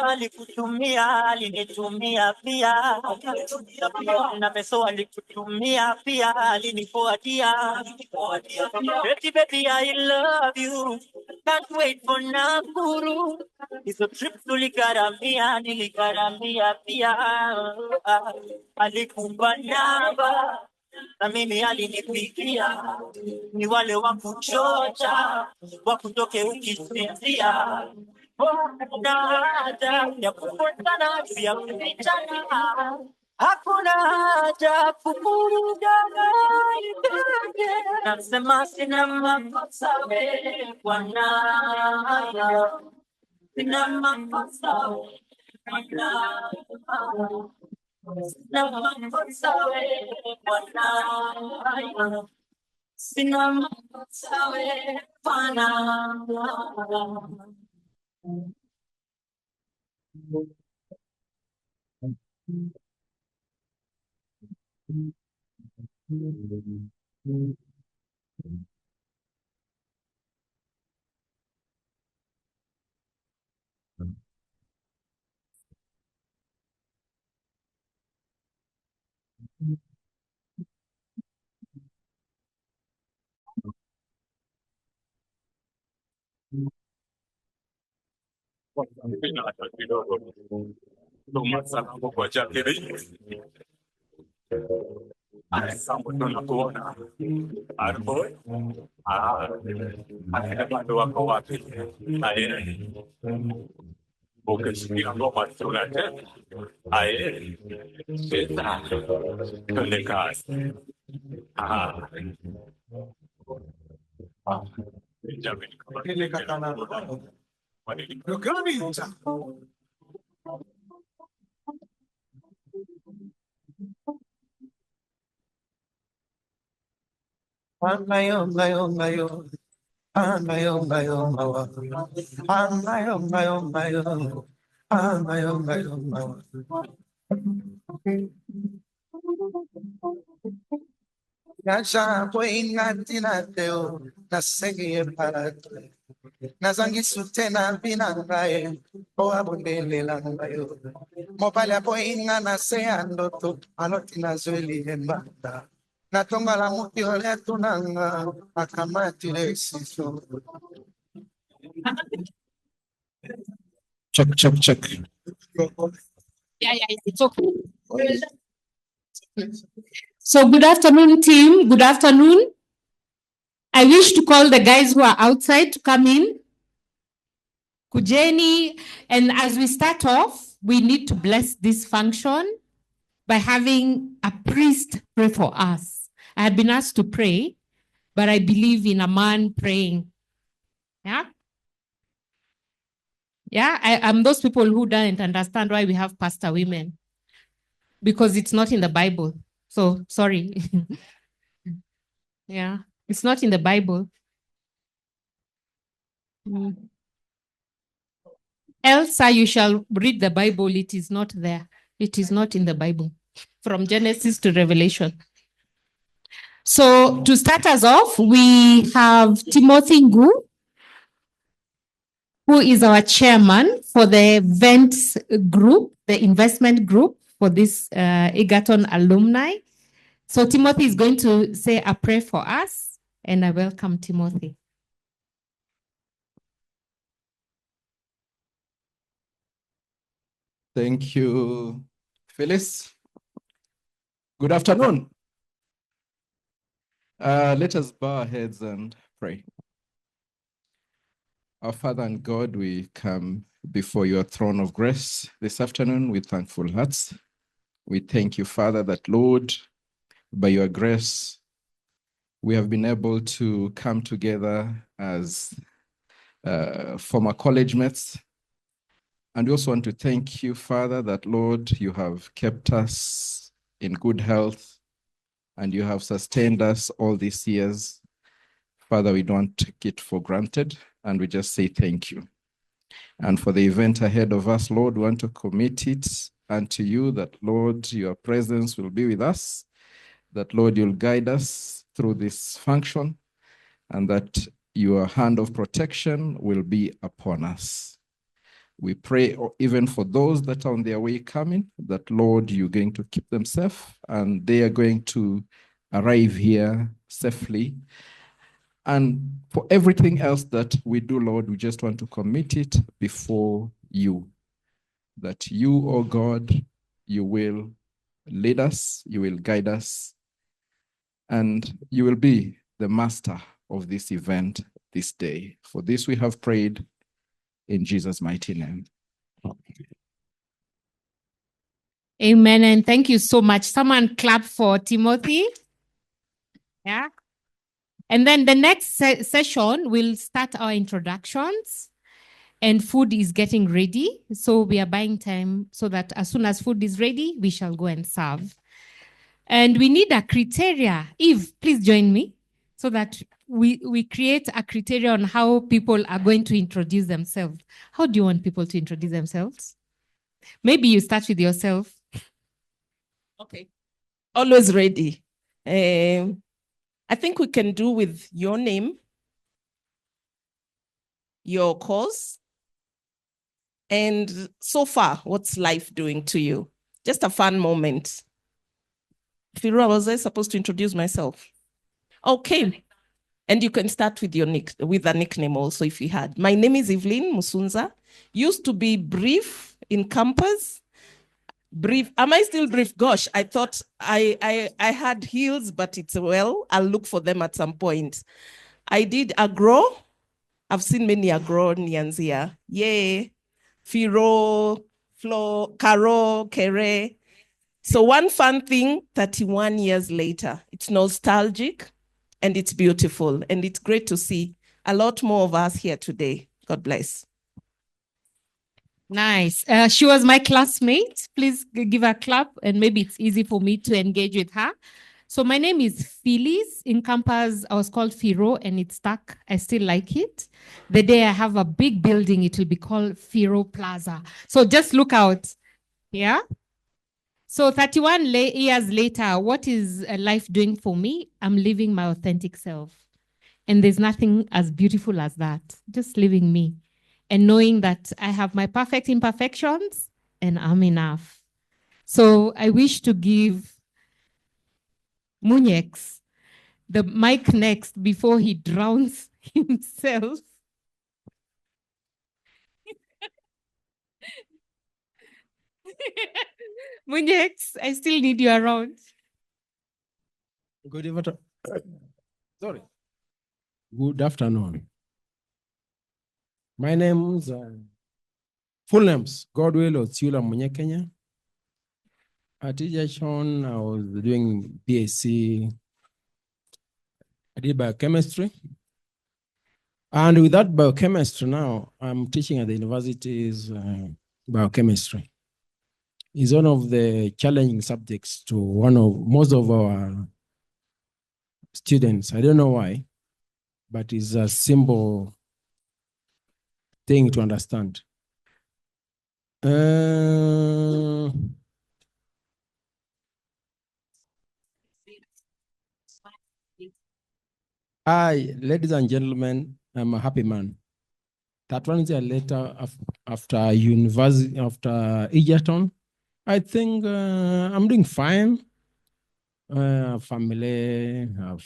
Alikutumia, alinitumia pia, na pesa alikutumia pia, alinifuatia. Betty, baby, I love you. Can't wait for Nakuru. It's a trip to nilikaramia pia. Alikupa namba na mimi alinipigia, ni wale wa kuchocha wa kutoke ukisinzia. Hakuna haja ya kufuatana juu ya kufichana, hakuna haja kuvurugana. Nasema sina makosa wewe Bwana, sina makosa wewe Bwana. Sina makosa wewe Bwana, sina makosa wewe Bwana. Nasha poingatina teo nasege parate nazangi sutena binangae o abundele langayo mopala poinga naseando to anotina zweli embata natonga la mutiole tunanga akamati lesiso. Check. Yeah, it's okay. So good afternoon, team. Good afternoon. I wish to call the guys who are outside to come in. Kujeni, and as we start off, we need to bless this function by having a priest pray for us. I had been asked to pray, but I believe in a man praying. Yeah? Yeah, I'm those people who don't understand why we have pastor women. Because it's not in the Bible. So, sorry. Yeah, it's not in the Bible. Elsa, you shall read the Bible. It is not there. It is not in the Bible. From Genesis to Revelation. So, to start us off, we have Timothy Ngu, who is our chairman for the events group, the investment group for this Egerton alumni. So Timothy is going to say a prayer for us, and I welcome Timothy. Thank you, Phyllis. Good afternoon. Let us bow our heads and pray. Our Father and God, we come before your throne of grace this afternoon with thankful hearts. We thank you, Father, that, Lord, by your grace, we have been able to come together as former college mates. And we also want to thank you, Father, that, Lord, you have kept us in good health and you have sustained us all these years. Father, we don't take it for granted, and we just say thank you. And for the event ahead of us, Lord, we want to commit it unto you that, Lord, your presence will be with us, that, Lord, you'll guide us through this function, and that your hand of protection will be upon us. We pray even for those that are on their way coming, that Lord, you're going to keep them safe and they are going to arrive here safely. And for everything else that we do, Lord, we just want to commit it before you, that you, oh God, you will lead us, you will guide us, and you will be the master of this event this day. For this we have prayed in Jesus' mighty name. Amen. And thank you so much. Someone clap for Timothy. Yeah. And then the next session, we'll start our introductions and food is getting ready. So we are buying time so that as soon as food is ready, we shall go and serve. And we need a criteria. Eve, please join me so that we create a criteria on how people are going to introduce themselves. How do you want people to introduce themselves? Maybe you start with yourself. Okay. Always ready. I think we can do with your name, your cause, and so far, what's life doing to you? Just a fun moment. Firo, was I supposed to introduce myself? Okay. And you can start with your with a nickname also if you had. My name is Evelyn Musunza. Used to be brief in campus. Brief. Am I still brief? Gosh, I thought I had heels, but it's well. I'll look for them at some point. I did agro. I've seen many agronians here. Yay. Firo, Flo, Caro, Kere. So one fun thing, 31 years later, it's nostalgic and it's beautiful. And it's great to see a lot more of us here today. God bless. Nice. She was my classmate. Please give her a clap and maybe it's easy for me to engage with her. So my name is Phyllis. In campus, I was called Firo and it stuck. I still like it. The day I have a big building, it will be called Firo Plaza. So just look out. Yeah. So 31 years later, what is life doing for me? I'm living my authentic self. And there's nothing as beautiful as that. Just living me. And knowing that I have my perfect imperfections and I'm enough. So I wish to give Munyex the mic next before he drowns himself. Munyex, I still need you around. Good evening. Sorry. Good afternoon. My name's full names Godwill Otsiula Munyekenya. At Egerton, I was doing BSc. I did biochemistry. And with that biochemistry now, I'm teaching at the university's biochemistry. It's one of the challenging subjects to most of our students. I don't know why, but it's a simple thing to understand. Ladies and gentlemen, I'm a happy man. That 1 year later, after university, after Egerton, I think I'm doing fine. Family, have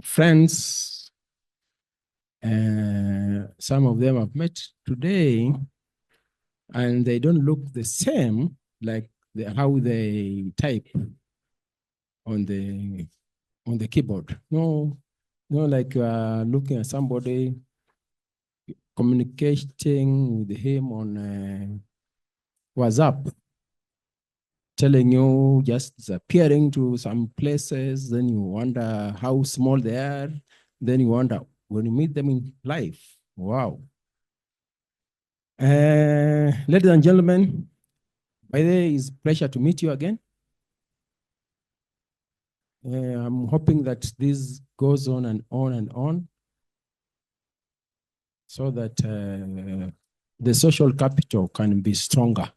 friends. Some of them I've met today, and they don't look the same like how they type on the keyboard. No, like looking at somebody, communicating with him on WhatsApp, telling you, just disappearing to some places. Then you wonder how small they are. Then you wonder when you meet them in life. Wow. Ladies and gentlemen, by the way, it's a pleasure to meet you again. I'm hoping that this goes on and on and on, so that the social capital can be stronger.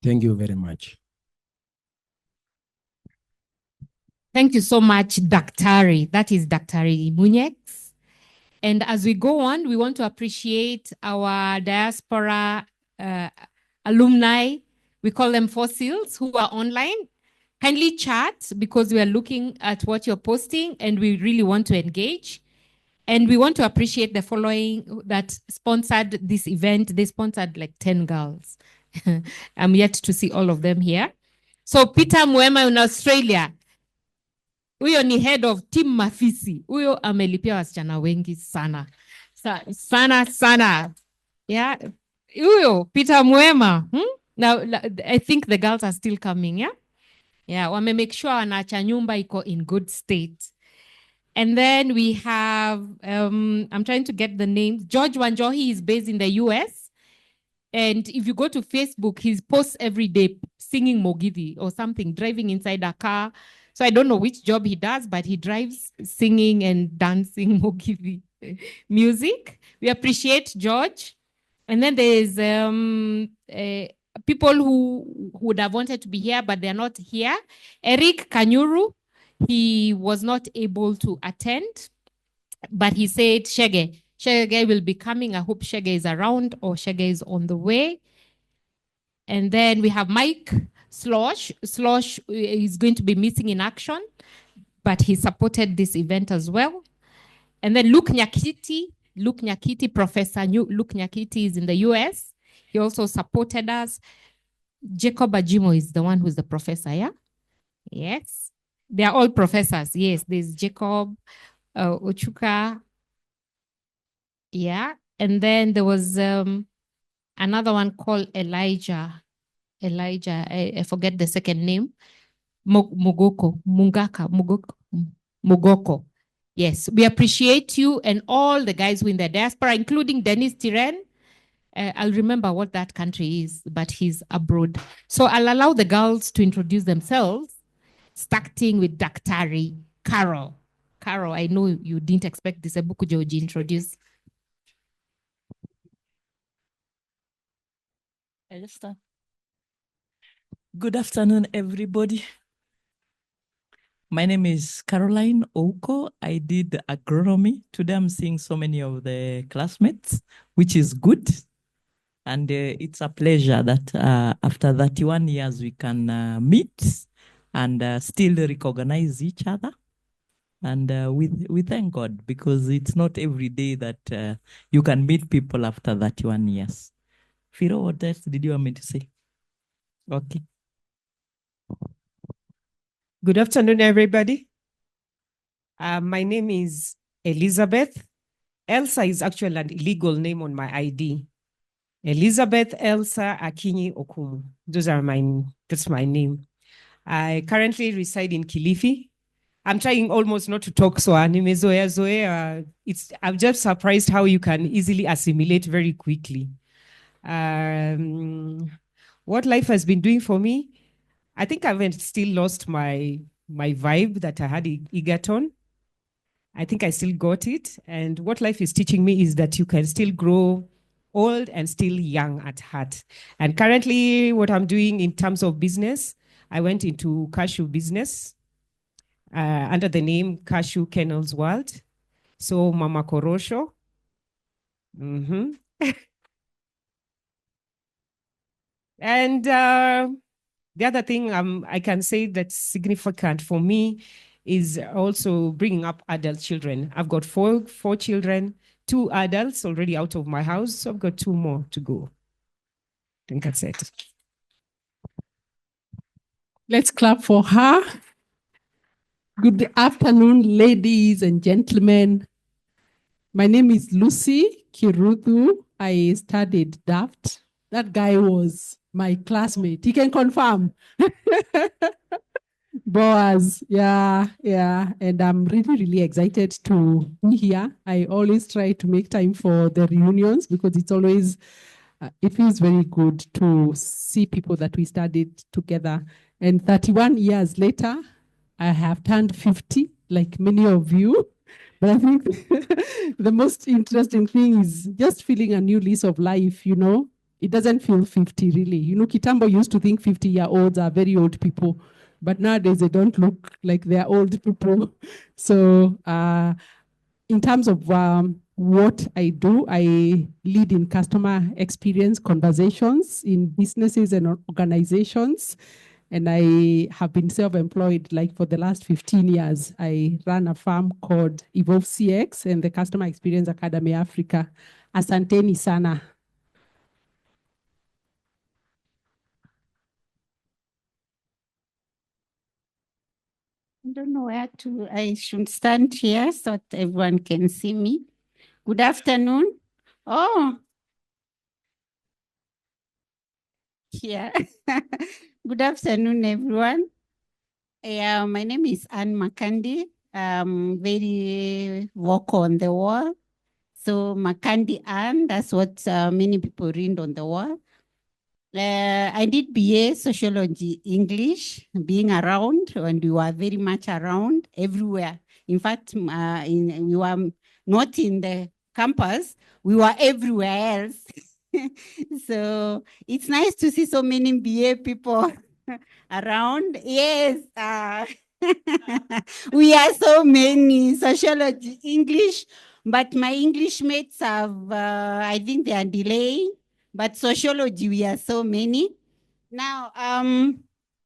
Thank you very much. Thank you so much, Daktari. That is Daktari Munyex. And as we go on, we want to appreciate our diaspora alumni. We call them fossils who are online. Kindly chat because we are looking at what you're posting and we really want to engage. And we want to appreciate the following that sponsored this event. They sponsored like 10 girls. I'm yet to see all of them here. So Peter Mwema in Australia. Huyo ni head of team Mafisi. Huyo amelipia wasichana wengi sana. Sana. Yeah. Huyo Peter Mwema. Now, I think the girls are still coming, yeah? Yeah, wame make sure wanaacha nyumba iko in good state. And then we have, I'm trying to get the names. George Wanjohi is based in the US. And if you go to Facebook, he posts every day singing Mogithi or something, driving inside a car. So I don't know which job he does, but he drives singing and dancing Mogithi music. We appreciate George. And then there's people who would have wanted to be here, but they're not here. Eric Kanyuru, he was not able to attend, but he said Shege will be coming. I hope Shege is around or Shege is on the way. And then we have Mike Slosh. Slosh is going to be missing in action, but he supported this event as well. And then Luke Nyakiti, Professor Luke Nyakiti is in the US. He also supported us. Jacob Ajimo is the one who's the professor, yeah? Yes. They are all professors. Yes, there's Jacob, Ochuka. Yeah. And then there was another one called Elijah. I forget the second name. Mogoko. Yes, we appreciate you and all the guys who in the diaspora, including Dennis Tiren. I'll remember what that country is, but he's abroad. So I'll allow the girls to introduce themselves, starting with Daktari Carol. Carol, I know you didn't expect this. Ebuku Joji introduce. Good afternoon, everybody. My name is Caroline Oko. I did agronomy. Today I'm seeing so many of the classmates, which is good. And it's a pleasure that after 31 years we can meet and still recognize each other. And we thank God because it's not every day that you can meet people after 31 years. Firo, what else did you want me to say? Okay. Good afternoon, everybody. My name is Elizabeth. Elsa is actually an illegal name on my ID. Elizabeth Elsa Akinyi Okumu. That's my name. I currently reside in Kilifi. I'm trying almost not to talk so I'm just surprised how you can easily assimilate very quickly. What life has been doing for me, I think I've still lost my vibe that I had in Egerton. I think I still got it. And what life is teaching me is that you can still grow old and still young at heart. And currently what I'm doing in terms of business, I went into cashew business under the name Cashew Kennels World. So Mama Korosho. And the other thing I can say that's significant for me is also bringing up adult children. I've got four children, 2 adults already out of my house, so I've got 2 more to go. I think that's it. Let's clap for her. Good afternoon, ladies and gentlemen. My name is Lucy Kiruthu. I studied DAFT. That guy was my classmate. He can confirm. Boaz, yeah. And I'm really excited to be here. I always try to make time for the reunions because it's always, it feels very good to see people that we studied together. And 31 years later, I have turned 50, like many of you. But I think the most interesting thing is just feeling a new lease of life, you know. It doesn't feel 50 really. You know, Kitambo used to think 50-year-olds are very old people. but nowadays they don't look like they're old people. So in terms of what I do, I lead in customer experience conversations in businesses and organizations. And I have been self-employed like for the last 15 years. I run a firm called Evolve CX and the Customer Experience Academy Africa. Asanteni sana. I don't know where to, I should stand here so that everyone can see me. Good afternoon. Oh, yeah. Good afternoon, everyone. Yeah, my name is Anne Makandi. I'm very vocal on the wall. So Makandi Anne, that's what many people read on the wall. I did BA Sociology English, being around, and we were very much around everywhere. In fact, we were not in the campus, we were everywhere else. So it's nice to see so many BA people around. Yes, we are so many, Sociology English, but my English mates have, I think they are delaying. But sociology, we are so many. Now,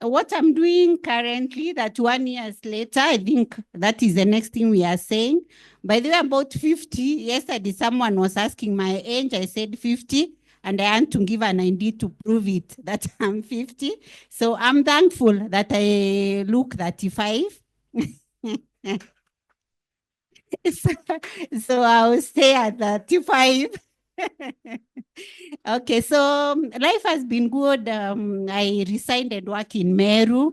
what I'm doing currently, that 1 year later, I think that is the next thing we are saying. By the way, about 50, yesterday someone was asking my age, I said 50, and I had to give an ID to prove it, that I'm 50. So I'm thankful that I look 35. So I'll stay at 35. Okay, so life has been good. I resigned and work in Meru.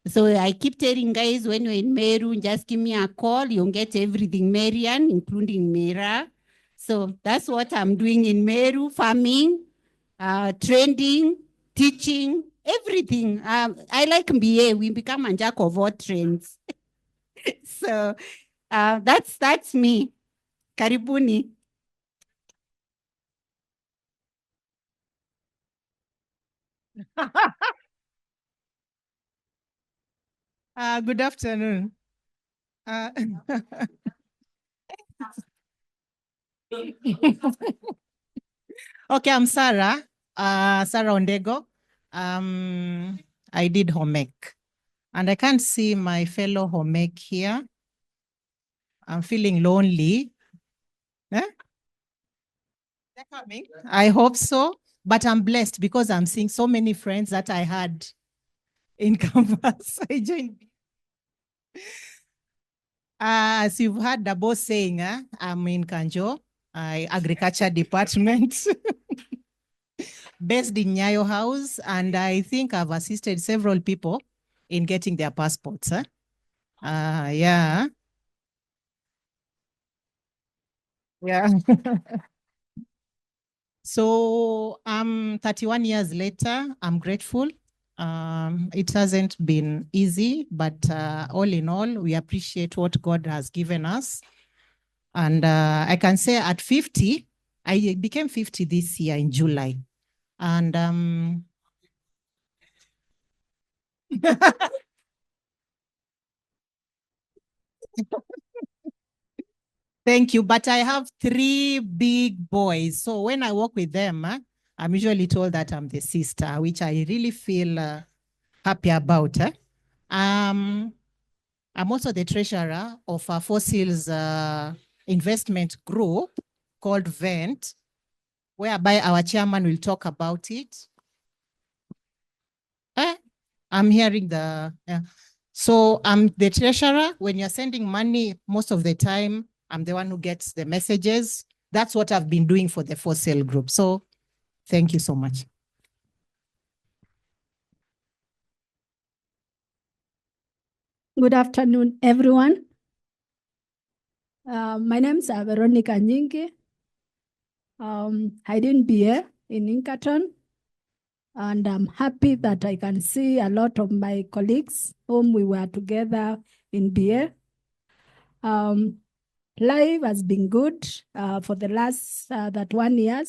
So I keep telling guys, when you're in Meru, just give me a call. You'll get everything Marian, including Mira. So that's what I'm doing in Meru, farming, trending, teaching, everything. I like MBA. We become a jack of all trends. So that's me. Karibuni. Good afternoon. Okay, I'm Sarah. Sarah Ondego. I did home ec, and I can't see my fellow home ec here. I'm feeling lonely. Eh? They're coming. I hope so, but I'm blessed because I'm seeing so many friends that I had in campus. I joined. As you've heard the boss saying, I'm in Kanjo, agriculture department, based in Nyayo House, and I think I've assisted several people in getting their passports. Yeah. Yeah. So 31 years later, I'm grateful. It hasn't been easy, but all in all, we appreciate what God has given us. And I can say at 50, I became 50 this year in July. And thank you. But I have 3 big boys. So when I work with them, I'm usually told that I'm the sister, which I really feel happy about. I'm also the treasurer of a fossils investment group called Vent, whereby our chairman will talk about it. I'm hearing the, yeah. So I'm the treasurer. When you're sending money, most of the time, I'm the one who gets the messages. That's what I've been doing for the for sale group. So thank you so much. Good afternoon, everyone. My name is Veronica Nyingi. I didn't BA in Egerton, and I'm happy that I can see a lot of my colleagues whom we were together in BA. Life has been good for the last 1 year,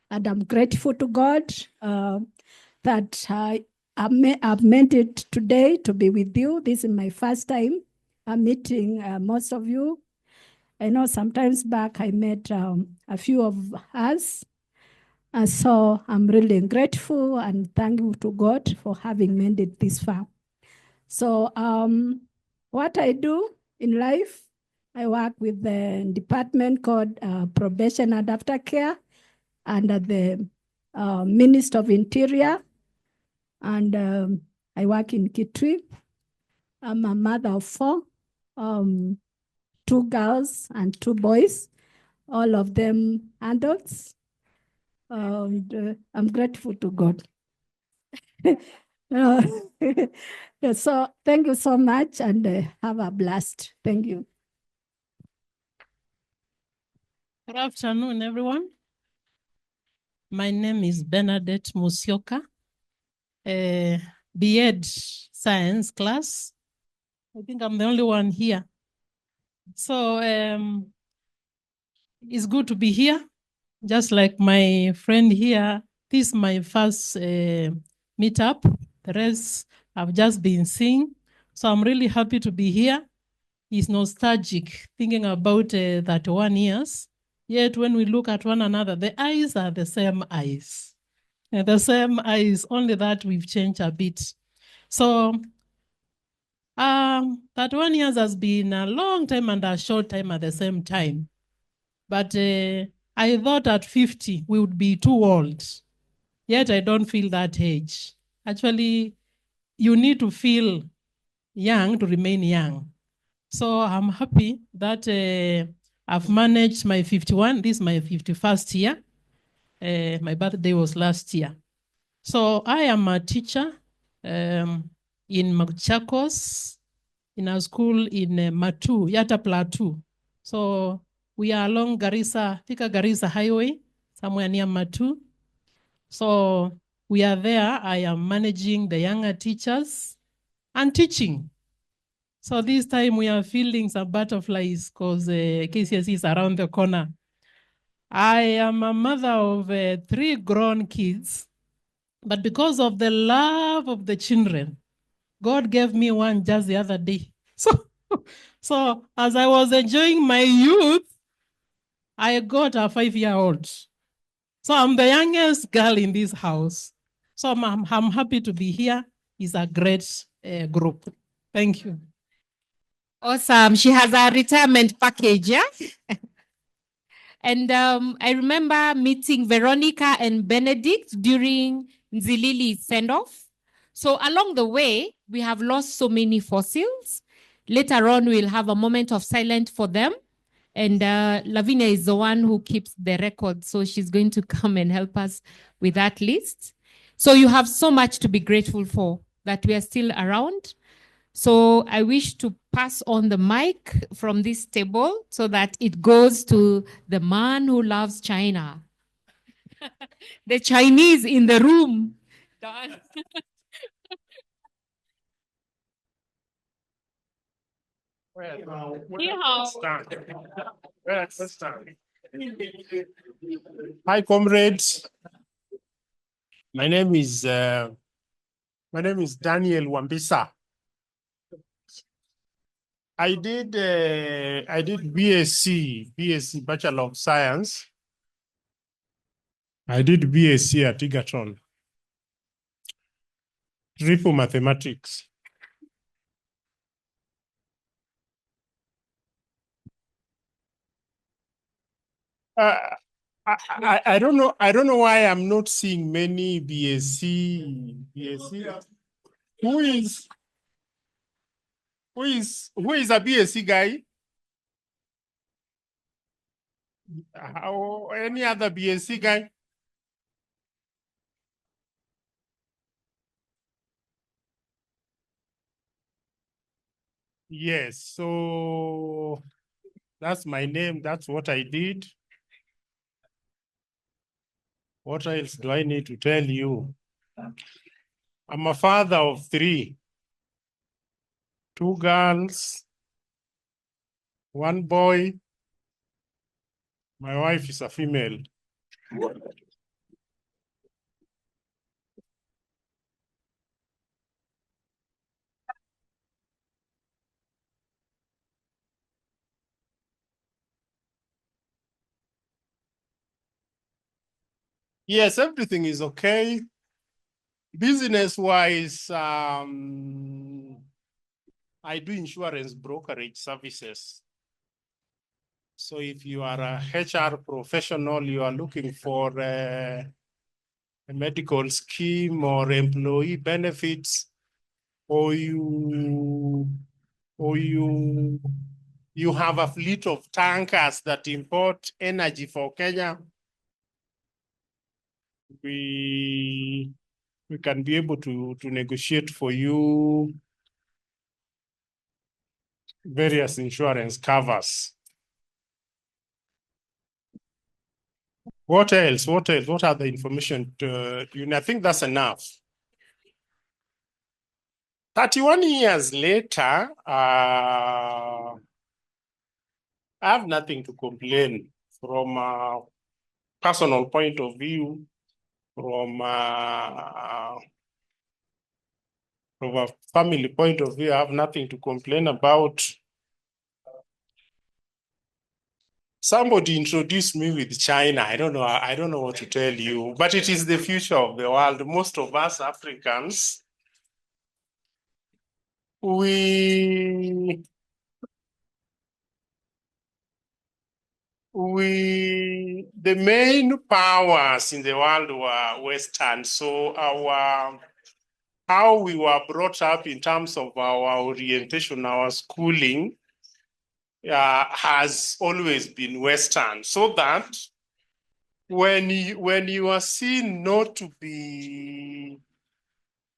and I'm grateful to God that I've meant it today to be with you. This is my first time meeting most of you. I know sometimes back I met a few of us. So I'm really grateful and thankful to God for having made it this far. So what I do in life, I work with the department called Probation and Aftercare under the Minister of Interior. And I work in Kitui. I'm a mother of 4, 2 girls and 2 boys, all of them adults. And I'm grateful to God. So thank you so much and have a blast. Thank you. Good afternoon, everyone. My name is Bernadette Musioka, B.Ed Science class. I think I'm the only one here. So it's good to be here. Just like my friend here, this is my first meetup. The rest I've just been seeing. So I'm really happy to be here. It's nostalgic, thinking about 31 years. Yet when we look at one another, the eyes are the same eyes. The same eyes, only that we've changed a bit. So 31 years has been a long time and a short time at the same time. But I thought at 50 we would be too old. Yet I don't feel that age. Actually, you need to feel young to remain young. So I'm happy that I've managed my 51. This is my 51st year. My birthday was last year. So I am a teacher in Machakos, in a school in Matu, Yata Plateau. So we are along Thika Garissa Highway, somewhere near Matu. So we are there. I am managing the younger teachers and teaching. So this time we are feeling some butterflies because KCSE is around the corner. I am a mother of 3 grown kids, but because of the love of the children, God gave me one just the other day. So as I was enjoying my youth, I got a 5-year-old. So I'm the youngest girl in this house. So I'm happy to be here. It's a great group. Thank you. Awesome. She has a retirement package, yeah? And I remember meeting Veronica and Benedict during Nzilili's send-off. So along the way, we have lost so many fossils. Later on, we'll have a moment of silence for them. And Lavinia is the one who keeps the record. So she's going to come and help us with that list. So you have so much to be grateful for that we are still around. So I wish to pass on the mic from this table so that it goes to the man who loves China. The Chinese in the room. Hi, comrades. My name is Daniel Wambisa. I did BSc Bachelor of Science. I did BSc at Egerton. Triple mathematics. I don't know. I don't know why I'm not seeing many BSc. Who is a BSc guy? Any other BSc guy? Yes. So that's my name. That's what I did. What else do I need to tell you? I'm a father of 3. 2 girls, 1 boy. My wife is a female. Yes, everything is okay. Business-wise, I do insurance brokerage services. So if you are a HR professional, you are looking for a medical scheme or employee benefits, or you have a fleet of tankers that import energy for Kenya, we can be able to negotiate for you various insurance covers. What else? What else? What other information? I think that's enough. 31 years later, I have nothing to complain from a personal point of view, from a family point of view. I have nothing to complain about. Somebody introduced me with China. I don't know what to tell you, but it is the future of the world. Most of us Africans, the main powers in the world were Western. So how we were brought up in terms of our orientation, our schooling, has always been Western. So that when you are seen not to be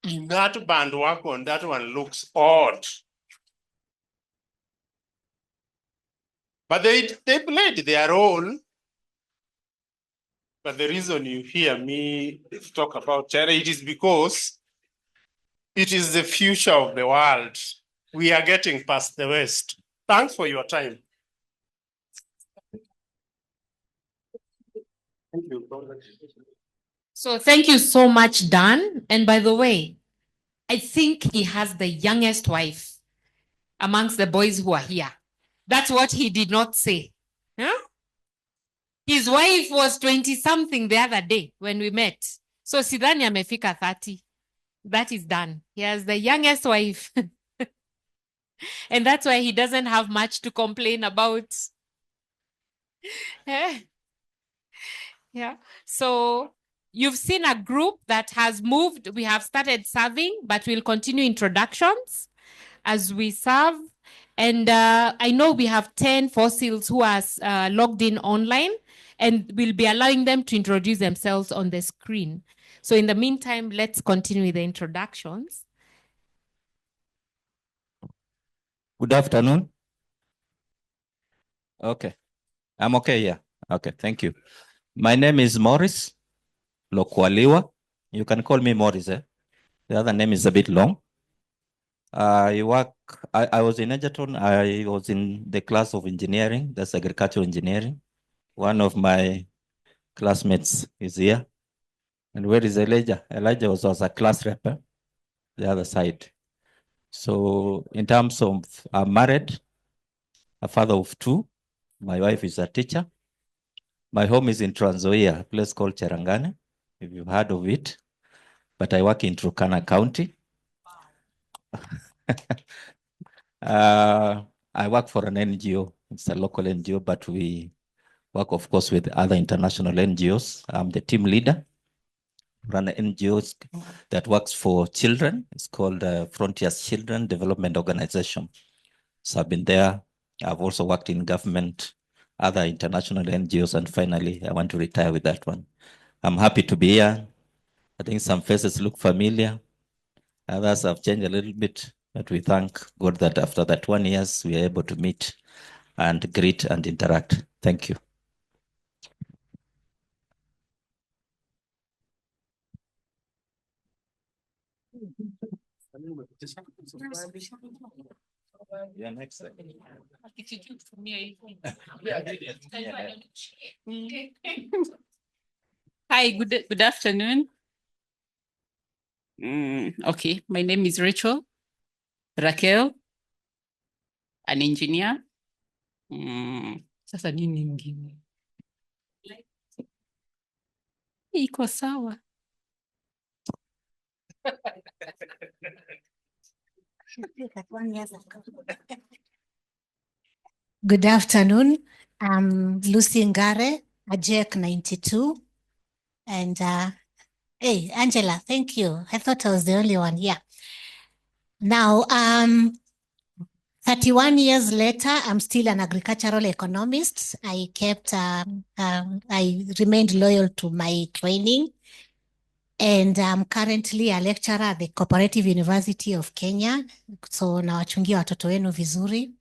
in that bandwagon, that one looks odd. But they played their role. But the reason you hear me talk about China, it is because it is the future of the world. We are getting past the West. Thanks for your time. Thank you. So thank you so much, Dan. And by the way, I think he has the youngest wife amongst the boys who are here. That's what he did not say. Huh? His wife was 20-something the other day when we met. So sidhani amefika 30. That is done. He has the youngest wife. And that's why he doesn't have much to complain about. Yeah. So you've seen a group that has moved. We have started serving, but we'll continue introductions as we serve. And I know we have 10 fossils who are logged in online, and we'll be allowing them to introduce themselves on the screen. So in the meantime, let's continue with the introductions. Good afternoon. Okay. I'm okay, yeah. Okay, thank you. My name is Morris Lokwaliwa. You can call me Morris, eh? The other name is a bit long. I was in Egerton. I was in the class of engineering, that's agricultural engineering. One of my classmates is here. And where is Elijah? Elijah was a class rep, the other side. So in terms of, I'm married, a father of 2. My wife is a teacher. My home is in Trans Nzoia, a place called Cherangani, if you've heard of it. But I work in Turkana County. I work for an NGO. It's a local NGO, but we work, of course, with other international NGOs. I'm the team leader for an NGO that works for children. It's called Frontiers Children Development Organization. So I've been there. I've also worked in government, other international NGOs, and finally, I want to retire with that one. I'm happy to be here. I think some faces look familiar. Others have changed a little bit, but we thank God that after that 1 year, we are able to meet and greet and interact. Thank you. Yeah, next slide. Hi, good afternoon. Okay, my name is Raquel, an engineer. Sasa nini ingine? Iko sawa. Good afternoon. I'm Lucy Ngare, AJEC 92. And hey, Angela, thank you. I thought I was the only one here. Now, 31 years later, I'm still an agricultural economist. I remained loyal to my training. And I'm currently a lecturer at the Cooperative University of Kenya. So nawachungia watoto wenu vizuri.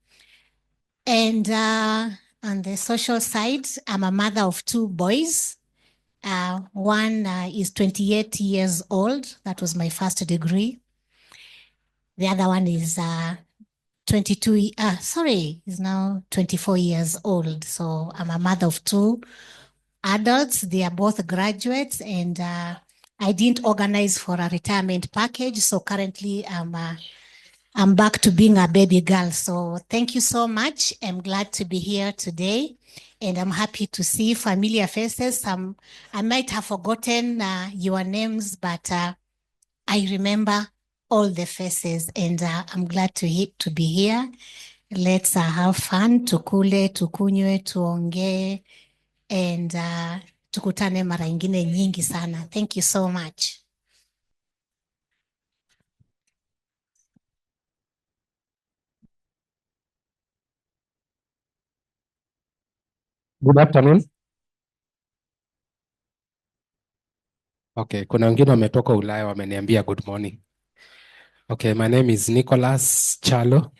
And on the social side, I'm a mother of 2 boys. One is 28 years old. That was my first degree. The other one is is now 24 years old. So I'm a mother of 2 adults. They are both graduates, and I didn't organize for a retirement package. So currently I'm back to being a baby girl. So thank you so much. I'm glad to be here today, and I'm happy to see familiar faces. I might have forgotten your names, but I remember all the faces, and I'm glad to be here. Let's have fun, tukule, tukunywe, tuongee, and tukutane mara ingine nyingi sana. Thank you so much. Good afternoon. Okay, kuna wengine wametoka Ulaya wameniambia good morning. Okay, my name is Nicholas Chalo.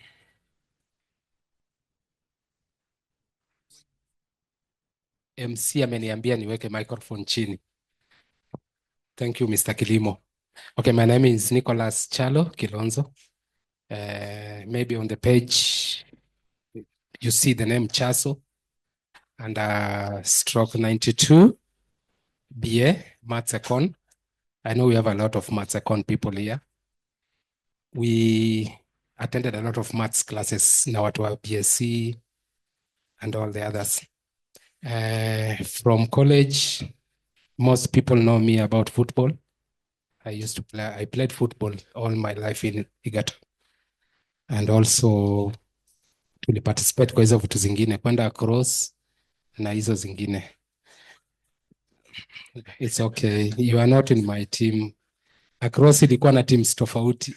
MC ameniambia niweke microphone chini. Thank you, Mr. Kilimo. Okay, my name is Nicholas Chalo Kilonzo. Maybe on the page you see the name Chaso and stroke 92 BA Maths Econ. I know we have a lot of Maths Econ people here. We attended a lot of maths classes na watu wa BSc and all the others. From college, most people know me about football. I played football all my life in Egerton. And also to participate kwa hizo vitu zingine, kwenda across na hizo zingine. It's okay. You are not in my team. Across ilikuwa na teams tofauti.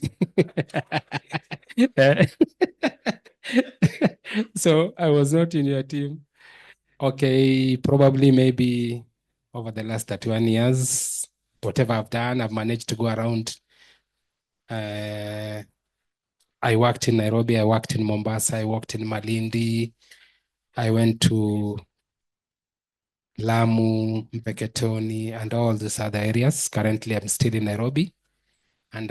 So I was not in your team. Okay, probably maybe over the last 31 years, whatever I've done, I've managed to go around. I worked in Nairobi, I worked in Mombasa, I worked in Malindi. I went to Lamu, Mbagathi, and all these other areas. Currently, I'm still in Nairobi. And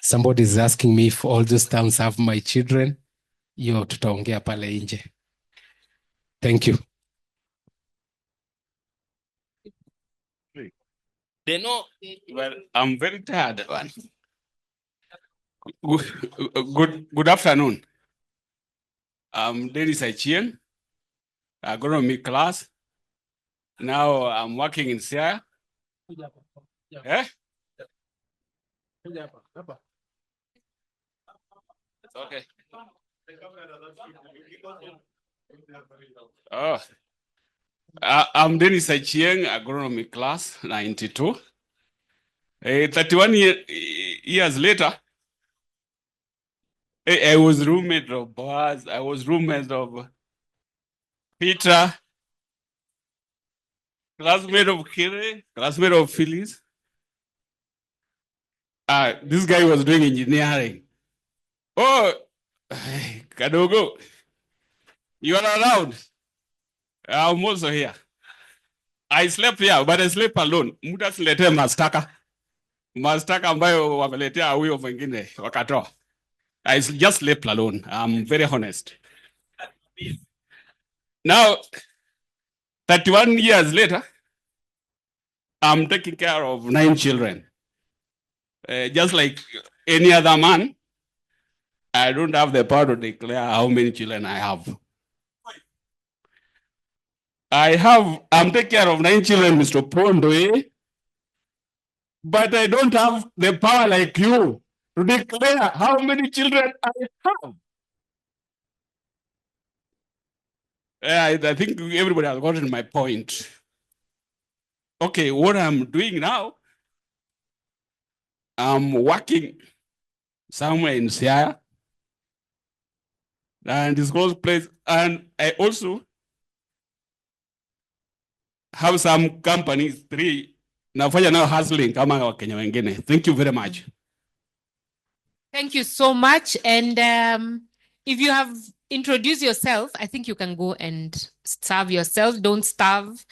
somebody is asking me if all those towns have my children. Yo, tutaongea pale nje. Thank you. They know, well, I'm very tired, man. Good afternoon. I'm Dennis Aichien, agronomy class. Now I'm working in SIA. Eh? Okay. Oh, I'm Dennis Aichien, agronomy class 92. 31 years later, I was roommate of Boaz. I was roommate of Peter, classmate of Kire, classmate of Phyllis. This guy was doing engineering. Oh, Kadogo, you are around. I'm also here. I slept here, but I slept alone. Muda silete mastaka. Mastaka ambayo wameletea huyo mwingine wakatoa. I just slept alone. I'm very honest. Now, 31 years later, I'm taking care of 9 children. Just like any other man, I don't have the power to declare how many children I have. I'm taking care of 9 children, Mr. Pondo, but I don't have the power like you to declare how many children I have. I think everybody has gotten my point. Okay, what I'm doing now, I'm working somewhere in Siaya and this close place, and I also have some companies, 3. Nafanya now hustling kama Wakenya wengine. Thank you very much. Thank you so much. And if you have introduced yourself, I think you can go and serve yourself. Don't starve.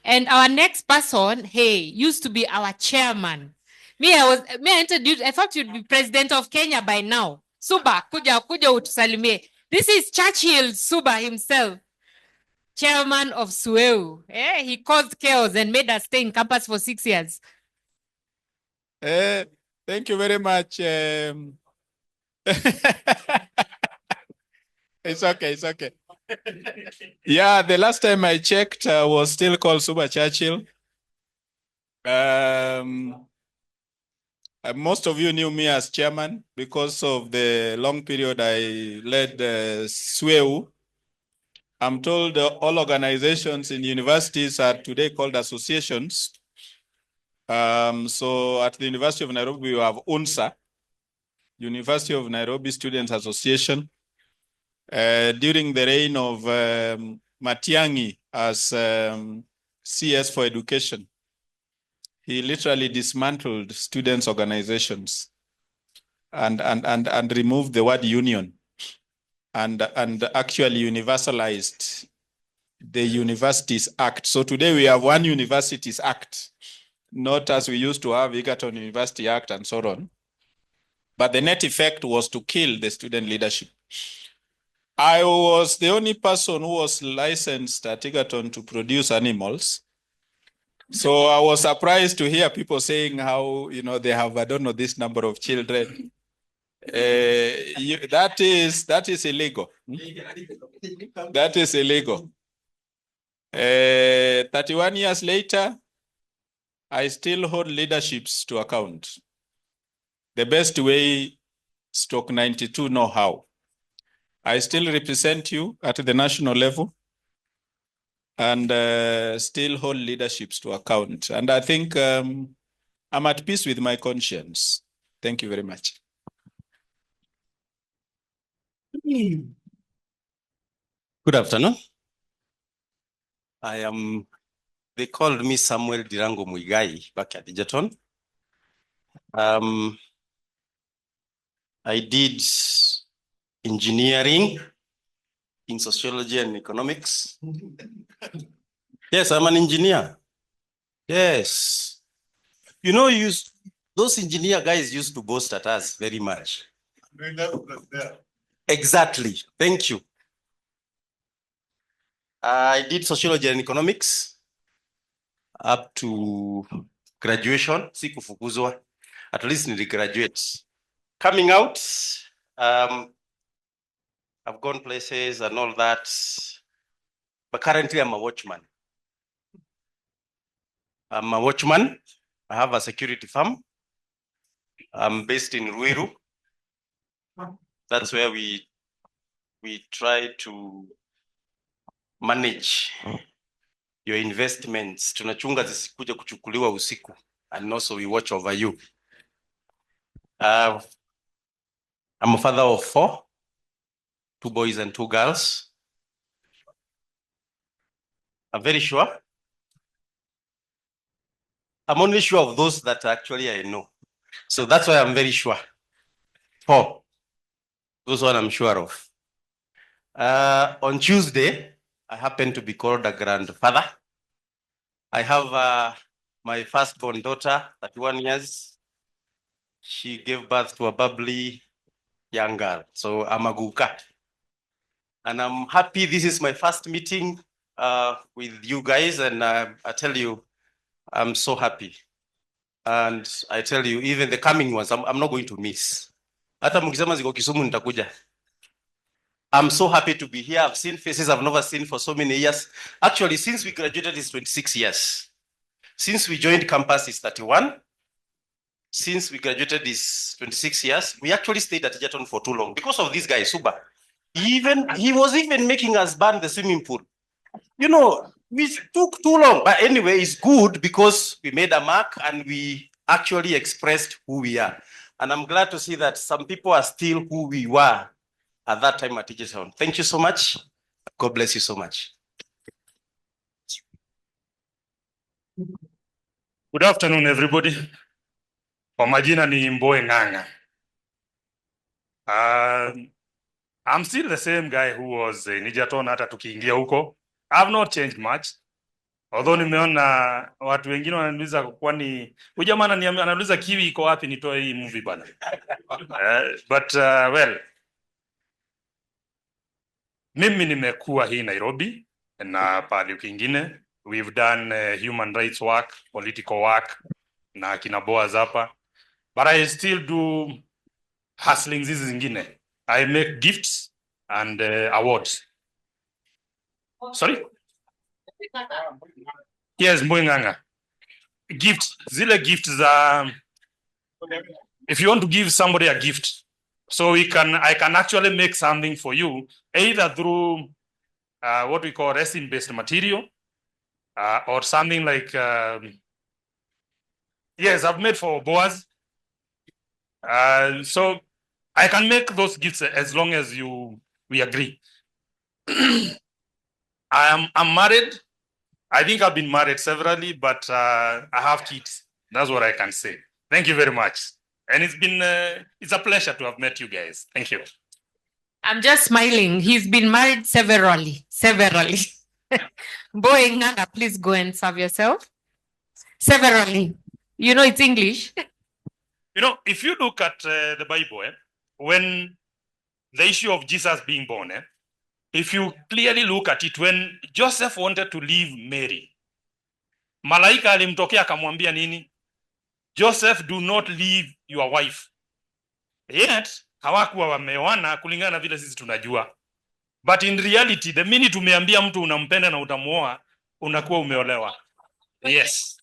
And our next person, hey, used to be our chairman. I introduced, I thought you'd be president of Kenya by now. Suba, kuja utusalimie. This is Churchill Suba himself, chairman of Sueu. He caused chaos and made us stay in campus for 6 years. Thank you very much. It's okay, it's okay. Yeah, the last time I checked was still called Suba Churchill. Most of you knew me as chairman because of the long period I led SWEU. I'm told all organizations in universities are today called associations. So at the University of Nairobi, we have UNSA, University of Nairobi Students Association. During the reign of Matiang'i as CS for Education, he literally dismantled students' organizations and removed the word union and actually universalized the Universities Act. So today we have one Universities Act, not as we used to have Egerton University Act and so on. But the net effect was to kill the student leadership. I was the only person who was licensed at Egerton to produce animals. So I was surprised to hear people saying how, they have, I don't know, this number of children. That is illegal. That is illegal. 31 years later, I still hold leaderships to account. The best way, /92 know how. I still represent you at the national level and still hold leaderships to account. And I think I'm at peace with my conscience. Thank you very much. Good afternoon. They called me Samuel Dirango Muigai back at Egerton. I did engineering in sociology and economics. Yes, I'm an engineer. Yes. Those engineer guys used to boast at us very much. Exactly. Thank you. I did sociology and economics up to graduation. Sikufukuzwa. At least nili graduate. Coming out, I've gone places and all that. But currently I'm a watchman. I'm a watchman. I have a security firm. I'm based in Ruiru. That's where we try to manage your investments. Tunachunga zisikuja kuchukuliwa usiku. And also we watch over you. I'm a father of 4, 2 boys and 2 girls. I'm very sure. I'm only sure of those that actually I know. So that's why I'm very sure. 4. Those one I'm sure of. On Tuesday, I happen to be called a grandfather. I have my firstborn daughter, 31 years. She gave birth to a bubbly young girl. So I'm a guka. And I'm happy this is my first meeting with you guys. And I tell you, I'm so happy. And I tell you, even the coming ones, I'm not going to miss. Hata mkisema ziko Kisumu nitakuja. I'm so happy to be here. I've seen faces I've never seen for so many years. Actually, since we graduated, it's 26 years. Since we joined campus, it's 31. Since we graduated, is 26 years. We actually stayed at Egerton for too long because of this guy, Suba. He was even making us burn the swimming pool. You know, we took too long. But anyway, it's good because we made a mark and we actually expressed who we are. And I'm glad to see that some people are still who we were at that time at Egerton. Thank you so much. God bless you so much. Good afternoon, everybody. Kwa majina ni Mboe Nganga. I'm still the same guy who was in Egerton hata tukiingia huko. I've not changed much. Although nimeona watu wengine wananiuliza kwani huyu jamaa ananiuliza kiwi iko wapi nitoe hii movie bana. Well, mimi nimekuwa hii Nairobi na pale kwingine. We've done human rights work, political work na kina Boaz hapa. But I still do hustling hizi zingine. I make gifts and awards. Sorry? Yes, Mbwenganga. Gifts. Zile gifts if you want to give somebody a gift, so I can actually make something for you, either through what we call resin-based material, or something like, yes, I've made for Boaz. So I can make those gifts as long as we agree. I'm married. I think I've been married severally, but I have kids. That's what I can say. Thank you very much. And it's a pleasure to have met you guys. Thank you. I'm just smiling. He's been married severally. Boy Nganga, please go and serve yourself. Severally. You know it's English. You know, if you look at the Bible, when the issue of Jesus being born, if you clearly look at it, when Joseph wanted to leave Mary, malaika alimtokea akamwambia nini? Joseph, do not leave your wife. Yet, hawakuwa wameoana kulingana na vile sisi tunajua. But in reality, the minute umeambia mtu unampenda na utamuoa, unakuwa umeolewa. Yes.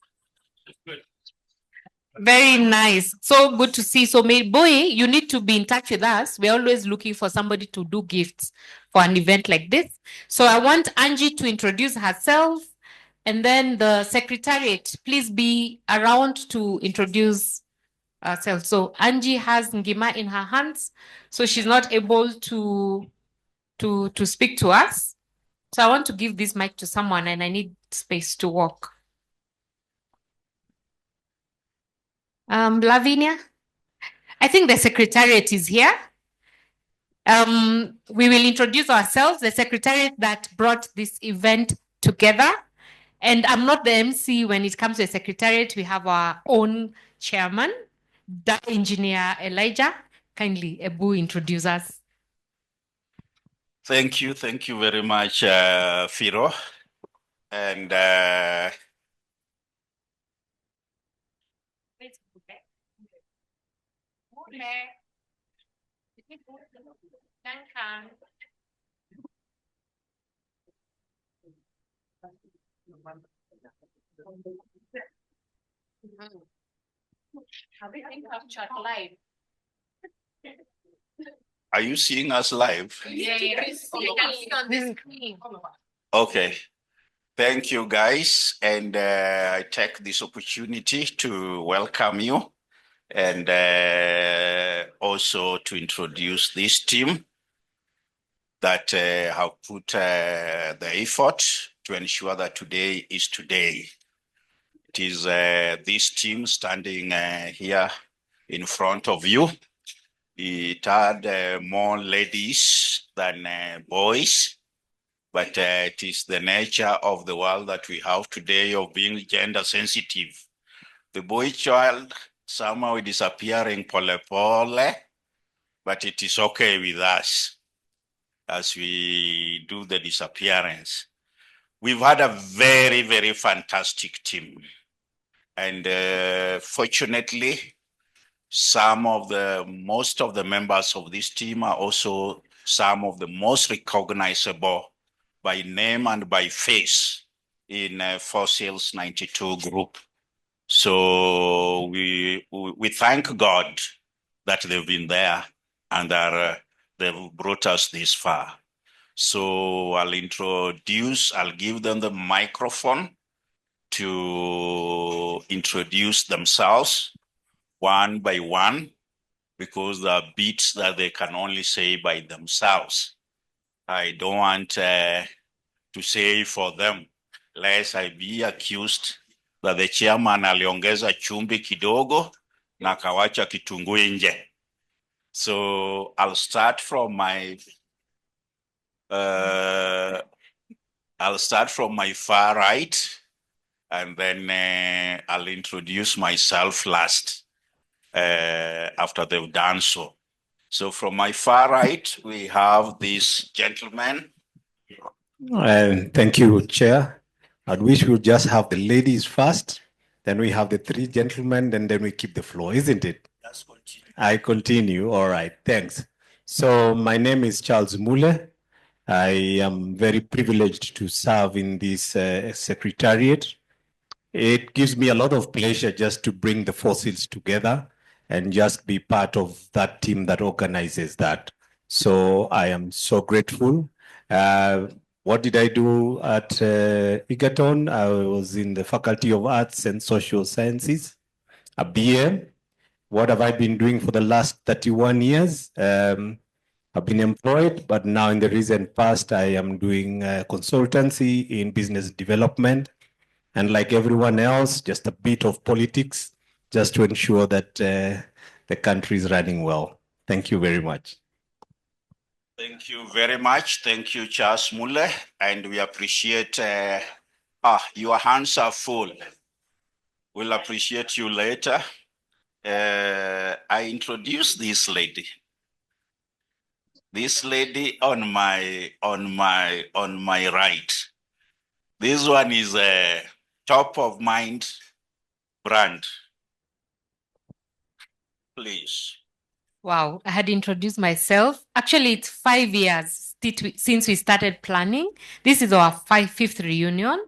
Very nice. So good to see. So, boy, you need to be in touch with us. We're always looking for somebody to do gifts for an event like this. So I want Angie to introduce herself, and then the secretariat, please be around to introduce herself. So Angie has Ngima in her hands, so she's not able to speak to us. So I want to give this mic to someone, and I need space to walk. Lavinia, I think the secretariat is here. We will introduce ourselves, the secretariat that brought this event together. And I'm not the MC when it comes to the secretariat. We have our own chairman, the engineer Elijah. Kindly, Ebu, introduce us. Thank you very much, Firo. And are you seeing us live? Yes, you can see on the screen. Okay. Thank you, guys. And I take this opportunity to welcome you and also to introduce this team that have put the effort to ensure that today is today. It is this team standing here in front of you. It had more ladies than boys, but it is the nature of the world that we have today of being gender sensitive. The boy child somehow disappearing pole pole, but it is okay with us as we do the disappearance. We've had a very, very fantastic team. And fortunately, most of the members of this team are also some of the most recognizable by name and by face in Fossils 92 group. So we thank God that they've been there and they've brought us this far. So I'll give them the microphone to introduce themselves one by one, because there are bits that they can only say by themselves. I don't want to say for them, lest I be accused that the chairman aliongeza chumvi kidogo na kawacha kitunguu nje. So I'll start from my far right, and then I'll introduce myself last after they've done so. So from my far right, we have this gentleman. Thank you, Chair. I wish we would just have the ladies first, then we have the three gentlemen, and then we keep the floor, isn't it? I continue. All right, thanks. So my name is Charles Mule. I am very privileged to serve in this secretariat. It gives me a lot of pleasure just to bring the Fossils together and just be part of that team that organizes that. So I am so grateful. What did I do at Egerton? I was in the Faculty of Arts and Social Sciences, a BA. What have I been doing for the last 31 years? I've been employed, but now in the recent past, I am doing consultancy in business development. And like everyone else, just a bit of politics, just to ensure that the country is running well. Thank you very much. Thank you very much. Thank you, Charles Muller. And we appreciate, your hands are full. We'll appreciate you later. I introduce this lady. This lady on my right. This one is a top of mind brand. Please. Wow, I had introduced myself. Actually, it's 5 years since we started planning. This is our fifth reunion,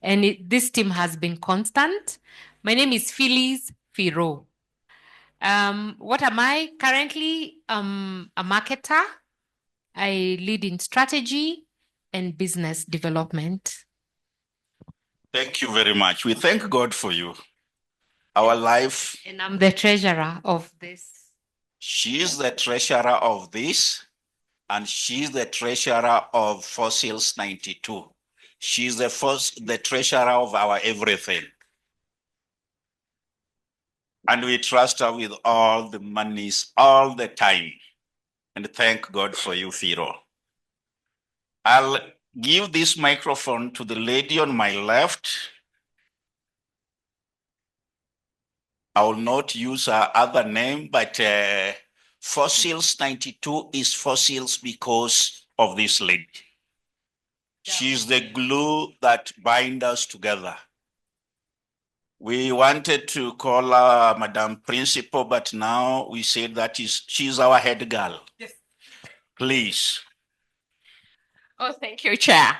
and this team has been constant. My name is Phyllis Firo. What am I? Currently, a marketer. I lead in strategy and business development. Thank you very much. We thank God for you. Our life. And I'm the treasurer of this. She's the treasurer of this, and she's the treasurer of Fossils 92. She's the treasurer of our everything. And we trust her with all the monies, all the time. And thank God for you, Firo. I'll give this microphone to the lady on my left. I will not use her other name, but Fossils 92 is Fossils because of this lady. She's the glue that binds us together. We wanted to call her Madam Principal, but now we say that she's our head girl. Yes. Please. Oh, thank you, Chair.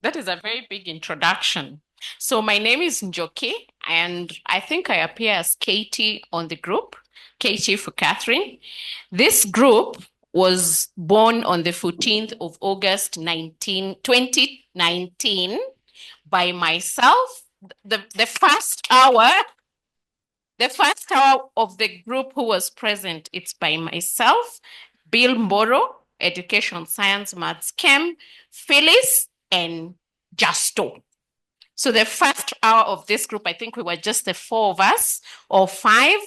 That is a very big introduction. So my name is Njoki, and I think I appear as Katie on the group, Katie for Catherine. This group was born on the 14th of August, 2019 by myself. The first hour of the group who was present, it's by myself, Bill Mboro, Education, Science, Maths, Chem, Phyllis, and Justo. So the first hour of this group, I think we were just the four of us or five,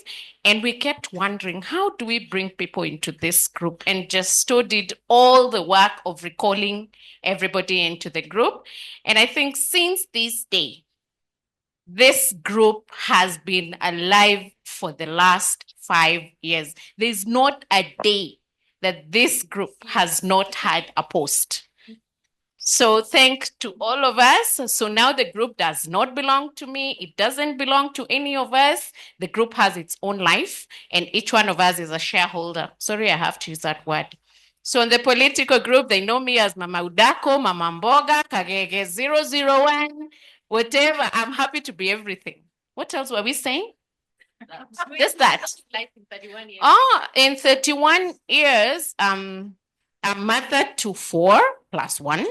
and we kept wondering, how do we bring people into this group? And Justo did all the work of recalling everybody into the group. And I think since this day, this group has been alive for the last 5 years. There's not a day that this group has not had a post. So thanks to all of us. So now the group does not belong to me. It doesn't belong to any of us. The group has its own life, and each one of us is a shareholder. Sorry, I have to use that word. So in the political group, they know me as Mama Udako, Mama Mboga, Kagege 001, whatever. I'm happy to be everything. What else were we saying? Just that. Life in 31 years. Oh, in 31 years, I'm mother to 4 plus 1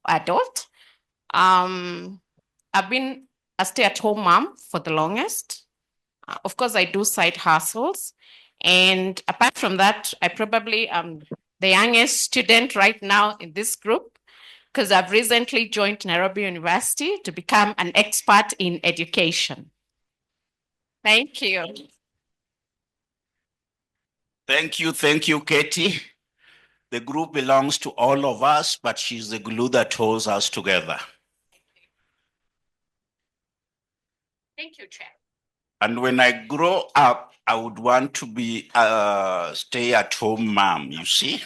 adult. I've been a stay-at-home mom for the longest. Of course, I do side hustles. And apart from that, I probably am the youngest student right now in this group because I've recently joined Nairobi University to become an expert in education. Thank you. Thank you, Katie. The group belongs to all of us, but she's the glue that holds us together. Thank you, Chair. And when I grow up, I would want to be a stay-at-home mom, you see?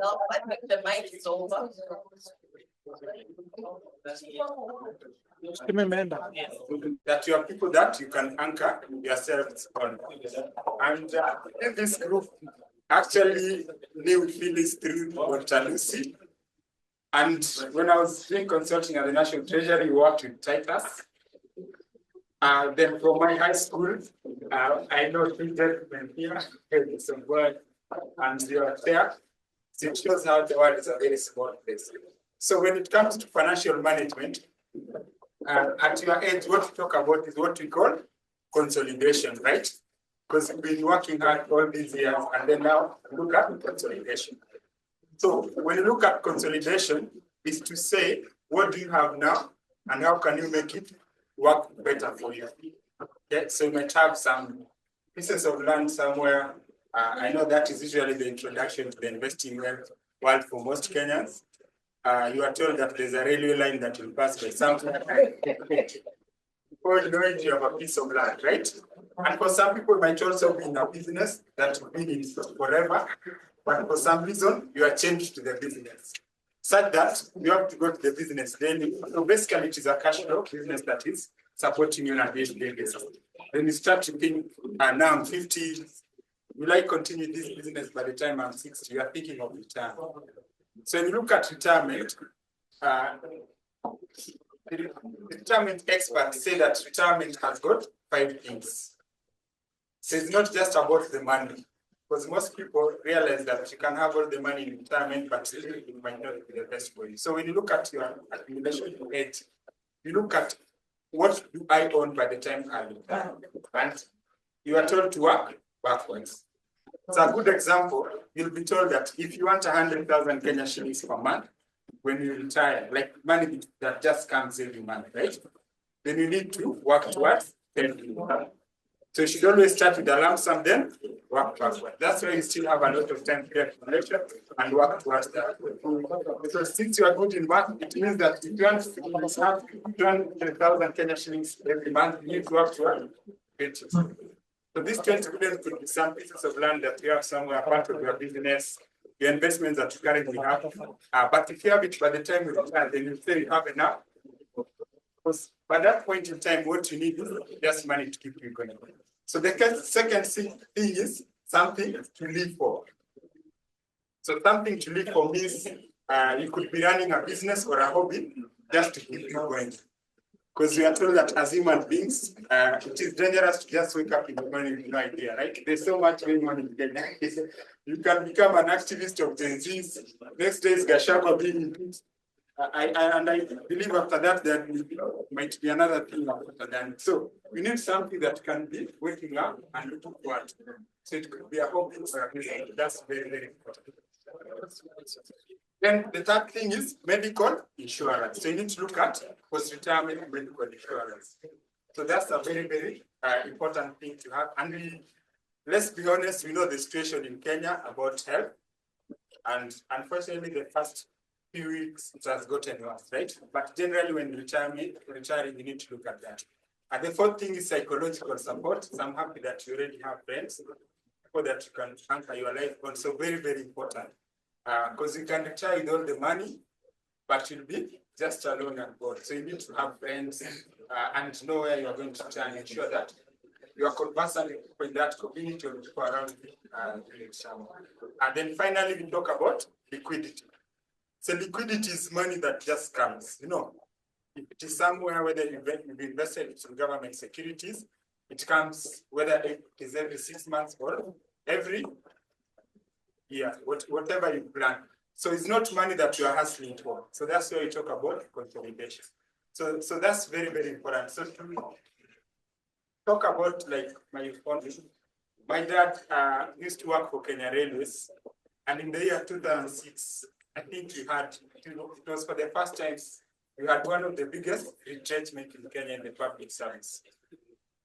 No, I think the mic is over. That you are people that you can anchor yourselves on. And in this group, actually knew Phyllis through Lucy. And when I was doing consulting at the National Treasury, we worked with Titus. Then from my high school, I know two gentlemen here, some word, and they are there. So it shows how the world is a very small place. So when it comes to financial management, at your age, what we talk about is what we call consolidation, right? Because we've been working hard all these years, and then now look at consolidation. So when you look at consolidation, is to say, what do you have now, and how can you make it work better for you? Okay, so you might have some pieces of land somewhere. I know that is usually the introduction to the investing world for most Kenyans. You are told that there's a railway line that will pass by somewhere. Before you know it, you have a piece of land, right? And for some people, it might also be in a business that will be in forever. But for some reason, you are changed to the business. Such that you have to go to the business daily. So basically, it is a cash flow business that is supporting you on a day-to-day basis. Then you start to think, now I'm 50, will I continue this business by the time I'm 60? You are thinking of retirement. So when you look at retirement, the retirement experts say that retirement has got 5 things. So it's not just about the money, because most people realize that you can have all the money in retirement, but it might not be the best for you. So when you look at your accumulation age, you look at what do I own by the time I retire, and you are told to work backwards. So a good example, you'll be told that if you want 100,000 Kenya shillings per month, when you retire, like money that just comes every month, right? Then you need to work towards 10. So you should always start with a lump sum, then work backward. That's why you still have a lot of time to accumulation and work towards that. So since you are good in work, it means that if you want to have 200,000 Kenya shillings every month, you need to work towards 20. So this 20 million could be some pieces of land that you have somewhere, part of your business, your investments that you currently have. But if you have it by the time you retire, then you say you have enough. Because by that point in time, what you need is just money to keep you going. So the second thing is something to live for. So something to live for means you could be running a business or a hobby just to keep you going. Because we are told that as human beings, it is dangerous to just wake up in the morning with no idea, right? There's so much going on in Kenya. You can become an activist of Gen Zs. Next day is Gachagua being impeached. And I believe after that, there might be another thing after that. So we need something that can be waking up and looking forward. So it could be a hobby or a business. That's very, very important. Then the third thing is medical insurance. So you need to look at post-retirement medical insurance. So that's a very, very important thing to have. And let's be honest, we know the situation in Kenya about health. And unfortunately, the first few weeks, it has gotten worse, right? But generally, when retiring, you need to look at that. And the fourth thing is psychological support. So I'm happy that you already have friends, people that you can anchor your life on. So very, very important. Because you can retire with all the money, but you'll be just alone and bored. So you need to have friends and know where you are going to retire and ensure that you are conversant with that community of people around you. And then finally, we talk about liquidity. So liquidity is money that just comes, you know. If it is somewhere, whether you've invested in some government securities, it comes, whether it is every 6 months or every year, whatever you plan. So it's not money that you are hustling for. So that's where we talk about consolidation. So that's very, very important. So to talk about like my family, my dad used to work for Kenya Railways, and in the year 2006, I think we had, it was for the first time, we had one of the biggest retrenchment in Kenya in the public service.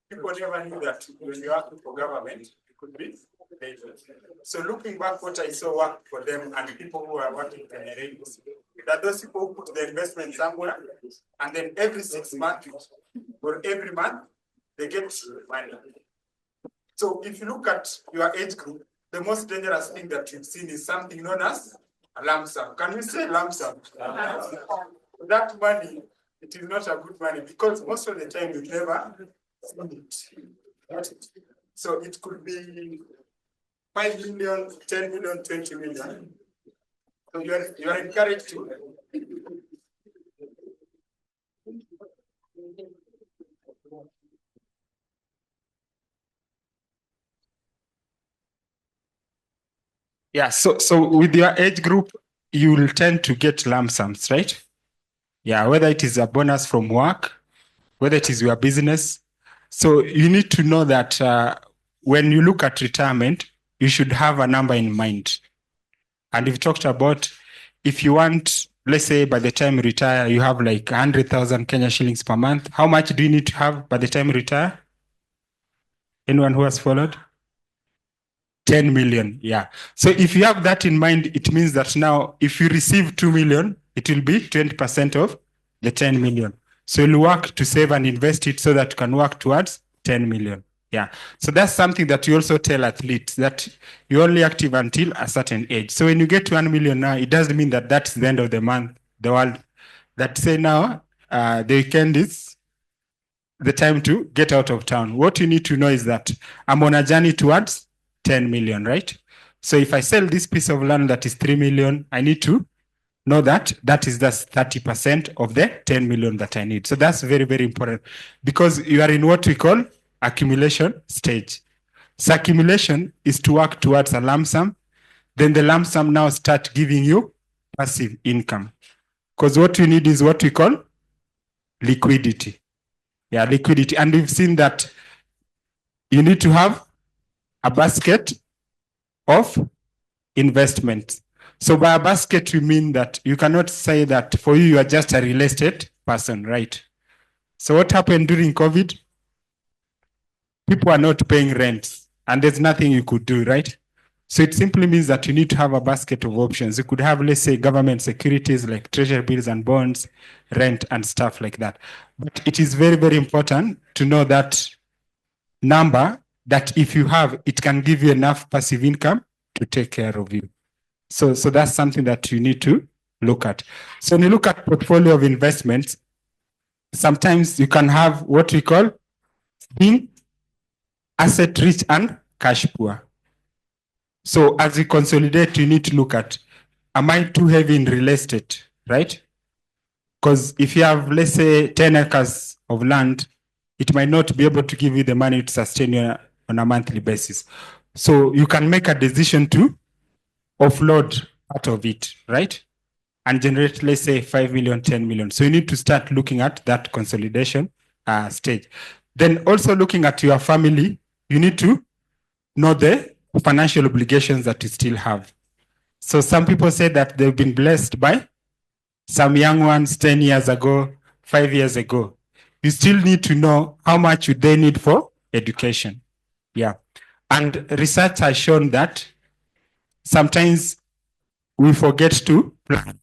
People never knew that when you work for government, it could be dangerous. So looking back, what I saw work for them and people who are working in Kenya Railways, that those people who put the investment somewhere, and then every 6 months or every month, they get money. So if you look at your age group, the most dangerous thing that you've seen is something known as a lump sum. Can we say lump sum? That money, it is not a good money because most of the time you never see it. So it could be 5 million, 10 million, 20 million. So you are encouraged to. Yeah, so with your age group, you will tend to get lump sums, right? Yeah, whether it is a bonus from work, whether it is your business. So you need to know that when you look at retirement, you should have a number in mind. And we've talked about if you want, let's say by the time you retire, you have like 100,000 Kenya shillings per month. How much do you need to have by the time you retire? Anyone who has followed? 10 million, yeah. So if you have that in mind, it means that now if you receive 2 million, it will be 20% of the 10 million. So you'll work to save and invest it so that you can work towards 10 million. Yeah. So that's something that you also tell athletes, that you're only active until a certain age. So when you get to 1 million now, it doesn't mean that that's the end of the month, the world. That say now, the weekend is the time to get out of town. What you need to know is that I'm on a journey towards 10 million, right? So if I sell this piece of land that is 3 million, I need to know that that is just 30% of the 10 million that I need. So that's very, very important because you are in what we call accumulation stage. So accumulation is to work towards a lump sum. Then the lump sum now start giving you passive income. Because what you need is what we call liquidity. Yeah, liquidity. And we've seen that you need to have a basket of investments. So by a basket, we mean that you cannot say that for you are just a real estate person, right? So what happened during COVID? People are not paying rent and there's nothing you could do, right? So it simply means that you need to have a basket of options. You could have, let's say, government securities like treasury bills and bonds, rent and stuff like that. But it is very, very important to know that number that if you have, it can give you enough passive income to take care of you. So that's something that you need to look at. So when you look at portfolio of investments, sometimes you can have what we call being asset rich and cash poor. So as you consolidate, you need to look at, am I too heavy in real estate, right? Because if you have, let's say, 10 acres of land, it might not be able to give you the money to sustain you on a monthly basis. So you can make a decision to offload part of it, right? And generate, let's say, 5 million, 10 million. So you need to start looking at that consolidation stage. Then also looking at your family, you need to know the financial obligations that you still have. So some people say that they've been blessed by some young ones 10 years ago, 5 years ago. You still need to know how much would they need for education. Yeah. And research has shown that sometimes we forget to plan.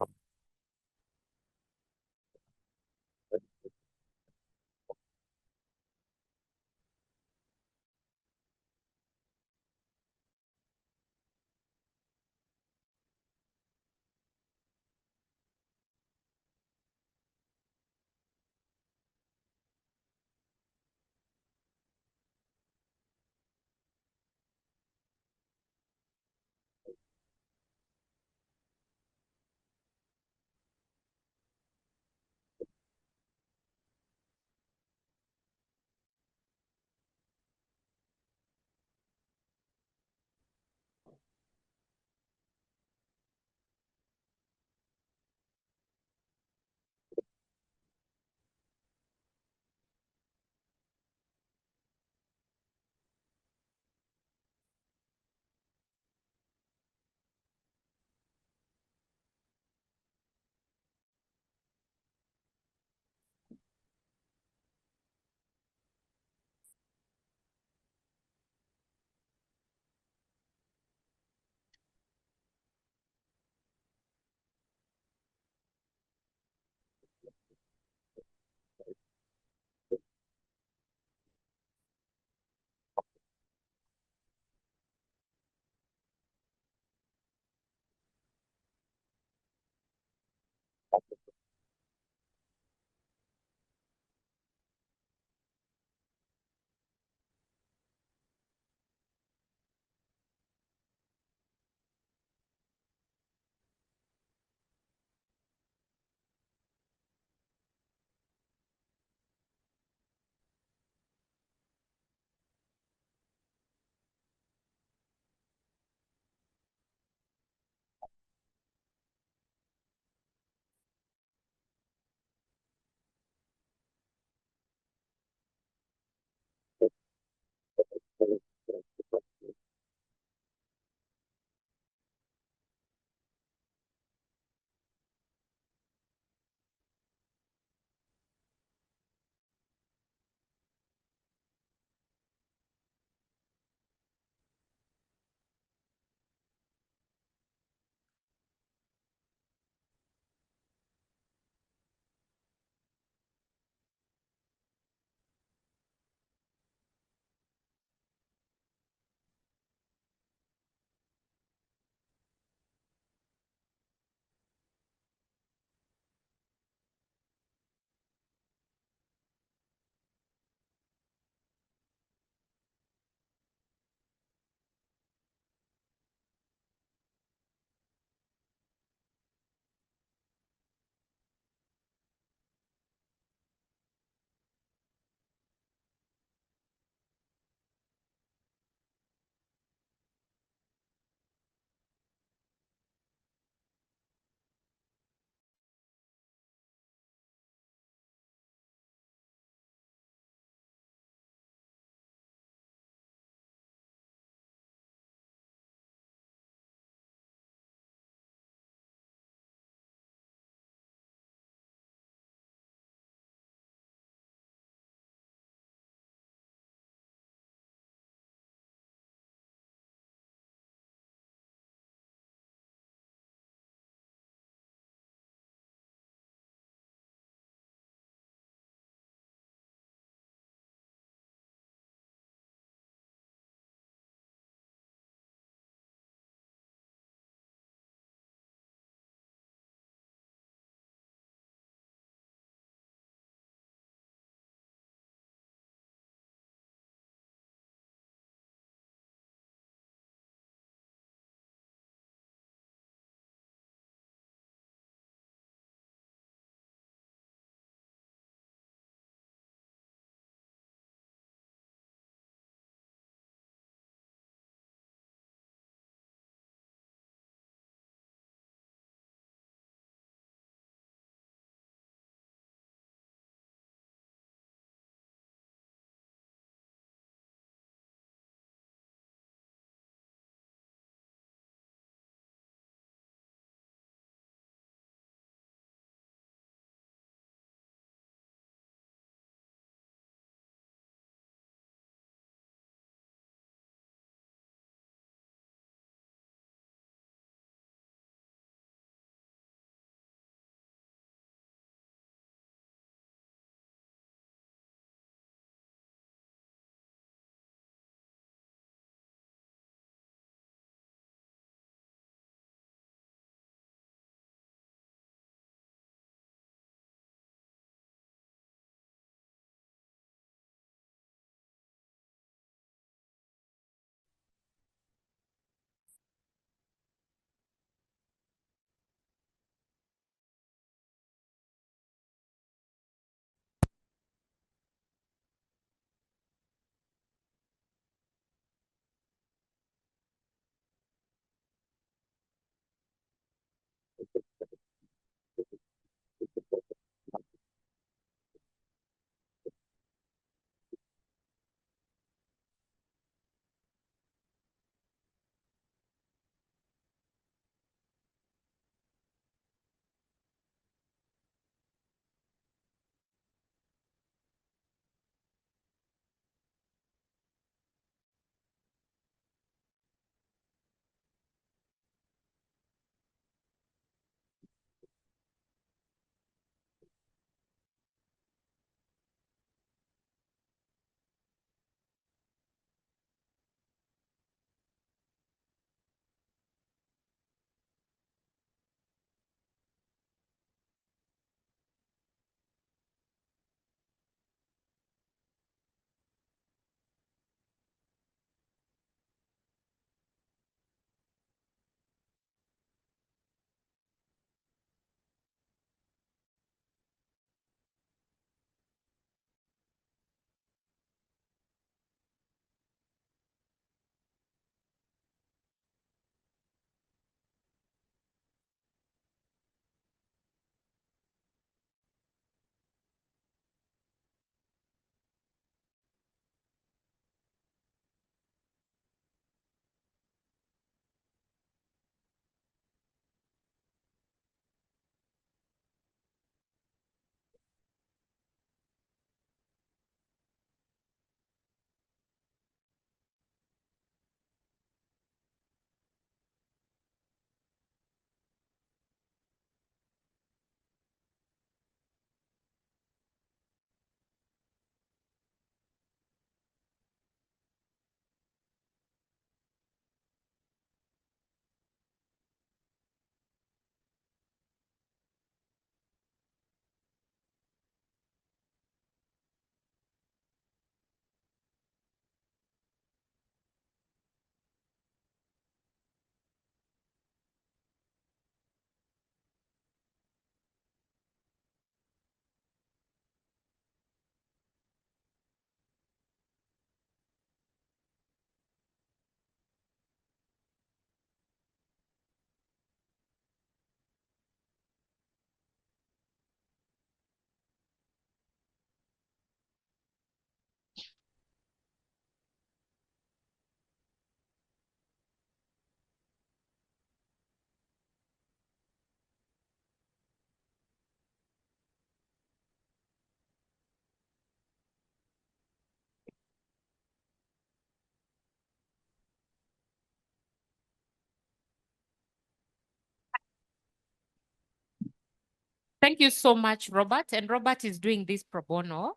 Thank you so much, Robert. And Robert is doing this pro bono.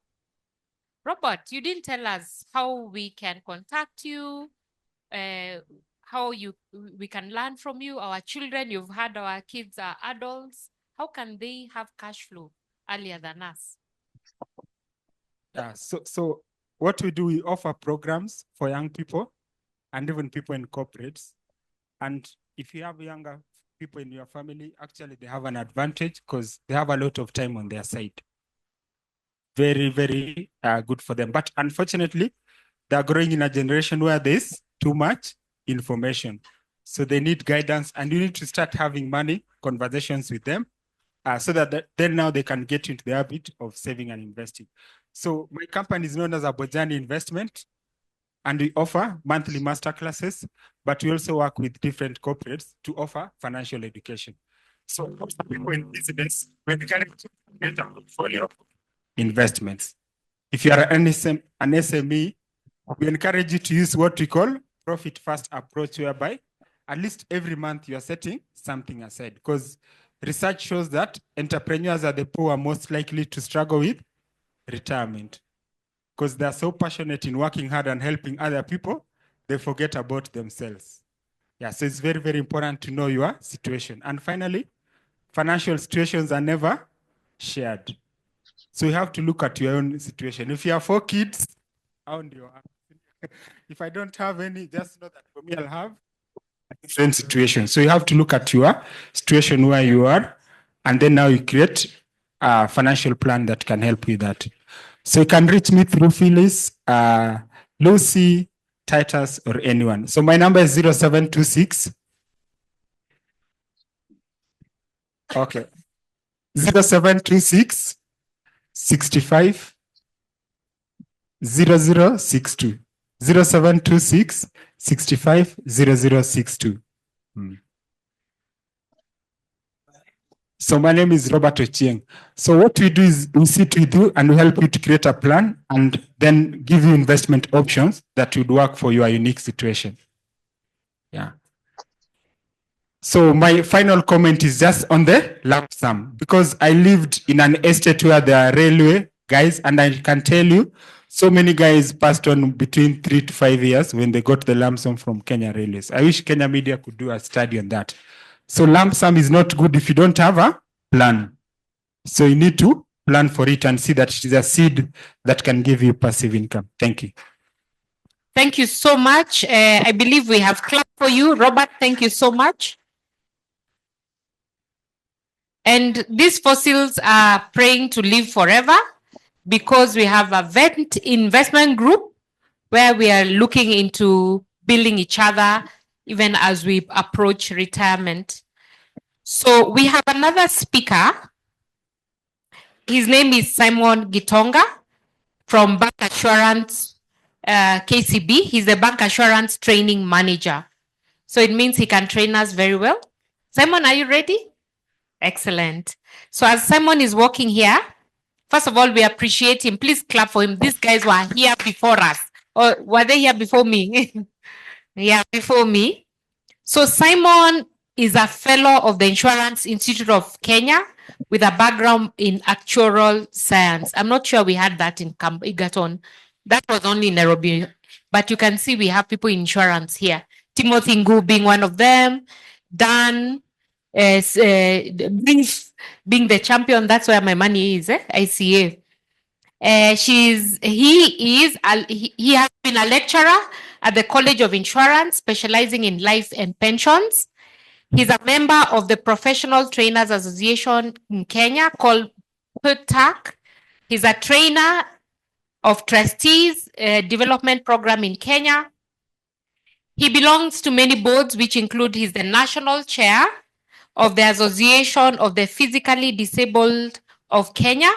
Robert, you didn't tell us how we can contact you, how we can learn from you. Our children, you've had our kids are adults. How can they have cash flow earlier than us? Yeah, so what we do, we offer programs for young people and even people in corporates. And if you have younger people in your family, actually they have an advantage because they have a lot of time on their side. Very, very good for them. But unfortunately, they're growing in a generation where there's too much information. So they need guidance, and you need to start having money conversations with them so that then now they can get into the habit of saving and investing. So my company is known as Abojani Investment, and we offer monthly masterclasses, but we also work with different corporates to offer financial education. So people in business, we encourage you to get a portfolio of investments. If you are an SME, we encourage you to use what we call profit first approach, whereby at least every month you are setting something aside, because research shows that entrepreneurs are the people who are most likely to struggle with retirement, because they're so passionate in working hard and helping other people, they forget about themselves. Yeah, so it's very, very important to know your situation. And finally, financial situations are never shared. So you have to look at your own situation. If you have 4 kids, how do you have? If I don't have any, just know that for me, I'll have a different situation. So you have to look at your situation where you are, and then now you create a financial plan that can help you with that. So you can reach me through Phyllis, Lucy, Titus, or anyone. So my number is 0726. Okay. 0726 65 0062. 0726 65 0062. So my name is Robert Ochieng. So what we do is we sit with you and we help you to create a plan and then give you investment options that would work for your unique situation. Yeah. So my final comment is just on the lump sum, because I lived in an estate where there are railway guys, and I can tell you so many guys passed on between 3 to 5 years when they got the lump sum from Kenya Railways. I wish Kenya media could do a study on that. So lump sum is not good if you don't have a plan. So you need to plan for it and see that it is a seed that can give you passive income. Thank you. Thank you so much. I believe we have clapped for you. Robert, thank you so much. And these fossils are praying to live forever because we have a vet investment group where we are looking into building each other even as we approach retirement. So we have another speaker. His name is Simon Gitonga from Bank Assurance KCB. He's the Bank Assurance Training Manager. So it means he can train us very well. Simon, are you ready? Excellent. So as Simon is walking here, first of all, we appreciate him. Please clap for him. These guys were here before us. Or were they here before me? Yeah, before me. So Simon is a fellow of the Insurance Institute of Kenya with a background in actuarial science. I'm not sure we had that in Egerton. That was only in Nairobi. But you can see we have people in insurance here. Timothy Ngu being one of them. Dan being the champion. That's where my money is, ICA. He has been a lecturer at the College of Insurance, specializing in life and pensions. He's a member of the Professional Trainers Association in Kenya called PTAC. He's a trainer of trustees development program in Kenya. He belongs to many boards, which include he's the national chair of the Association of the Physically Disabled of Kenya.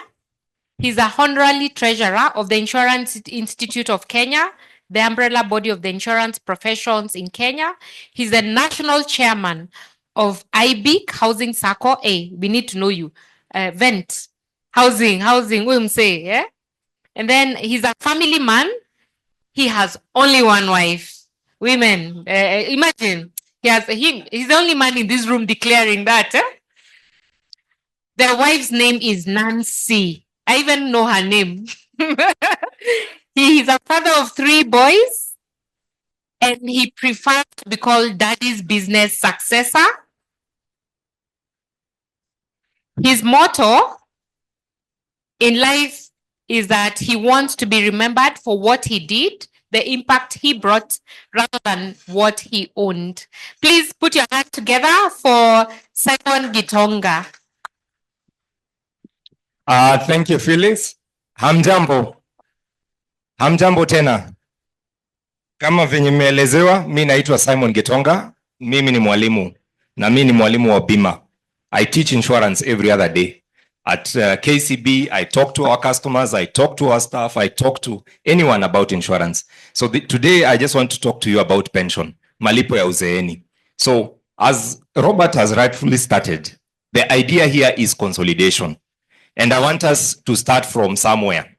He's a honorary treasurer of the Insurance Institute of Kenya, the umbrella body of the insurance professions in Kenya. He's the national chairman of IBIC Housing Sacco. Hey, we need to know you. Vent, housing, we say, yeah? And then he's a family man. He has only one wife. Women, imagine, he's the only man in this room declaring that. The wife's name is Nancy. I even know her name. He is a father of 3 boys, and he prefers to be called daddy's business successor. His motto in life is that he wants to be remembered for what he did, the impact he brought, rather than what he owned. Please put your hands together for Simon Gitonga. Thank you, Phyllis. Hamjambo. Hamjambo tena. Kama venye mmeelezewa, mi naitwa Simon Gitonga. Mimi ni mwalimu na mimi ni mwalimu wa bima. I teach insurance every other day. At KCB, I talk to our customers, I talk to our staff, I talk to anyone about insurance. So today, I just want to talk to you about pension, malipo ya uzeeni. So as Robert has rightfully started, the idea here is consolidation. And I want us to start from somewhere.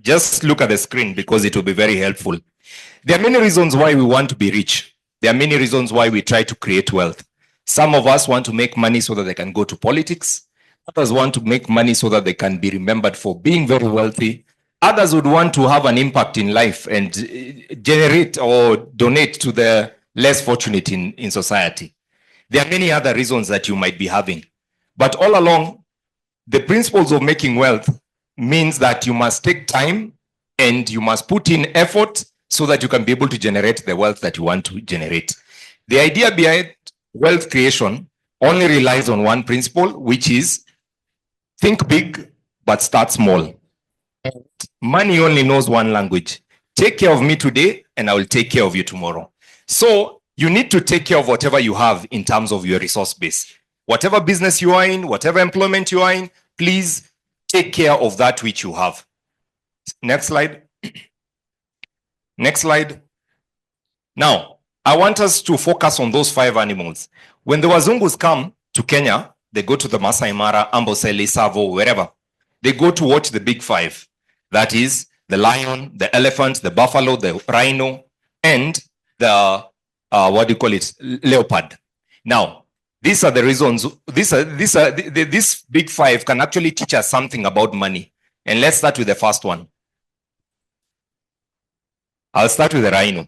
Just look at the screen because it will be very helpful. There are many reasons why we want to be rich. There are many reasons why we try to create wealth. Some of us want to make money so that they can go to politics. Others want to make money so that they can be remembered for being very wealthy. Others would want to have an impact in life and generate or donate to the less fortunate in society. There are many other reasons that you might be having. But all along, the principles of making wealth means that you must take time and you must put in effort so that you can be able to generate the wealth that you want to generate. The idea behind wealth creation only relies on one principle, which is think big, but start small. Money only knows one language. Take care of me today, and I will take care of you tomorrow. So you need to take care of whatever you have in terms of your resource base. Whatever business you are in, whatever employment you are in, please take care of that which you have. Next slide. Next slide. Now, I want us to focus on those 5 animals. When the Wazungus come to Kenya, they go to the Masai Mara, Amboseli, Savo, wherever. They go to watch the big 5. That is the lion, the elephant, the buffalo, the rhino, and the, leopard. Now, these are the reasons, these big 5 can actually teach us something about money. And let's start with the first one. I'll start with the rhino.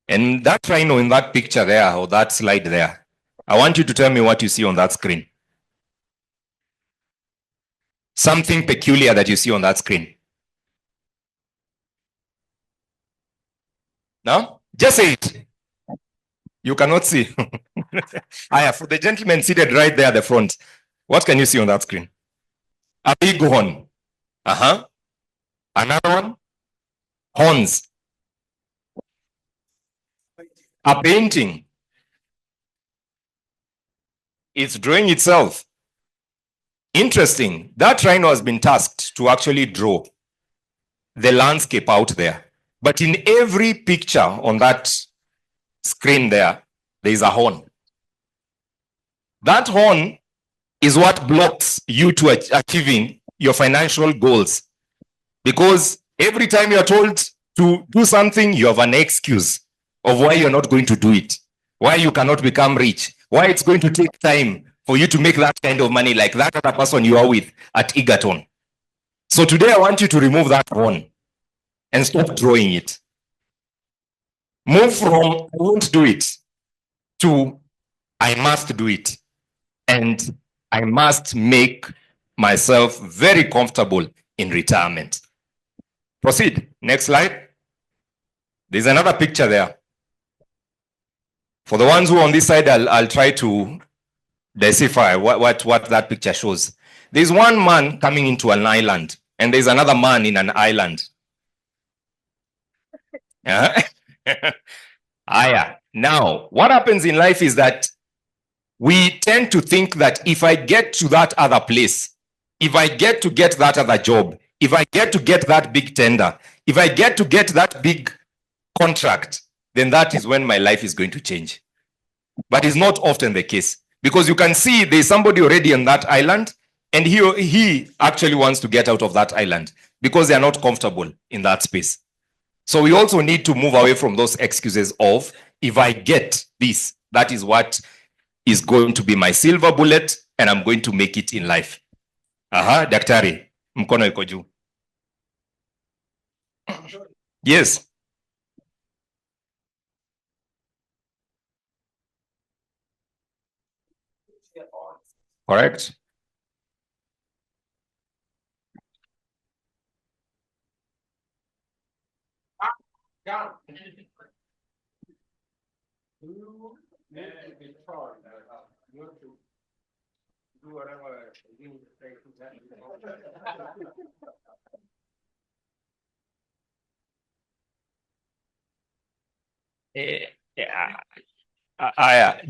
And that rhino in that picture there, or that slide there, I want you to tell me what you see on that screen. Something peculiar that you see on that screen. No? Just say it. You cannot see. For the gentleman seated right there at the front, what can you see on that screen? A big horn. Another one? Horns. A painting. It's drawing itself. Interesting. That rhino has been tasked to actually draw the landscape out there. But in every picture on that screen there is a horn. That horn is what blocks you to achieving your financial goals. Because every time you're told to do something, you have an excuse of why you're not going to do it, why you cannot become rich, why it's going to take time for you to make that kind of money like that other person you are with at Egerton. So today I want you to remove that horn and stop drawing it. Move from I won't do it to I must do it. And I must make myself very comfortable in retirement. Proceed. Next slide. There's another picture there. For the ones who are on this side, I'll try to decipher what that picture shows. There's one man coming into an island, and there's another man in an island. Now, what happens in life is that we tend to think that if I get to that other place, if I get to get that other job, if I get to get that big tender, if I get to get that big contract, then that is when my life is going to change. But it's not often the case, because you can see there's somebody already on that island, and he actually wants to get out of that island because they are not comfortable in that space. So we also need to move away from those excuses of, if I get this, that is what is going to be my silver bullet, and I'm going to make it in life. Daktari, mkono iko juu. Yes. Correct. Yeah. Aya.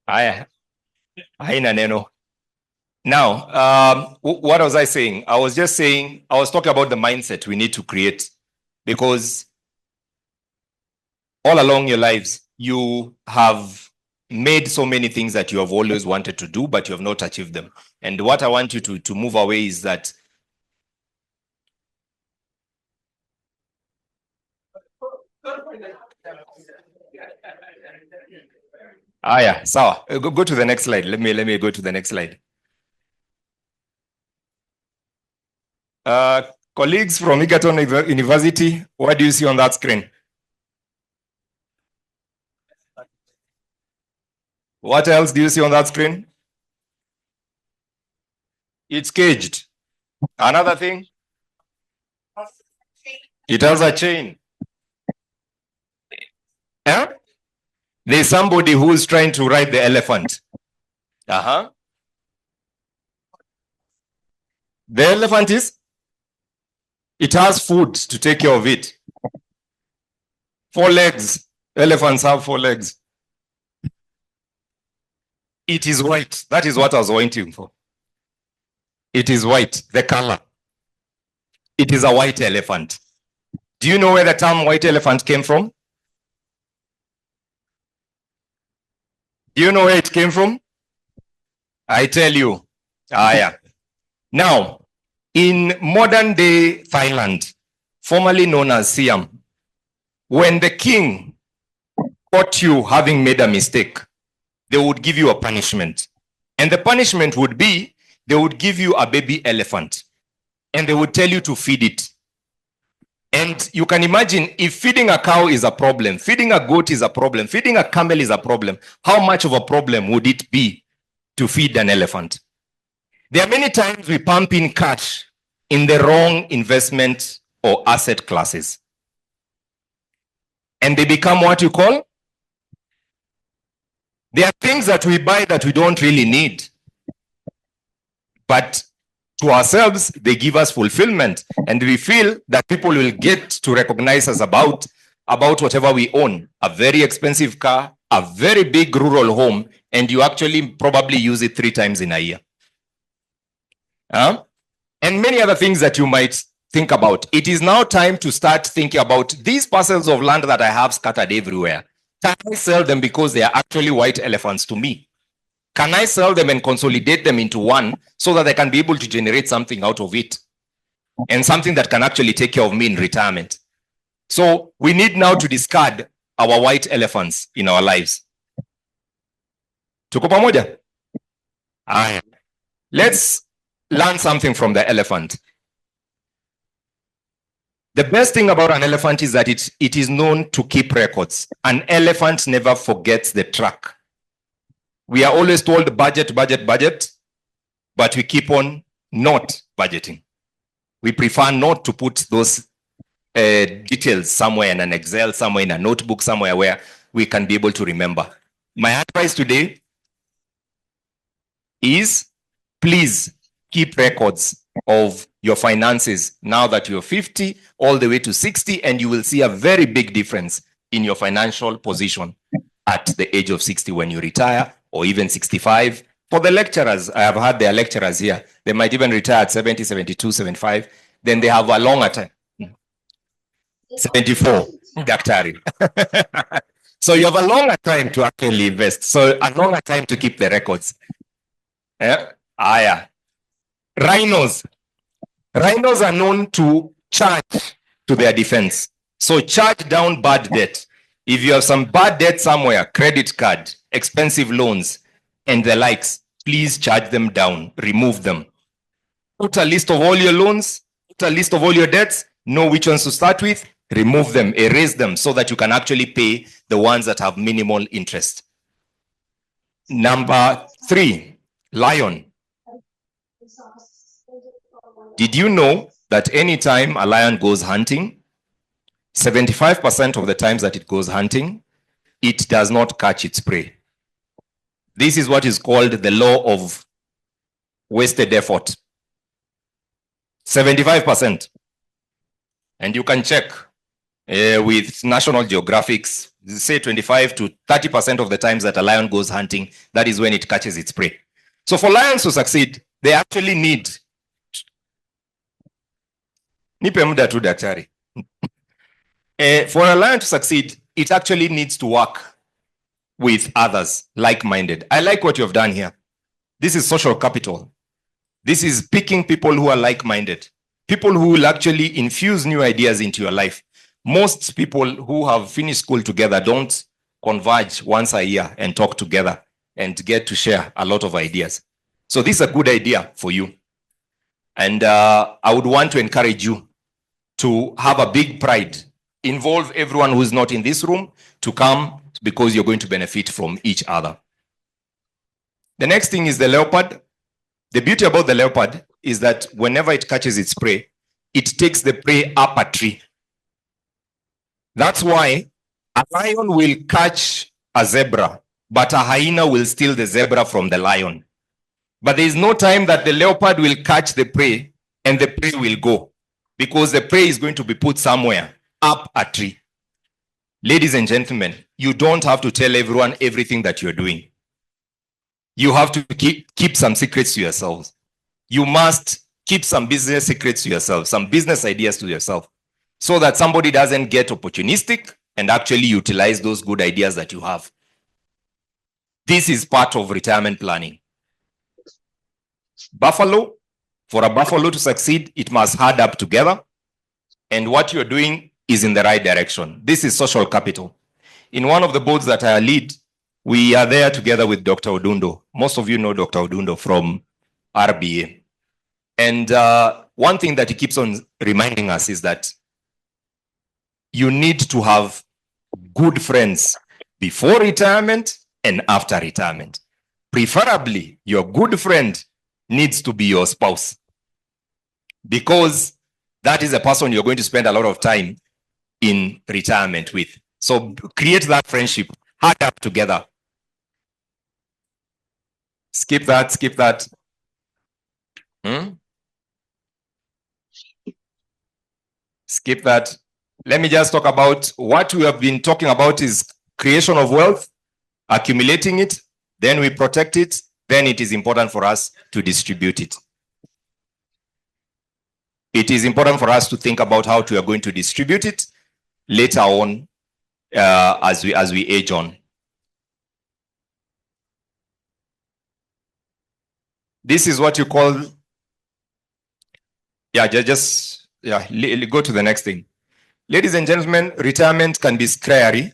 Aya. Haina neno. Now, what was I saying? I was just saying, I was talking about the mindset we need to create, because all along your lives, you have made so many things that you have always wanted to do, but you have not achieved them. And what I want you to move away is that yeah, sawa. Go to the next slide. Let me go to the next slide. Colleagues from Egerton University, what do you see on that screen? What else do you see on that screen? It's caged. Another thing? It has a chain. Yeah? There's somebody who's trying to ride the elephant. The elephant it has food to take care of it. 4 legs. Elephants have 4 legs. It is white. That is what I was waiting for. It is white, the color. It is a white elephant. Do you know where the term white elephant came from? Do you know where it came from? I tell you. Yeah. Now, in modern day Thailand, formerly known as Siam, when the king caught you having made a mistake, they would give you a punishment. And the punishment would be, they would give you a baby elephant and they would tell you to feed it. And you can imagine, if feeding a cow is a problem, feeding a goat is a problem, feeding a camel is a problem, how much of a problem would it be to feed an elephant? There are many times we pump in cash in the wrong investment or asset classes. And they become what you call? There are things that we buy that we don't really need. But to ourselves, they give us fulfillment. And we feel that people will get to recognize us about whatever we own. A very expensive car, a very big rural home, and you actually probably use it 3 times in a year. And many other things that you might think about. It is now time to start thinking about these parcels of land that I have scattered everywhere. Can I sell them because they are actually white elephants to me? Can I sell them and consolidate them into one so that I can be able to generate something out of it? And something that can actually take care of me in retirement. So we need now to discard our white elephants in our lives. Tuko pamoja? Let's learn something from the elephant. The best thing about an elephant is that it is known to keep records. An elephant never forgets the track. We are always told budget, budget, budget, but we keep on not budgeting. We prefer not to put those details somewhere in an Excel, somewhere in a notebook, somewhere where we can be able to remember. My advice today is, please keep records of your finances now that you're 50 all the way to 60, and you will see a very big difference in your financial position at the age of 60 when you retire, or even 65. For the lecturers, I have had their lecturers here. They might even retire at 70, 72, 75. Then they have a longer time. 74, Daktari. So you have a longer time to actually invest. So a longer time to keep the records. Yeah. Rhinos. Rhinos are known to charge to their defense. So charge down bad debt. If you have some bad debt somewhere, credit card, expensive loans, and the likes, please charge them down, remove them. Put a list of all your loans, put a list of all your debts, know which ones to start with, remove them, erase them so that you can actually pay the ones that have minimal interest. Number 3, lion. Did you know that anytime a lion goes hunting, 75% of the times that it goes hunting, it does not catch its prey? This is what is called the law of wasted effort. 75%. And you can check with National Geographics, say 25 to 30% of the times that a lion goes hunting, that is when it catches its prey. So for lions to succeed, they actually need nipe muda tu daktari. For a lion to succeed, it actually needs to work with others, like-minded. I like what you have done here. This is social capital. This is picking people who are like-minded, people who will actually infuse new ideas into your life. Most people who have finished school together don't converge once a year and talk together and get to share a lot of ideas. So this is a good idea for you. And I would want to encourage you to have a big pride. Involve everyone who is not in this room to come, because you're going to benefit from each other. The next thing is the leopard. The beauty about the leopard is that whenever it catches its prey, it takes the prey up a tree. That's why a lion will catch a zebra, but a hyena will steal the zebra from the lion. But there is no time that the leopard will catch the prey and the prey will go, because the prey is going to be put somewhere up a tree. Ladies and gentlemen, you don't have to tell everyone everything that you're doing. You have to keep some secrets to yourselves. You must keep some business secrets to yourself, some business ideas to yourself, so that somebody doesn't get opportunistic and actually utilize those good ideas that you have. This is part of retirement planning. Buffalo, for a buffalo to succeed, it must herd up together. And what you're doing is in the right direction. This is social capital. In one of the boards that I lead, we are there together with Dr. Odundo. Most of you know Dr. Odundo from RBA. And one thing that he keeps on reminding us is that you need to have good friends before retirement and after retirement. Preferably, your good friend needs to be your spouse, because that is a person you're going to spend a lot of time in retirement with. So create that friendship, hard up together. Skip that, skip that. Skip that. Let me just talk about what we have been talking about is creation of wealth, accumulating it, then we protect it, then it is important for us to distribute it. It is important for us to think about how we are going to distribute it later on as we age on. This is what you call, go to the next thing. Ladies and gentlemen, retirement can be scary.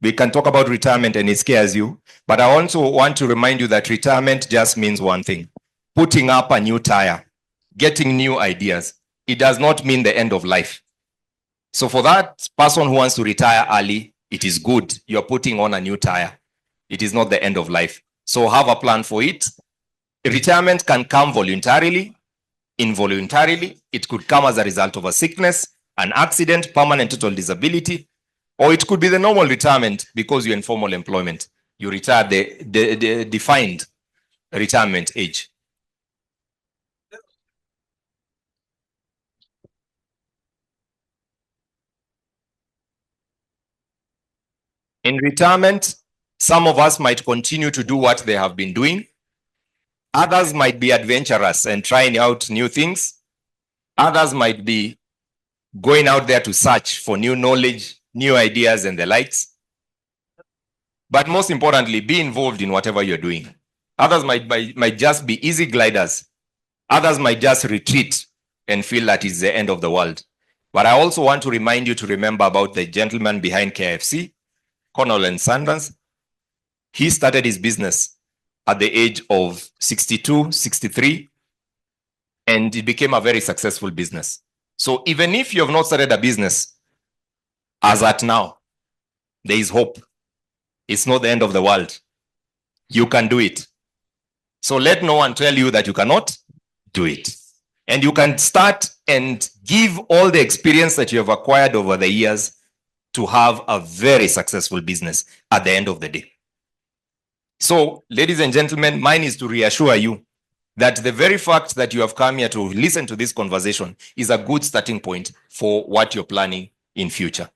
We can talk about retirement and it scares you, but I also want to remind you that retirement just means one thing: putting up a new tire, getting new ideas. It does not mean the end of life. So for that person who wants to retire early, it is good. You're putting on a new tire. It is not the end of life. So have a plan for it. Retirement can come voluntarily, involuntarily. It could come as a result of a sickness, an accident, permanent total disability, or it could be the normal retirement because you're in formal employment. You retire the defined retirement age. In retirement, some of us might continue to do what they have been doing. Others might be adventurous and trying out new things. Others might be going out there to search for new knowledge, new ideas, and the likes. But most importantly, be involved in whatever you're doing. Others might just be easy gliders. Others might just retreat and feel that it's the end of the world. But I also want to remind you to remember about the gentleman behind KFC, Colonel and Sanders. He started his business at the age of 62, 63, and it became a very successful business. So even if you have not started a business as at now, there is hope. It's not the end of the world. You can do it. So let no one tell you that you cannot do it. And you can start and give all the experience that you have acquired over the years to have a very successful business at the end of the day. So, ladies and gentlemen, mine is to reassure you that the very fact that you have come here to listen to this conversation is a good starting point for what you're planning in future.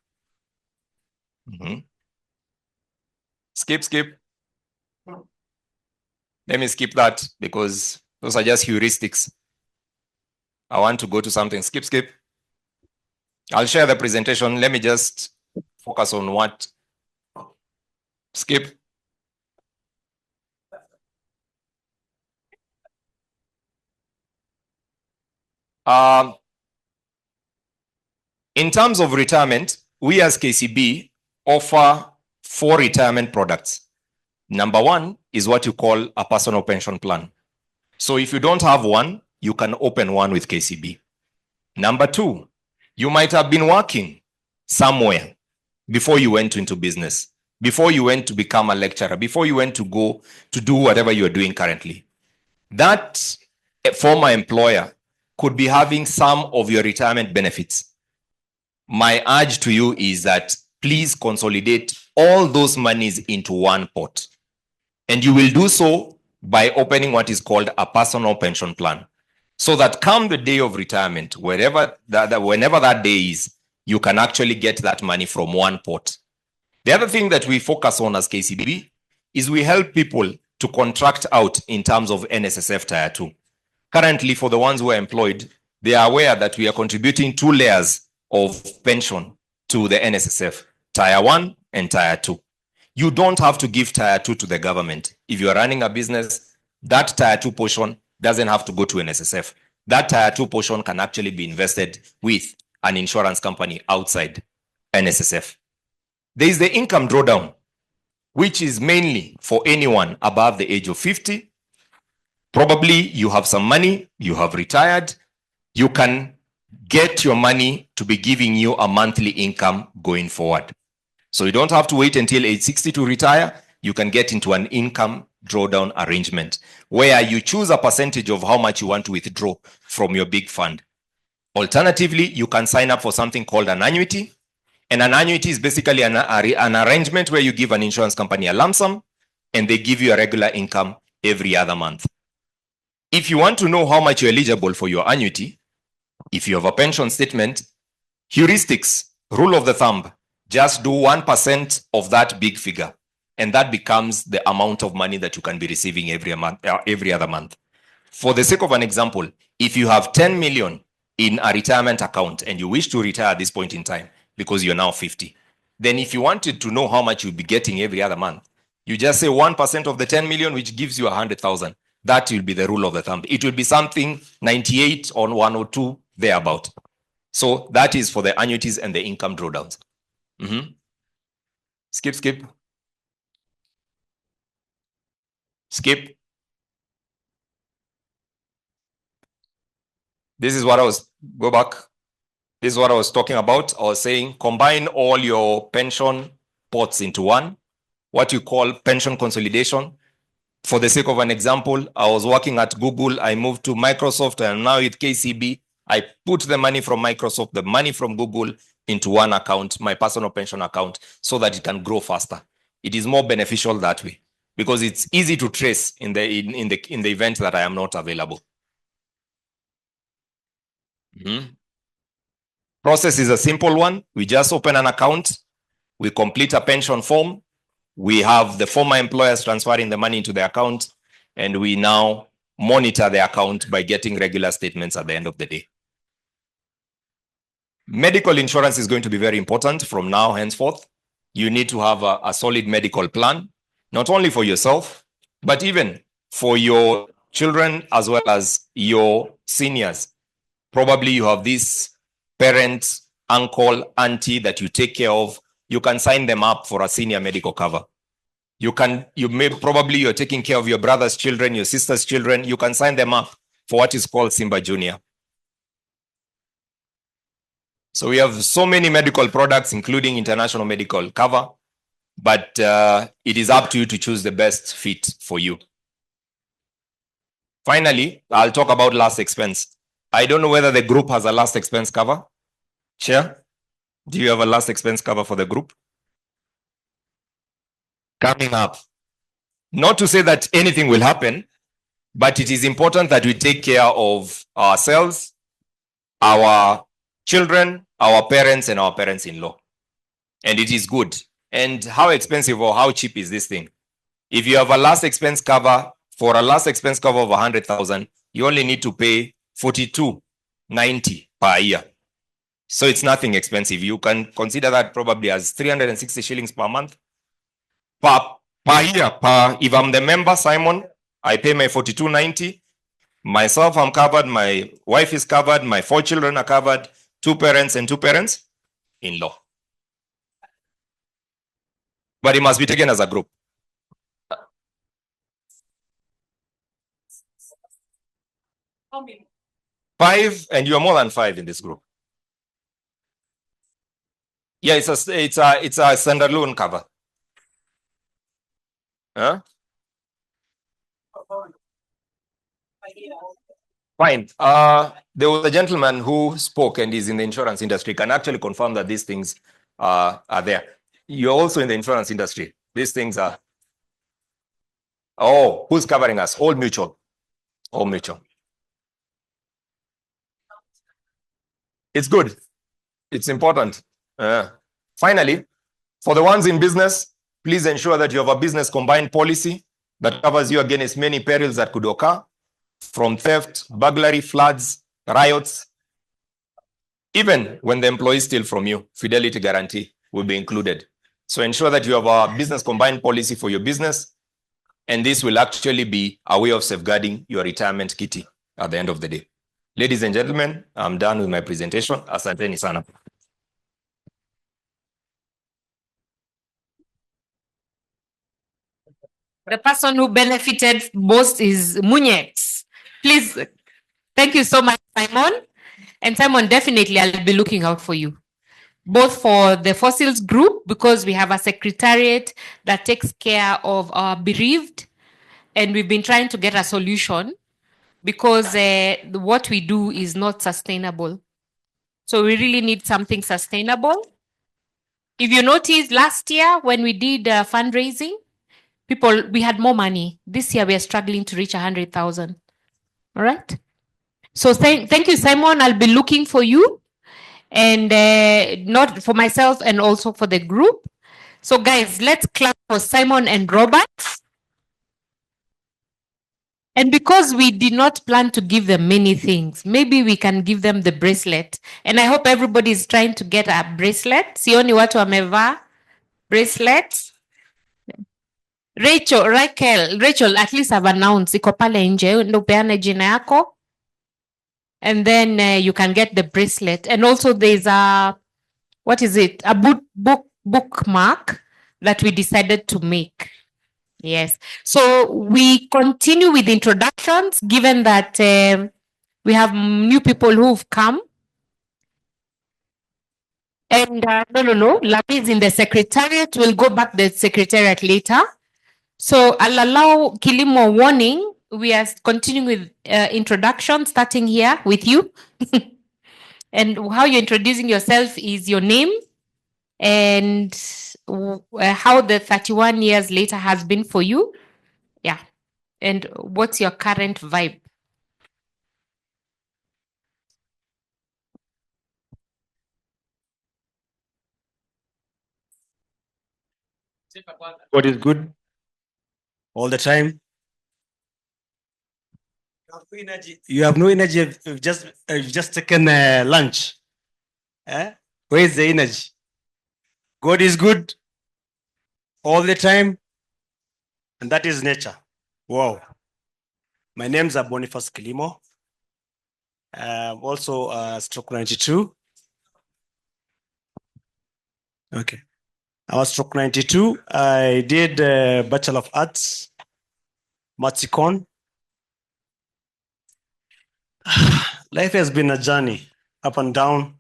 Skip. Let me skip that because those are just heuristics. I want to go to something. Skip. I'll share the presentation. Let me just focus on what. Skip. In terms of retirement, we as KCB offer 4 retirement products. Number 1 is what you call a personal pension plan. So if you don't have one, you can open one with KCB. Number 2, you might have been working somewhere before you went into business, before you went to become a lecturer, before you went to go to do whatever you're doing currently. That former employer could be having some of your retirement benefits. My urge to you is that please consolidate all those monies into one pot. And you will do so by opening what is called a personal pension plan. So that come the day of retirement, whenever that day is, you can actually get that money from one pot. The other thing that we focus on as KCB is we help people to contract out in terms of NSSF Tier 2. Currently, for the ones who are employed, they are aware that we are contributing 2 layers of pension to the NSSF, Tier 1 and Tier 2. You don't have to give Tier 2 to the government. If you are running a business, that Tier 2 portion doesn't have to go to NSSF. That Tier 2 portion can actually be invested with an insurance company outside NSSF. There is the income drawdown, which is mainly for anyone above the age of 50. Probably you have some money, you have retired, you can get your money to be giving you a monthly income going forward. So you don't have to wait until age 60 to retire. You can get into an income drawdown arrangement where you choose a percentage of how much you want to withdraw from your big fund. Alternatively, you can sign up for something called an annuity. And an annuity is basically an arrangement where you give an insurance company a lump sum and they give you a regular income every other month. If you want to know how much you're eligible for your annuity, if you have a pension statement, heuristics, rule of the thumb, just do 1% of that big figure. And that becomes the amount of money that you can be receiving every other month. For the sake of an example, if you have 10 million in a retirement account and you wish to retire at this point in time because you're now 50, then if you wanted to know how much you'll be getting every other month, you just say 1% of the 10 million, which gives you 100,000. That will be the rule of the thumb. It will be something 98 or 102 thereabout. So that is for the annuities and the income drawdowns. Skip. This is what I was, go back. This is what I was talking about. I was saying, combine all your pension pots into one, what you call pension consolidation. For the sake of an example, I was working at Google. I moved to Microsoft and now with KCB, I put the money from Microsoft, the money from Google into one account, my personal pension account, so that it can grow faster. It is more beneficial that way because it's easy to trace in the event that I am not available. Process is a simple one. We just open an account, we complete a pension form, we have the former employers transferring the money into the account, and we now monitor the account by getting regular statements at the end of the day. Medical insurance is going to be very important from now henceforth. You need to have a solid medical plan, not only for yourself, but even for your children as well as your seniors. Probably you have this parent, uncle, auntie that you take care of. You can sign them up for a senior medical cover. Probably you're taking care of your brother's children, your sister's children. You can sign them up for what is called Simba Junior. So we have so many medical products, including international medical cover, but it is up to you to choose the best fit for you. Finally, I'll talk about last expense. I don't know whether the group has a last expense cover. Chair, do you have a last expense cover for the group? Coming up. Not to say that anything will happen, but it is important that we take care of ourselves, our children, our parents, and our parents-in-law. And it is good. And how expensive or how cheap is this thing? If you have a last expense cover, for a last expense cover of 100,000, you only need to pay 42.90 per year. So it's nothing expensive. You can consider that probably as 360 shillings per month. Per year. If I'm the member, Simon, I pay my 42.90. Myself, I'm covered. My wife is covered. My 4 children are covered. 2 parents and 2 parents-in-law. But it must be taken as a group. 5, and you are more than 5 in this group. Yeah, it's a standalone cover. Huh? Fine. There was a gentleman who spoke and is in the insurance industry, can actually confirm that these things are there. You're also in the insurance industry. These things are. Oh, who's covering us? Old Mutual. Old Mutual. It's good. It's important. Finally, for the ones in business, please ensure that you have a business combined policy that covers you against many perils that could occur, from theft, burglary, floods, riots. Even when the employees steal from you, fidelity guarantee will be included. So ensure that you have a business combined policy for your business, and this will actually be a way of safeguarding your retirement kitty at the end of the day. Ladies and gentlemen, I'm done with my presentation. Asanteni sana. The person who benefited most is Munyex. Please, thank you so much, Simon. And Simon, definitely I'll be looking out for you. Both for the fossils group, because we have a secretariat that takes care of our bereaved, and we've been trying to get a solution because what we do is not sustainable. So we really need something sustainable. If you noticed last year when we did fundraising, we had more money. This year we are struggling to reach 100,000. All right. So thank you, Simon. I'll be looking for you, and not for myself, and also for the group. So guys, let's clap for Simon and Robert. And because we did not plan to give them many things, maybe we can give them the bracelet. And I hope everybody is trying to get a bracelet. Sioni watu wamevaa bracelets. Rachel, at least I've announced, iko pale nje, ndo peane jina yako. And then you can get the bracelet. And also there's a, what is it? A bookmark that we decided to make. Yes. So we continue with introductions, given that we have new people who've come. And no. Lami is in the secretariat. We'll go back to the secretariat later. So I'll allow Kilimo warning. We are continuing with introduction, starting here with you. And how you're introducing yourself is your name and how the 31 years later has been for you. Yeah. And what's your current vibe? God is good all the time. You have no energy. You've just taken lunch. Where is the energy? God is good all the time, and that is nature. Wow. My name's Boniface Kilimo. Also stroke 92. Okay. I was stroke 92. I did Bachelor of Arts, Maths-Econ. Life has been a journey, up and down.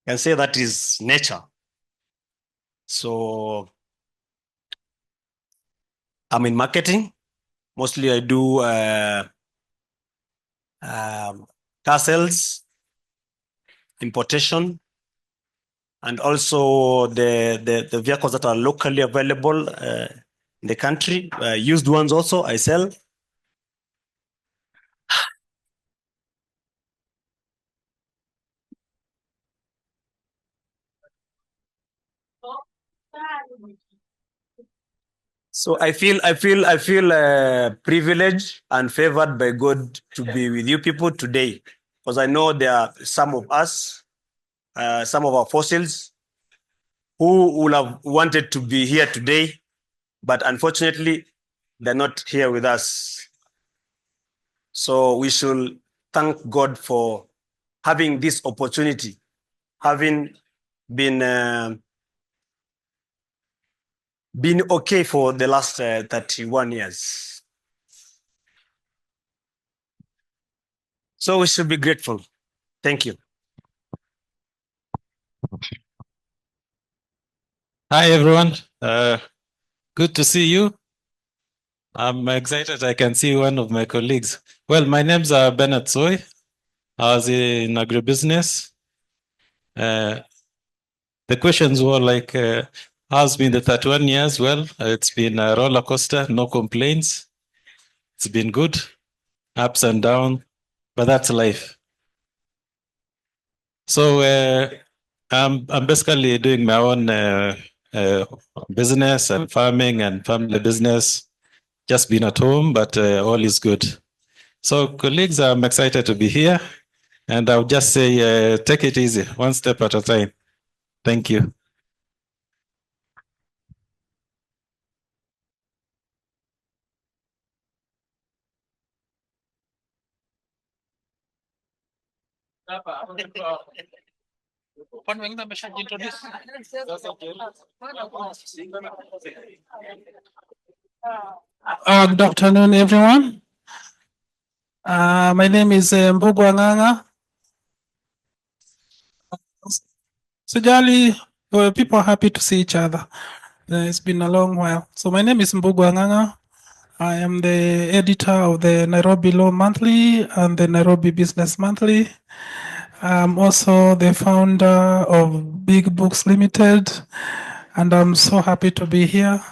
I can say that is nature. So I'm in marketing. Mostly I do car sales, importation, and also the vehicles that are locally available in the country. Used ones also I sell. So I feel privileged and favored by God to be with you people today, because I know there are some of us, some of our fossils, who would have wanted to be here today, but unfortunately, they're not here with us. So we should thank God for having this opportunity, having been okay for the last 31 years. So we should be grateful. Thank you. Hi, everyone. Good to see you. I'm excited. I can see one of my colleagues. Well, my name's Bernard Soy. I was in agribusiness. The questions were like, how's been the 31 years? Well, it's been a roller coaster, no complaints. It's been good, ups and downs, but that's life. So I'm basically doing my own business and farming and family business. Just been at home, but all is good. So colleagues, I'm excited to be here. And I'll just say, take it easy, one step at a time. Thank you. Good afternoon, everyone. My name is Mbugwanganga. Sijali, people are happy to see each other. It's been a long while. So my name is Mbugwanganga. I am the editor of the Nairobi Law Monthly and the Nairobi Business Monthly. I'm also the founder of Big Books Limited, and I'm so happy to be here.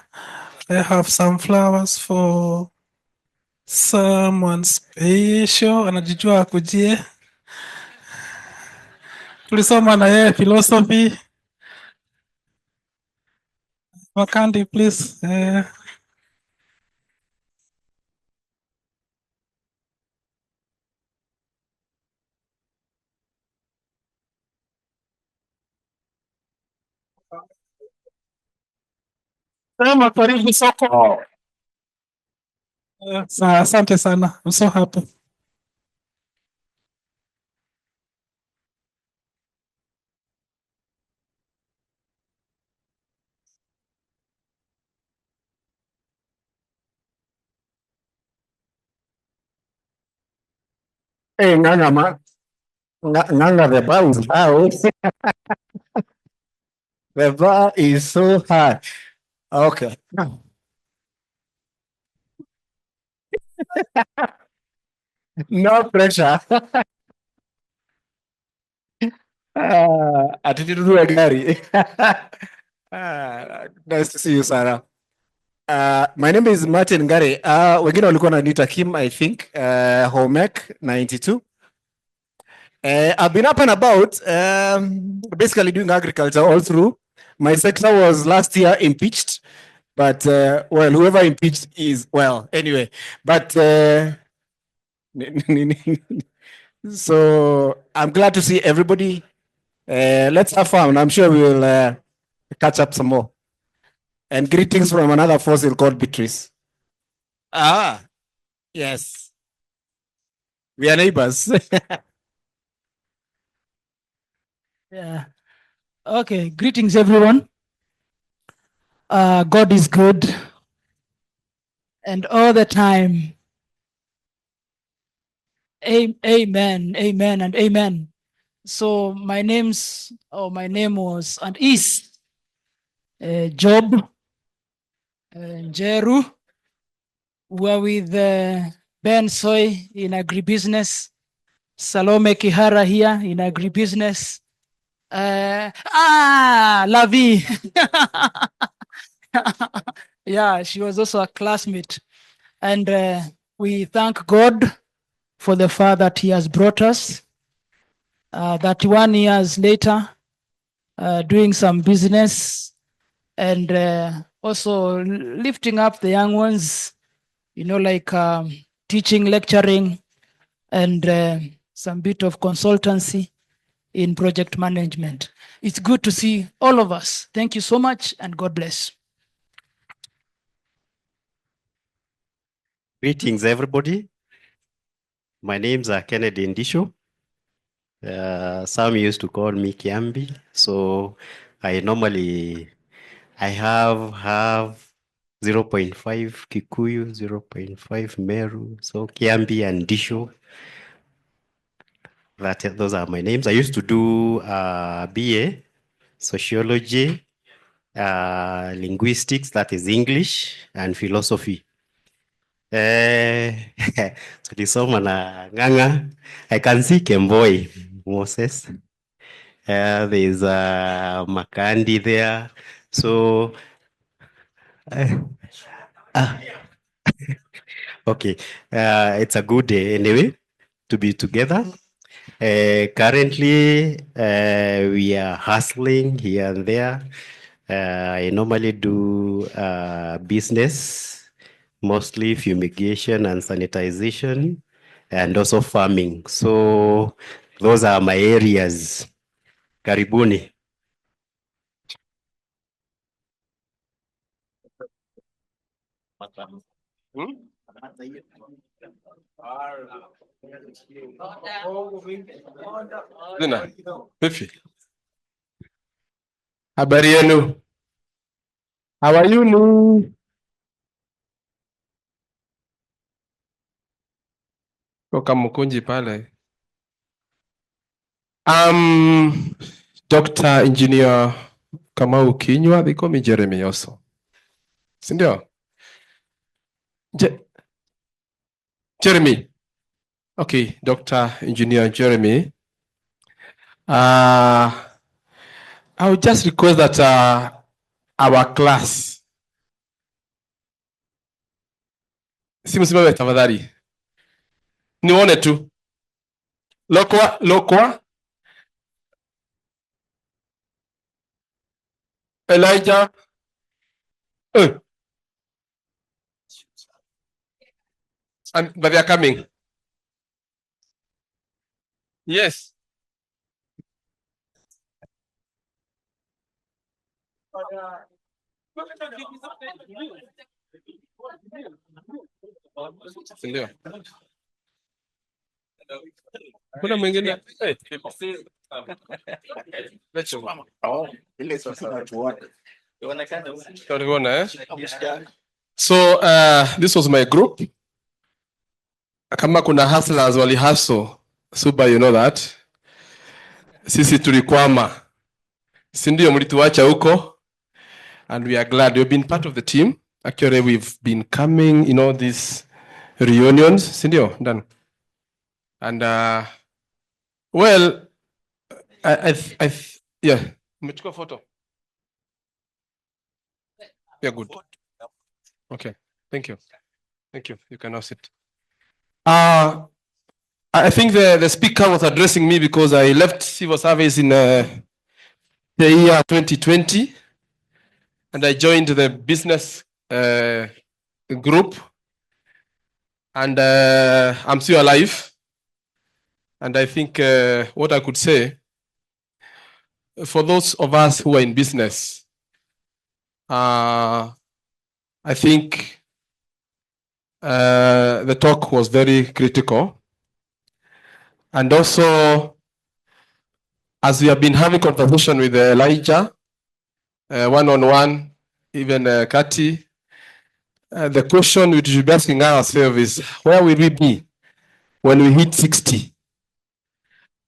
I have some flowers for someone special, anajijua akujie. Tulisoma na yeye philosophy. Makandi, please. Sema karibu soko. Asante sana. I'm so happy. Hey, Nganga, man. Nganga, the bar is high. The bar is so high. Okay. No pressure. Atitununue gari. Nice to see you, Sarah. My name is Martin Ngare. Wengine walikuwa wananiita Kim, I think. Homek 92. I've been up and about, basically doing agriculture all through. My sector was last year impeached, but well, whoever impeached is, well, anyway. But so I'm glad to see everybody. Let's have fun. I'm sure we'll catch up some more. And greetings from another fossil called Beatrice. Ah, yes. We are neighbors. Yeah. Okay. Greetings, everyone. God is good, and all the time. Amen. Amen. And amen. So my name was and is Job Jeru. We're with Ben Soy in agribusiness. Salome Kihara here in agribusiness. Lavi. Yeah, she was also a classmate. And we thank God for the far that He has brought us. 31 years later, doing some business and also lifting up the young ones, like teaching, lecturing, and some bit of consultancy in project management. It's good to see all of us. Thank you so much, and God bless. Greetings, everybody. My name's Kennedy Ndisho. Some used to call me Kiambi. So I have 0.5 Kikuyu, 0.5 Meru. So Kiambi and Ndisho. Those are my names. I used to do BA, sociology, linguistics, that is English, and philosophy. Tulisoma na Ng'ang'a. I can see Kemboi, Moses. There's Makandi there. So, okay, it's a good day anyway to be together. Currently, we are hustling here and there. I normally do business, mostly fumigation and sanitization, and also farming. So those are my areas. Karibuni. Zina, Fifi. Habari yenu? How are you? Toka Mkunji pale. Dr. Engineer Kamau Kinywa, they call me Jeremy also. Sindio? Jeremy. Okay, Dr. Engineer Jeremy. I would just request that our class. Simsimame tafadhali. Nione tu. Lokwa. Elijah. But they are coming. Yes. Sindio? Kuna mwingine? So this was my group. Kama kuna hustlers wali hustle, Suba, you know that. Sisi tulikwama. Sindio mlituacha huko. And we are glad you've been part of the team. Actually, we've been coming, these reunions. Sindio, done. And well, yeah. Umechukua photo. Yeah, good. Okay, thank you. Thank you. You can now sit. I think the speaker was addressing me because I left civil service in the year 2020, and I joined the business group, and I'm still alive. And I think what I could say, for those of us who are in business, I think The talk was very critical. And also, as we have been having conversation with Elijah, one-on-one, even Kati, the question we should be asking ourselves is, where will we be when we hit 60?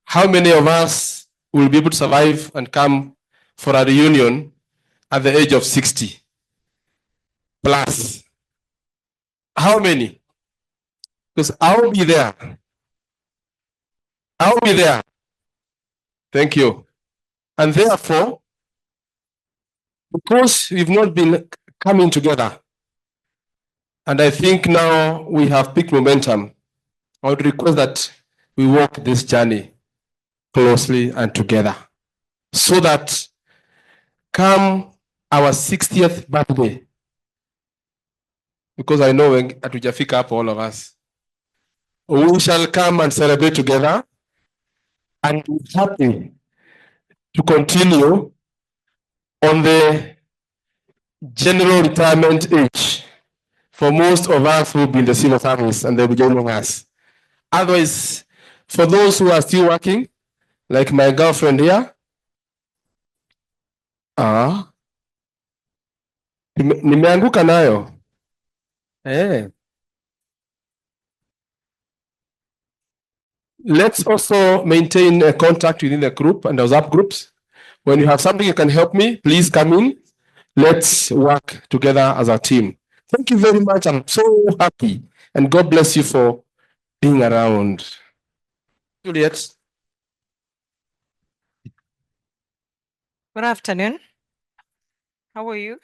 How many of us will be able to survive and come for a reunion at the age of 60 plus? How many? Because I'll be there. I'll be there. Thank you. And therefore, because we've not been coming together, and I think now we have peak momentum, I would request that we walk this journey closely and together, so that come our 60th birthday, because I know when hatujafika hapo all of us, we shall come and celebrate together and be happy to continue on the general retirement age for most of us who will be in the civil service and they'll be joining us. Otherwise, for those who are still working, like my girlfriend here, nimeanguka nayo. Let's also maintain a contact within the group and those up groups. When you have something you can help me, please come in. Let's work together as a team. Thank you very much. I'm so happy. And God bless you for being around. Juliet. Good afternoon. How are you?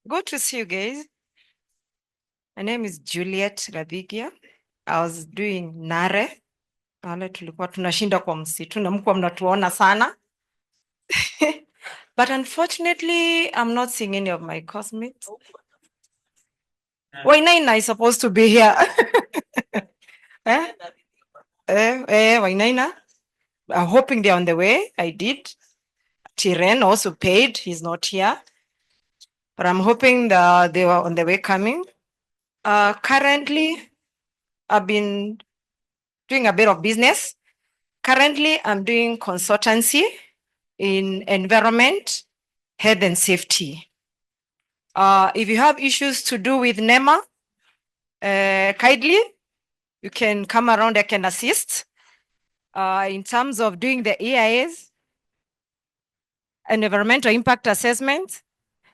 Good to see you guys. My name is Juliet Radhigia. I was doing Nare. Wale tulikuwa tunashinda kwa msitu na mkuwa mnatuona sana. But unfortunately, I'm not seeing any of my classmates. Wainaina is supposed to be here. Wainaina. I'm hoping they're on the way. I did. Tiren also paid. He's not here. But I'm hoping that they were on the way coming. Currently, I've been doing a bit of business. Currently, I'm doing consultancy in environment, health and safety. If you have issues to do with NEMA, kindly, you can come around, I can assist. In terms of doing the EIAs, environmental impact assessment,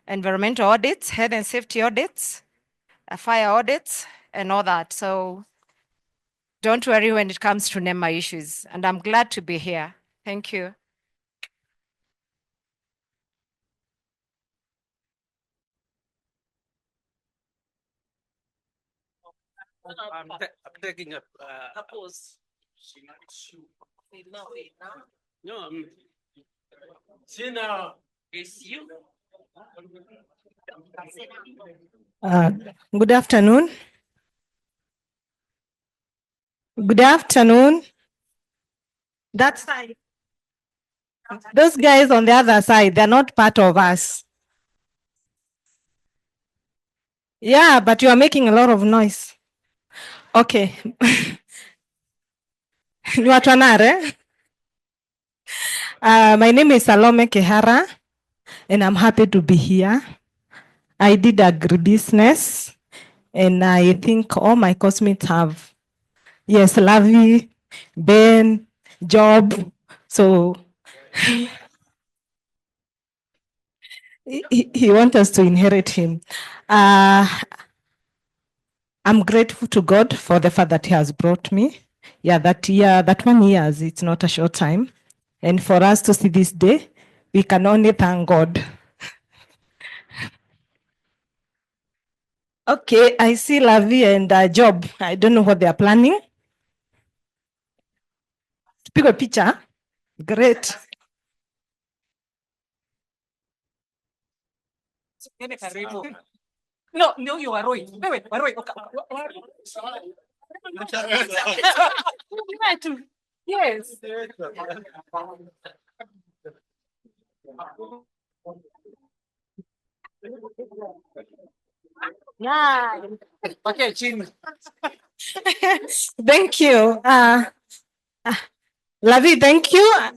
environmental audits, health and safety audits, fire audits, and all that. So don't worry when it comes to NEMA issues. And I'm glad to be here. Thank you. I'm taking a pause. No, Sina, it's you. Good afternoon. Good afternoon. That side. Those guys on the other side, they're not part of us. Yeah, but you are making a lot of noise. Okay. My name is Salome Kehara, and I'm happy to be here. I did agribusiness, and I think all my classmates have, yes, Lavi, Ben, Job. So he wants us to inherit him. I'm grateful to God for the fact that he has brought me. Yeah, that 1 year, it's not a short time. And for us to see this day, we can only thank God. Okay, I see Lavi and Job. I don't know what they are planning. Pick a picture. Great. No, you are right. Wait, yes. Yeah. Okay, Chin. Thank you. Lavi, thank you.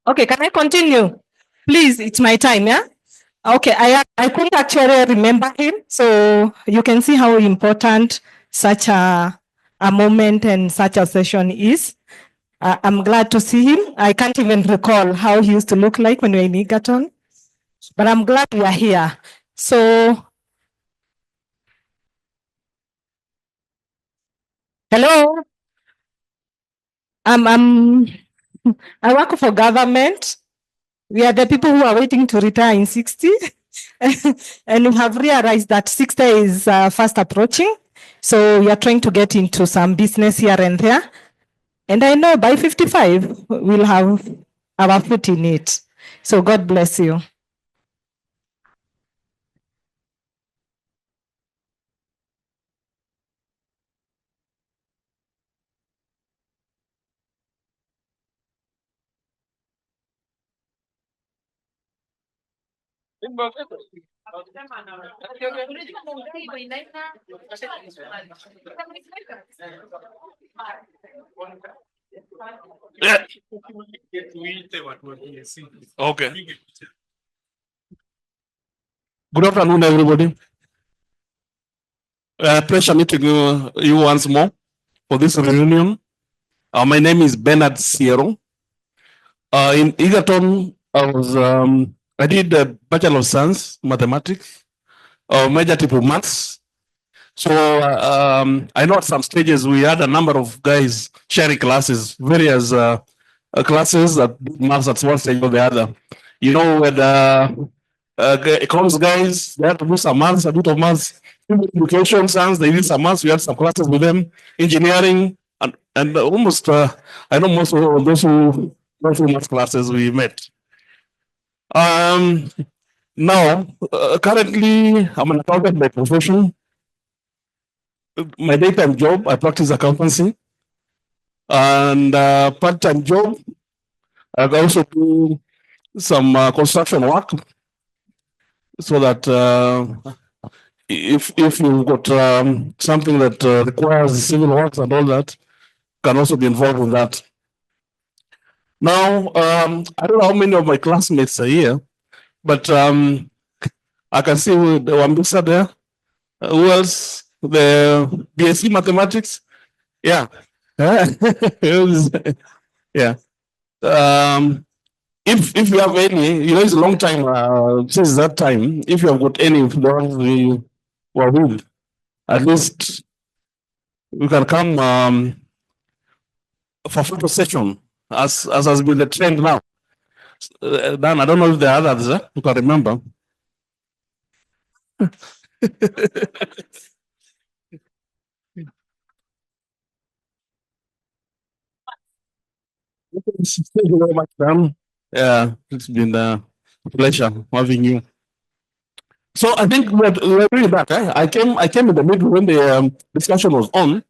Okay, can I continue? Please, it's my time, yeah? Okay, I couldn't actually remember him, so you can see how important such a moment and such a session is. I'm glad to see him. I can't even recall how he used to look like when we were in Egerton, but I'm glad we are here. So, hello. I work for government. We are the people who are waiting to retire in 60. And we have realized that 60 is fast approaching. So we are trying to get into some business here and there. And I know by 55, we'll have our foot in it. So God bless you. Okay. Good afternoon, everybody. Pleasure meeting you once more for this reunion. My name is Bernard Siero. In Egerton, I did a Bachelor of Science, Mathematics, major type of maths. So I know at some stages we had a number of guys sharing classes, various classes that did maths at one stage or the other. You know, with economics guys, they had to do some maths, a bit of maths. Education science, they did some maths. We had some classes with them. Engineering, and almost I know most of those who maths classes we met. Now, currently, I'm an accountant by profession. My daytime job, I practice accountancy, and part-time job, I also do some construction work, so that if you've got something that requires civil works and all that, can also be involved in that. Now, I don't know how many of my classmates are here, but I can see the Wambisa there. Who else? The BSc Mathematics. Yeah. Yeah. If you have any, you know, it's a long time since that time. If you have got any of those you were with, at least you can come for photo session, as has been the trend now. Dan, I don't know if there are others you can remember. Thank you very much, Dan. Yeah, it's been a pleasure having you. So I think we're doing that. I came in the middle when the discussion was on.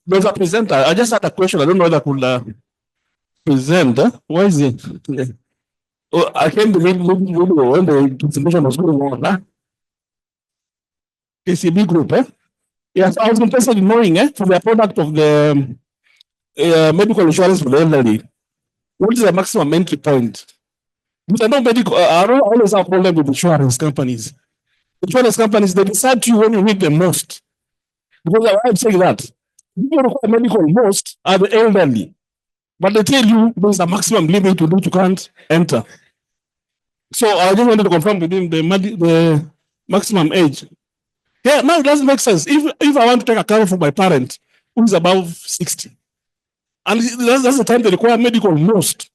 There's a presenter. I just had a question. I don't know whether I could present. Why is it? Yeah. Oh, I came in the middle when the presentation was going on. KCB group. Yes, I was interested in knowing for the product of the medical insurance for the elderly. What is the maximum entry point? Because I know medical, I always have a problem with insurance companies. Insurance companies, they decide to you when you need them most. Because I'm saying that people who require medical most are the elderly. But they tell you there's a maximum limit to which you can't enter. So I just wanted to confirm with him the maximum age. Yeah, now it doesn't make sense. If I want to take a car for my parent who is above 60, and that's the time they require medical most,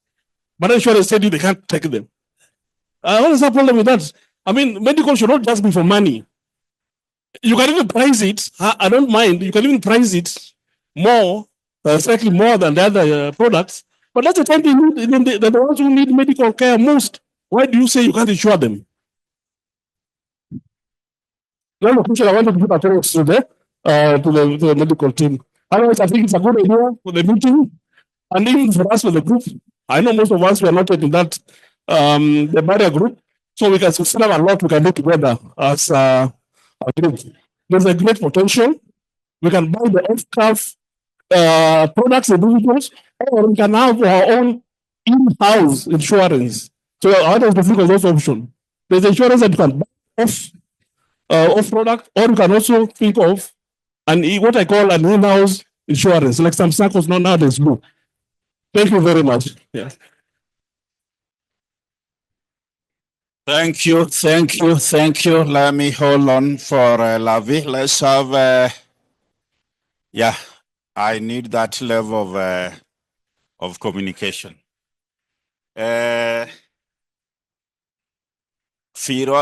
but the insurance said they can't take them. What is the problem with that? I mean, medical should not just be for money. You can even price it. I don't mind. You can even price it more, slightly more than the other products. But that's the time they need, the ones who need medical care most. Why do you say you can't insure them? That's the question I wanted to put across to the medical team. Otherwise, I think it's a good idea for the meeting, and even for us for the group. I know most of us were not in that the barrier group. So we can still have a lot we can do together as a group. There's a great potential. We can buy the off-cuff products individuals, or we can have our own in-house insurance. So how does the think of those options? There's insurance that you can buy off product, or you can also think of what I call an in-house insurance, like some circles nowadays do. Thank you very much. Yeah. Thank you. Let me hold on for Lavi. Let's have, yeah, I need that level of communication. Firo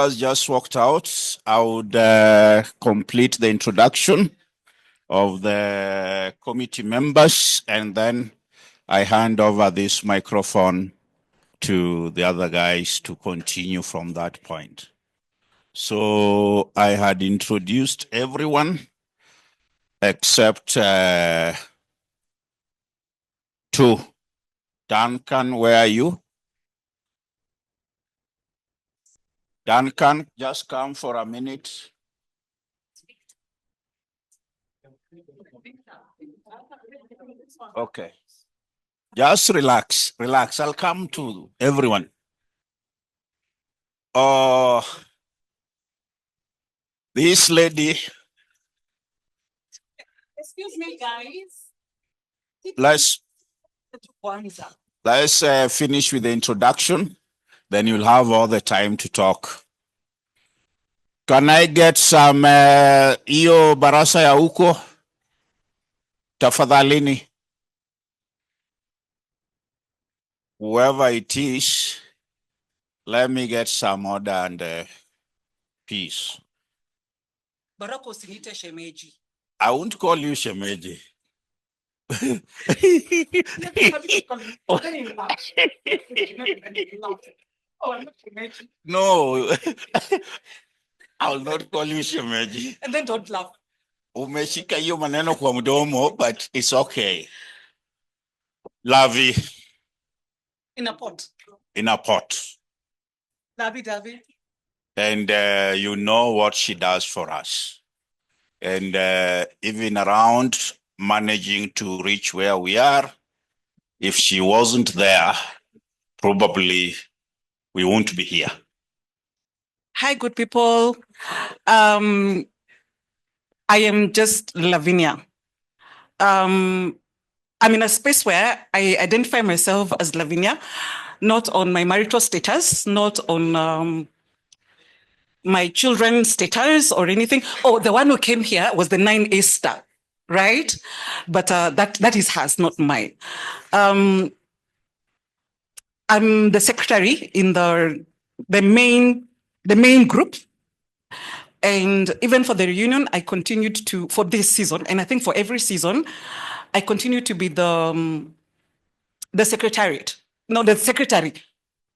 has just walked out. I would complete the introduction of the committee members, and then I hand over this microphone to the other guys to continue from that point. So I had introduced everyone except two. Duncan, where are you? Duncan, just come for a minute. Okay. Just relax. I'll come to everyone. This lady. Excuse me, guys. Let's finish with the introduction. Then you'll have all the time to talk. Can I get some iyo barasa ya huko? Tafadhalini. Whoever it is, let me get some order and peace. Barako usinite shemeji. I won't call you shemeji. No, I will not call you shemeji. And then don't laugh. Umeshika hiyo maneno kwa mdomo, but it's okay. Lavi. In a pot. In a pot. David. And you know what she does for us. And even around managing to reach where we are, if she wasn't there, probably we won't be here. Hi, good people. I am just Lavinia. I'm in a space where I identify myself as Lavinia, not on my marital status, not on my children's status or anything. Oh, the one who came here was the 9A star, right? But that is hers, not mine. I'm the secretary in the main group. And even for the reunion, I continued to, for this season, and I think for every season, I continue to be the secretariat. No, the secretary.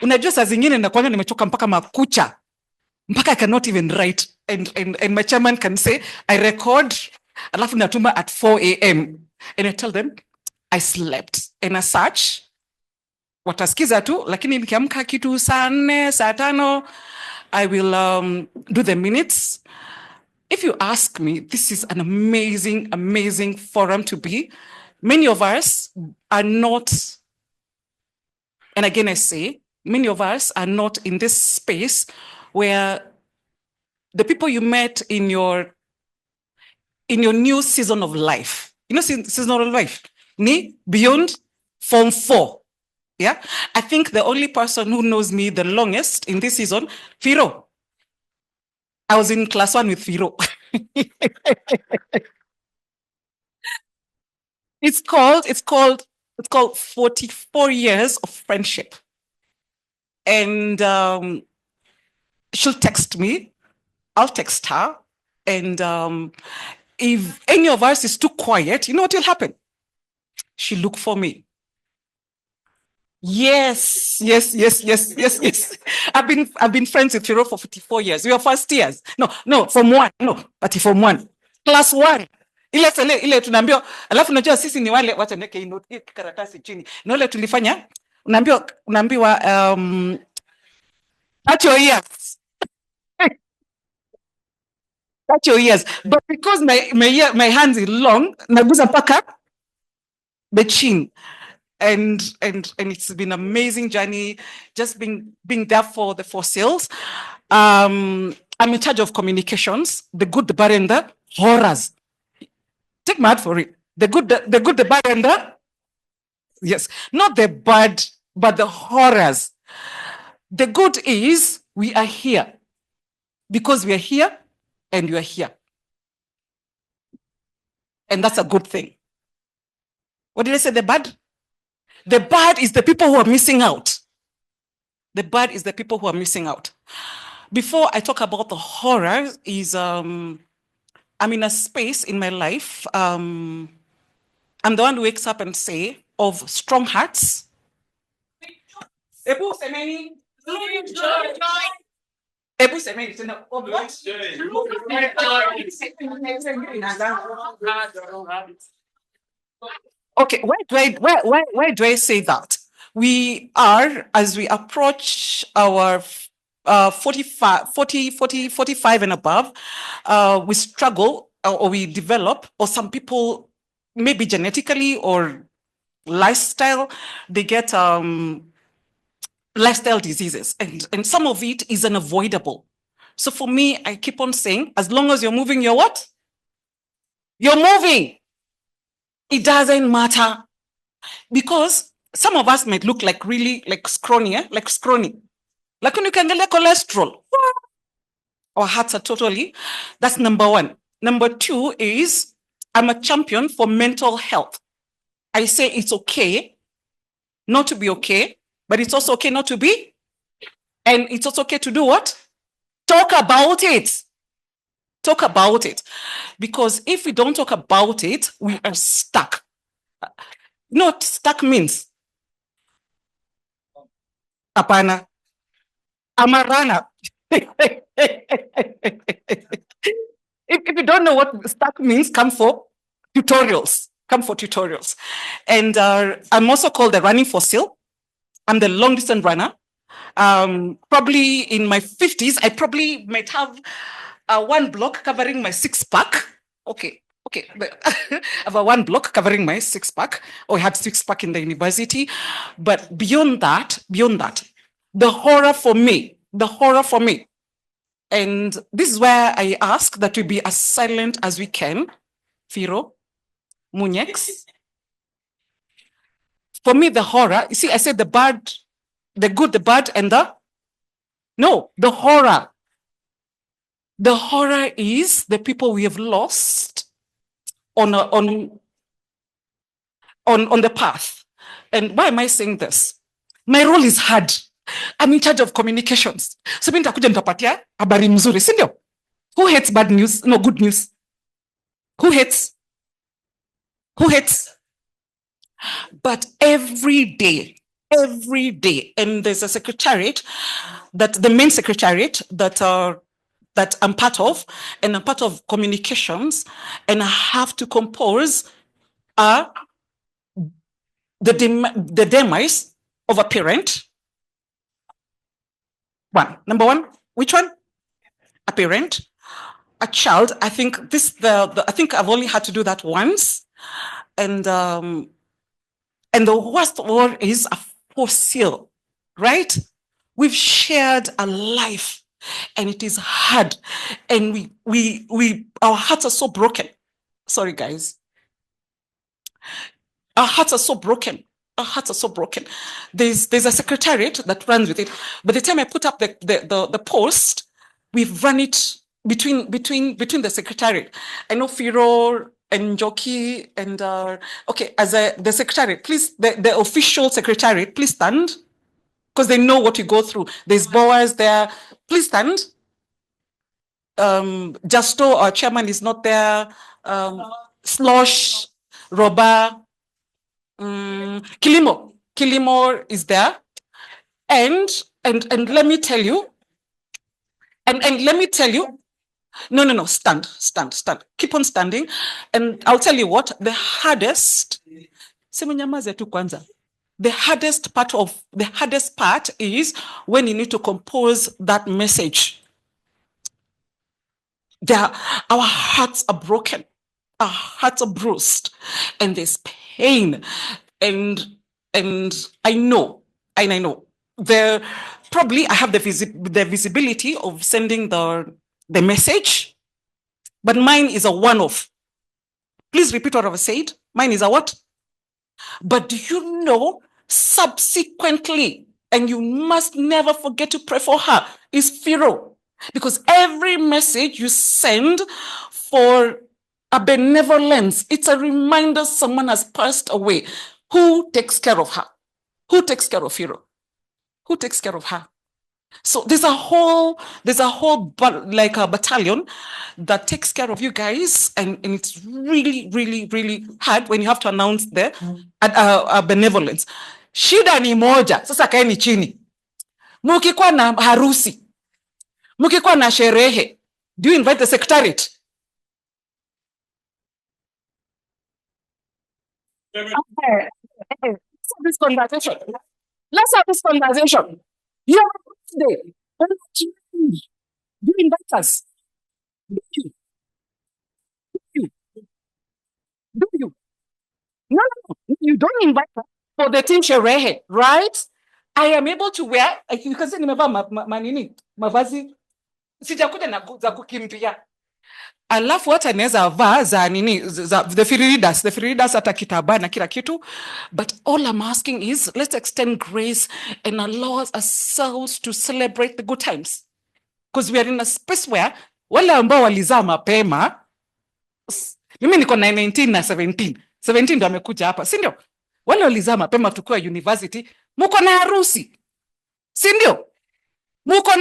Unajua saa zingine nakuanga nimechoka mpaka makucha. Mpaka I cannot even write. And my chairman can say, I record, alafu natuma at 4 a.m. And I tell them, I slept. And as such, watasikiza tu, lakini nikiamka kitu saa 4, saa 5, I will do the minutes. If you ask me, this is an amazing, amazing forum to be. Many of us are not, and again I say, many of us are not in this space where the people you met in your new season of life, season of life, beyond Form 4. Yeah, I think the only person who knows me the longest in this season, Firo. I was in class 1 with Firo. It's called 44 years of friendship. And she'll text me, I'll text her. And if any of us is too quiet, you know what will happen? She'll look for me. Yes. I've been friends with Firo for 44 years. We are first years. No, Form 1. No, but Form 1. Class 1. Ile tunaambiwa, alafu unajua sisi ni wale wacha niweke note karatasi chini. Na ile tulifanya, unaambiwa Touch your ears. Touch your ears. But because my hands is long, naguza paka the chin. And it's been an amazing journey, just being there for the 4 sales. I'm in charge of communications, the good, the bad, and the horrors. Take my word for it. The good, the bad, and the yes, not the bad, but the horrors. The good is we are here because we are here and you are here. And that's a good thing. What did I say? The bad? The bad is the people who are missing out. The bad is the people who are missing out. Before I talk about the horror, is I'm in a space in my life. I'm the one who wakes up and say of strong hearts. Ebu semeni, Ebu semeni, tena, of what? Okay, why do I say that? We are, as we approach our 45 and above, we struggle or we develop, or some people, maybe genetically or lifestyle, they get lifestyle diseases, and some of it is unavoidable. So for me, I keep on saying, as long as you're moving, you're what? You're moving. It doesn't matter. Because some of us might look like really like scrawny, like scrawny. Like when you can get cholesterol. Our hearts are totally. That's number one. Number two is I'm a champion for mental health. I say it's okay not to be okay, but it's also okay not to be. And it's also okay to do what? Talk about it. Talk about it. Because if we don't talk about it, we are stuck. Not stuck means apana. I'm a runner. If you don't know what stuck means, come for tutorials. Come for tutorials. And I'm also called the running fossil. I'm the long distance runner. Probably in my 50s, I probably might have one block covering my 6-pack. Okay. I have a one block covering my 6-pack. I had 6-pack in the university. But beyond that, the horror for me, and this is where I ask that we be as silent as we can. Firo, Munyex. For me, the horror, you see, I said the bad, the good, the bad, and the horror. The horror is the people we have lost on the path. And why am I saying this? My role is hard. I'm in charge of communications. So mimi nitakuja nitapatia habari mzuri, si ndio? Who hates bad news? No, good news. Who hates? But every day, and there's a secretariat, that the main secretariat that I'm part of, and I'm part of communications, and I have to compose the demise of a parent. Number one, which one? A parent, a child. I think I think I've only had to do that once, and the worst one is a fossil, right? We've shared a life, and it is hard, and our hearts are so broken. Sorry, guys. Our hearts are so broken. There's a secretariat that runs with it. By the time I put up the post, we've run it between the secretariat. I know Firo and Njoki and okay, as the secretariat, please, the official secretariat, please stand, because they know what you go through. There's Boaz there. Please stand. Justo, our chairman, is not there. Slosh, Roba. Kilimo is there, and let me tell you, no, stand, keep on standing, and I'll tell you what, the hardest, semunyamaze tu kwanza, the hardest part is when you need to compose that message. Our hearts are broken, our hearts are bruised, and there's pain. And I know, there probably I have the visibility of sending the message, but mine is a one-off. Please repeat what I've said. Mine is a what? But do you know, subsequently, and you must never forget to pray for her, is Pharaoh. Because every message you send for a benevolence, it's a reminder someone has passed away. Who takes care of her? Who takes care of Pharaoh? Who takes care of her? So there's a whole like a battalion that takes care of you guys, and it's really, really, really hard when you have to announce the benevolence. Shida ni moja, sasa kaeni chini. Mukikuwa na harusi, mukikuwa na sherehe, do you invite the secretariat? Okay. Let's have this conversation. You have a birthday. Do you invite us? Do you? No, you don't invite us for the team sherehe, right? I am able to wear, you can say nimevaa manini, mavazi, sijakuja na za kukimbia. Alafu hata naweza vaa za nini, the firidas hata kitambaa na kila kitu. But all I'm asking is, let's extend grace and allow ourselves to celebrate the good times. Because we are in a space where wale ambao walizaa mapema, mimi niko na 19 na 17 ndo amekuja hapa, si ndio? Wale walizaa mapema tukiwa university, muko na harusi, si ndio? Muko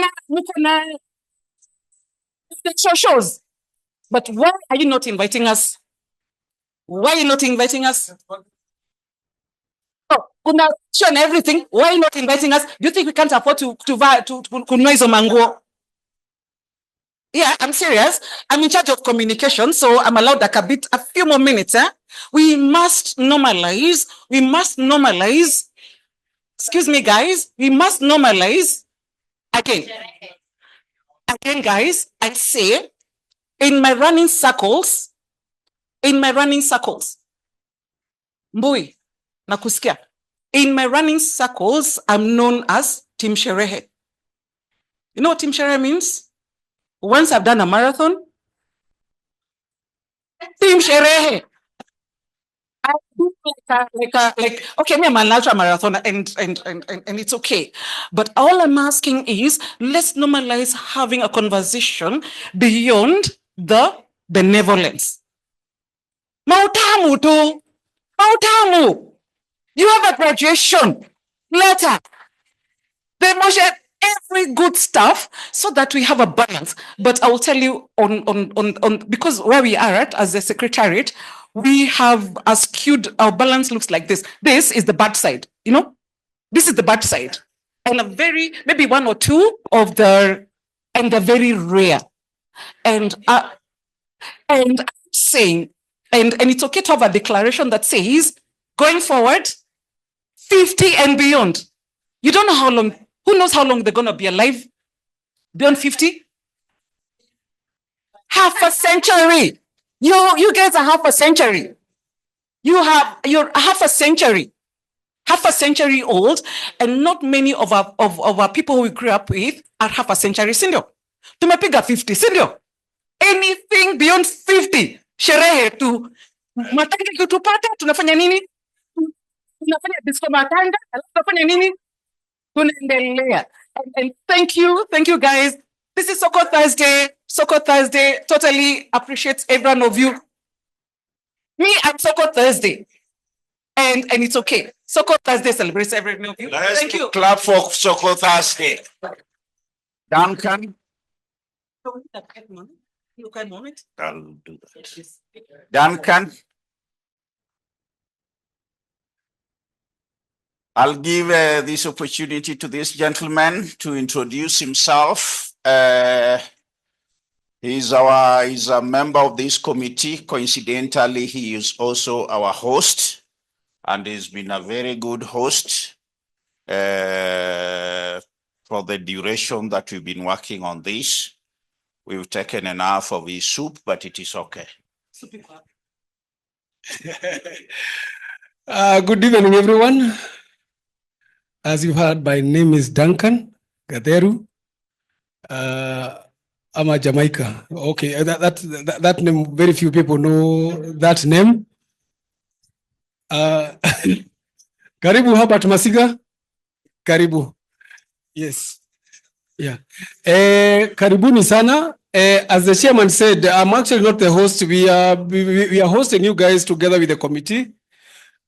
na shows. But why are you not inviting us? Why are you not inviting us? Oh, kuna show and everything. Why are you not inviting us? Do you think we can't afford to kununua hizo manguo? Yeah, I'm serious. I'm in charge of communication, so I'm allowed a few more minutes. We must normalize. Excuse me, guys. We must normalize. Again, guys, I say, in my running circles, Mbui, nakusikia. In my running circles, I'm known as Team Sherehe. You know what Team Sherehe means? Once I've done a marathon, Team Sherehe. I do like okay, me I'm an ultra marathoner and it's okay. But all I'm asking is, let's normalize having a conversation beyond the benevolence. Mautamu tu. Mautamu. You have a graduation letter. They motion every good stuff so that we have a balance. But I will tell you on because where we are at as the secretariat, we have a skewed, our balance looks like this. This is the bad side, you know? This is the bad side. And a very, maybe one or two of the, and they're very rare. And I'm saying, and it's okay to have a declaration that says, going forward, 50 and beyond. You don't know how long, who knows how long they're going to be alive? Beyond 50? Half a century. You guys are half a century. You're half a century old, and not many of our people who we grew up with are half a century, sindio? Tumepiga 50, sindio? Anything beyond 50, sherehe tu. Matanga kutupata, tunafanya nini? Tunafanya disco matanga, tunafanya nini? Tunaendelea. And thank you guys. This is Soko Thursday. Totally appreciates every one of you. Me, I'm Soko Thursday. And it's okay. Soko Thursday celebrates every one of you. Thank you. Clap for Soko Thursday. Duncan. Moment. I'll do that. Duncan. I'll give this opportunity to this gentleman to introduce himself. He's a member of this committee. Coincidentally, he is also our host. and he's been a very good host for the duration that we've been working on this. We've taken enough of his soup, but it is okay. Good evening, everyone. As you heard, my name is Duncan Gaderu. I'm a Jamaica. Okay, that name, very few people know that name. Karibu Herbert Masiga. Karibu. Yes. Yeah. Karibuni sana. As the chairman said, I'm actually not the host. We are hosting you guys together with the committee.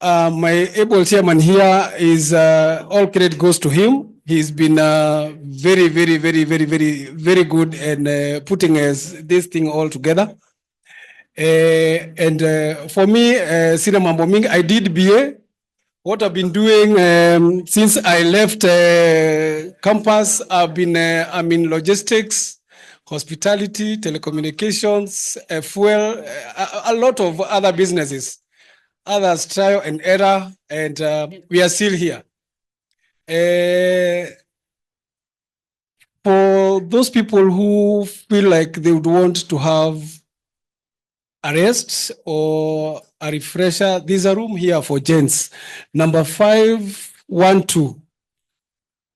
My able chairman here is all credit goes to him. He's been very good in putting this thing all together. And for me, Sina Mambo Mingi, I did BA. What I've been doing since I left campus, I'm in logistics, hospitality, telecommunications, fuel, a lot of other businesses. Others trial and error, and we are still here. For those people who feel like they would want to have a rest or a refresher, there's a room here for gents. Number 512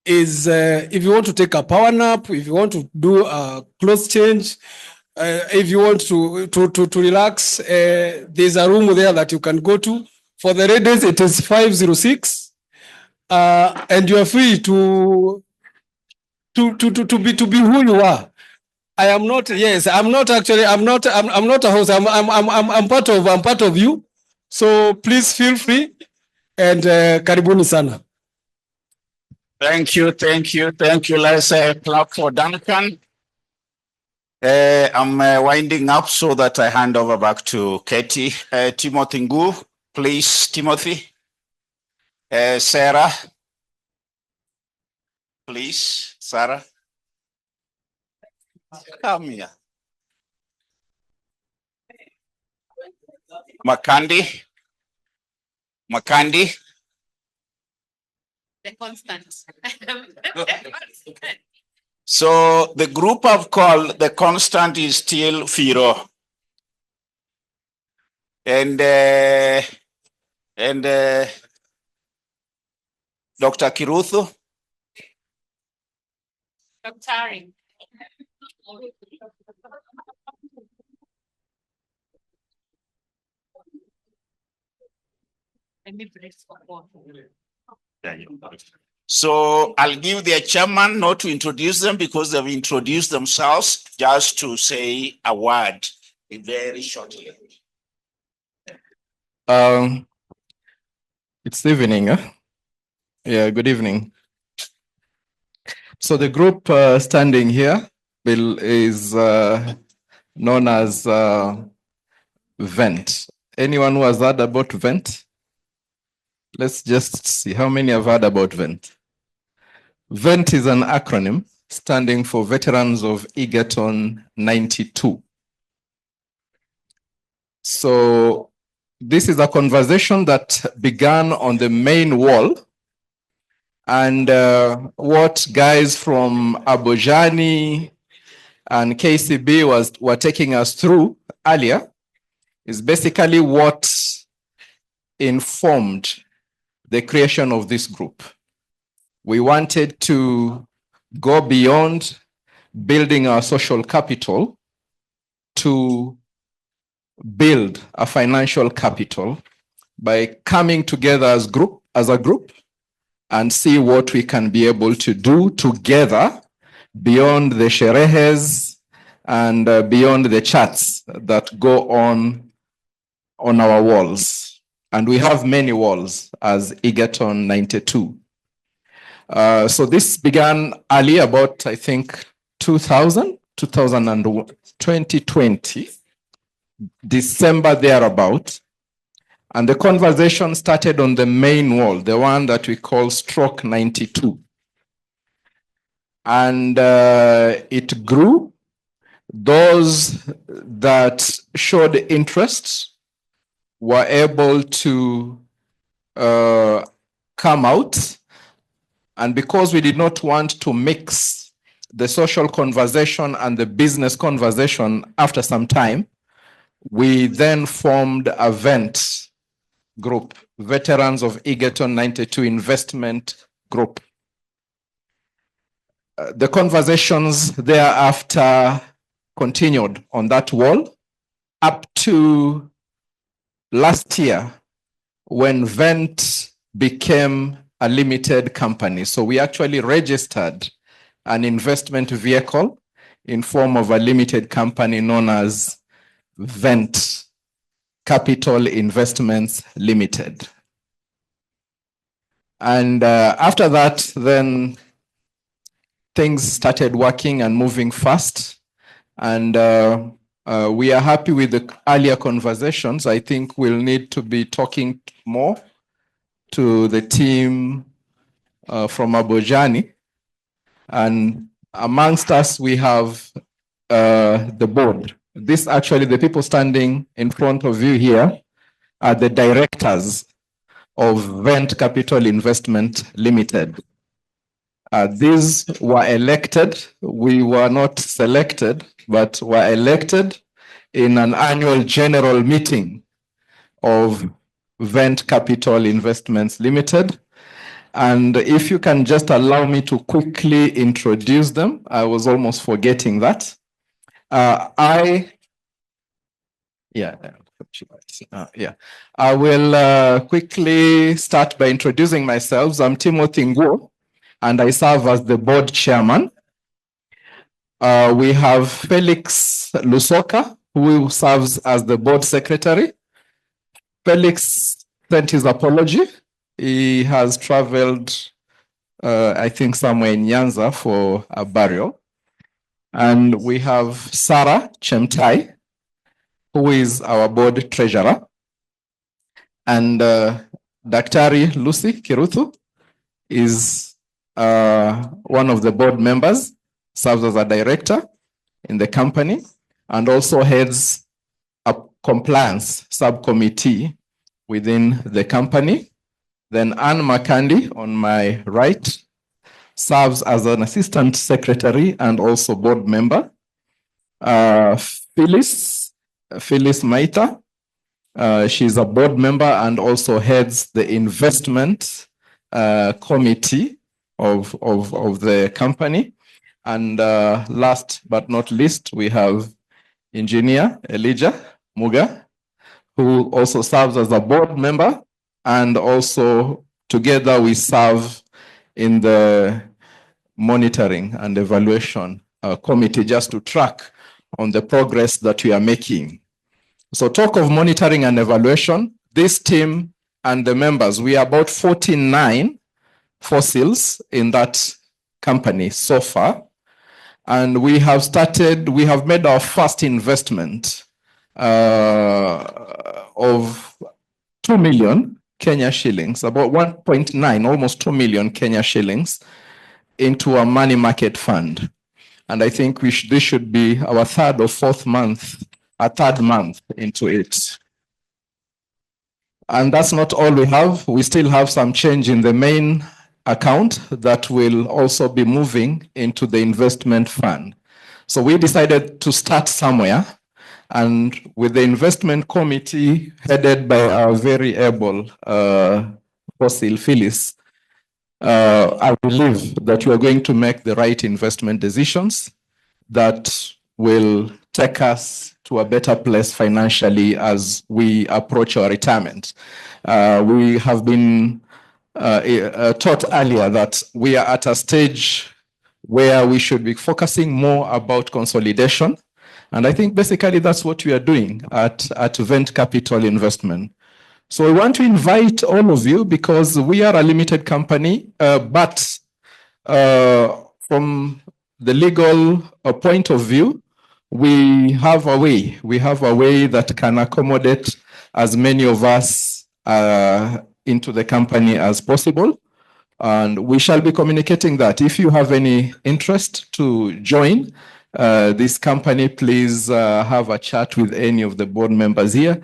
is if you want to take a power nap, if you want to do a clothes change, if you want to relax, there's a room there that you can go to. For the ladies, it is 506, and you are free to be who you are. I am not. Yes, I'm not actually. I'm not a host. I'm part of you. So please feel free, and karibuni sana. Thank you. Let's clap for Duncan. I'm winding up so that I hand over back to Katie. Timothy Ngu, please, Timothy. Sarah, please, Sarah. Come here. Makandi. The constant. So the group I've called the constant is still Firo. And Dr. Kiruthu. Doctoring. So I'll give their chairman not to introduce them because they've introduced themselves, just to say a word very shortly. It's evening. Yeah, good evening. So the group standing here is known as VENT. Anyone who has heard about VENT? Let's just see how many have heard about VENT. VENT is an acronym standing for Veterans of Egerton 92. So this is a conversation that began on the main wall, and what guys from Abojani and KCB were taking us through earlier is basically what informed the creation of this group. We wanted to go beyond building our social capital to build a financial capital by coming together as a group and see what we can be able to do together beyond the sherehes and beyond the charts that go on our walls. And we have many walls as Egerton 92. So this began early, about, I think, 2020, December thereabout. And the conversation started on the main wall, the one that we call Stroke 92. And it grew. Those that showed interest were able to come out. And because we did not want to mix the social conversation and the business conversation after some time, we then formed a VENT group, Veterans of Egerton 92 Investment Group. The conversations thereafter continued on that wall up to last year when VENT became a limited company. So we actually registered an investment vehicle in form of a limited company known as VENT Capital Investments Limited. And after that, then things started working and moving fast. And we are happy with the earlier conversations. I think we'll need to be talking more to the team from Abojani. And amongst us, we have the board. This actually, the people standing in front of you here are the directors of VENT Capital Investment Limited. These were elected. We were not selected, but were elected in an annual general meeting of VENT Capital Investments Limited. And if you can just allow me to quickly introduce them, I was almost forgetting that. I will quickly start by introducing myself. I'm Timothy Nguo, and I serve as the board chairman. We have Felix Lusoka, who serves as the board secretary. Felix sent his apology. He has traveled, I think, somewhere in Nyanza for a burial. And we have Sarah Chemtai, who is our board treasurer. And Daktari Lucy Kiruthu is one of the board members, serves as a director in the company, and also heads a compliance subcommittee within the company. Then Anne Makandi, on my right, serves as an assistant secretary and also board member. Phyllis Maita, she's a board member and also heads the investment committee of the company. And last but not least, we have engineer Elijah Muga, who also serves as a board member, and also together we serve in the monitoring and evaluation committee just to track on the progress that we are making. So talk of monitoring and evaluation, this team and the members, we are about 49 fossils in that company so far. And we have made our first investment of 2 million Kenya shillings, about 1.9, almost 2 million Kenya shillings into a money market fund. And I think this should be our third month into it. And that's not all we have. We still have some change in the main account that will also be moving into the investment fund. So we decided to start somewhere, and with the investment committee headed by our very able fossil Phyllis, I believe that we are going to make the right investment decisions that will take us to a better place financially as we approach our retirement. We have been taught earlier that we are at a stage where we should be focusing more about consolidation. And I think basically that's what we are doing at VENT Capital Investment. So we want to invite all of you, because we are a limited company, but from the legal point of view, we have a way that can accommodate as many of us into the company as possible. And we shall be communicating that. If you have any interest to join this company, please have a chat with any of the board members here.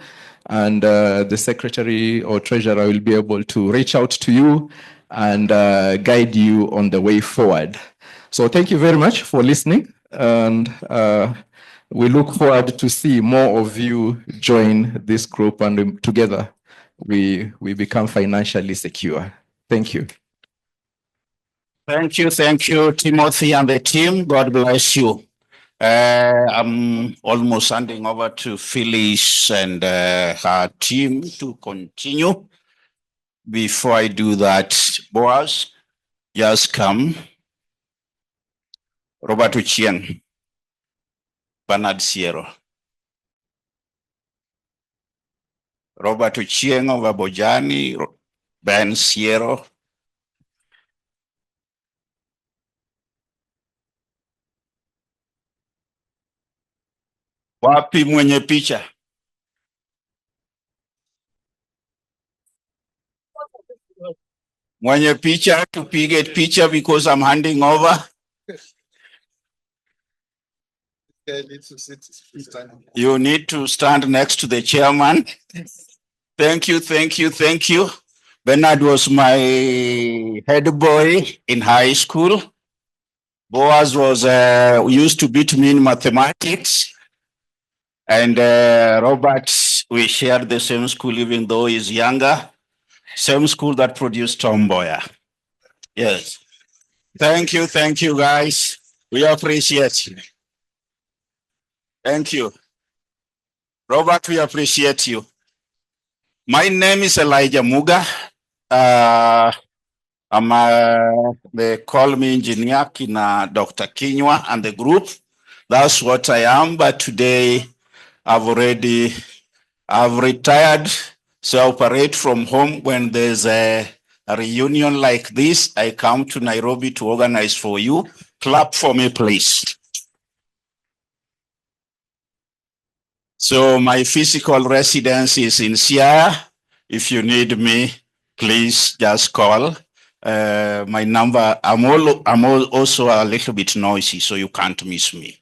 and the secretary or treasurer will be able to reach out to you and guide you on the way forward. So thank you very much for listening, and we look forward to see more of you join this group, and together we become financially secure. Thank you. Thank you, Timothy and the team. God bless you. I'm almost handing over to Phyllis and her team to continue. Before I do that, Boaz, just come. Robert Uchien, Bernard Siero. Robert Uchien of Abojani, Ben Siero. Wapi mwenye picha? Mwenye picha, tupige picha because I'm handing over. You need to stand next to the chairman. Thank you. Bernard was my head boy in high school. Boaz was used to beat me in mathematics. And Robert, we shared the same school even though he's younger. Same school that produced Tom Boyer. Yes. Thank you guys. We appreciate you. Thank you. Robert, we appreciate you. My name is Elijah Muga. They call me Engineer Kina Dr. Kinywa and the group. That's what I am, but today I've retired, so I operate from home. When there's a reunion like this, I come to Nairobi to organize for you. Clap for me, please. So my physical residence is in Siaya. If you need me, please just call. My number, I'm also a little bit noisy, so you can't miss me.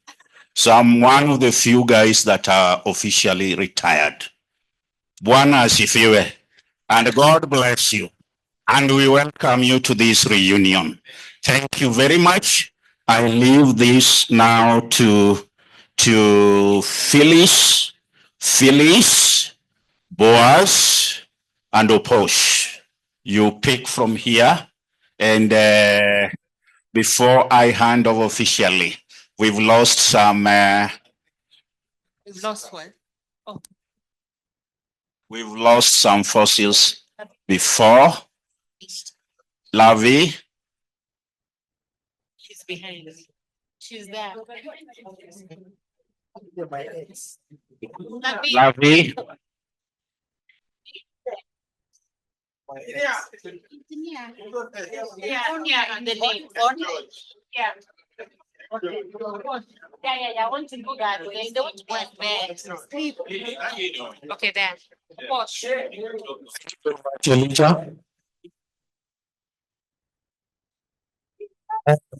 So I'm one of the few guys that are officially retired. Bwana asifiwe. And God bless you. And we welcome you to this reunion. Thank you very much. I leave this now to Phyllis, Boaz, and Oposh. You pick from here. And before I hand over officially, we've lost some. We've lost one. Oh. We've lost some fossils before. Lavi. She's behind us. She's there. Lavi. Yeah, the name. Yeah. Yeah. I want to go that way. They want to go and bed. Sleep. Okay, then. Watch.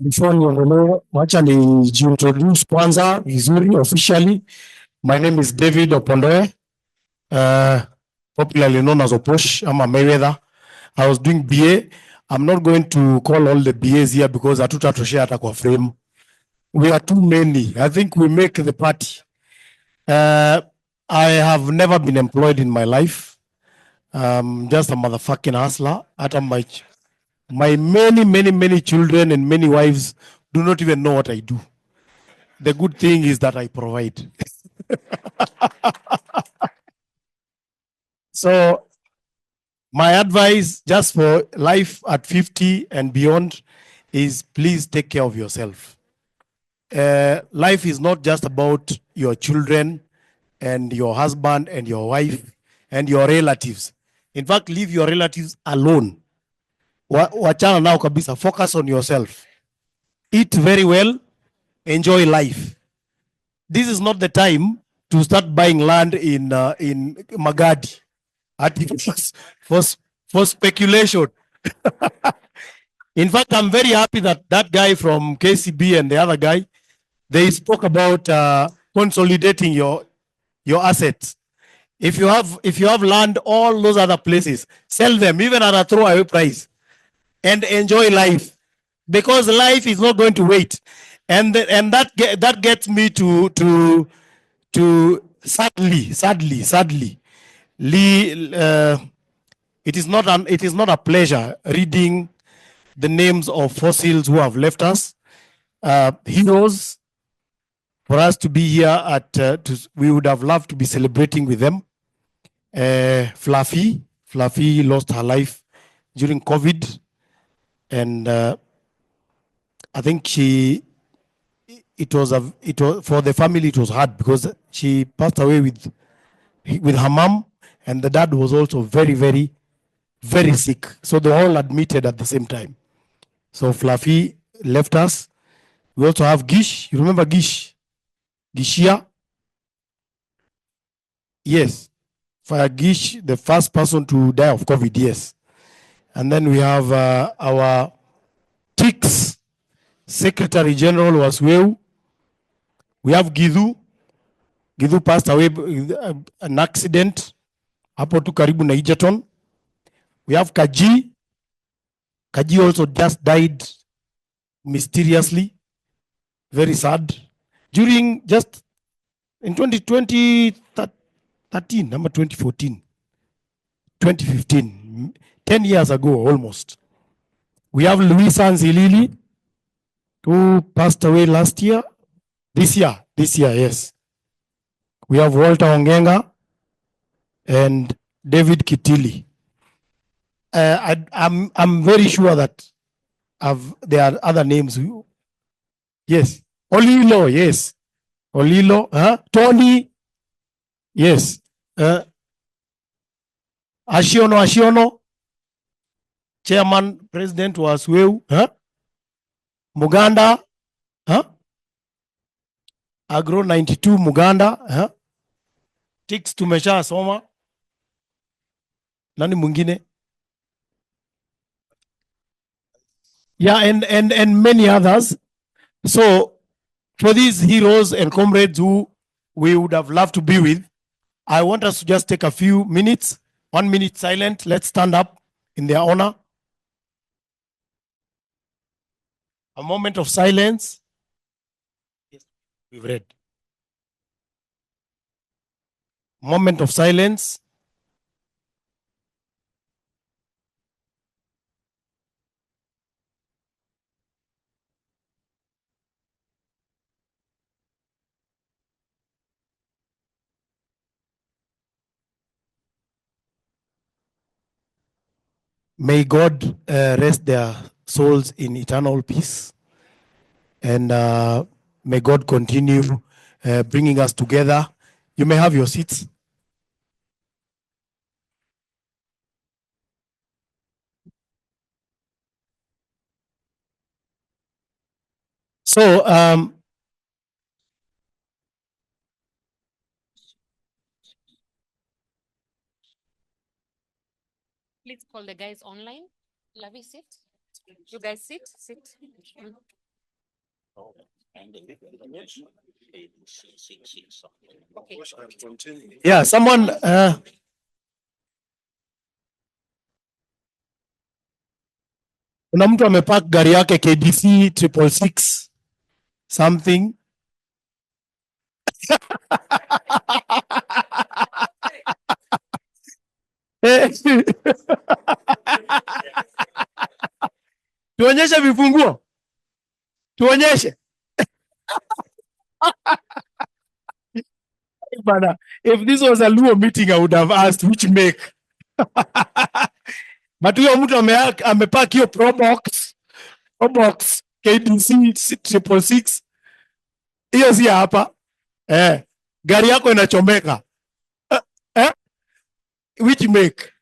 Before niendelee, wacha nijiintroduce kwanza vizuri officially. My name is David Opondoe, popularly known as Oposh. I'm a Mayweather. I was doing BA. I'm not going to call all the BAs here because hatutatoshea hata kwa frame. We are too many. I think we make the party. I have never been employed in my life. Just a motherfucking hustler. Hata my many children and many wives do not even know what I do. The good thing is that I provide. So my advice just for life at 50 and beyond is please take care of yourself. Life is not just about your children and your husband and your wife and your relatives. In fact, leave your relatives alone. Wachana nao kabisa. Focus on yourself. Eat very well. Enjoy life. This is not the time to start buying land in Mbagathi for speculation. In fact, I'm very happy that guy from KCB and the other guy, they spoke about consolidating your assets. If you have land, all those other places, sell them even at a throwaway price, and enjoy life, because life is not going to wait. And that gets me to sadly, it is not a pleasure reading the names of fossils who have left us, heroes. For us to be here we would have loved to be celebrating with them. Fluffy lost her life during COVID, and I think it was for the family, it was hard because she passed away with her mom, and the dad was also very, very, very sick. So they all admitted at the same time. So Fluffy left us. We also have Gish. You remember Gish? Gishia? Yes. For Gish, the first person to die of COVID, yes. And then we have our TICS Secretary General was Weu. We have Gidhu. Gidhu passed away in an accident. Hapo tu karibu na Egerton. We have Kaji. Kaji also just died mysteriously. Very sad. During just in 2013, number 2014, 2015, 10 years ago almost. We have Louis Sanzilili, who passed away last year. This year, yes. We have Walter Ongenga and David Kitili. I'm very sure that there are other names. Yes. Olilo, yes. Olilo, Tony, yes. Ashiono, Chairman, President was Weu, Muganda, Agro 92 Muganda, TICS tumesha soma. Nani mwingine? Yeah, and many others. So for these heroes and comrades who we would have loved to be with, I want us to just take a few minutes, 1 minute silent. Let's stand up in their honor. A moment of silence. Yes, we've read. Moment of silence. May God rest their souls in eternal peace. And may God continue bringing us together. You may have your seats. So, Please call the guys online. Lavi, sit. You guys sit. Okay. Yeah, someone. Kuna mtu amepark gari yake KDC 666 something. Tuonyeshe vifunguo. Tuonyeshe. If this was a Luo meeting, I would have asked which make. But huyo mtu amepark hiyo Probox KDC 666. Hiyo si hapa. Gari yako inachomeka. Which make?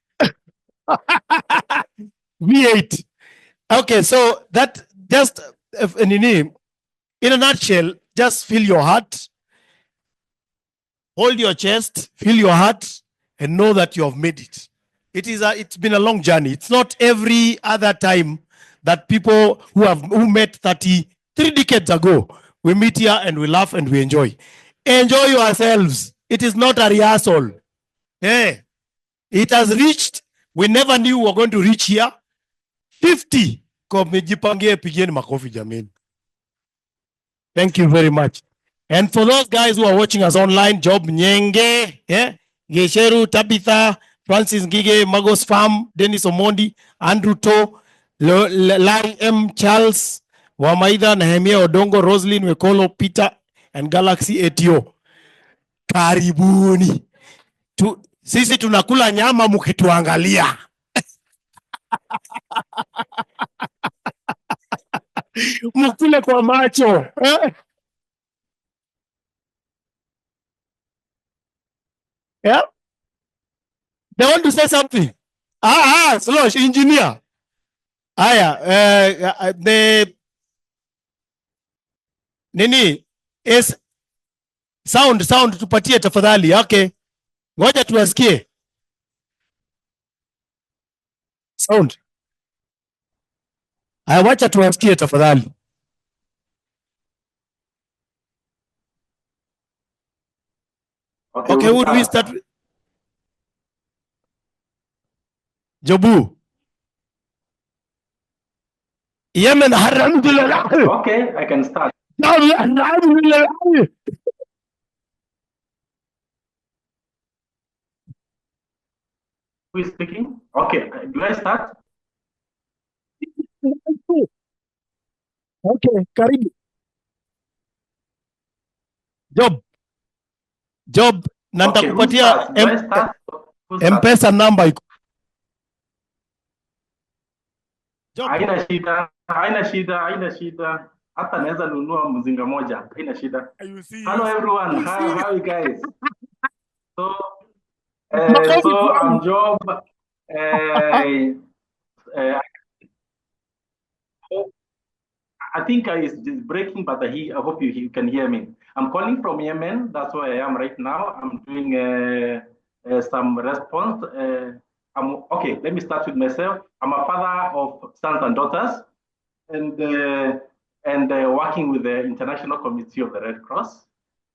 V8. Okay, so that just in a nutshell, just feel your heart, hold your chest, feel your heart, and know that you have made it. It's been a long journey. It's not every other time that people who met 33 decades ago, we meet here and we laugh and we enjoy. Enjoy yourselves. It is not a rehearsal. It has reached, we never knew we were going to reach here. 50. Komejipangie, pigeni makofi jameni. Thank you very much. And for those guys who are watching us online, Job Nyenge, Gesheru, Tabitha, Francis Ngige, Magos Farm, Dennis Omondi, Andrew To, Larry M. Charles, Wamaida, Nehemia Odongo, Roslyn Wekolo, Peter, and Galaxie Etio. Karibuni. Sisi tunakula nyama mukituangalia. Mukule kwa macho. Yeah? They want to say something. Slosh, engineer. The nini is sound tupatie tafadhali. Okay. Ngoja tuwasikie. Sound. Wacha tuwasikie tafadhali. Okay, who do we start with? Jobu. Yemen, alhamdulillah. Okay, I can start. Alhamdulillah. Who is speaking? Okay, do I start? Okay, karibu. Job, na nitakupatia M-Pesa number iko. Haina shida. Hata naweza nunua mzinga moja. Haina shida. Hello everyone. How are you guys? So I'm Job. I think it's breaking, but I hope you can hear me. I'm calling from Yemen. That's where I am right now. I'm doing some response. Okay, let me start with myself. I'm a father of sons and daughters, and working with the International Committee of the Red Cross.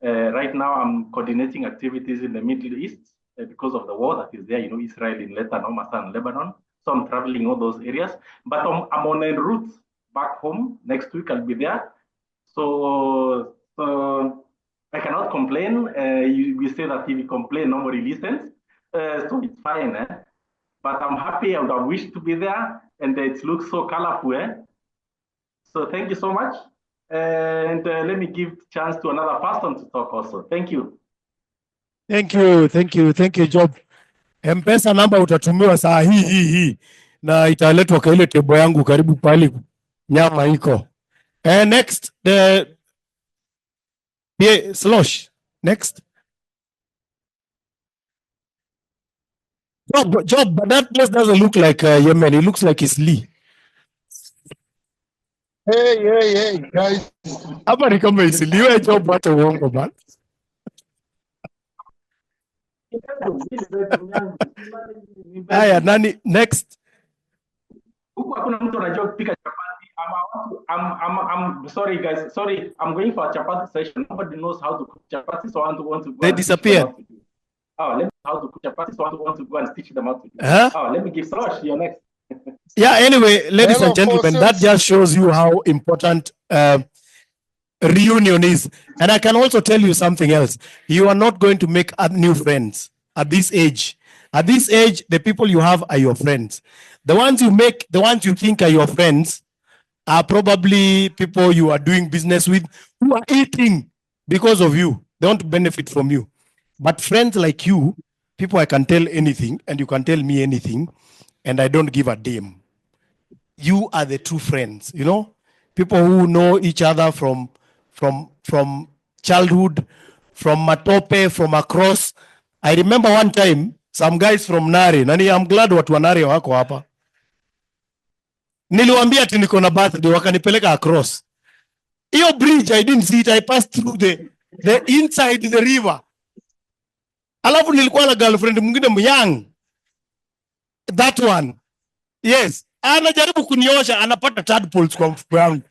Right now, I'm coordinating activities in the Middle East because of the war that is there. Israel in Lebanon, and Lebanon. So I'm traveling all those areas. But I'm on a route back home. Next week I'll be there. So I cannot complain. We say that if you complain, nobody listens. So it's fine. But I'm happy. I would have wished to be there, and it looks so colorful. So thank you so much. And let me give chance to another person to talk also. Thank you. Thank you, Job. M-Pesa namba utatumiwa saa hii na italetwa kwa ile tebo yangu karibu pale nyama iko. Next, Slosh. Next. Job, but that place doesn't look like Yemen. It looks like it's Lee. Hey, guys. Hapa ni kama it's Lee. Wewe Job hata uongo man. Haya, nani next? Huku hakuna mtu anajua kupika chapati. I'm sorry guys. Sorry, I'm going for a chapati session. Nobody knows how to cook chapati, so I want to go. They disappeared. Let me how to cook chapati, so I want to go and teach them how to do. Let me give Slosh your next. Yeah, anyway, ladies and gentlemen, that just shows you how important reunion is. And I can also tell you something else. You are not going to make new friends at this age. At this age, the people you have are your friends. The ones you make, the ones you think are your friends are probably people you are doing business with who are eating because of you. They want to benefit from you. But friends like you, people I can tell anything and you can tell me anything and I don't give a damn. You are the true friends, people who know each other from childhood, from Matope, from across. I remember one time, some guys from Nari, nani, I'm glad watu wa Nari wako hapa. Niliwaambia ati niko na birthday, wakanipeleka across. Iyo bridge, I didn't see it, I passed through the inside the river. Alafu nilikuwa na girlfriend mwingine myang. That one. Yes. Anajaribu kuniosha, anapata tadpoles kwa mfuko yangu.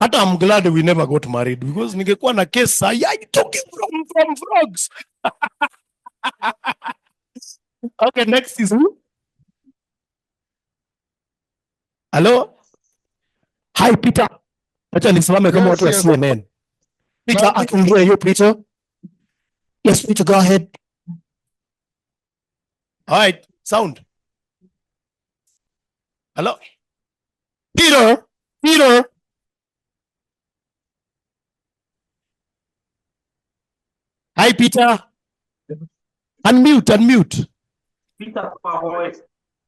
Hata I'm glad we never got married because ningekuwa na case I took it from frogs. Okay, next is who? Hello? Hi, Peter. Acha nisimame kama watu wa CNN. Peter, I can hear you, Peter. Yes, Peter, go ahead. All right, sound. Hello? Peter, Peter. Hi, Peter. Unmute, unmute. Peter, voice.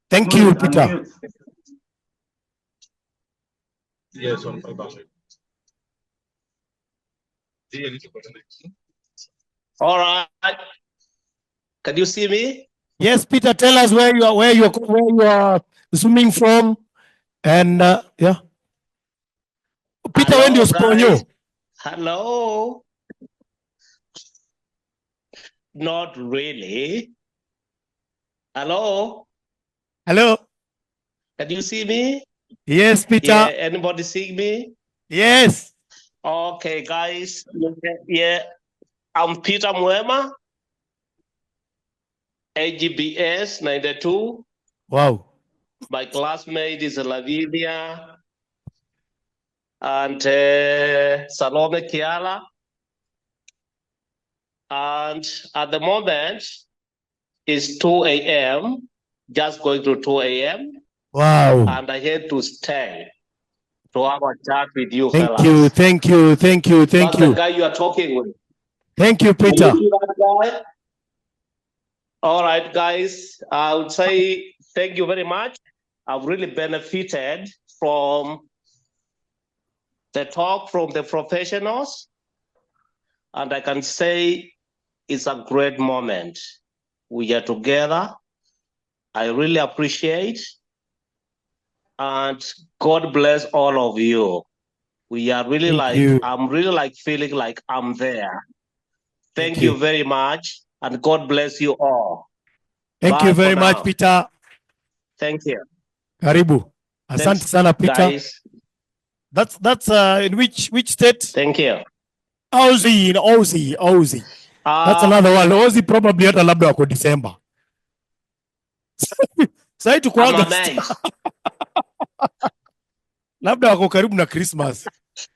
Thank you, Peter. Unmute. Yes, on my button. All right. Can you see me? Yes, Peter, tell us where you are zooming from. And yeah. Peter, when you guys. Hello. Not really. Hello. Hello. Can you see me? Yes, Peter. Yeah, anybody see me? Yes. Okay, guys. Yeah, I'm Peter Mwema, AGBS 92. Wow. My classmate is Lavinia and Salome Kiala. And at the moment, it's 2 a.m., just going to 2 a.m. Wow. And I had to stay to have a chat with you, Thank fellas. you, thank you, thank you, thank That's you. the guy you are talking with. Thank you, Can Peter. you see that guy? All right, guys. I would say thank you very much. I've really benefited from the talk from the professionals. And I can say it's a great moment. We are together. I really appreciate. And God bless all of you. We are really I'm really like feeling like I'm there. Thank you very much. And God bless you all. Thank Bye you for very much, now. Peter. Thank you. Karibu. Asante Thanks, sana, Peter. guys. That's in which state? Thank you. Aussie. That's another one. Aussie probably hata labda wako December. Sasa tuko I'm August. amazed. Labda wako karibu na Christmas.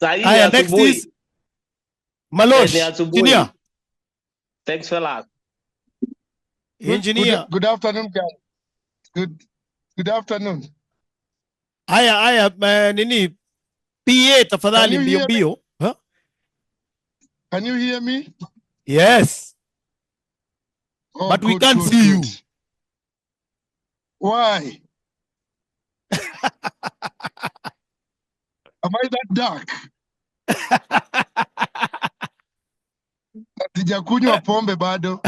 Sahi ni Haya, next asubuhi. is Malosh, Ni asubuhi. engineer. Thanks, fella. Engineer. Good afternoon, guys. Good afternoon. Haya, nini? PA tafadhali mbio mbio. Huh? Can you hear me? Yes. Oh, but we good, can't good, see good. you. Why? Am I that dark? Sijakunywa pombe bado.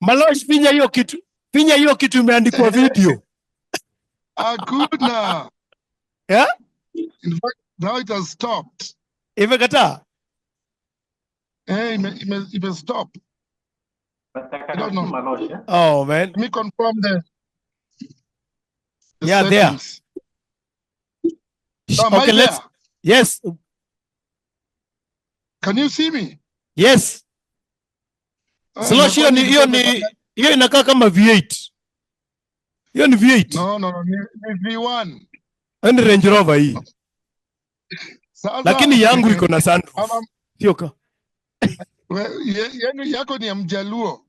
Malosh, finya hiyo kitu imeandikwa video. Hakuna. Yeah? In fact, now it has stopped. Imekataa? Ime stop. I don't know. Oh, man. Let me confirm the yeah, settings. So am I okay, let's. there? Yes. Can you see me? Yes. Slosh, hiyo inakaa kama V8. Hiyo ni V8. No, ni V1. Ni Range Rover hii. Lakini yangu iko na sunroof. Sio ka. Yako ni ya Mjaluo.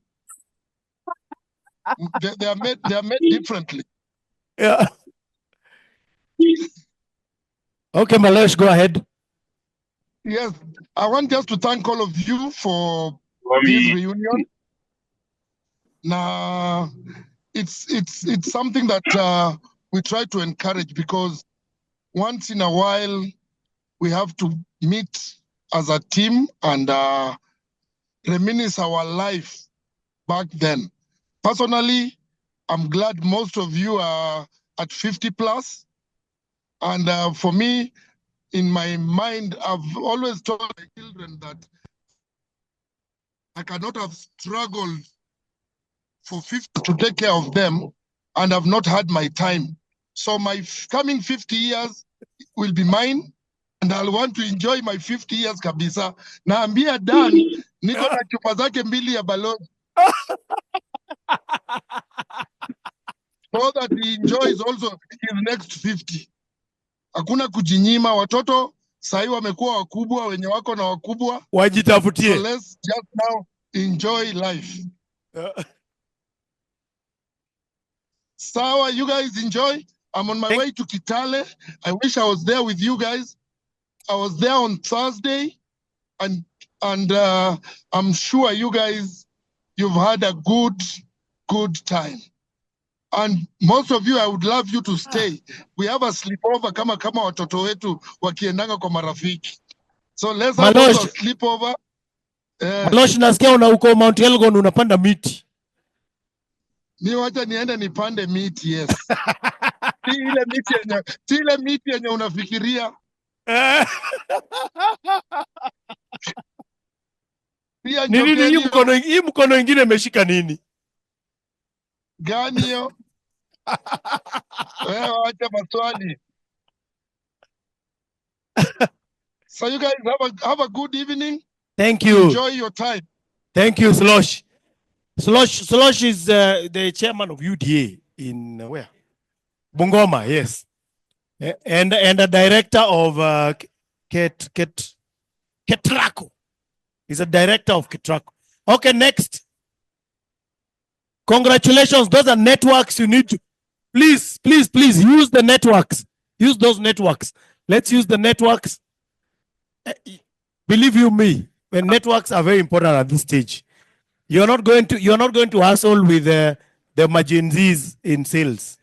They are made differently. Yeah. Okay, Malosh, go ahead. Yes, I want just to thank all of you for this reunion. Now, it's something that we try to encourage because once in a while we have to meet as a team and reminisce our life back then. Personally, I'm glad most of you are at 50 plus. And for me, in my mind, I've always told my children that I cannot have struggled for 50 to take care of them and have not had my time. So my coming 50 years, will be mine, and I'll want to enjoy my 50 years kabisa. Naambia Dan, niko na chupa zake mbili ya balozi. So that he enjoys also his next 50. Hakuna kujinyima, watoto sahi wamekuwa wakubwa, wenye wako na wakubwa. Wajitafutie. So let's just now enjoy life. Sawa, you guys enjoy. I'm on my way to Kitale. I wish I was there with you guys. I was there on Thursday, and I'm sure you guys, you've had a good time. And most of you, I would love you to stay. We have a sleepover kama watoto wetu wakiendanga kwa marafiki. So let's have a sleepover. Malosh, nasikia uko Mount Elgon unapanda miti. Ni wacha niende nipande miti, yes. Si ile miti yenye unafikiria. Nini hii mkono ingine imeshika nini? Gani hiyo? Wacha maswali. So you guys have a good evening. Thank you. Enjoy your time. Thank you, Slosh. Slosh is the chairman of UDA in where? Bungoma, yes. And a director of Ketraco. He's a director of Ketraco. Okay, next. Congratulations. Those are networks you need to. Please use the networks. Use those networks. Let's use the networks. Believe you me, when networks are very important at this stage. You're not going to hustle with the emergencies in sales.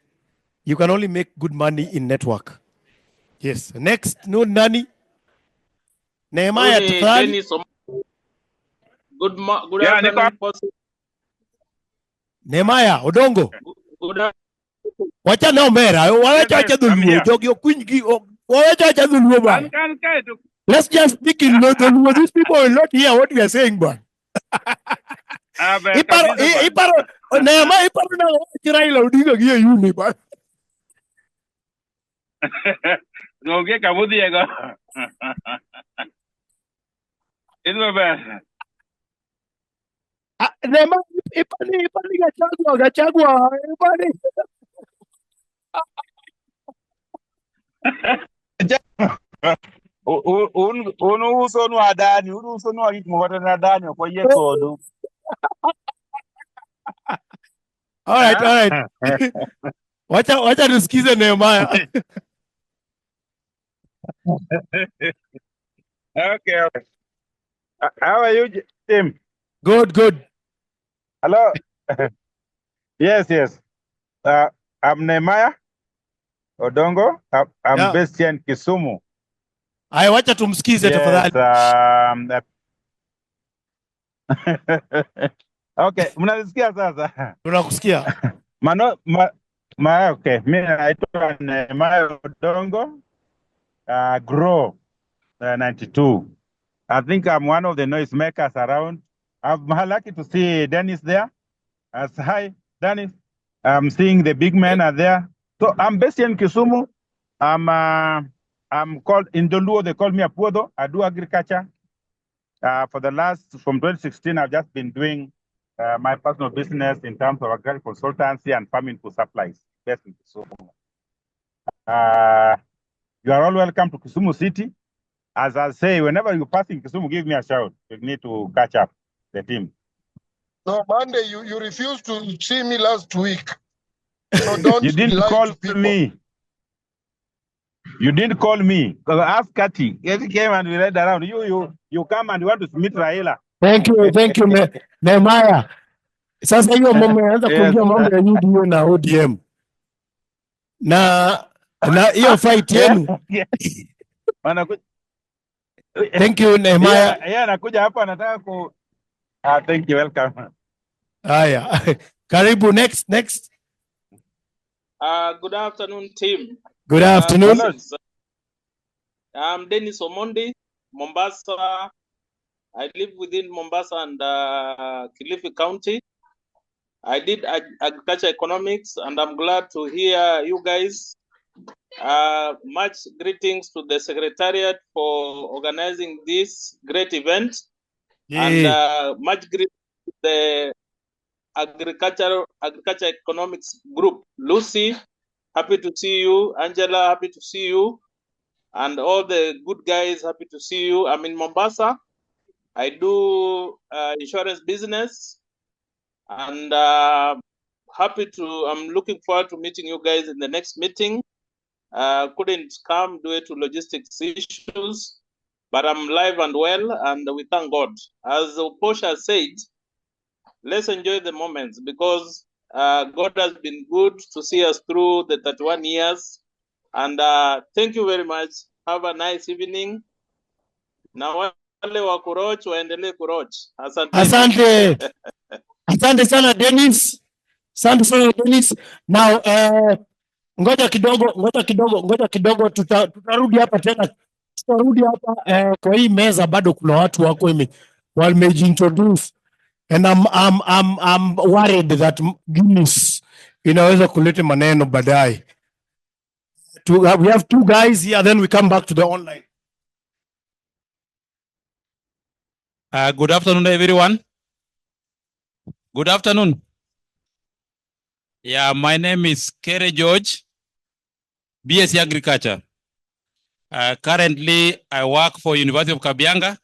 You can only make good money in network. Yes. Next, no Nani. Nehemiah Tafadhali. Good afternoon. Nehemiah Odongo. Wacha na omera. Wacha dhuluo. Jogyo kwingi. Wacha dhuluo ba. Let's just speak in Dhuluo. These people will not hear what we are saying, but. Iparo Nehemiah iparo na Raila Odinga giye yuni ba. Ngoge kabudi yego. It's bad. Nema ipani gachagua ipani. Uso no adani, uso no ritmo wata adani kwa yekodu. All right. Wacha tusikize Nehemiah. Okay. How are you, Tim? Good. Hello. Yes. I'm Nehemiah Odongo. I'm based here in Kisumu. Aya, wacha tumsikize tafadhali. Okay, mnasikia sasa? Tunakusikia. Okay, mimi naitwa Nehemiah Odongo. Grow 92. I think I'm one of the noise makers around. I'm lucky to see Dennis there. Hi, Dennis. I'm seeing the big men are there. So I'm based in Kisumu. I'm called in Dholuo. They call me Apuodo. I do agriculture. From 2016, I've just been doing my personal business in terms of agricultural consultancy and farming food supplies. Based in Kisumu. You are all welcome to Kisumu City. As I say, whenever you pass in Kisumu, give me a shout. We need to catch up the team. No, Monday, you refused to see me last week. So don't You didn't call me. You didn't call me. Ask Kati. He came and we read around. You come and you want to meet Raila. Thank you, Nehemiah. Sasa hiyo mambo yanaanza kuongea mambo ya UDA na ODM. Na hiyo fight yenu. Thank you, Nehemiah. Yeah, anakuja hapa anataka ku thank you, welcome. Haya. Karibu, next. Good afternoon, team. Good afternoon. I'm Dennis Omondi, Mombasa. I live within Mombasa and Kilifi County. I did agriculture economics, and I'm glad to hear you guys Much greetings to the Secretariat for organizing this great event. And much greetings to the Agriculture Economics Group. Lucy, happy to see you. Angela, happy to see you. And all the good guys, happy to see you. I'm in Mombasa. I do insurance business. And I'm looking forward to meeting you guys in the next meeting. Couldn't come due to logistics issues, but I'm live and well, and we thank God. As Posha said, let's enjoy the moments, because God has been good to see us through the 31 years. And thank you very much. Have a nice evening. Na wale wa kuroch waendelee kuroch. Asante. Asante sana Dennis. Asante sana Dennis. Now ngoja kidogo tutarudi hapa tena. Tutarudi hapa kwa hii meza bado kuna watu wako wamejiintroduce, and I'm worried that Guinness inaweza kuleta maneno baadaye. We have two guys here, then we come back to the online. Good afternoon, everyone. Good afternoon. Yeah, my name is Kere George, BSc Agriculture. Currently, I work for University of Kabianga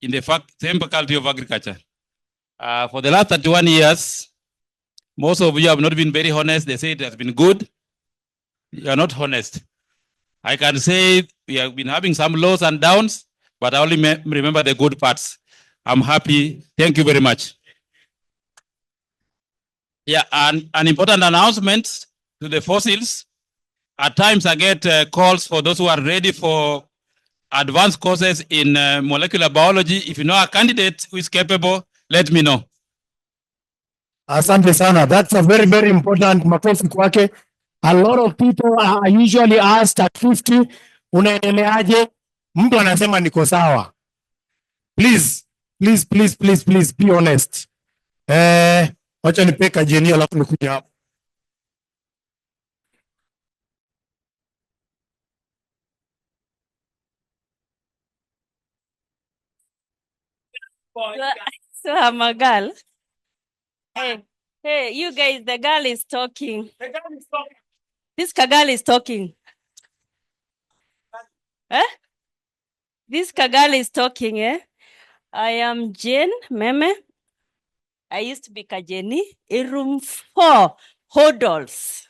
in the same faculty of agriculture. For the last 31 years, most of you have not been very honest. They say it has been good. You are not honest. I can say we have been having some lows and downs, but I only remember the good parts. I'm happy. Thank you very much. Yeah, and an important announcement to the fossils. At times I get calls for those who are ready for advanced courses in molecular biology. If you know a candidate who is capable, let me know. Asante sana. That's a very, very important makofi kwake. A lot of people are usually asked at 50, unaendeleaje? Mtu anasema niko sawa. Please be honest. Wacha nipeka jeni alafu nikuja hapo. So I'm a girl. Hey, you guys, the girl is talking. This girl is talking. This girl is talking, eh? I am Jane Meme. I used to be Kajeni in room 4, Hodals.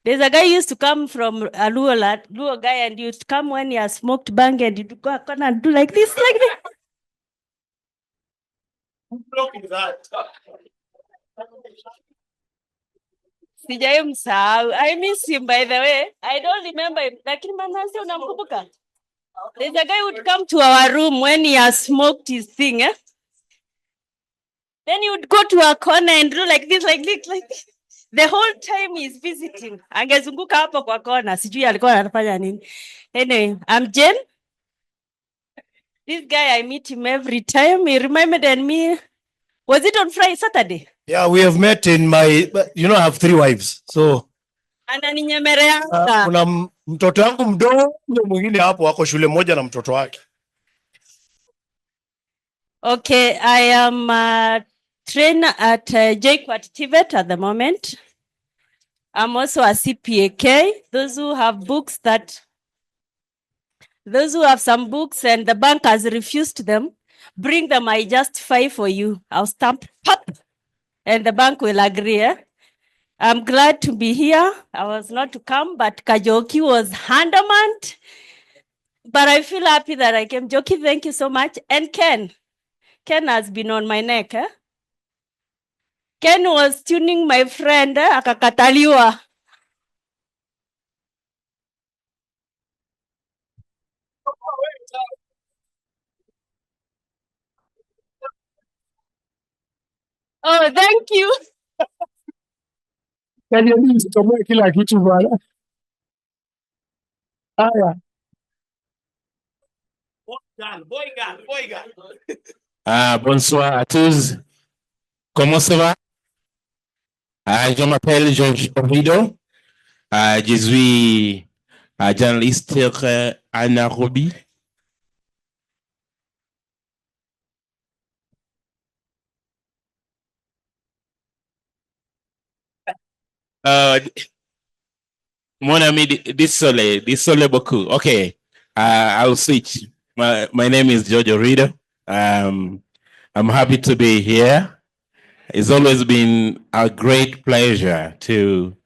There's a guy who used to come from a Luo guy, and you'd come when he has smoked bang and you'd go and do like this, like this. I miss him, by the way. I don't remember him. There's a guy who would come to our room when he has smoked his thing. Then he would go to a corner and do like this, like this, like this. The whole time he's visiting. Angezunguka hapo kwa corner. Sijui alikuwa anafanya nini. Anyway, I'm Jen. This guy, I meet him every time. He reminded me. Was it on Friday, Saturday? Yeah, we have met in my, I have 3 wives. So kuna mtoto wangu mdogo mwingine hapo wako shule moja na mtoto wake. Okay, I am a trainer at JKUAT TVET at the moment. I'm also a CPAK. Those who have some books and the bank has refused them, bring them, I justify for you. I'll stamp, pop, and the bank will agree. I'm glad to be here. I was not to come, but Kajoki was adamant. But I feel happy that I came. Joki, thank you so much. And Ken has been on my neck. Ken was tuning my friend, akakataliwa. Oh, thank you. Kila kitu bwana. Haya. Boy girl. Bonsoir à tous. Comment ça va? Je m'appelle Georges Ovido. Je suis journalist à Nairobi. Mon ami, désolé beaucoup. Okay, I'll switch. My name is Jojo Reader. I'm happy to be here. It's always been a great pleasure to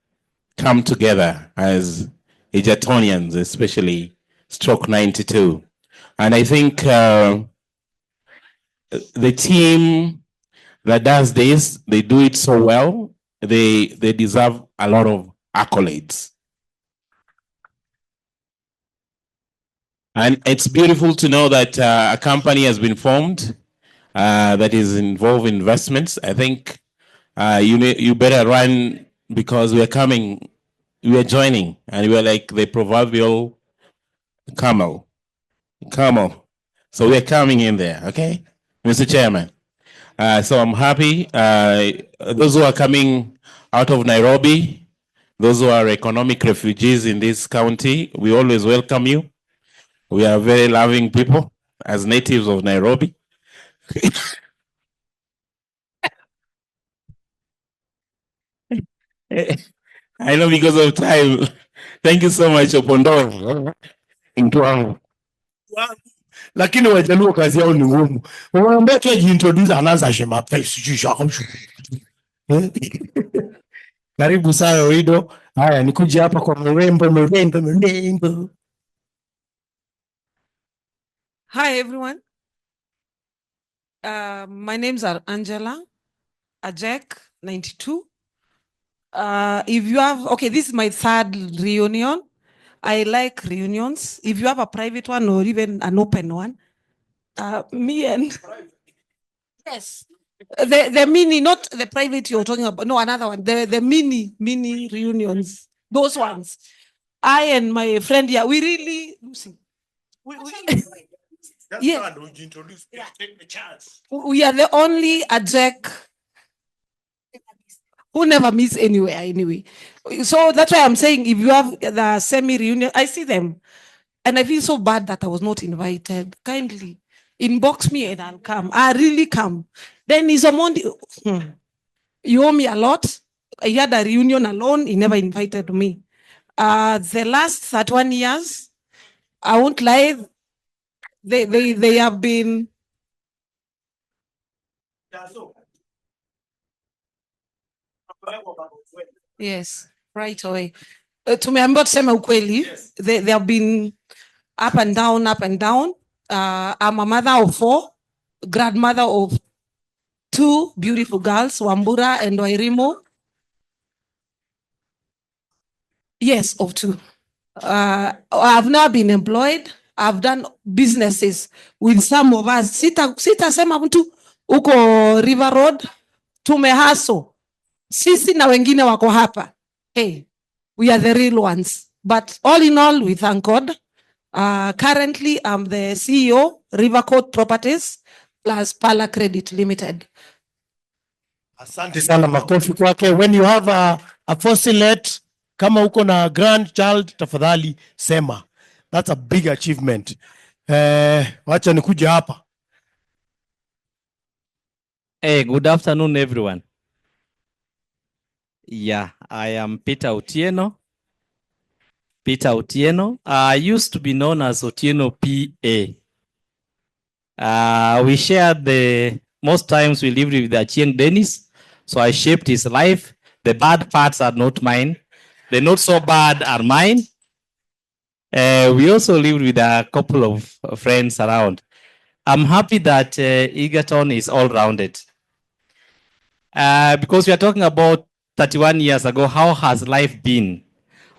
come together as Egertonians, especially Stroke 92. And I think the team that does this, they do it so well. They deserve a lot of accolades. And it's beautiful to know that a company has been formed that is involved in investments. I think you better run because we are coming, we are joining, and we are like the proverbial camel. So we are coming in there, okay, Mr. Chairman. So I'm happy. Those who are coming out of Nairobi, those who are economic refugees in this county, we always welcome you. We are very loving people as natives of Nairobi. I know because of time. Thank you so much, Opondo. Lakini Wajaluo kazi yao ni ngumu. Wanaambia tu ajiintroduce anaanza shema face. Karibu sana Wido. Haya nikuje hapa kwa mrembo. Hi, everyone. My names are Angela Ajek, 92. If you have, okay, this is my third reunion. I like reunions. If you have a private one or even an open one, me and yes, the mini, not the private you're talking about. No, another one. The mini reunions. Those ones. I and my friend, yeah, we really. Yeah. We are the only Ajek who never miss anywhere anyway. So that's why I'm saying if you have the semi-reunion, I see them. And I feel so bad that I was not invited. Kindly inbox me and I'll come. I really come. Then is a Monday. You owe me a lot. I had a reunion alone. He never invited me. The last 31 years, I won't lie, they have been. Yes, right away. Tumeambiwa tuseme ukweli. They have been up and down. I'm a mother of 4, grandmother of 2 beautiful girls, Wambura and Wairimu. Yes, of 2. I've now been employed. I've done businesses with some of us. Sita sema mtu uko River Road. Tumehaso. Sisi na wengine wako hapa. Hey, we are the real ones. But all in all, we thank God. Currently, I'm the CEO, Rivercourt Properties plus Pala Credit Limited. Asante sana, makofi kwake. When you have a fossilette, kama uko na grandchild, tafadhali sema. That's a big achievement. Wacha nikuje hapa. Hey, good afternoon, everyone. Yeah, I am Peter Otieno. I used to be known as Otieno PA. We shared most times we lived with Achieng Dennis, so I shaped his life. The bad parts are not mine. The not so bad are mine. We also lived with a couple of friends around. I'm happy that Egerton is all-rounded. Because we are talking about 31 years ago, how has life been?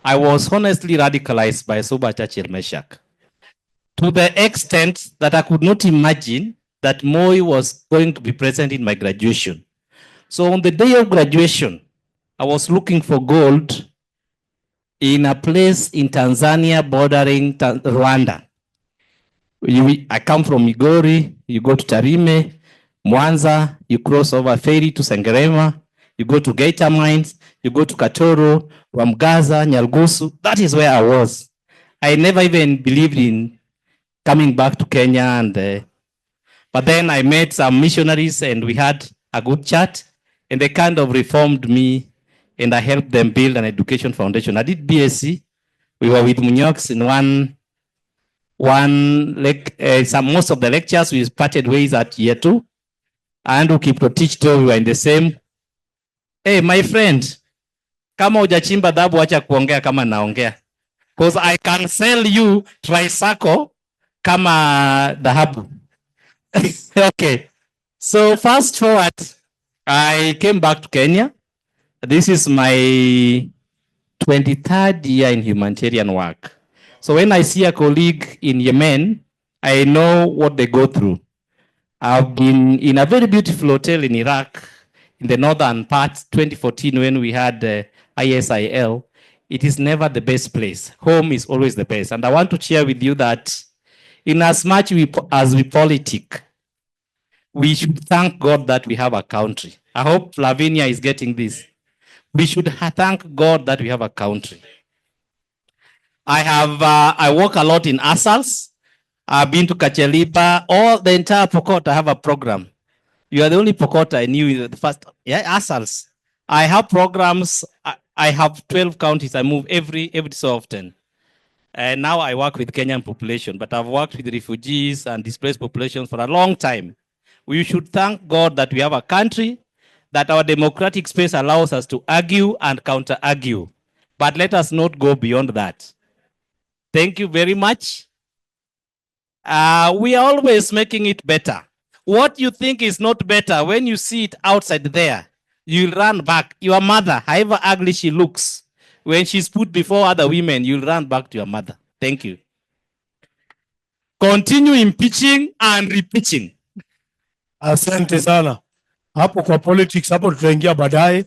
I was honestly radicalized by Soba Churchill Meshach to the extent that I could not imagine that Moi was going to be present in my graduation. So on the day of graduation, I was looking for gold in a place in Tanzania bordering Rwanda. I come from Migori, you go to Tarime, Mwanza, you cross over ferry to Sengerema, you go to Geita Mines, you go to Katoro, Wamgaza, Nyalgusu. That is where I was. I never even believed in coming back to Kenya, and but then I met some missionaries and we had a good chat, and they kind of reformed me, and I helped them build an education foundation. I did BSc. We were with Munyox in most of the lectures we parted ways at year 2, and we keep to teach till we were in the same. Hey, my friend, kama hujachimba dhahabu acha kuongea kama naongea, because I can sell you tricycle kama dhahabu. Okay, so fast forward, I came back to Kenya. This is my 23rd year in humanitarian work. So when I see a colleague in Yemen, I know what they go through. I've been in a very beautiful hotel in Iraq, in the northern part, 2014, when we had ISIL. It is never the best place. Home is always the best. And I want to share with you that in as much as we politic, we should thank God that we have a country. I hope Lavinia is getting this. We should thank God that we have a country. I work a lot in ASALs. I've been to Kachelipa, all the entire Pokot. I have a program. You are the only Pokot I knew the first. Yeah, ASALs. I have programs. I have 12 counties. I move every so often. And now I work with Kenyan population, but I've worked with refugees and displaced populations for a long time. We should thank God that we have a country, that our democratic space allows us to argue and counter-argue. But let us not go beyond that. Thank you very much. We are always making it better. What you think is not better, when you see it outside there, you'll run back. Your mother, however ugly she looks, when she's put before other women, you'll run back to your mother. Thank you. Continue impeaching and repeaching. Asante sana. Hapo kwa politics, hapo tutaingia baadaye.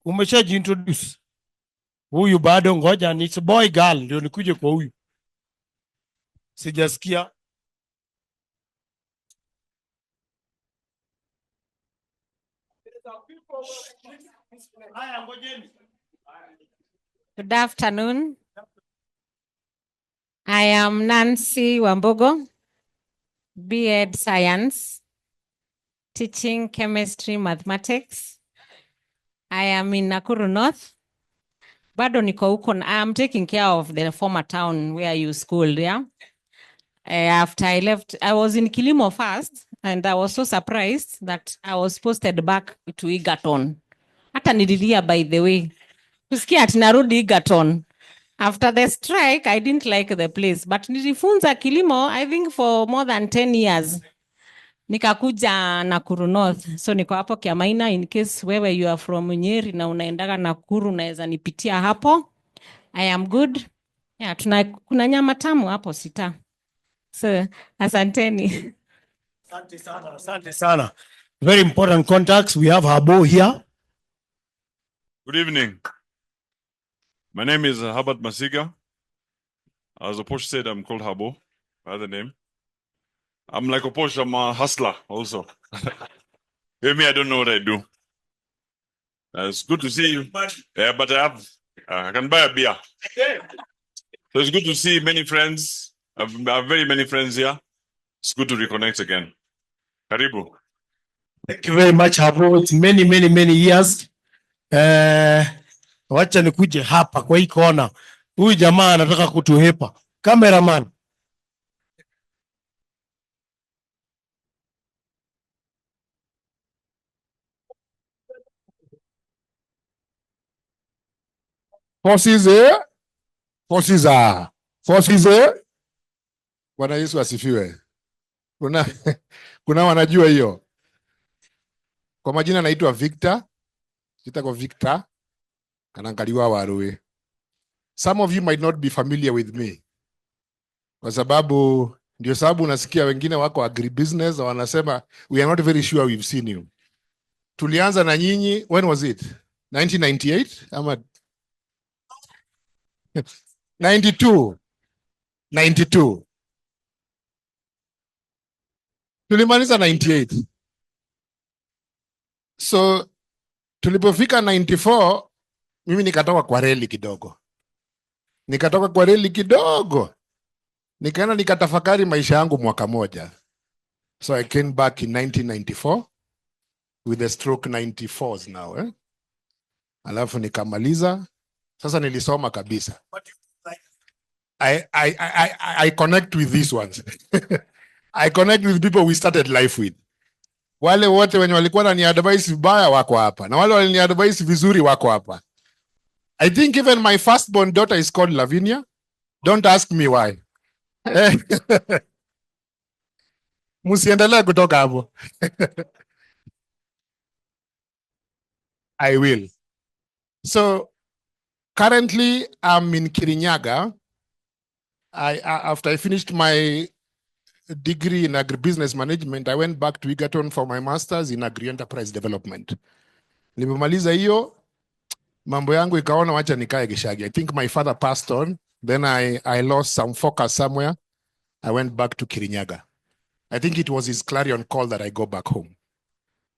Umeshajiintroduce. Huyu bado, ngoja ni boy girl ndio nikuje kwa huyu. Sijasikia. Good afternoon. I am Nancy Wambogo, B.Ed Science, teaching chemistry, mathematics. I am in Nakuru North. Bado niko huko. I am taking care of the former town where you schooled, yeah? After I left, I was in Kilimo first, and I was so surprised that I was posted back to Egerton. Hata nililia, by the way. Kusikia ati narudi Egerton. After the strike, I didn't like the place, but nilifunza Kilimo, I think for more than 10 years. Nikakuja Nakuru North. So niko hapo Kiamaina, in case wewe you are from Nyeri na unaendaga Nakuru unaweza nipitia hapo. I am good. Yeah, kuna nyama tamu hapo sita. So, asanteni. Asante sana. Very important contacts. We have Habo here. Good evening. My name is Herbert Masiga. As Oposh said, I'm called Habo, by the name. I'm like Oposh, I'm a hustler also. Hear me, I don't know what I do. It's good to see you. Yeah, but I can buy a beer. So it's good to see many friends. I have very many friends here. It's good to reconnect again. Karibu. Thank you very much, Habo. It's many years. Wacha nikuje hapa kwa hii kona. Huyu jamaa anataka kutuhepa. Cameraman. Forces. Bwana Yesu asifiwe. Kuna wanajua hiyo. Kwa majina naitwa Victor. Kitako Victor. Kanangaliwa Warui. Some of you might not be familiar with me. Kwa sababu ndio sababu unasikia wengine wako agribusiness wanasema we are not very sure we've seen you. Tulianza na nyinyi, when was it? 1998 ama 92. Tulimaliza 98. So tulipofika 94 mimi nikatoka kwa reli kidogo. nikatoka kwa reli kidogo, nikaenda nikatafakari maisha yangu mwaka moja. So I came back in 1994 with the stroke 94s now. Alafu nikamaliza. Sasa nilisoma kabisa. I connect with these ones. I connect with people we started life with. Wale wote wenye walikuwa na ni advice vibaya wako hapa, na wale wale ni advice vizuri wako hapa. I think even my firstborn daughter is called Lavinia. Don't ask me why. Musiendelea kutoka hapo. I will. So currently I'm in Kirinyaga. After I finished my degree in agribusiness management, I went back to Egerton for my master's in agri-enterprise development. Nilipomaliza hiyo, mambo yangu ikaona wacha nikae Gishagi. I think my father passed on. Then I lost some focus somewhere. I went back to Kirinyaga. I think it was his clarion call that I go back home.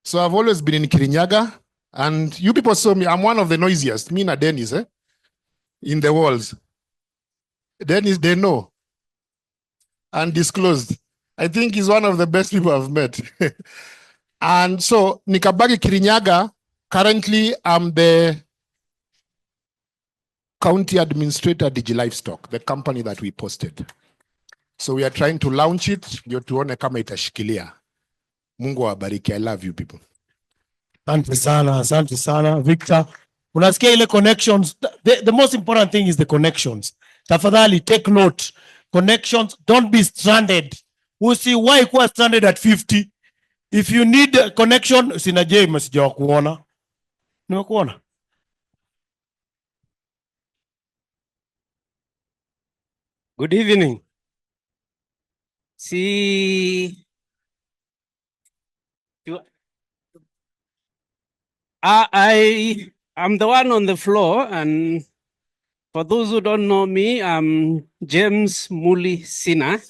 So I've always been in Kirinyaga, and you people saw me. I'm one of the noisiest. Me and Dennis, in the walls. Dennis, they know. Undisclosed. I think he's one of the best people I've met. And so nikabaki Kirinyaga. Currently, I'm the county administrator Digi Livestock, the company that we posted. So we are trying to launch it. Ndio tuone kama itashikilia. Mungu awabariki. I love you people. Asante sana, Victor. Unasikia ile connections. The most important thing is the connections. Tafadhali take note. Connections, don't be stranded. Usiwahi kuwa stranded at 50. If you need a connection, sina James sijakuona. Nimekuona. Good evening. See, I am the one on the floor, and for those who don't know me, I'm James Muli Sina.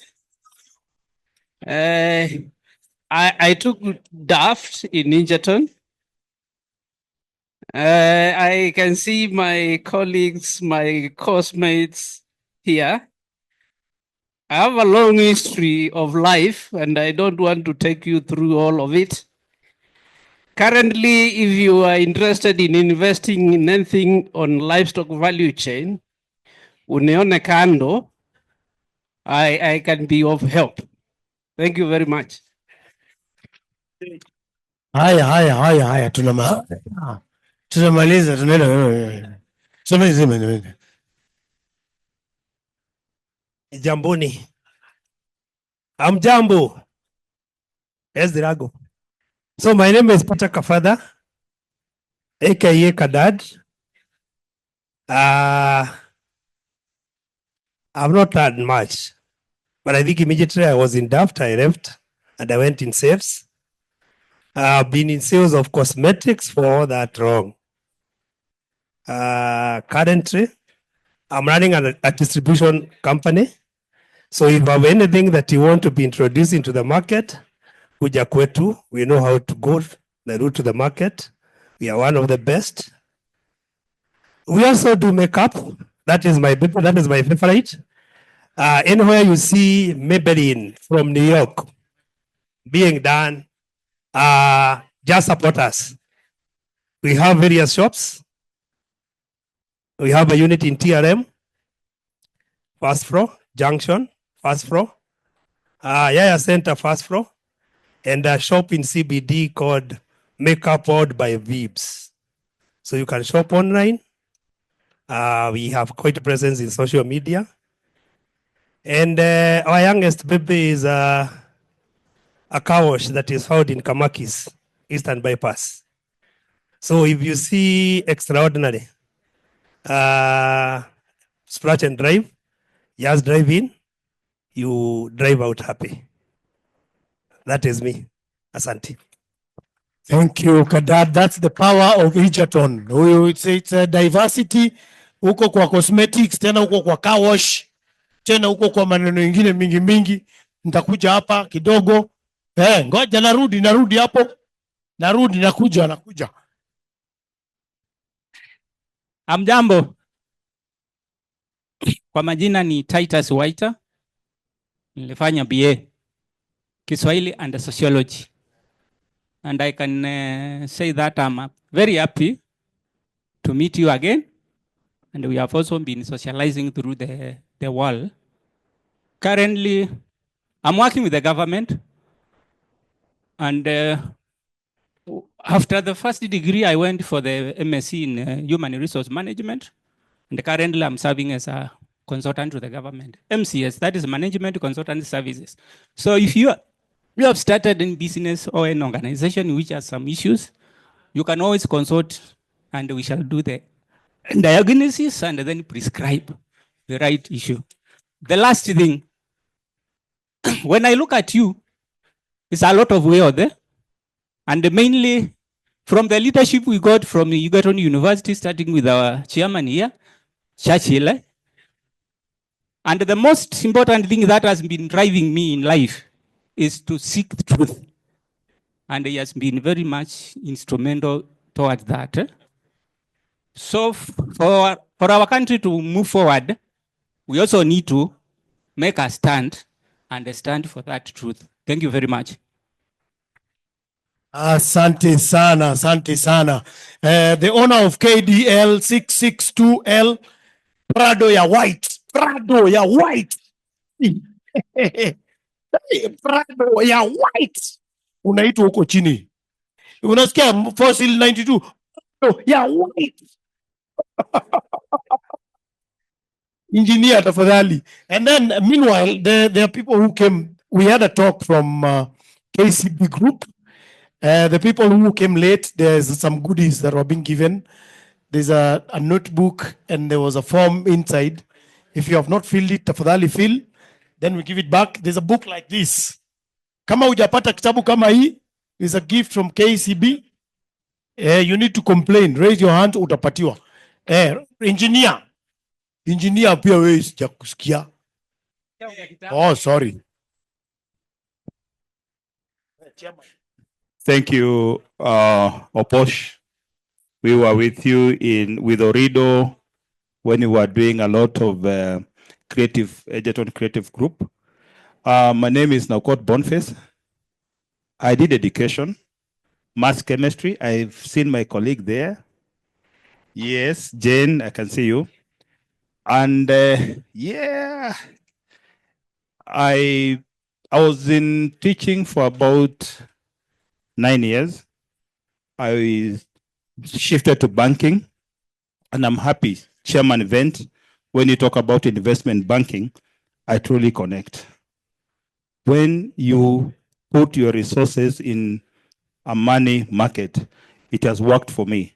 I took DAFT in Egerton. I can see my colleagues, my course mates here. I have a long history of life, and I don't want to take you through all of it. Currently, if you are interested in investing in anything on livestock value chain, unione kando, I can be of help. Thank you very much. Haya, tunamaliza, tunaenda. Jamboni. Amjambo. Ezirago. So my name is Peter Kafada, aka Kadad. I've not done much, but I think immediately I was in DAFT, I left and I went in sales. I've been in sales of cosmetics for all that long. Currently, I'm running a distribution company. So if you have anything that you want to be introducing to the market, kuja kwetu, we know how to go the route to the market. We are one of the best. We also do makeup. That is my favorite. Anywhere you see Maybelline from New York being done, just support us. We have various shops. We have a unit in TRM, first floor, Junction, first floor, Yaya Center, first floor, and a shop in CBD called Makeup World by Vibes. So you can shop online. We have quite a presence in social media. And our youngest baby is a car wash that is found in Kamakis, Eastern Bypass. So if you see Extraordinary, splash and drive, just drive in, you drive out happy. That is me. Asante. Thank you, Kadad. That's the power of Egerton. It's a diversity. Uko kwa cosmetics, tena uko kwa car wash, tena uko kwa maneno mengine mingi. Nitakuja hapa kidogo. Ngoja narudi hapo. Nakuja. Amjambo. Kwa majina ni Titus Waiter. Nilifanya BA Kiswahili and Sociology. And I can say that I'm very happy to meet you again. And we have also been socializing through the world. Currently, I'm working with the government. And after the first degree, I went for the MSc in Human Resource Management. And currently, I'm serving as a consultant to the government. MCS, that is Management Consultant Services. So if you have started in business or an organization which has some issues, you can always consult and we shall do the diagnosis and then prescribe the right issue. The last thing, when I look at you, it's a lot of way out there. And mainly from the leadership we got from Egerton University, starting with our chairman here, Churchill. And the most important thing that has been driving me in life is to seek the truth. And he has been very much instrumental towards that. So for our country to move forward, we also need to make a stand and stand for that truth. Thank you very much. Asante sana, asante sana. The owner of KDL 662L, Prado ya white. Prado ya white. Prado ya white. Unaitwa huko chini. Unasikia fossil 92. Prado ya white. Engineer tafadhali. And then meanwhile, there are people who came. We had a talk from KCB group. The people who came late, there's some goodies that were being given. There's a notebook and there was a form inside. If you have not filled it, tafadhali fill. Then we give it back. There's a book like this. Kama hujapata kitabu kama hii, is a gift from KCB. You need to complain. Raise your hand, utapatiwa. Engineer pia wewe sijakusikia. Oh, sorry. Thank you, Oposh. We were with you with Orido when we were doing a lot of Egerton creative group. My name is Naukot Boniface. I did education, mass chemistry. I've seen my colleague there. Yes, Jane, I can see you. And yeah, I was in teaching for about 9 years. I shifted to banking, and I'm happy. Chairman event, when you talk about investment banking, I truly connect. When you put your resources in a money market, it has worked for me.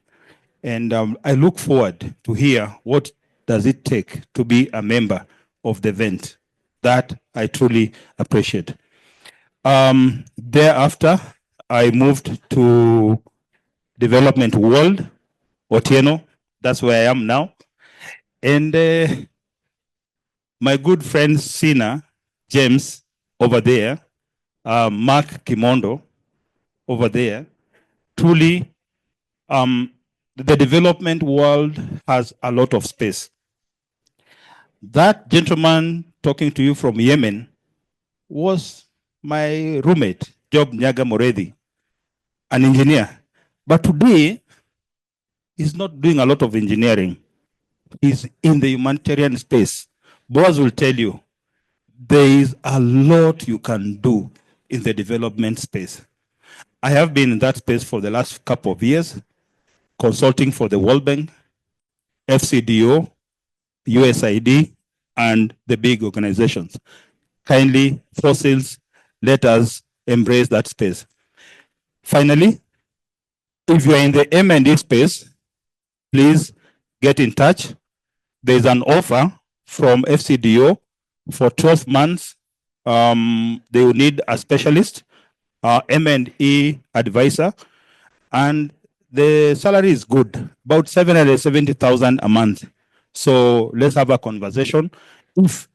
And I look forward to hear what does it take to be a member of the event. That I truly appreciate. Thereafter, I moved to Development World, Otieno. That's where I am now. And my good friend Sina, James, over there, Mark Kimondo, over there, truly, the development world has a lot of space. That gentleman talking to you from Yemen was my roommate, Job Nyaga Moredi, an engineer. But today, he's not doing a lot of engineering. He's in the humanitarian space. Boaz will tell you, there is a lot you can do in the development space. I have been in that space for the last couple of years, consulting for the World Bank, FCDO, USAID, and the big organizations. Kindly, fossils, let us embrace that space. Finally, if you are in the M&E space, please get in touch. There's an offer from FCDO for 12 months. They will need a specialist, M&E advisor, and the salary is good, about 770,000 a month. So let's have a conversation if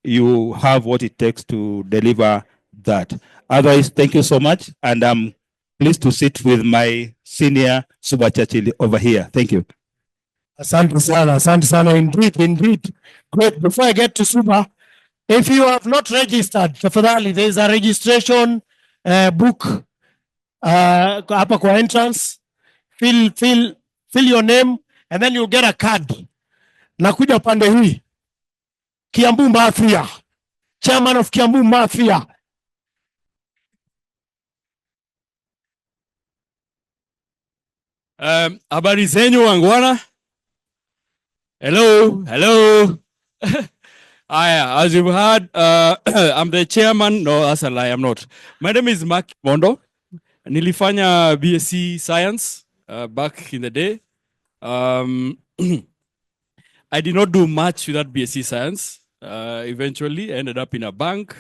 you have what it takes to deliver that. Otherwise, thank you so much, and I'm pleased to sit with my senior Suba Churchill over here. Thank you. Asante sana, indeed. Great. Before I get to Suba, if you have not registered, tafadhali, there is a registration book hapa kwa entrance. Fill your name and then you'll get a card. Nakuja pande hii. Kiambu Mafia. Chairman of Kiambu Mafia. Habari zenyu wangwana. Hello. As you've heard, I'm the chairman. No, that's a lie. I'm not. My name is Mark Mondo. Nilifanya BSc Science back in the day. I did not do much with that BSc Science. Eventually, I ended up in a bank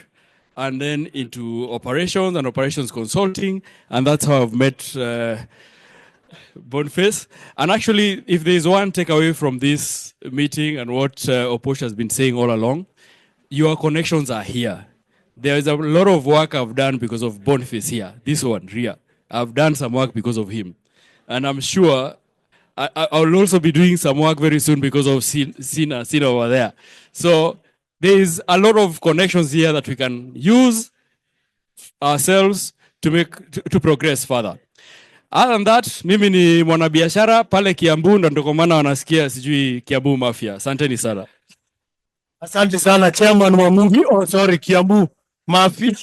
and then into operations and operations consulting. And that's how I've met Boniface. And actually, if there's one takeaway from this meeting and what Oposh has been saying all along, your connections are here. There is a lot of work I've done because of Boniface here. This one, Ria. I've done some work because of him. And I'm sure I'll also be doing some work very soon because of Sina over there. So there is a lot of connections here that we can use ourselves to progress further. Other than that, mimi ni mwanabiashara pale Kiambu, ndio kwa maana wanasikia sijui Kiambu Mafia. Asanteni sana. Asante sana chairman wa Mungi. Oh, sorry, Kiambu Mafia.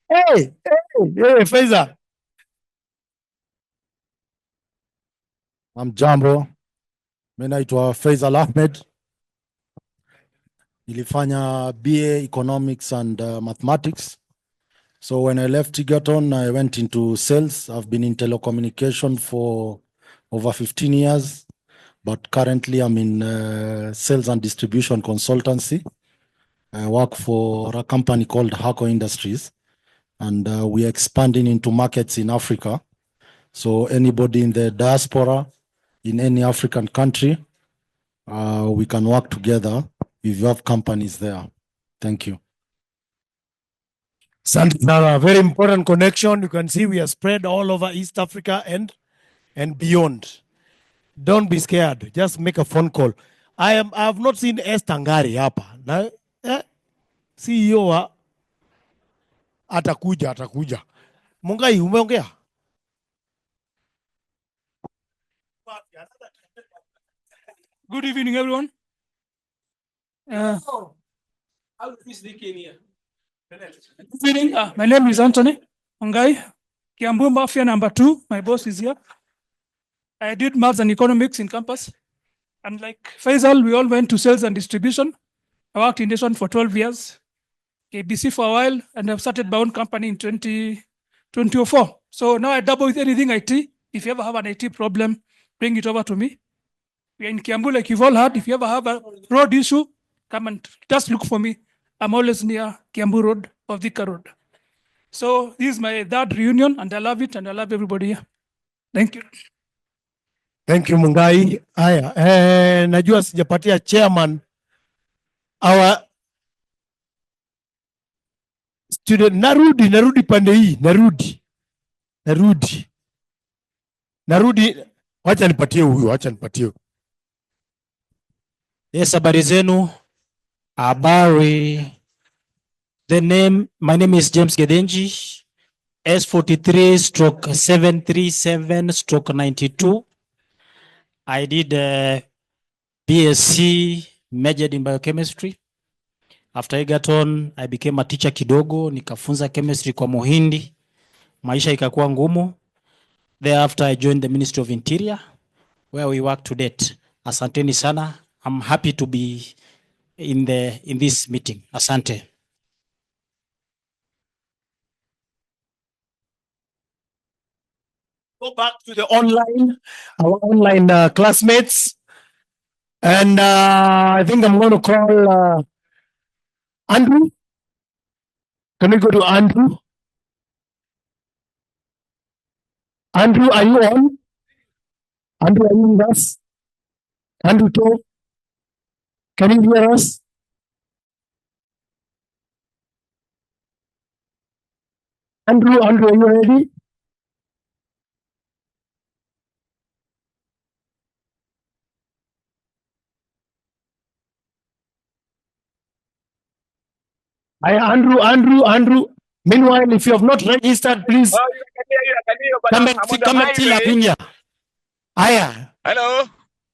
Hey, Faiza. Jambo. Mimi naitwa Faisal Ahmed. Nilifanya BA Economics and Mathematics. So when I left Egerton, I went into sales. I've been in telecommunication for over 15 years, but currently I'm in sales and distribution consultancy. I work for a company called Hako Industries, and we're expanding into markets in Africa. So anybody in the diaspora, in any African country, we can work together if you have companies there. Thank you. Santana, very important connection. You can see we are spread all over East Africa and beyond. Don't be scared. Just make a phone call. I have not seen Estangari hapa. Na CEO wa atakuja. Mungai, umeongea? Good evening, everyone. Good evening. My name is Anthony Mungai, Kiambu Mafia number 2. My boss is here. I did maths and economics in campus. And like Faisal, we all went to sales and distribution. I worked in this one for 12 years, KBC for a while, and I've started my own company in 2004. So now I double with anything IT. If you ever have an IT problem, bring it over to me. We are in Kiambu, like you've all heard. If you ever have a road issue, come and just look for me. I'm always near Kiambu Road or Vika Road. So this is my third reunion, and I love it, and I love everybody here. Thank you. Thank you, Mungai. Haya, najua sijapatia chairman our student. Narudi pande hii, narudi. Wacha nipatie huyu, Yes, habari zenu. Habari. My name is James Gedenji, S43/737/92. I did BSc, majored in biochemistry. After Egerton, I became a teacher kidogo, nikafunza chemistry kwa Muhindi. Maisha ikakuwa ngumu. Thereafter, I joined the Ministry of Interior, where we work to date. Asanteni sana. I'm happy to be in this meeting. Asante. Go back to our online classmates. And I think I'm going to call Andrew. Can we go to Andrew? Andrew, are you on? Andrew, are you with us? Andrew, can you hear us? Andrew, are you ready? Andrew. Meanwhile, if you have not registered, please I can hear you. I can hear you, but come I'm on the and see highway. Lavinia. Aya. Hello.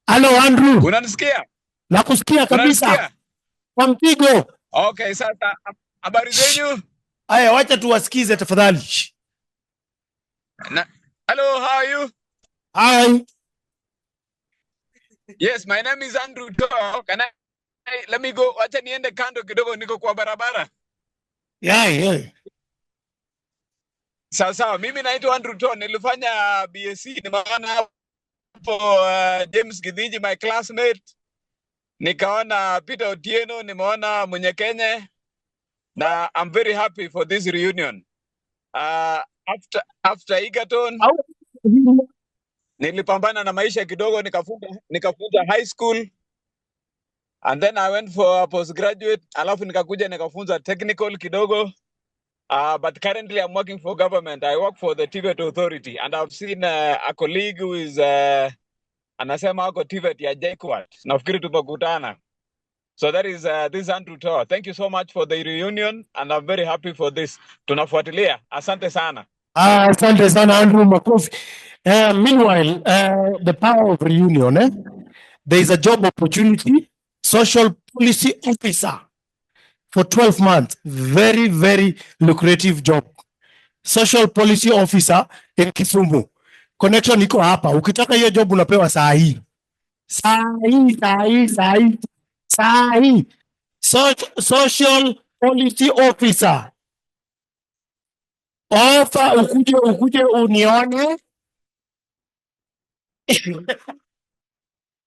Hello, Andrew. Unanisikia? Nakusikia kabisa. Unanisikia? Kwa mpigo. Okay, sasa habari zenyu? Aya, wacha tuwasikize tafadhali. Hello, how are you? Hi. Yes, my name is Andrew Too. Let me go. Wacha niende kando kidogo, niko kwa barabara. Yeah. Sawa, mimi naitwa Andrew Too. Nilifanya BSc, nimeona hapo James Githiji, my classmate. Nikaona Peter Otieno, nimeona Munyekenye. Na I'm very happy for this reunion. After Egerton, nilipambana na maisha kidogo, nikafunza high school, and then I went for a postgraduate, alafu nikakuja nikafunza technical kidogo. But currently I'm working for government. I work for the TVET authority, and I've seen a colleague who is anasema ako TVET ya JKUAT. Nafikiri tumekutana. So that is this Andrew Too. Thank you so much for the reunion, and I'm very happy for this. Tunafuatilia. Asante sana. Asante sana, Andrew, makofi. Meanwhile, the power of reunion, there is a job opportunity, social policy officer for 12 months. Very, very lucrative job. Social policy officer in Kisumu. Connection iko hapa. Ukitaka hiyo job unapewa saa hii. Saa hii. Social policy officer. Offer ukuje unione.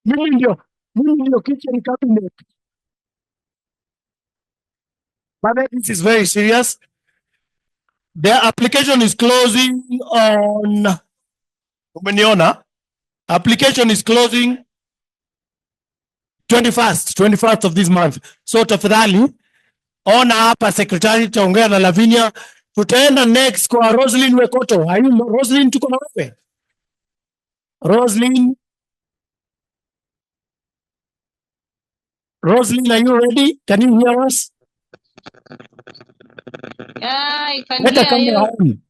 Mimi ndio kitchen cabinet. But this is very serious. The application is closing on umeniona? Application is closing 21st of this month. So tafadhali ona hapa secretary, taongea na Lavinia. Tutaenda next kwa Roslyn Wekoto. Are you Roslyn, tuko na wewe? Roslyn, are you ready? Can you hear us? I can Let the hear you. camera on.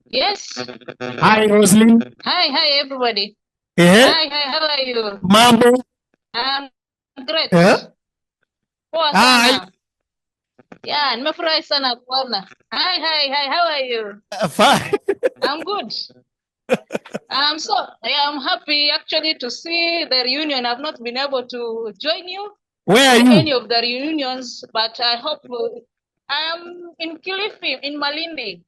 Yes. Hi, Roslyn. Hi, everybody. Eh? Hi, how are you? Mambo. I'm great. Eh? Poa Hi. sana. Yeah, nimefurahi sana kuona. Hi, how are you? Fine. I'm good. I'm happy actually to see the reunion. I've not been able to join you. Where are in you? any of the reunions, but I hope I am in Kilifi, in Malindi.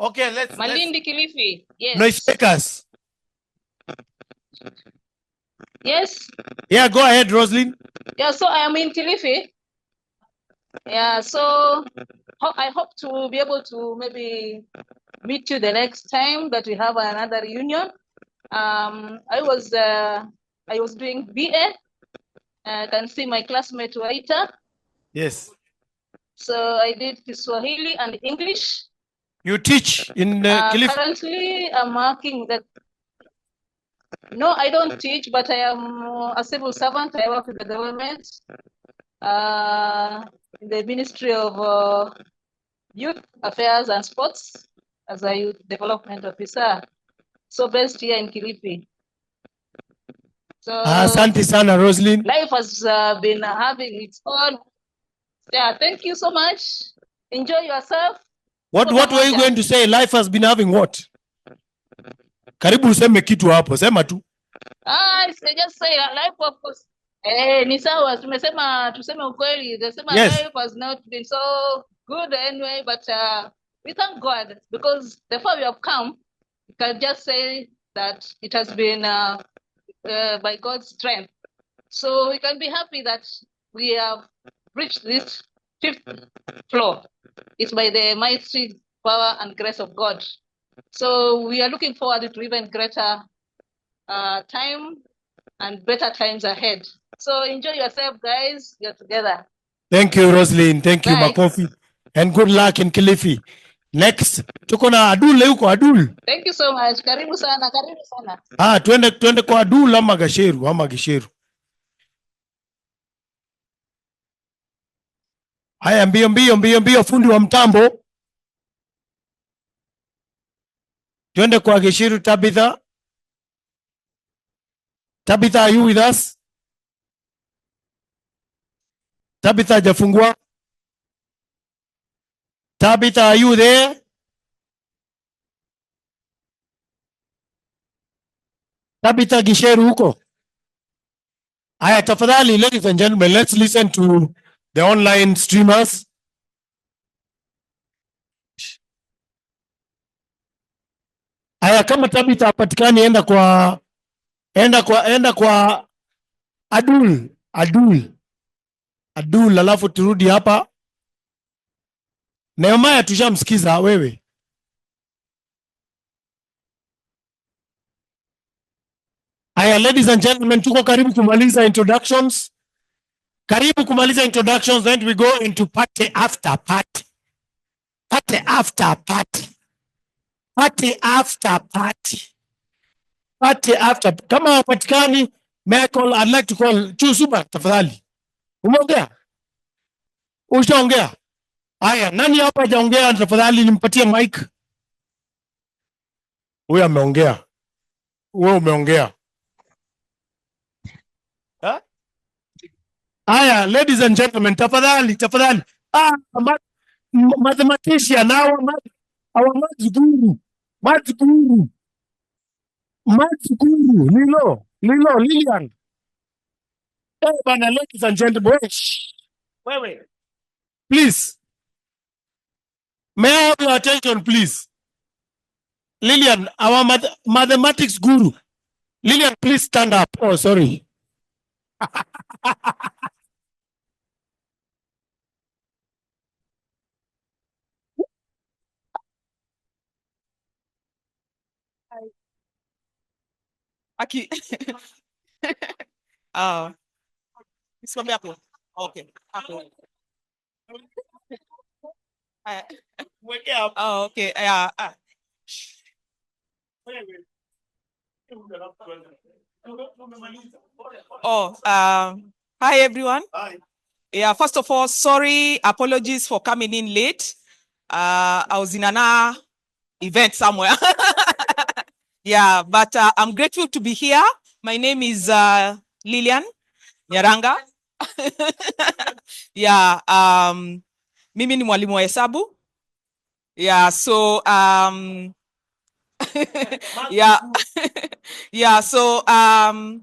Okay, let's Malindi, Kilifi. Yes. noise makers. Yes. Yeah, go ahead, Roslyn. Yeah, so I am in Kilifi. Yeah, so I hope to be able to maybe meet you the next time that we have another reunion. I was doing BA. I can see my classmate Waita. Yes. So I did Kiswahili and English. You teach in Kilifi? Currently, I'm working that. No, I don't teach, but I am a civil servant. I work with the government, in the Ministry of Youth Affairs and Sports as a youth development officer. So based here in Kilifi. So Asante sana, Roslyn. life has been having its own. Yeah, thank you so much. Enjoy yourself. What were you going to say? Life has been having what? Karibu useme kitu hapo, sema tu. Just say life of course. Ni sawa, tuseme ukweli. Yes. Life has not been so good anyway, but we thank God because the far we have come, we can just say that it has been by God's strength. So we can be happy that we have reached this 5th floor. It's by the mighty power and grace of God. So we are looking forward to even greater time and better times ahead. So enjoy yourself, guys. You're together. Thank you, Roslyn. Thank you, Bye. Makofi. And good luck in Kilifi. Next, tuko na Adul huko, Adul. Thank you so much. Karibu sana, karibu sana. Twende kwa Adul ama Gasheru. Haya, mbio, fundi wa mtambo. Twende kwa Gishiru Tabitha. Tabitha, are you with us? Tabitha hajafungua. Tabitha, are you there? Tabitha Gisheru huko. Haya, tafadhali, ladies and gentlemen, let's listen to the online streamers. Haya, kama Tabitha hapatikani, enda kwa Adul, alafu turudi hapa. Nehemiah tushamsikiza wewe. Haya, ladies and gentlemen, tuko karibu kumaliza introductions. Then we go into party after party. Party after party. Party after party. Party after. Kama hapatikani, may I call, I'd like to call Chusuba tafadhali. Umeongea? Ushaongea? Haya, nani hapa hajaongea tafadhali nimpatie mic. Huyu ameongea. Wewe umeongea. Haya, ladies and gentlemen, tafadhali. Mathematician, our maths guru. Lilian. Bana, ladies and gentlemen, wewe. Please. May I have your attention, please? Lilian, our mathematics guru. Lilian, please stand up. Oh, sorry. Aki. Oh. Simame hapo. Okay. Hapo. Oh, okay. Yeah. Oh, hi everyone. Hi. Yeah, first of all, sorry, apologies for coming in late. I was in an event somewhere. Yeah, but I'm grateful to be here. My name is Lilian Nyaranga. Yeah, mimi ni mwalimu wa hesabu. Yeah, so yeah. Yeah, so I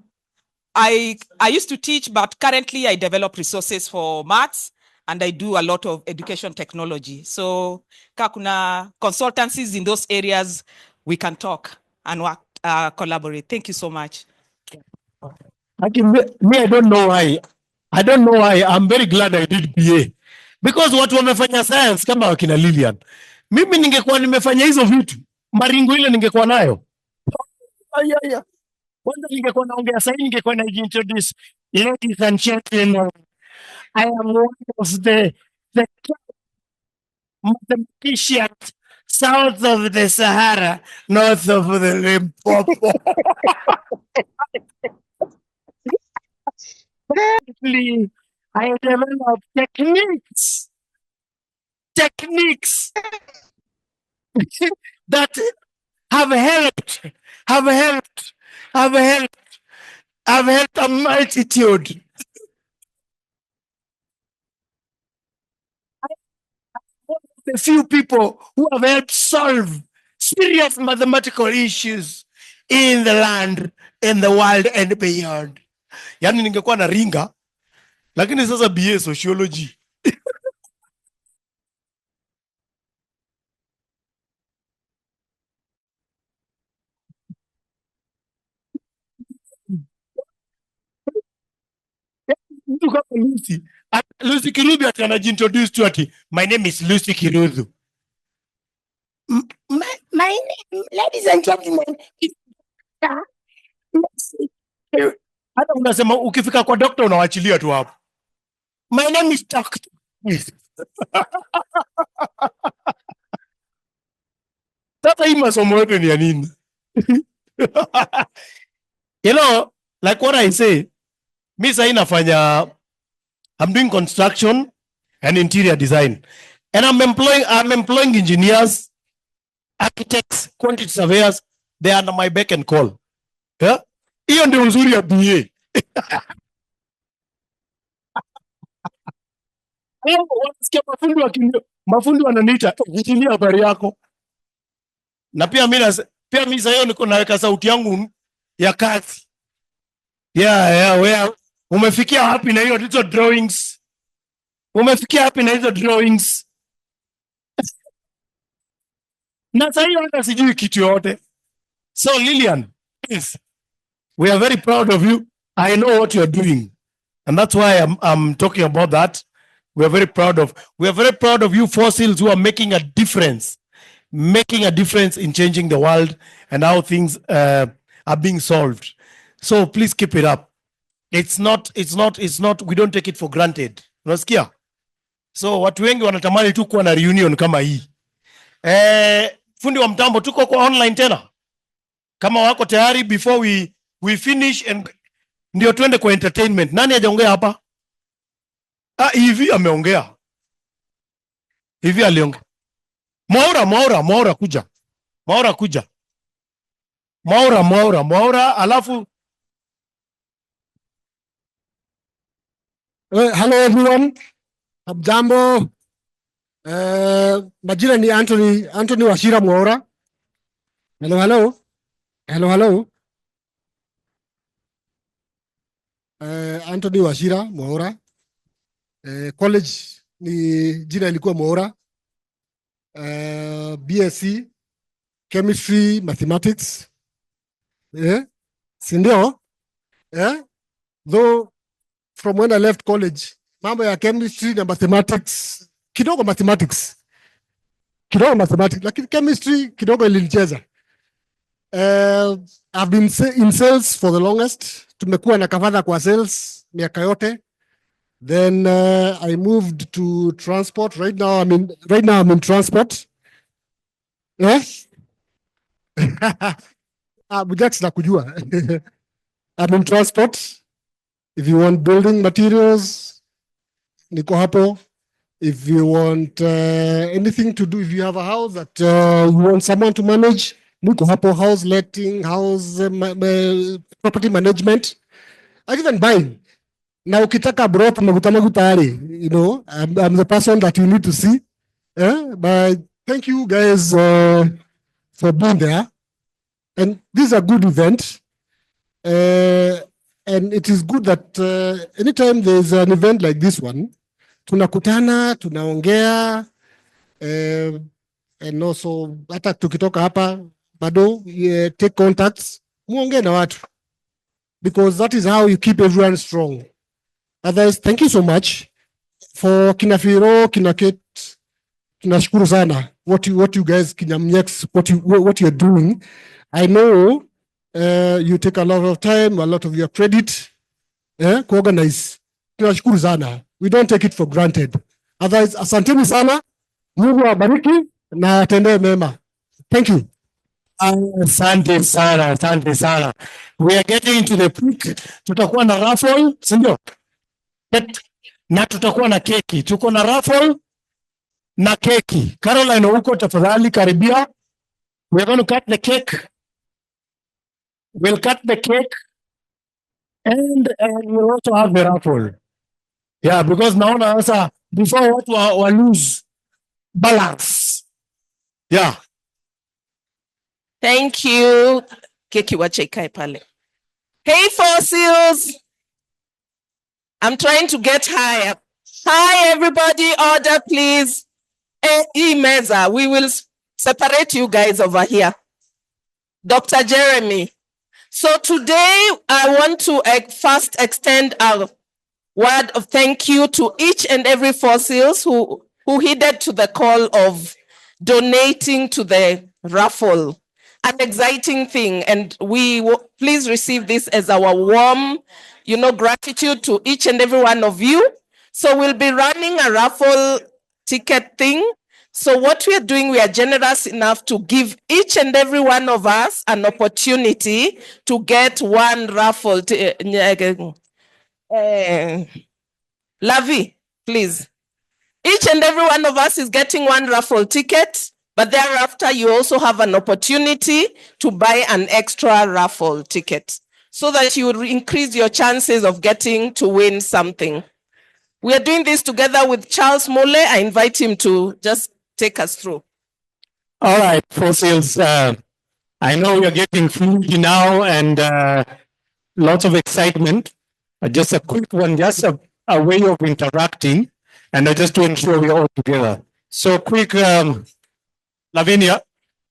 used to teach, but currently I develop resources for maths and I do a lot of education technology. So kuna consultancies in those areas, we can talk and work, collaborate. Thank you so much. Me, I don't know why. I'm very glad I did BA. Because watu wamefanya science kama wakina Lilian. Mimi ningekuwa nimefanya hizo vitu. Maringo ile ningekuwa nayo. Kwanza ningekuwa naongea sasa, ningekuwa introduce. Ladies and gentlemen, I am one of the mathematicians south of the Sahara, north of the Limpopo. Actually, I developed techniques that have helped a multitude. The few people who have helped solve serious mathematical issues in the land, in the world and beyond. Yani ningekuwa na ringa, lakini sasa BA sociology. Lucy Kirubi anajiintroduce tu ati, my name is Lucy Kirubi. My name, ladies and gentlemen, hata unasema ukifika kwa doctor unawachilia tu hapo. My name is Doctor. Sasa hii masomo yote ni ya nini? You know, like what I say, mi sasa inafanya, I'm doing construction and interior design. And I'm employing engineers, architects, quantity surveyors. They are under my beck and call. Yeah? Hiyo ndio uzuri ya BA. Wanasikia mafundi wananiita, injinia habari yako. Na pia mimi sasa hiyo niko naweka sauti yangu ya kazi. Where umefikia wapi na hiyo little drawings? Umefikia wapi na hizo drawings? Na sasa hiyo hata sijui kitu yote. So Lillian, please, we are very proud of you. I know what you are doing. And that's why I'm talking about that. We are very proud of you fossils who are making a difference in changing the world and how things are being solved. So please keep it up. It's not, we don't take it for granted. Unasikia? So watu wengi wanatamani tu kuwa na reunion kama hii. Fundi wa mtambo tuko kwa online tena. Kama wako tayari before we finish and ndio tuende kwa entertainment. Nani hajaongea hapa? Hivi ameongea. Hivi aliongea. Mwaura kuja. Mwaura alafu hello everyone. Hamjambo. Majina ni Anthony Wachira Mwaura. Hello. Anthony Wachira Mwaura. College ni jina ilikuwa Mwaura. BSc Chemistry Mathematics. Sindio? Though from when I left college, mambo ya chemistry na mathematics, kidogo mathematics, lakini chemistry kidogo ilinicheza. I've been in sales for the longest. Tumekuwa na kafadha kwa sales miaka yote. Then I moved to transport. Right now I'm in transport. Yes. Bujax na kujua. I'm in transport. If you want building materials, niko hapo. If you want anything to do, if you have a house that you want someone to manage, niko hapo. House letting, house property management, or even buying. Na ukitaka bro maguta tayari, you know, I'm the person that you need to see. But thank you guys for being there. And this is a good event. And it is good that anytime there's an event like this one, tunakutana, tunaongea, and also hata tukitoka hapa bado take contacts, muongee na watu, because that is how you keep everyone strong. Otherwise, thank you so much for Kinafiro, Kinaket. Tunashukuru sana what you guys Kinyamnyex, what you're doing. I know you take a lot of time, a lot of your credit kuorganize. Tunashukuru sana. We don't take it for granted. Otherwise, asanteni sana. Mungu awabariki na atendee mema. Thank you. Asante sana. We are getting into the peak. Tutakuwa na raffle, sindio? Na tutakuwa na keki. Tuko na raffle na keki. Caroline huko tafadhali karibia. We're going to cut the cake. We'll cut the cake and we'll also have the raffle. Yeah, because naona sasa before watu wa lose balance. Yeah. Thank you. Keki wache ikae pale. Hey fossils. I'm trying to get higher. Hi everybody, order please. Meza, we will separate you guys over here. Dr. Jeremy. So today I want to first extend a word of thank you to each and every fossils who heeded to the call of donating to the raffle. An exciting thing, and please receive this as our warm, gratitude to each and every one of you. So we'll be running a raffle ticket thing. So what we are doing, we are generous enough to give each and every one of us an opportunity to get one raffle. Lavi, please. Each and every one of us is getting one raffle ticket, but thereafter you also have an opportunity to buy an extra raffle ticket so that you will increase your chances of getting to win something. We are doing this together with Charles Mole. I invite him to just take us through. All right, fossils. I know you're getting food now and lots of excitement. Just a quick one, just a way of interacting, and just to ensure we're all together. So quick, Lavinia,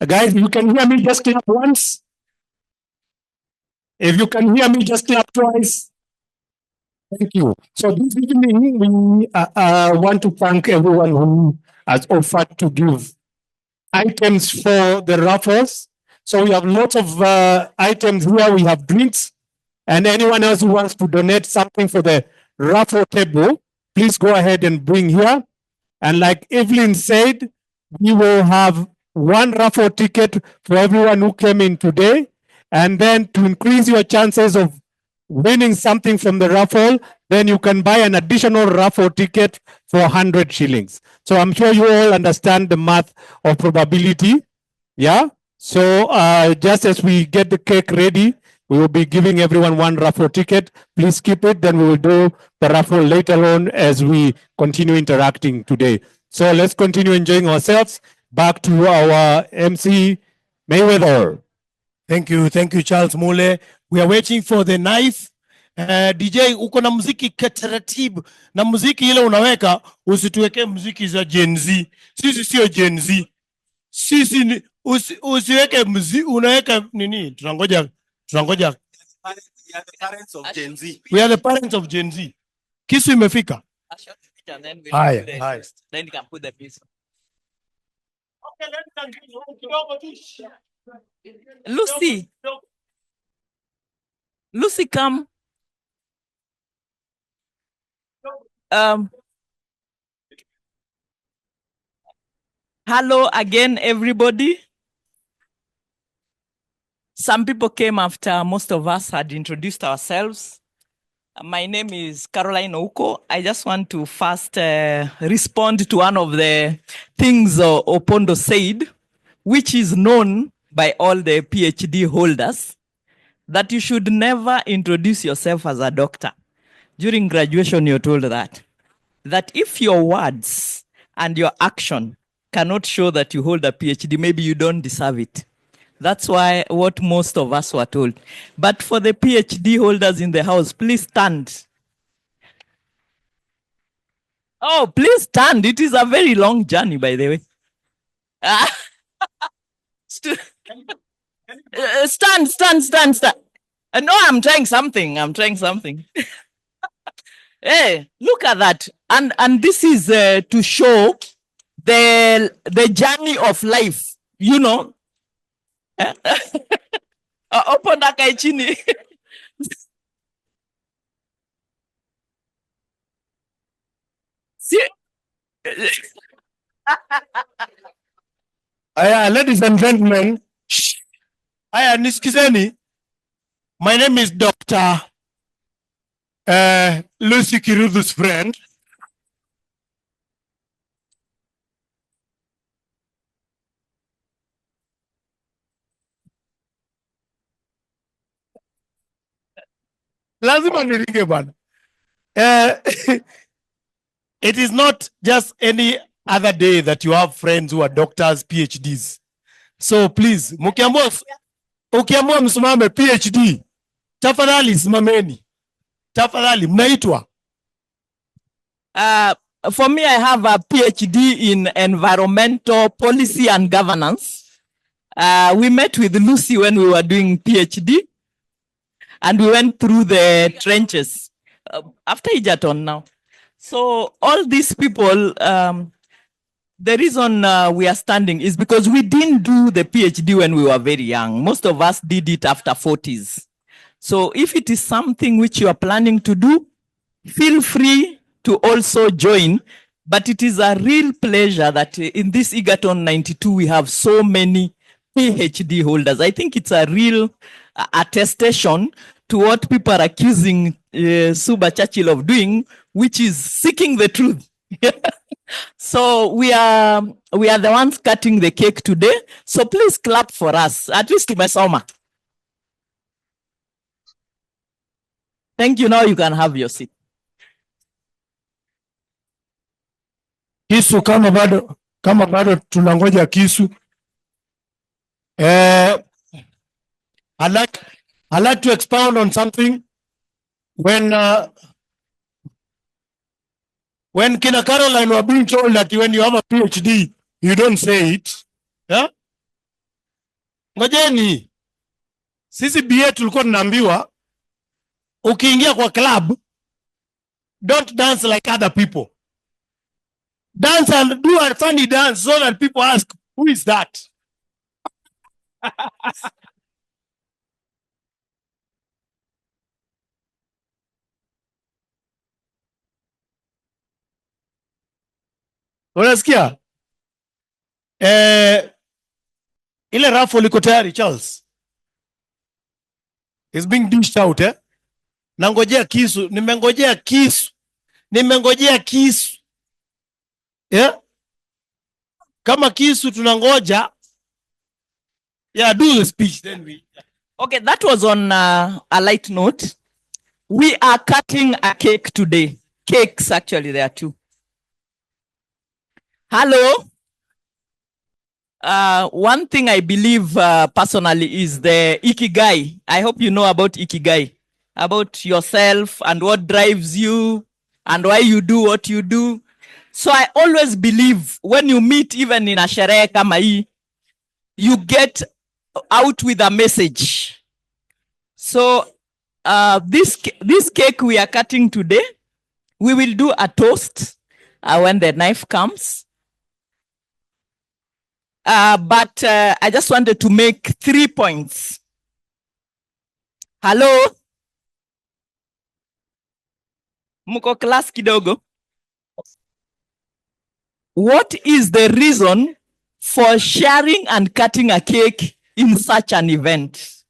guys, you can hear me, just clap once. If you can hear me, just clap twice. Thank you. So this evening, we want to thank everyone who has offered to give items for the raffles. So we have lots of items here. We have drinks, and anyone else who wants to donate something for the raffle table, please go ahead and bring here. And like Evelyn said, we will have one raffle ticket for everyone who came in today. And then to increase your chances of winning something from the raffle, then you can buy an additional raffle ticket for 100 shillings. So I'm sure you all understand the math of probability. Yeah. So just as we get the cake ready, we will be giving everyone one raffle ticket. Please keep it. Then we will do the raffle later on as we continue interacting today. So let's continue enjoying ourselves. Back to our MC Mayweather. Thank you, Charles Mule. We are waiting for the knife. DJ, uko na muziki kataratibu. Na muziki ile unaweka, usituweke muziki za Gen Z. Sisi sio Gen Z. Sisi ni, usiweke muziki, unaweka nini? Tunangoja. We are the parents of Gen Z. We are the parents of Gen Z. Kisu imefika. Haya. Then you can put the piece. Okay, Lucy, come. Hello again, everybody. Some people came after most of us had introduced ourselves. My name is Caroline Ouko. I just want to first respond to one of the things Opondo said, which is known by all the PhD holders, that you should never introduce yourself as a doctor. During graduation, you're told that if your words and your action cannot show that you hold a PhD, maybe you don't deserve it. That's why what most of us were told. But for the PhD holders in the house, please stand. Oh, please stand. It is a very long journey, by the way. Stand. No, I'm trying something. Hey, look at that. And this is to show the journey of life, you know. Open that chini. Ladies and gentlemen, nisikizeni. My name is Dr. Lucy Kirudu's friend. Lazima nirige bana. It is not just any other day that you have friends who are doctors, PhDs. So please, ukiamua msimame PhD, tafadhali simameni. Tafadhali, mnaitwa. For me, I have a PhD in environmental policy and governance. We met with Lucy when we were doing PhD, and we went through the trenches after Egerton now. So all these people, the reason we are standing is because we didn't do the PhD when we were very young. Most of us did it after 40s. So if it is something which you are planning to do, feel free to also join. But it is a real pleasure that in this Egerton 92, we have so many PhD holders. I think it's a real attestation to what people are accusing Suba Churchill of doing, which is seeking the truth. So we are the ones cutting the cake today. So please clap for us. At least tumesoma. Thank you. Now you can have your seat. Kisu kama bado tunangoja kisu. I'd like to expound on something. When Kina Caroline were being told that when you have a PhD, you don't say it. Yeah? Ngojeni. Sisi BA tulikuwa tunaambiwa ukiingia kwa club, don't dance like other people. Dance and do a funny dance so that people ask, who is that? Unasikia? Ile raffle liko tayari, Charles. It's being dished out, eh? Nangojea kisu, nimengojea kisu. Yeah? Kama kisu tunangoja. Yeah, do the speech then we. Okay, that was on a light note. We are cutting a cake today. Cakes, actually, there are two. Hello. One thing I believe personally is the Ikigai. I hope you know about Ikigai, about yourself and what drives you and why you do what you do. So I always believe when you meet even in a sherehe kama hii, you get out with a message. So this cake we are cutting today, we will do a toast when the knife comes. But I just wanted to make 3 points. Hello? Muko class kidogo? What is the reason for sharing and cutting a cake in such an event?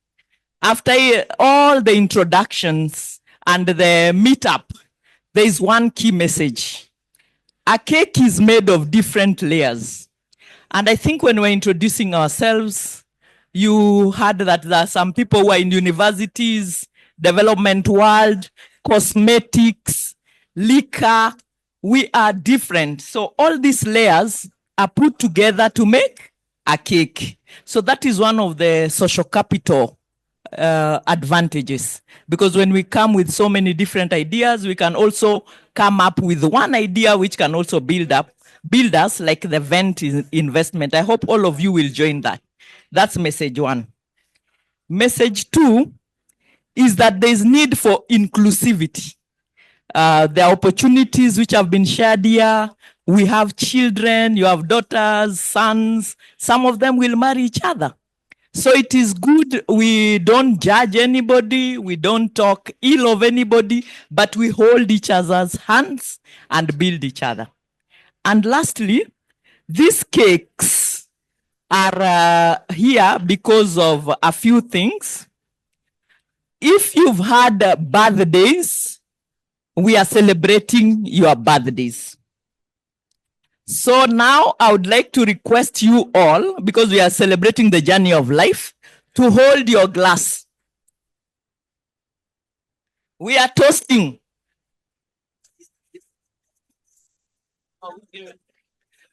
After all the introductions and the meetup, there is one key message. A cake is made of different layers. And I think when we're introducing ourselves, you heard that there are some people who are in universities, development world, cosmetics, liquor. We are different. So all these layers are put together to make a cake. So that is one of the social capital advantages. Because when we come with so many different ideas, we can also come up with one idea which can also build us like the vent investment. I hope all of you will join that. That's message 1. Message 2 is that there's need for inclusivity. There are opportunities which have been shared here. We have children, you have daughters, sons. Some of them will marry each other. So it is good. We don't judge anybody. We don't talk ill of anybody, but we hold each other's hands and build each other. And lastly, these cakes are here because of a few things. If you've had birthdays, we are celebrating your birthdays. So now I would like to request you all, because we are celebrating the journey of life, to hold your glass. We are toasting.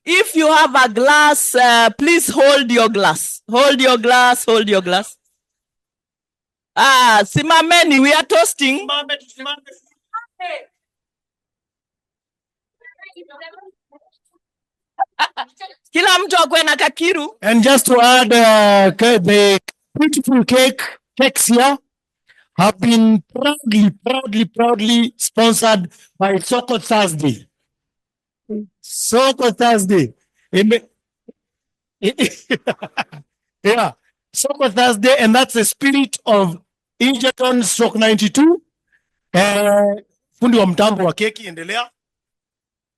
If you have a glass, please hold your glass. Hold your glass, hold your glass. Simameni, we are toasting. Kila mtu akwe na kakiru. And just to add, the beautiful cakes here have been proudly sponsored by Soko Thursday. Soko Thursday. Yeah, Soko Thursday, and that's the spirit of Egerton Stroke 92. Fundi wa mtambo wa keki, endelea.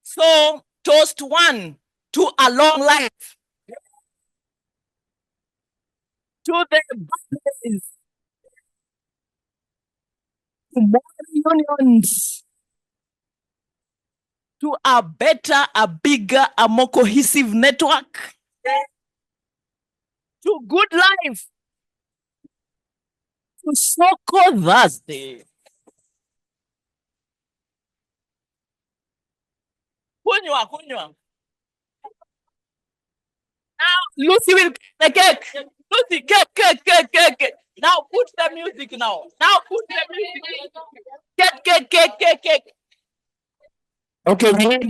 So, toast 1 to a long life. To the birthdays. To more reunions. to a better, a bigger, a more cohesive network, to good life, to Soko Thursday. Kunywa. Now, Lucy will the cake. Lucy, cake. Now put the music now. Now put the music. Cake. Okay, we need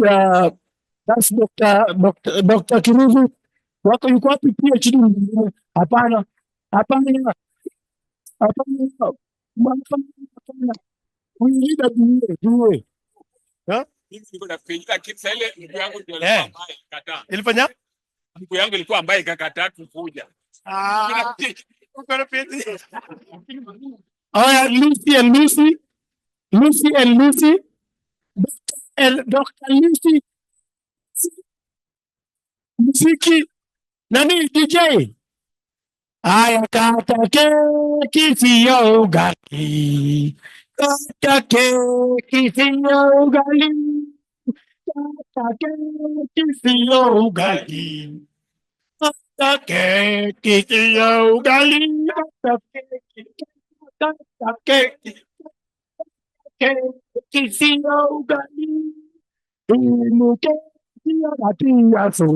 that's Dr. Kiruvu. Wako yuko wapi PhD mwingine? Hapana. Hapana. We need a DA. Huh? Ilifanya? Mkuu yangu ilikuwa ambaye ikakataa kukuja. Lucy and Lucy. Dr. Lucy. Muziki. Nani DJ? Aya kata keki siyo ugali. Kata keki siyo ugali. Kata keki siyo ugali. Kata keki siyo ugali. Kata keki siyo ugali. Ini keki ya so.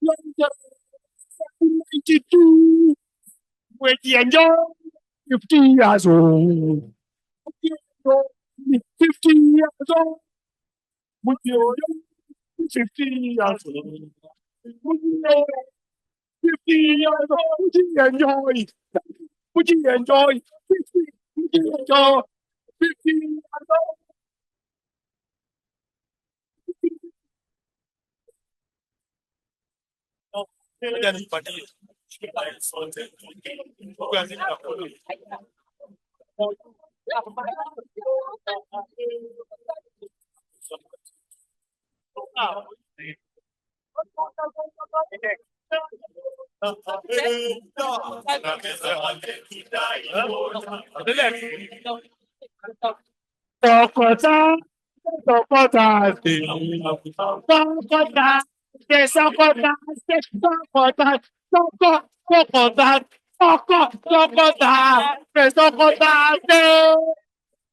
Enjoy 50 years old. 50 years old. 50 years old. 50 years old. Would you enjoy? Would you enjoy? 50 years old. 50 years old.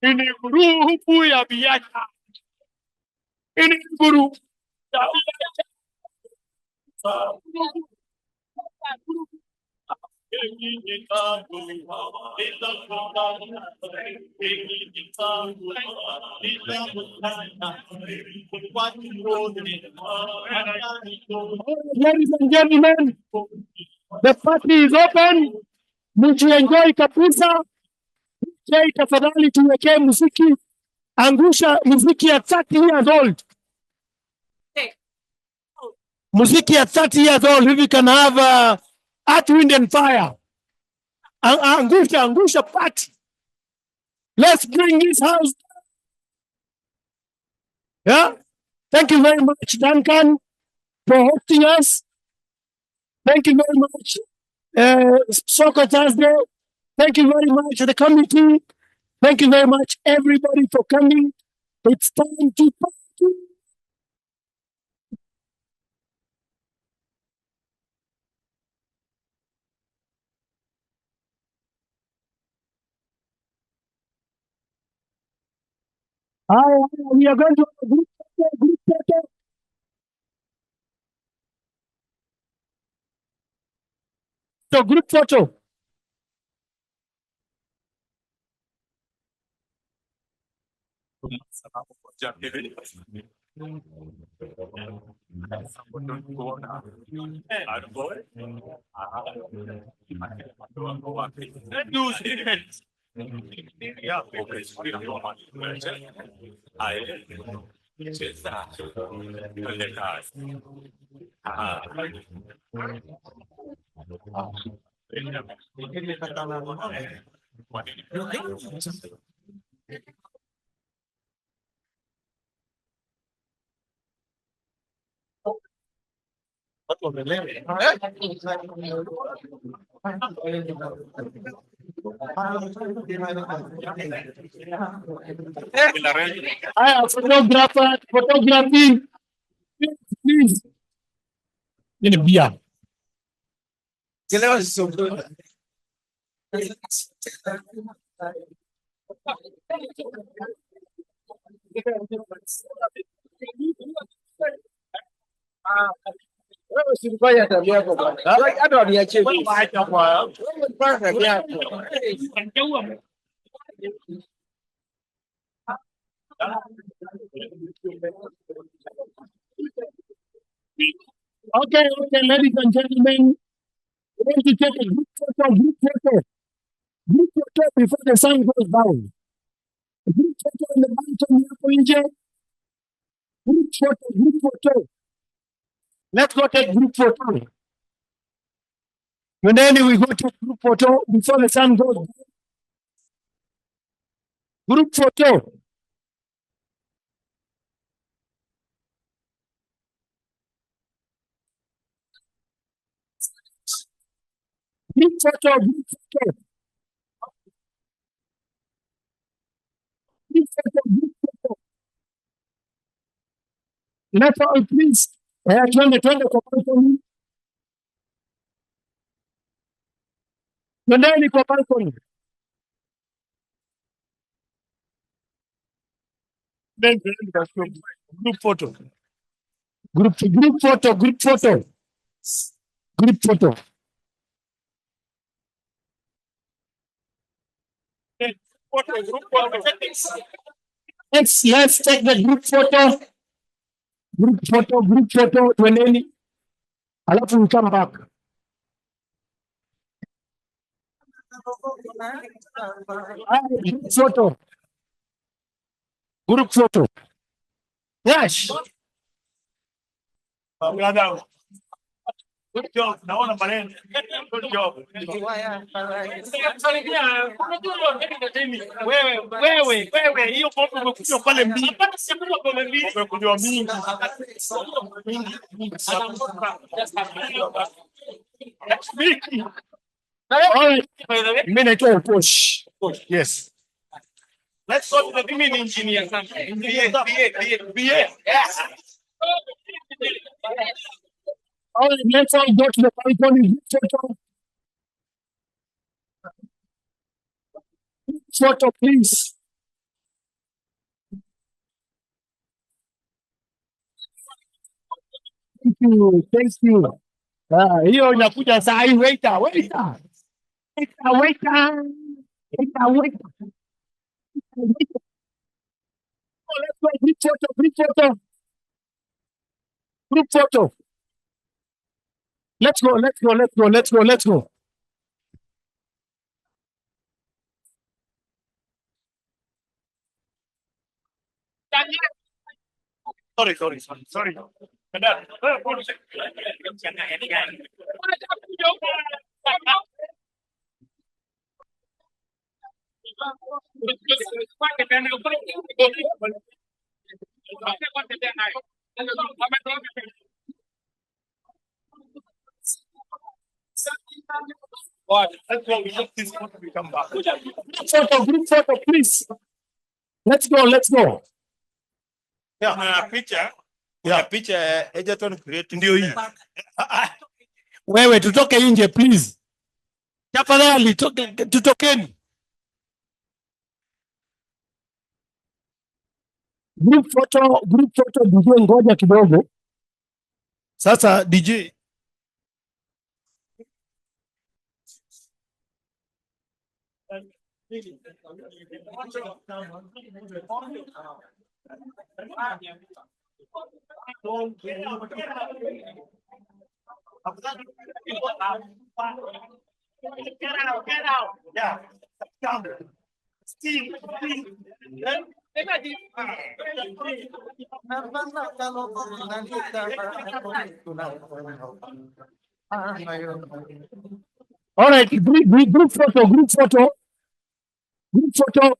Ini grupo ya biasa. Ini grupo ya biasa. Ladies and gentlemen, the party is open. Mjienjoy kabisa. Jai tafadhali tuwekee muziki. Angusha muziki ya 30 years old. Muziki ya 30 years old. If we can have Earth, Wind and Fire. Angusha party. Let's bring this house. Yeah. Thank you very much, Duncan, for hosting us. Thank you very much, Soko Thursday. Thank you very much, the committee. Thank you very much, everybody, for coming. It's time to party. We are going to have a group photo. photo, group photo. Photographer, photography, please. In a beer. Okay, ladies and gentlemen, we're going to take a group photo, group photo before the sun goes down. A group photo in the mountain, group photo. Let's go take group photo. And then we go to group photo before the sun goes down. Group photo. Group photo, group photo. Group photo, group photo. Let's all please. Twende kwa balcony. Twendeni kwa balcony. Then group photo. Group photo, group photo. Group photo. Let's take the group photo. Group photo, twendeni. Alafu we come back. Group photo. Group photo. Yes. Good job. Naona maneno. Good job. Wewe hiyo pombe umekunywa pale mbili. Umekunywa mingi. Mimi naitwa Push. Yes. Let's go to the women engineer. Yes. All right, let's all go to the balcony. Photo, please. Thank you. Hiyo inakuja saa hii. Waiter. Oh, let's go. Group photo. Let's go. Sorry. Let's go. We have this photo. We come back. Group photo, please. Let's go. Kuna picha Egerton create Ndio hii. Wewe tutoke nje please. Tafadhali tutokeni. Group photo DJ, ngoja kidogo. Sasa DJ Get out. Yeah. All right, group photo, group photo, group photo.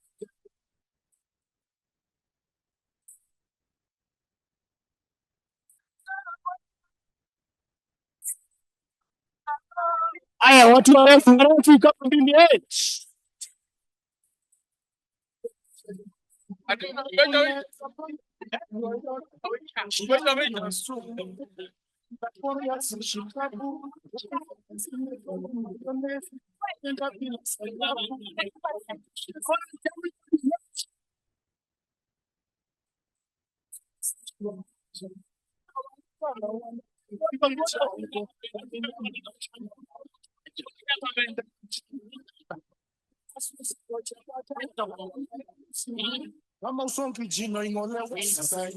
Aya, watu warefu kama mimi Vamos son kijino ingole sasa.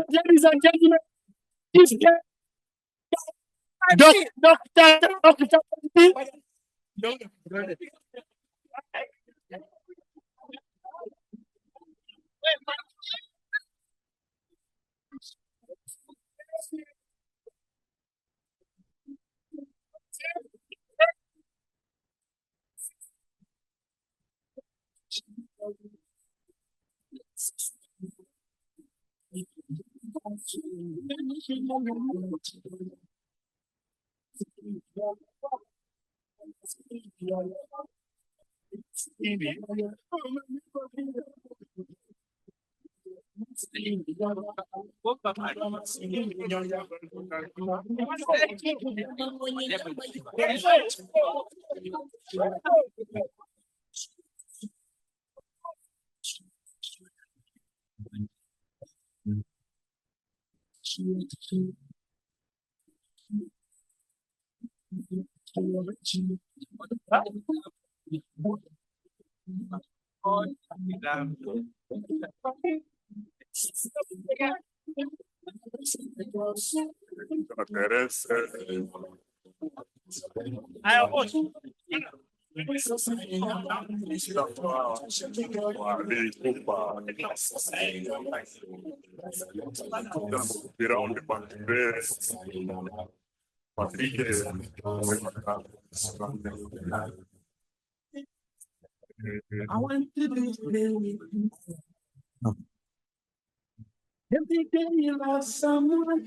Ladies and gentlemen, this Doctor.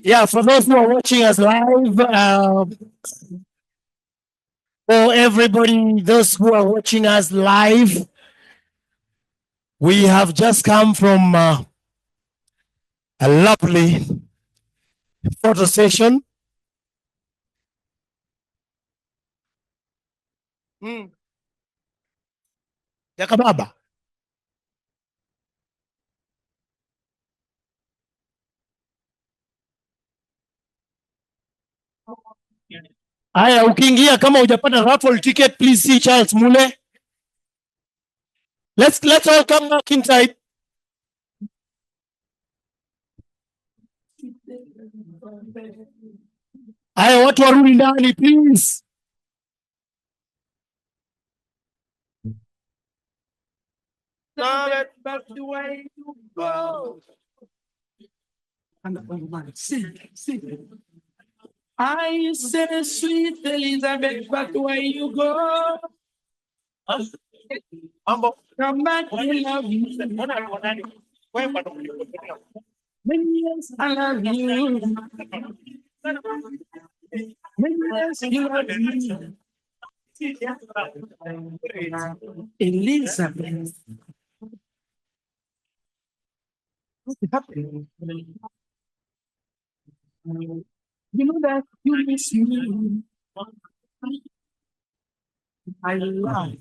Yeah, for those who are watching us live, for everybody, those who are watching us live, we have just come from a lovely photo session. Jakababa. Aya, ukiingia kama hujapata raffle ticket, please see Charles Mule. Let's all come back inside. Aya, watu warudi ndani please. That's the way to go. See. I said sweet Elizabeth, but where you go? Come back, I love you. Many years I love you. Many years you love me. Elizabeth. What happened? You know that you miss me. I love.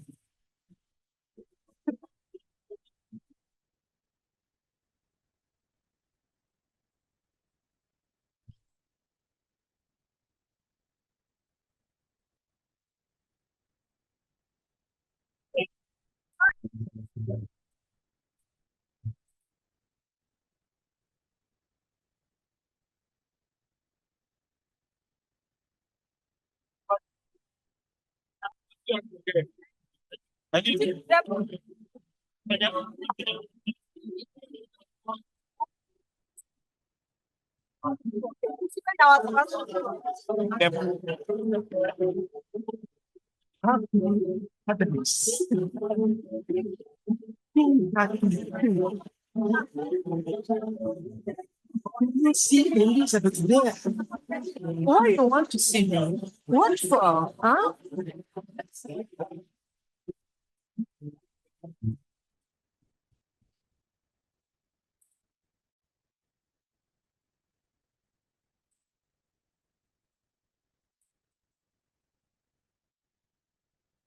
Happiness. You see Elizabeth there. Why you want to see me? What for? Huh?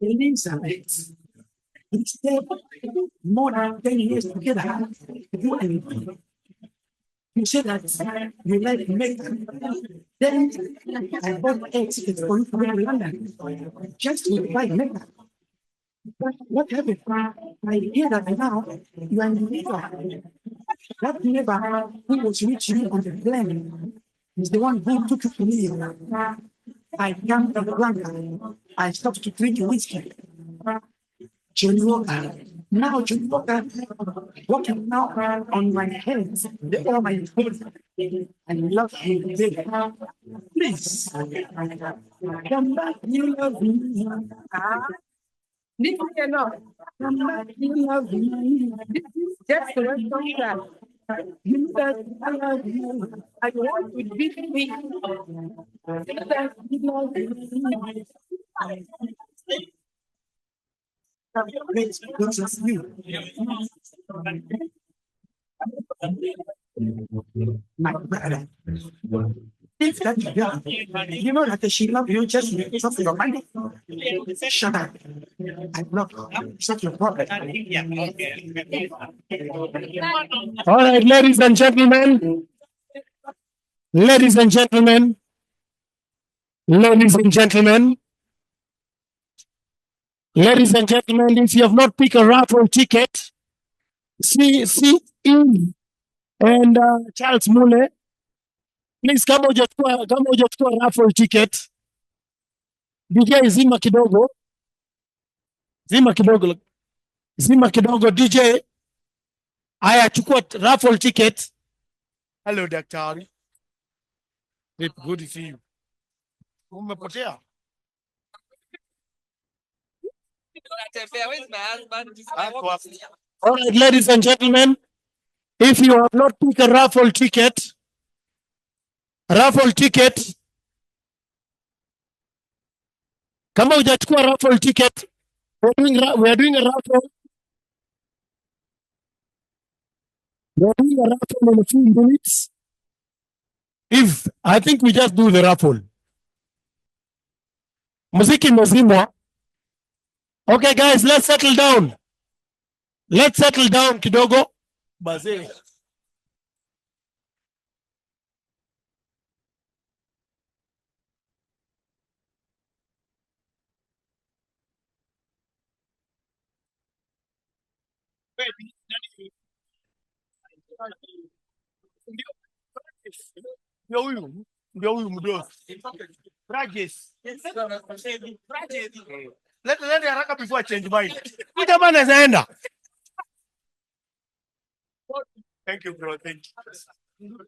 Elizabeth. It's more than 10 years together. You and you said that you like makeup. Then I bought eggs for you to go to London just to buy makeup. What happened? I hear that now you are in the neighbor. That neighbor who was reaching me on the plane is the one who took you to me. I came to London. I stopped to drink whiskey. Johnny Walker. Now Johnny Walker walking now on my head. They are my head. I love you, baby. Please come back, you love me. Leave me alone. Come back, you love me. This is just the right song. You said I love you. I want to be with you. You said you love me. It's just you. My brother. If that's girl, you know that she loves you just because of your money. Shut up. I love her. Shut your problem. All right, ladies and gentlemen. Ladies and gentlemen. Ladies and gentlemen. Ladies and gentlemen, if you have not picked a raffle ticket, see Eve and Charles Mule. Please kama hujachukua raffle ticket. DJ zima kidogo. Zima kidogo DJ. Aya chukua raffle ticket. Hello daktari. Good to see you. Umepotea? All right, ladies and gentlemen, if you have not picked a raffle ticket, kama hujachukua raffle ticket, we are doing a raffle. We are doing a raffle in a few minutes. If I think we just do the raffle. Muziki mzima. Okay, guys, let's settle down. Let's settle down kidogo. Bazee. Ndio huyu mdogo. Rajes. Let haraka before I change mind. Huyu jamaa anaenda. Thank you, bro. Thank you.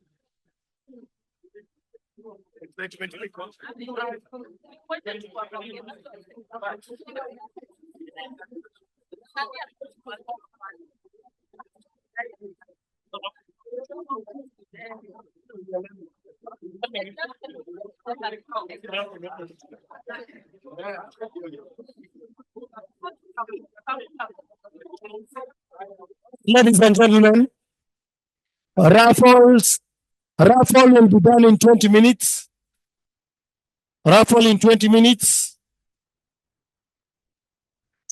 Ladies and gentlemen, raffle will be done in 20 minutes. Raffle in 20 minutes.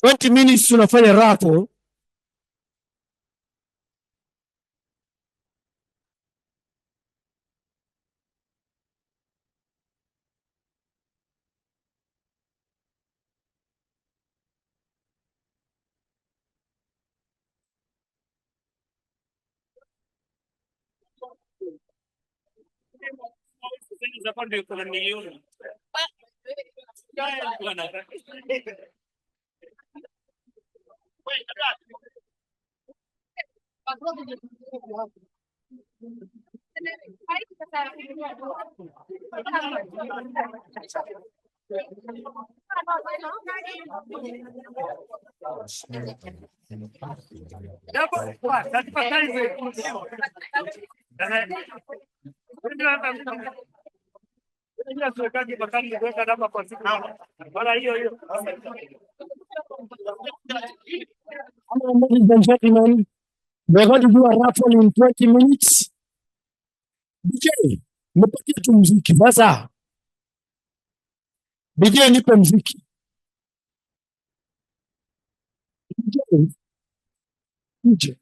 20 minutes tunafanya raffle. Ladies and gentlemen, we're going to do a raffle in 20 minutes. DJ, nipatie tu mziki sasa. DJ, nipe mziki. DJ.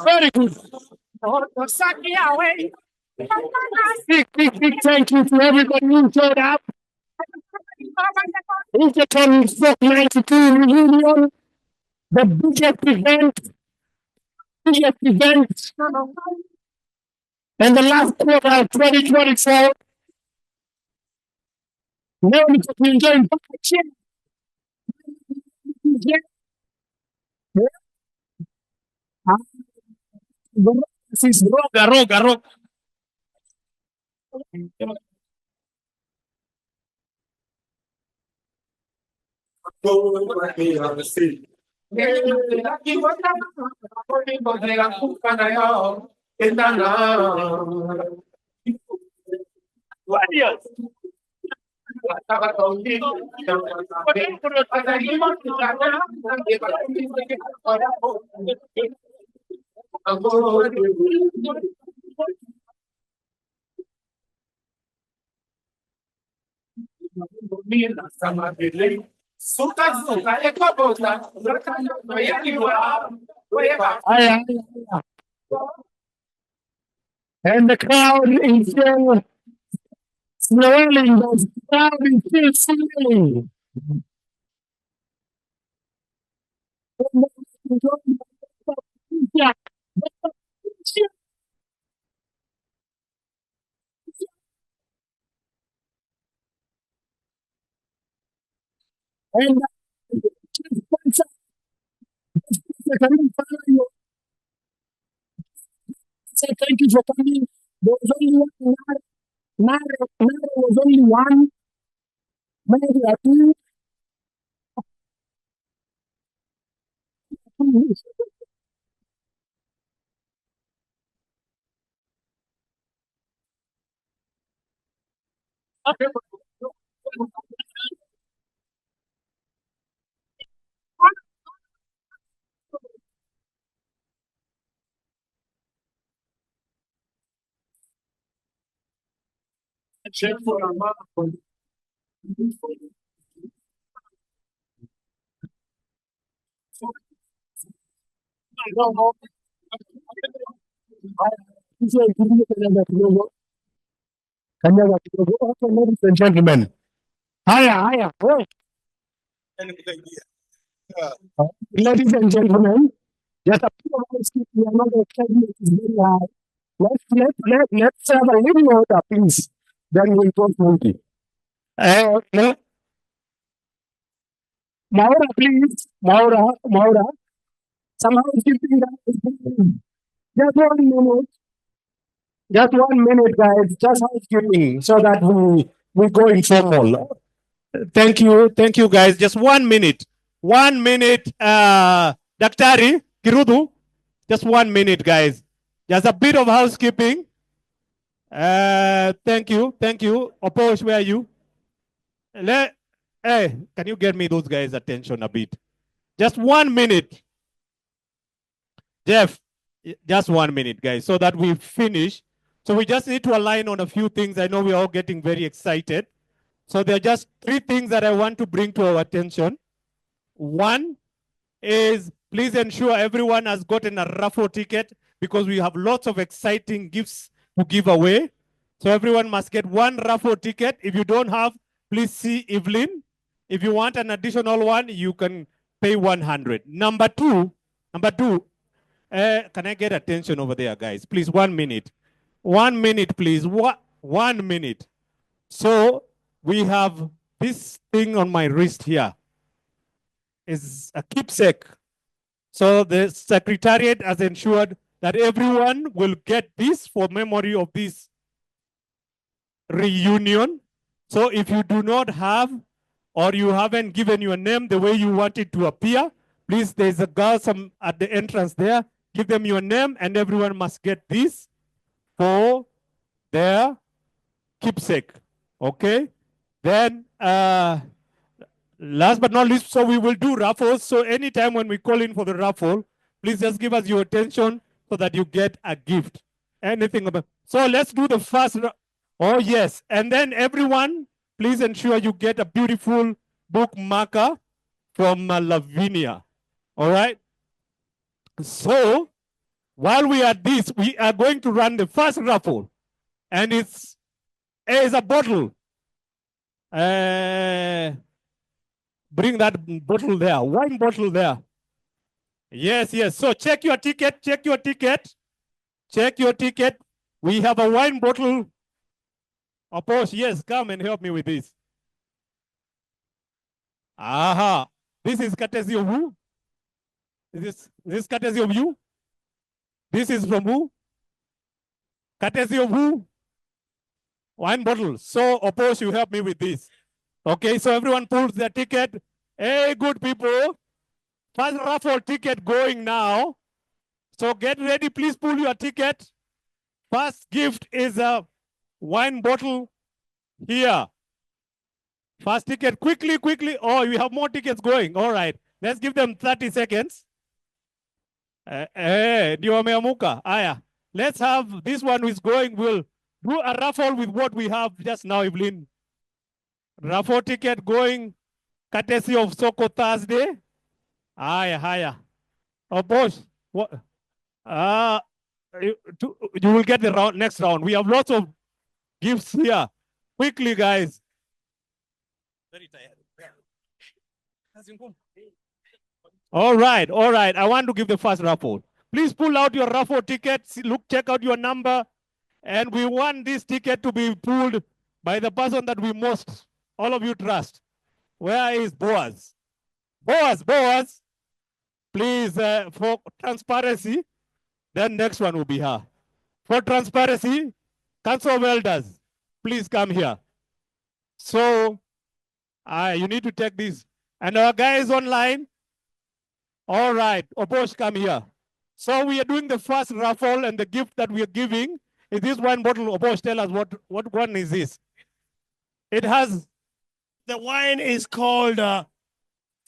Very good. Big thank you to everybody who showed up. Egerton Stock 92 Reunion, the biggest event in the last quarter of 2024. Now we can enjoy this is roga. And the crowd is still swelling. The crowd is still swelling. And say thank you for coming. There was only one. Nara was only one. Kanyaga kidogo. Okay, ladies and gentlemen. Haya. Wait. Ladies and gentlemen, just a few moments, we are not excitement is very high. Let's have a little order, please. Then we'll go smoothly. No, Maura, please. Maura. Somehow keeping that. Just 1 minute. Just 1 minute, guys. Just housekeeping so that we go informal. Thank you, guys. Just 1 minute. 1 minute, Daktari Kirudu. Just 1 minute, guys. Just a bit of housekeeping. Thank you. Oposh, where are you? Hey, can you get me those guys' attention a bit? Just 1 minute. Jeff, just 1 minute, guys, so that we finish. So we just need to align on a few things. I know we're all getting very excited. So there are just 3 things that I want to bring to our attention. One is please ensure everyone has gotten a raffle ticket because we have lots of exciting gifts to give away. So everyone must get 1 raffle ticket. If you don't have, please see Evelyn. If you want an additional one, you can pay 100. Number two, can I get attention over there, guys? Please, 1 minute. 1 minute, please. 1 minute. So we have this thing on my wrist here. Is a keepsake. So the Secretariat has ensured that everyone will get this for memory of this reunion. So if you do not have, or you haven't given your name the way you want it to appear, please, there's a girl at the entrance there. Give them your name and everyone must get this for their keepsake. Okay? Then, last but not least, so we will do raffles. So anytime when we call in for the raffle, please just give us your attention so that you get a gift. Anything about. So let's do the first. Oh, yes. And then everyone, please ensure you get a beautiful book marker from Lavinia. All right? So while we are at this, we are going to run the first raffle. And it's a bottle. Bring that bottle there, wine bottle there. Yes. So check your ticket. We have a wine bottle. Oposh, yes, come and help me with this. Aha. This is courtesy of who? Is this courtesy of you? This is from who? Courtesy of who? Wine bottle. So, Oposh, you help me with this. Okay, so everyone pulls their ticket. Hey, good people. First raffle ticket going now. So get ready. Please pull your ticket. First gift is a wine bottle here. First ticket. Quickly. Oh, we have more tickets going. All right. Let's give them 30 seconds. Ndio wameamuka. Aya. Let's have this one who is going. We'll do a raffle with what we have just now, Evelyn. Raffle ticket going courtesy of Soko Thursday. Haya. Oh, boss. What? You will get the next round. We have lots of gifts here. Quickly, guys. Very tired. All right. I want to give the first raffle. Please pull out your raffle tickets. Check out your number. And we want this ticket to be pulled by the person that we most, all of you trust. Where is Boaz? Boaz. Please, for transparency, then next one will be her. For transparency, Council of Elders, please come here. So You need to take this. And our guys online. All right, Oposh, come here. So we are doing the first raffle, and the gift that we are giving is this wine bottle. Oposh, tell us what one is this? It has. The wine is called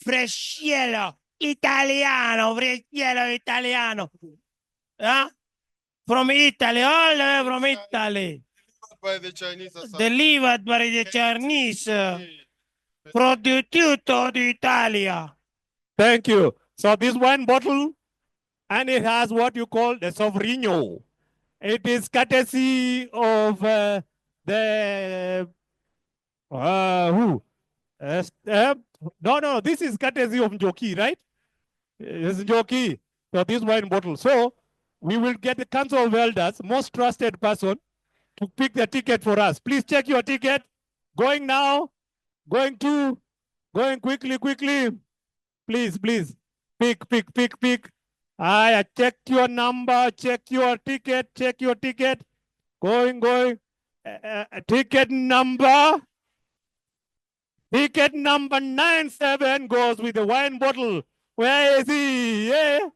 Fresciello Italiano. Fresciello Italiano. Yeah? From Italy, all the way from Italy. By the Chinese. Delivered by the Chinese. Produtto d'Italia. Thank you. So this wine bottle, and it has what you call the Sovrino. It is courtesy of the who? No, this is courtesy of Njoki, right? It's Njoki. So this wine bottle. So we will get the Council of Elders, most trusted person, to pick the ticket for us. Please check your ticket. Going now. Going quickly. Please. Pick. I checked your number, check your ticket. Going. Ticket number 97 goes with the wine bottle. Where is he? Yeah?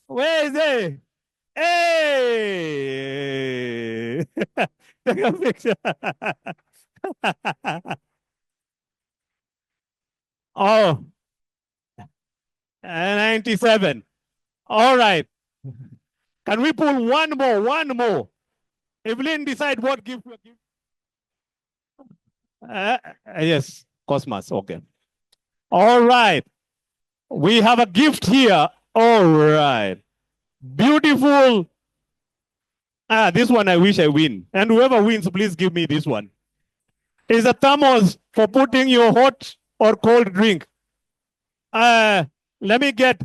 Where is he? Hey! Take a picture. Oh, 97. All right. Can we pull one more? Evelyn, decide what gift we give. Yes, Cosmos. Okay. All right. We have a gift here. All right. Beautiful. This one I wish I win. And whoever wins, please give me this one. It's a thermos for putting your hot or cold drink. Let me get.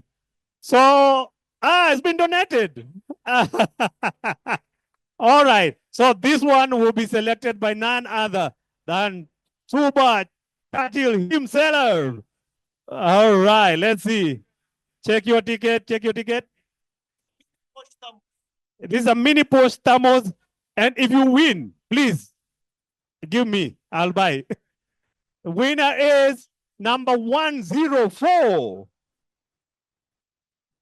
So, it's been donated. All right. So this one will be selected by none other than Suba Tatil himself. All right. Let's see. Check your ticket. This is a mini post thermos. And if you win, please give me. I'll buy. The winner is number 104.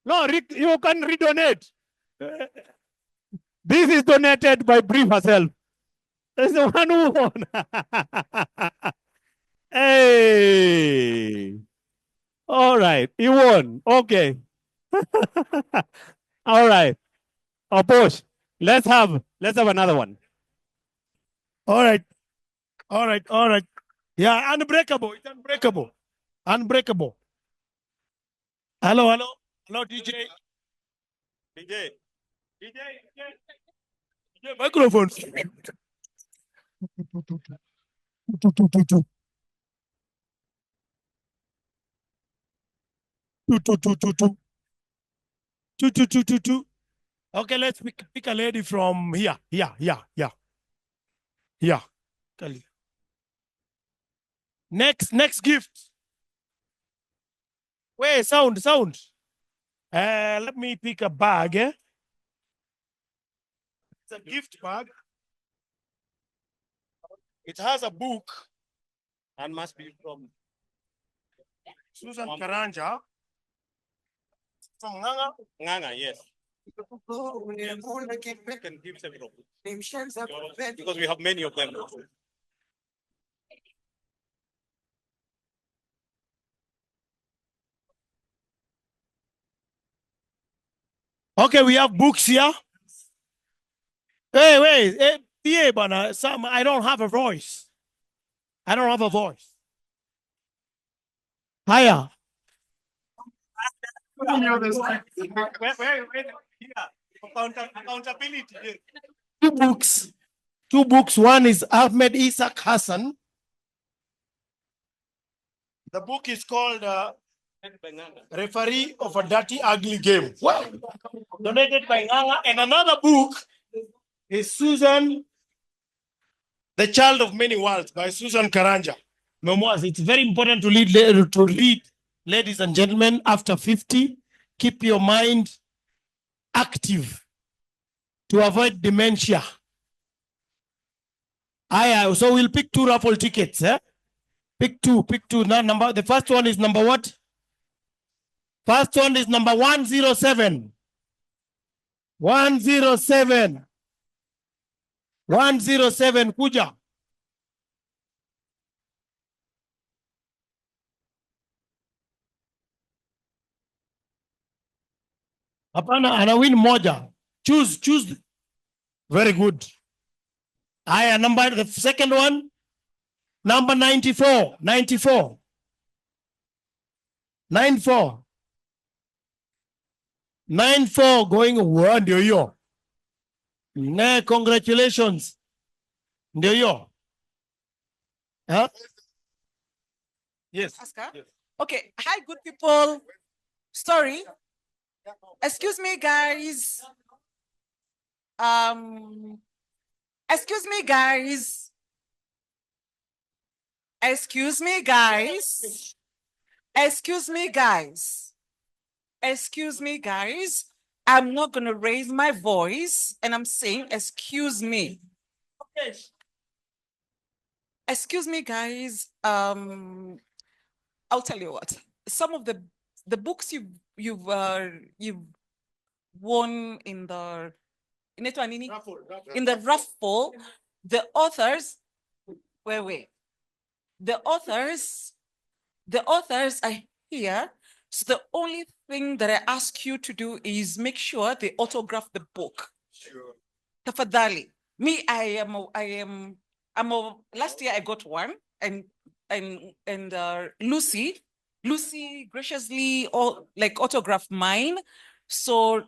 No, you can redonate. This is donated by Brief herself. That's the one who won. Hey. All right. You won. Okay. All right. Oposh, let's have another one. All right. Yeah, unbreakable. It's unbreakable. Hello, DJ. Microphones. Two. Okay, let's pick a lady from here. Yeah. Next gift. Wait, sound. Let me pick a bag. It's a gift bag. It has a book and must be from Susan Karanja. From Nganga, yes. Can give several. Because we have many of them. Okay, we have books here. Hey, yeah, but I don't have a voice. Hiya. Accountability. Two books. One is Ahmed Isaac Hassan. The book is called Referee of a Dirty Ugly Game. What? Donated by Nganga. And another book is Susan, The Child of Many Worlds by Susan Karanja. Memoirs. It's very important to read, ladies and gentlemen, after 50. Keep your mind active to avoid dementia. So we'll pick 2 raffle tickets. Pick two. Now, the first one is number what? First one is number 107. 107. 107, kuja. Hapana, ana win moja. Choose. Very good. The second one, number 94. 94. 94. 94 going one, ndio hiyo. Congratulations. Ndio hiyo. Huh? Yes. Oscar? Okay. Hi, good people. Sorry. Excuse me, guys. Excuse me, guys. Excuse me, guys. Excuse me, guys. Excuse me, guys. I'm not going to raise my voice and I'm saying, excuse me. Okay. Excuse me, guys. I'll tell you what. Some of the books you've won in the in the raffle, the authors. Wait. The authors are here. So the only thing that I ask you to do is make sure they autograph the book. Sure. Tafadhali. Me, last year I got one, and Lucy graciously autographed mine. So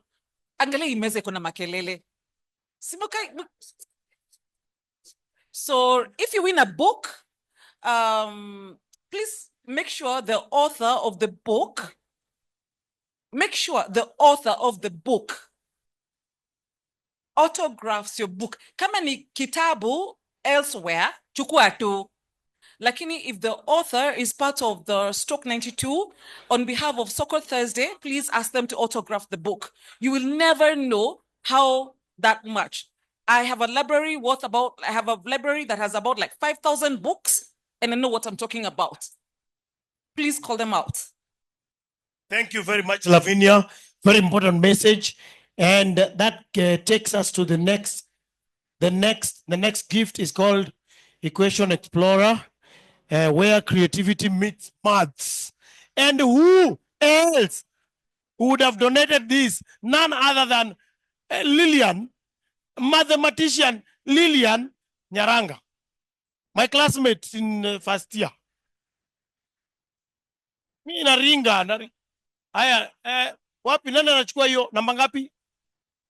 angalia imeze kuna makelele. So if you win a book, please make sure the author of the book autographs your book. Kama ni kitabu elsewhere, chukua tu. Lakini if the author is part of the Stock 92, on behalf of Soccer Thursday, please ask them to autograph the book. You will never know how that much. I have a library that has about like 5,000 books, and I know what I'm talking about. Please call them out. Thank you very much, Lavinia. Very important message. And that takes us to the next. The next gift is called Equation Explorer, where creativity meets maths. And who else would have donated this? None other than Lillian, mathematician Lillian Nyaranga, my classmate in first year. Mi naringa. Aya, wapi nani anachukua hiyo? Namba ngapi?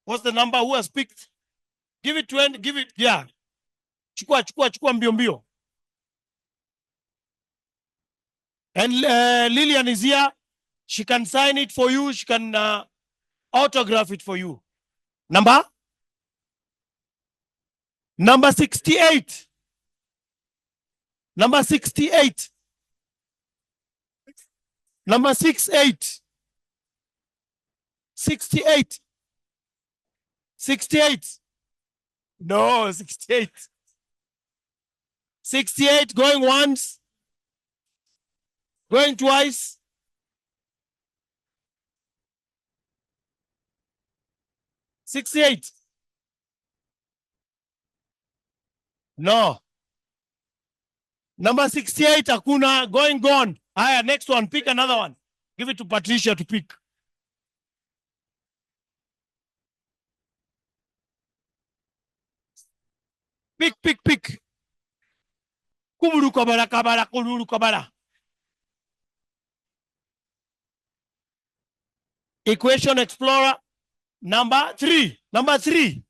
What's the number? Who has picked? Give it 20, give it, yeah. Chukua mbio. And Lillian is here. She can sign it for you. She can autograph it for you. Number 68. Number 68. Number 68. 68. 68. No, 68. 68 going once. Going twice. 68. No. Number 68, hakuna. Going gone. Haya, next one. Pick another one. Give it to Patricia to pick. Pick. Kuburu kabara. Equation Explorer number 3. Number 3.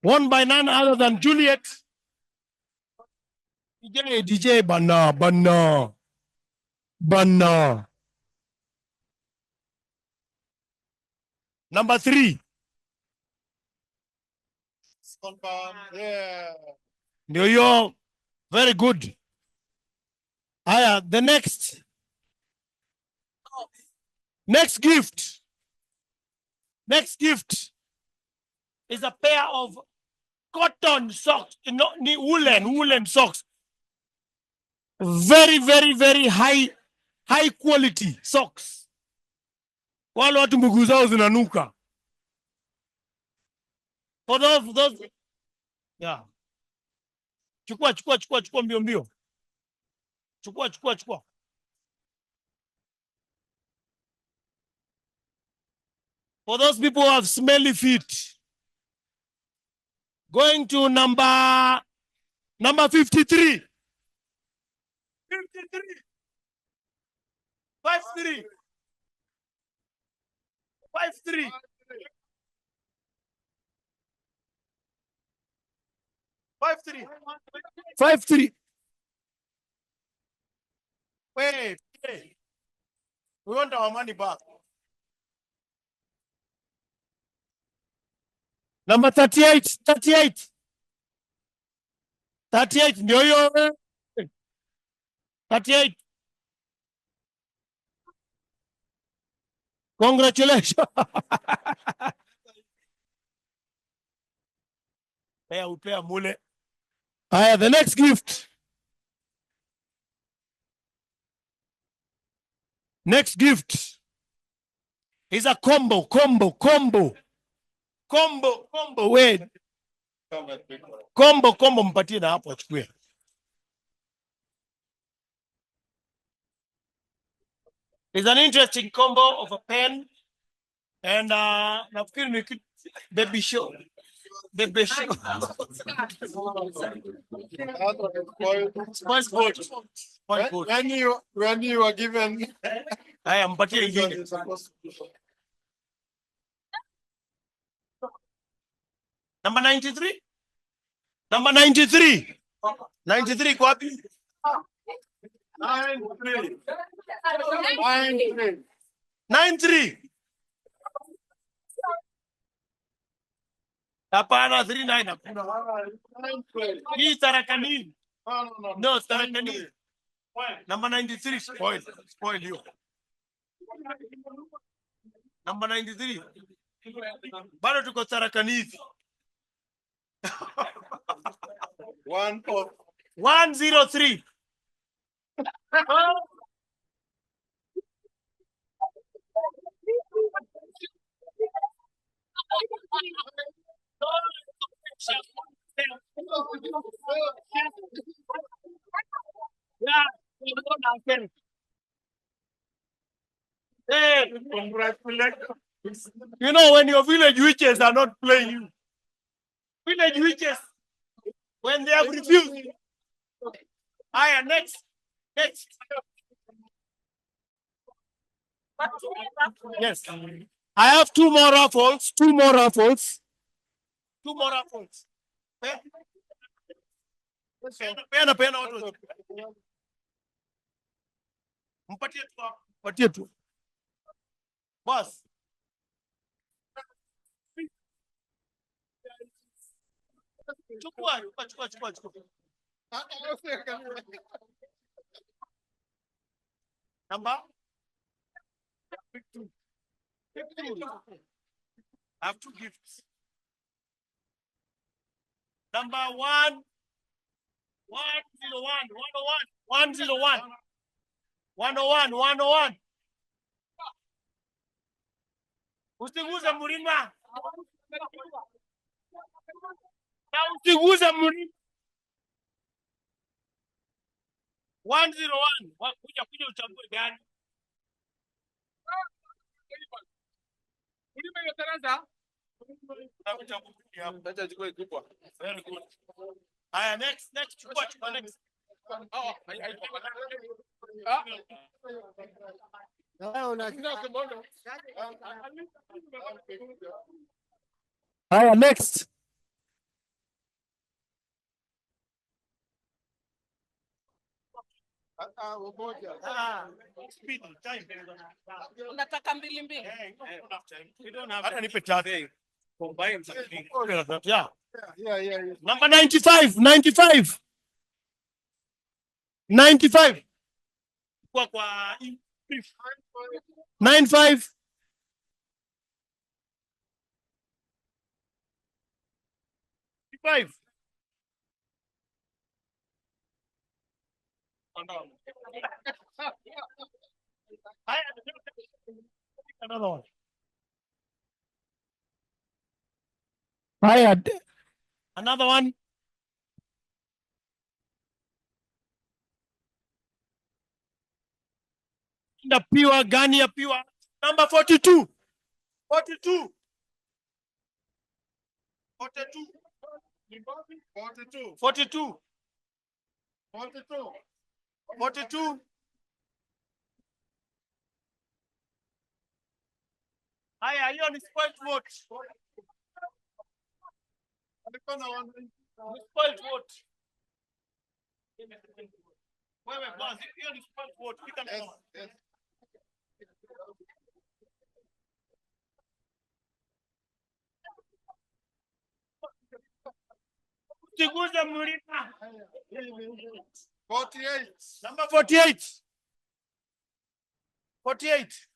Won by none other than Juliet. DJ Banna. Number 3. Yeah. New York. Very good. The next gift. Next gift is a pair of cotton socks, woolen socks. Very, very, very high quality socks. Wale watu miguu zao zinanuka. For those, yeah. Chukua mbio. Chukua. For those people who have smelly feet, going to number 53. 53. 53. Wait. We want our money back. Number 38. 38. Ndio hiyo. 38. Congratulations. Upea mule. Aya, the next gift. Next gift is a combo. Wait. Combo mpatie na hapo achukue. It's an interesting combo of a pen and nafikiri ni baby show. When you were given mpatie ingine. Number 93. 93 kwa wapi? 93. Hapana 39. Hii tarakani. No, tarakani. Number 93 spoil hiyo. Number 93. Bado tuko tarakani. 103. Hey, congratulations. You know, when your village witches are not playing you, village witches, when they have refused. Next. Yes. I have two more raffles. Pena watu. Mpatie tu. Boss. Chukua. Number 52. I have two gifts. Number 101. 101. Usiguze mlima. Na usiguze mlima. 101. Kuja uchague gani? Mlima hiyo Teresa. Acha chukue kubwa. Very good. Aya, next chukua next. Aya, next. Unataka mbili. Hata nipe tatu. Yeah. Number 95. 95. Kwa 95. 5. Another one. Hired. Another one. The pure Ghania pure. Number 42. 42. 42. 42. 42. 42. 42. Hi, are you on the spoiled vote? Spoiled vote. Wait, boss. If you're on the spoiled vote, pick another one. Chiguza Murina. 48. Number 48. 48.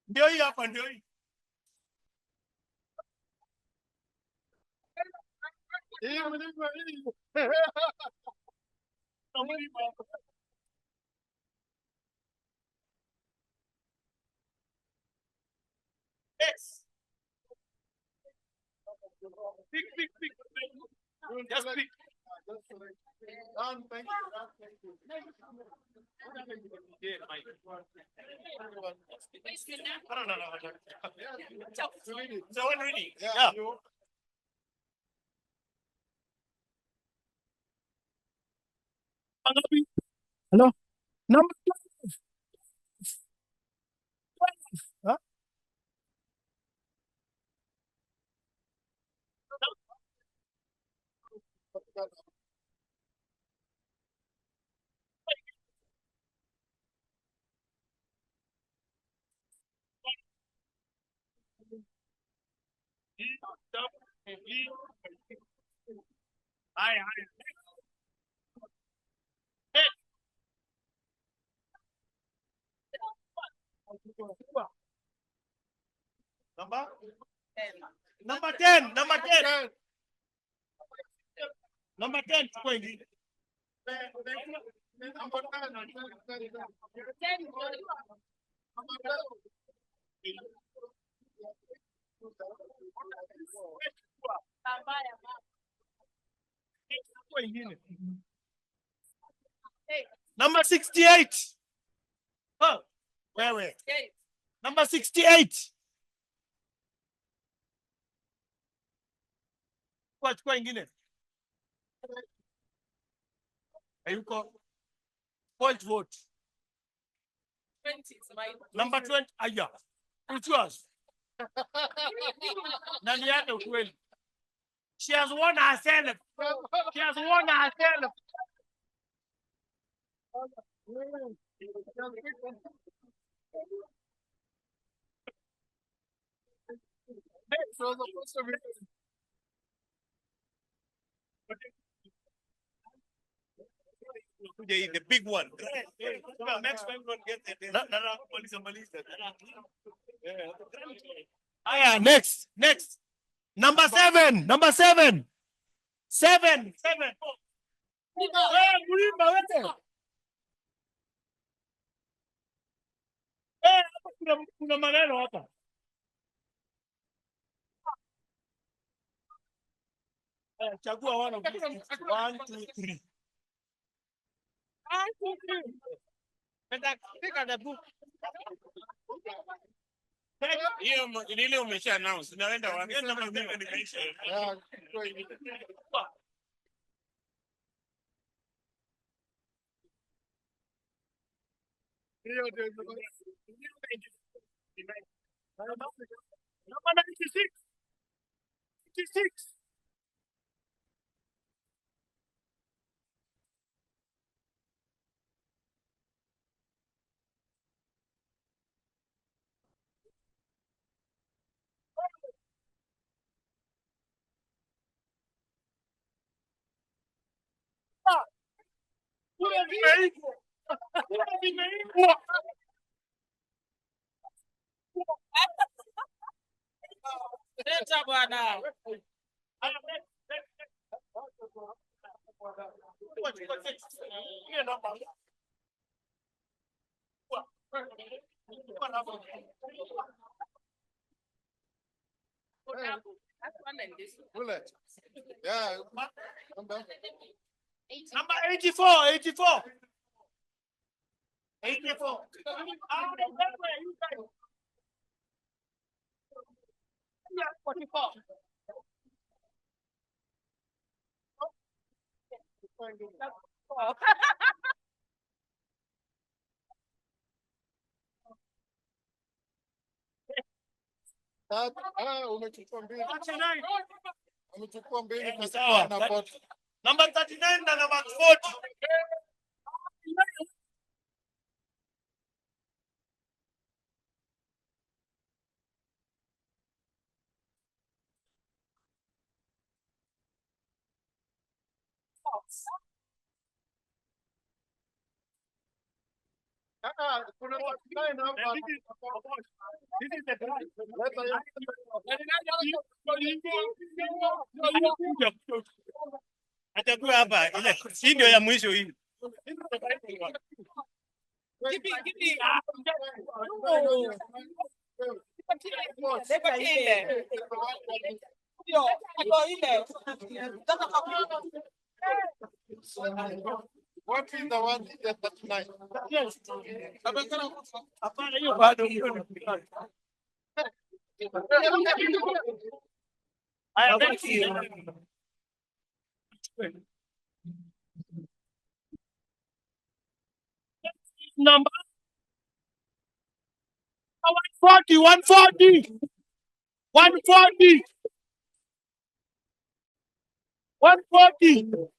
Ndio hii hapa, ndio hii. Yes. Pick. Just pick. Thank you. No. So one reading. Yeah. Hello. Number 12. Huh? Number 10. Number 10. Number 68. Oh, where? Number 68. Kwa ingine. Ayuko. Point vote. 20 is mine. Number 20. Aya. It's yours. Nani yake ukweli. She has won herself. She has won herself. The big one. Next time don't get it. Next. Number 7. Number 7. 7. Kuna maneno hapa. Chagua one of these. 1, 2, 3. 1, 2, 3. Pick at the book. Hiyo ile umesha announce. Naenda wapi? Number 7 nimeisha. Number 96. 96. Leta bwana. Yeah. Number 84, 84. 84. Yeah, 44. Umechukua mbili. 39. Umechukua mbili kwa Sawa. na pot. Number 39 na number 40. Kuna 49 hapa. This is the atakuwa hapa ile hii ndio ya mwisho hii. What is the one that 39? Yes. Hapana hiyo bado. Haya next. Number 140, 140. 140. 140.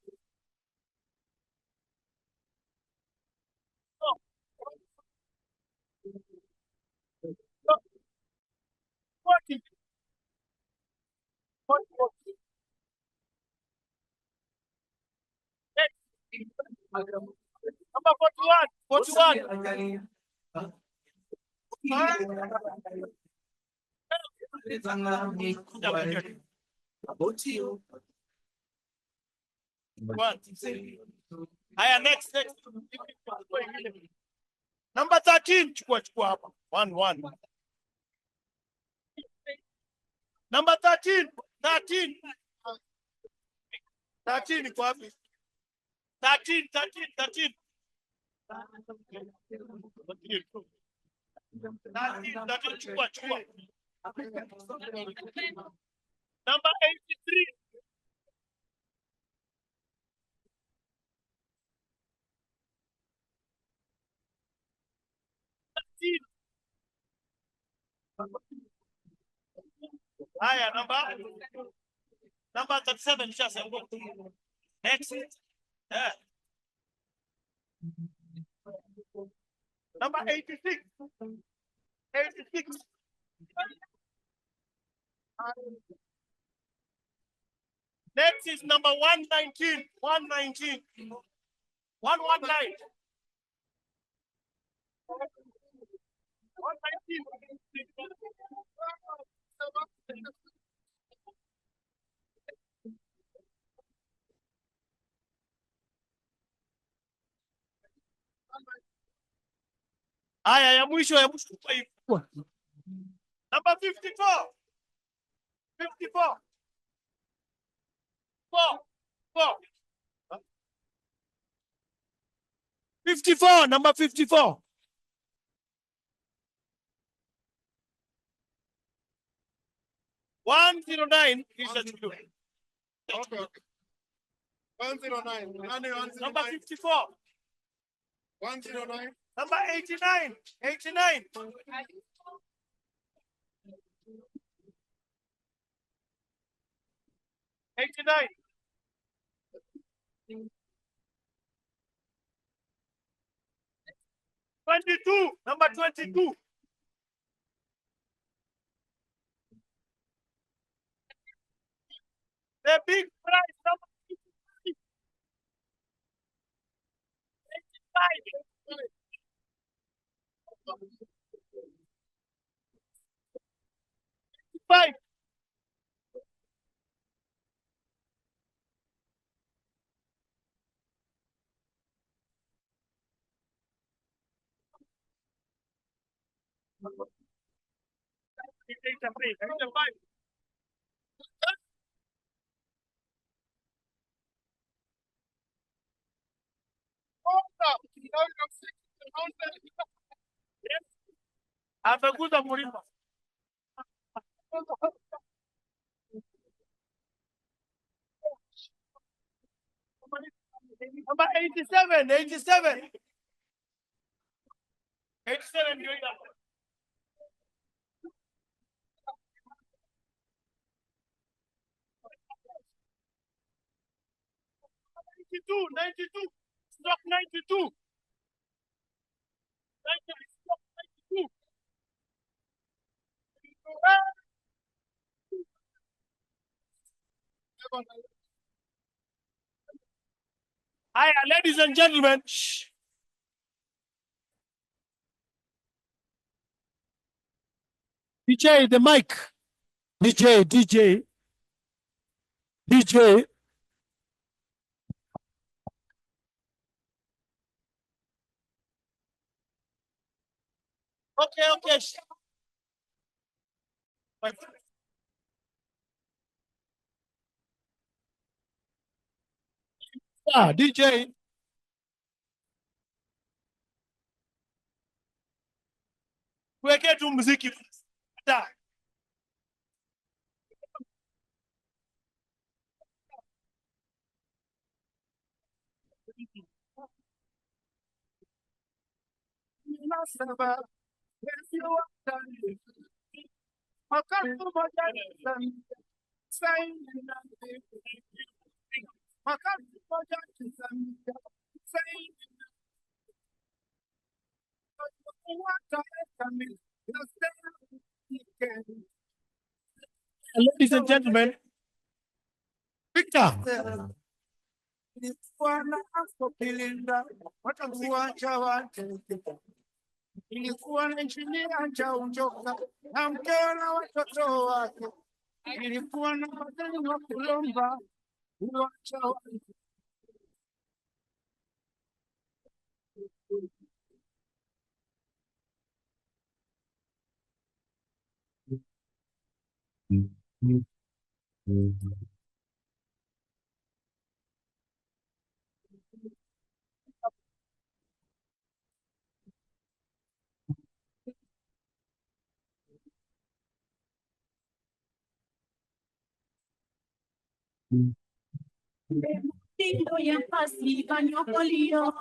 Number 41. 41. Haya next. Number 13 chukua hapa. 1. Number 13. 13 iko wapi? 13. 13 chukua. Number 83. Haya number 37 sasa. Next. Yeah. Number 86. 86. Next is number 119. 119. 119. 119. Haya ya mwisho kwa hivi. Number 54. 54. 54, number 54. One 109. Okay. 109. Number 54. 109. Number 89. 89. 89. Number 22. The big prize, number 55. 85. Atakuza Mlima. Number 87, 87. 87 ndio ile hapo. 92, 92. Stop 92. 92. Hi, ladies and gentlemen. Shh. DJ, the mic. DJ. Okay. DJ. Weke tu muziki. Da. Ladies and gentlemen, Victor. Nilikuwa na injinia nchaunjoka na mkeo na watoto wake, nilikuwa na madeni wa kulomba uwacha wake. Tindo ya pasi banyokolio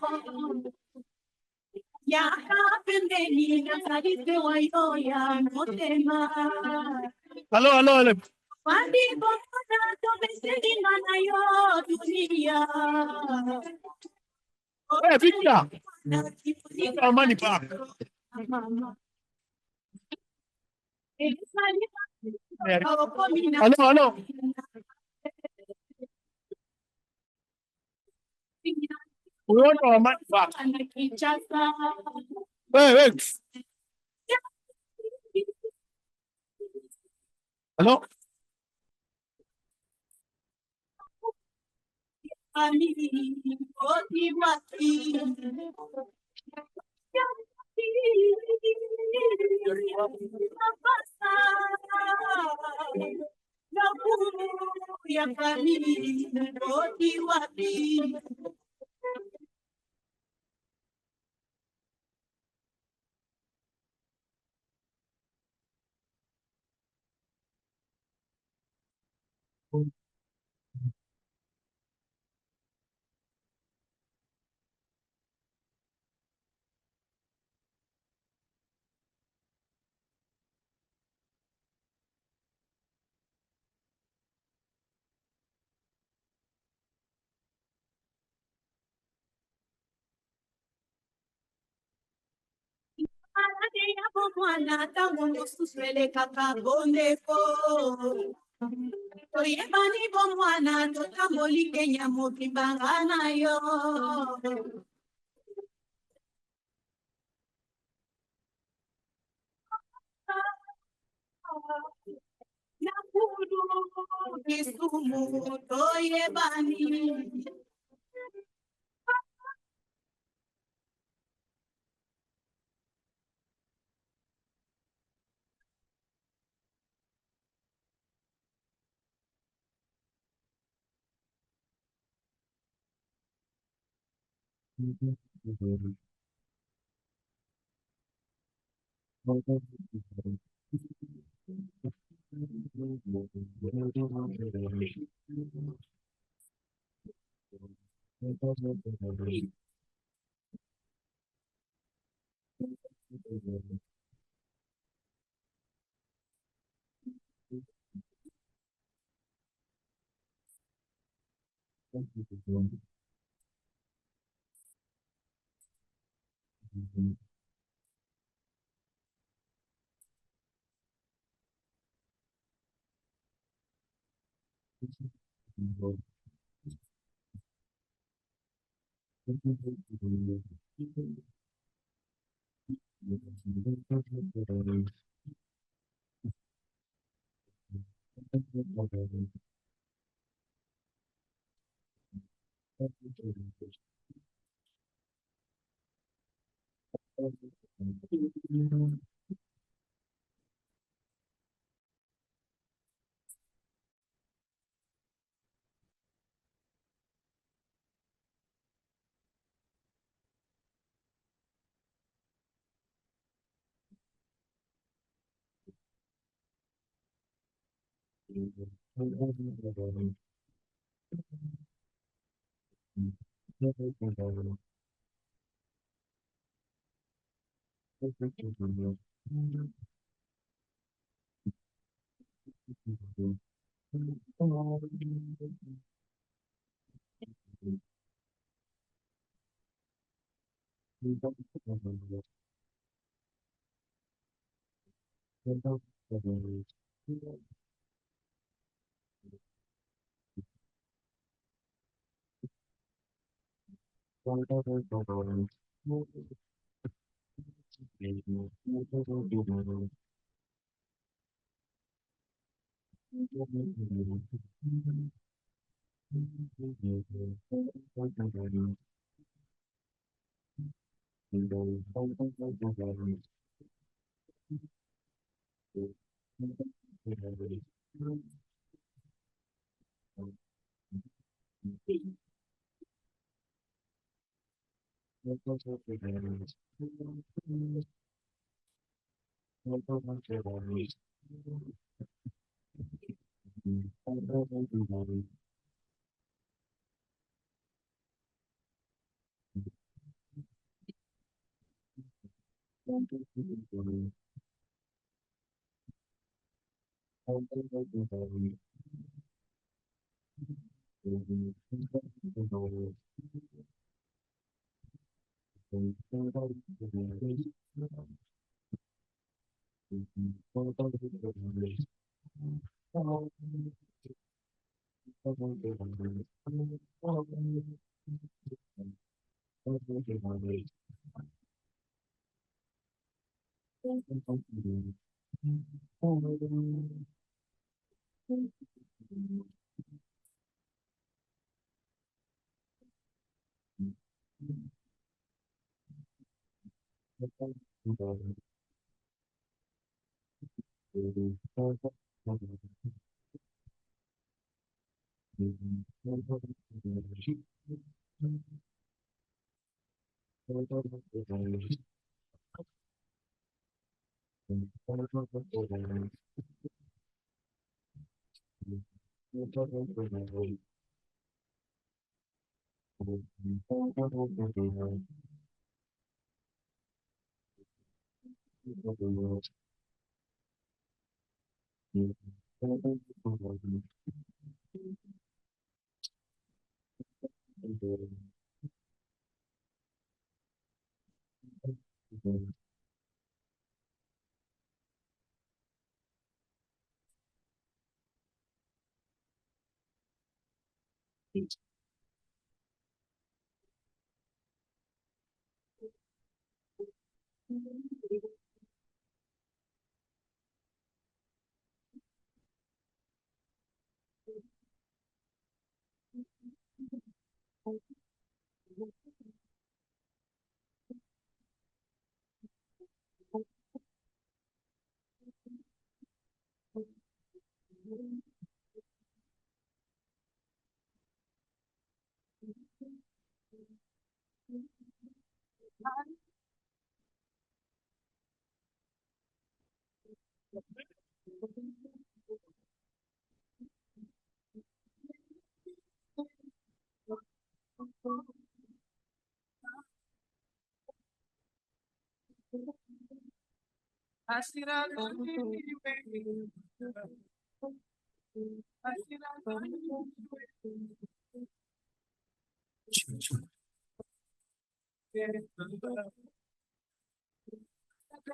ya kapendeni na sadiste wayo ya motema. Hello. Pandi bona to besedi na yo dunia. Hey, Victor. Our money back. Hello. We want our money back. Wait. Hello. Mwana tango mususwele kaka bondeko toyebani bo mwana totamboli Kenya mobimba na yo Nakuru Kisumu toyebani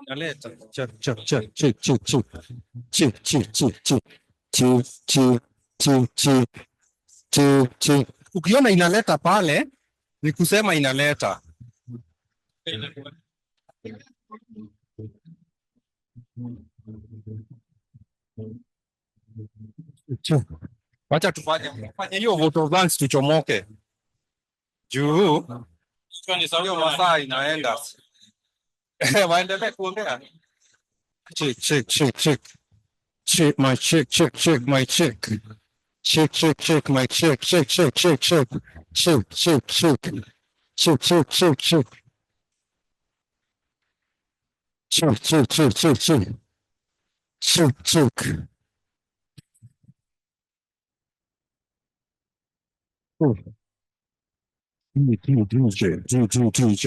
Naleta. Check, check, check, check, check, check. Check, check, check, check. Check, check, check, check. Check, check. Ukiona inaleta pale, ni kusema inaleta. Check. Wacha tufanye hiyo vote of thanks tuchomoke. Juu hiyo masaa inaenda. Waendelee kuongea. Check, check, check, check. Check my check, check, check my check. Check, check, check my check, check, check, check, check. Check, check, check. Check, check, check, check. Check, check, check, check, check. Check, check. DJ, DJ, DJ.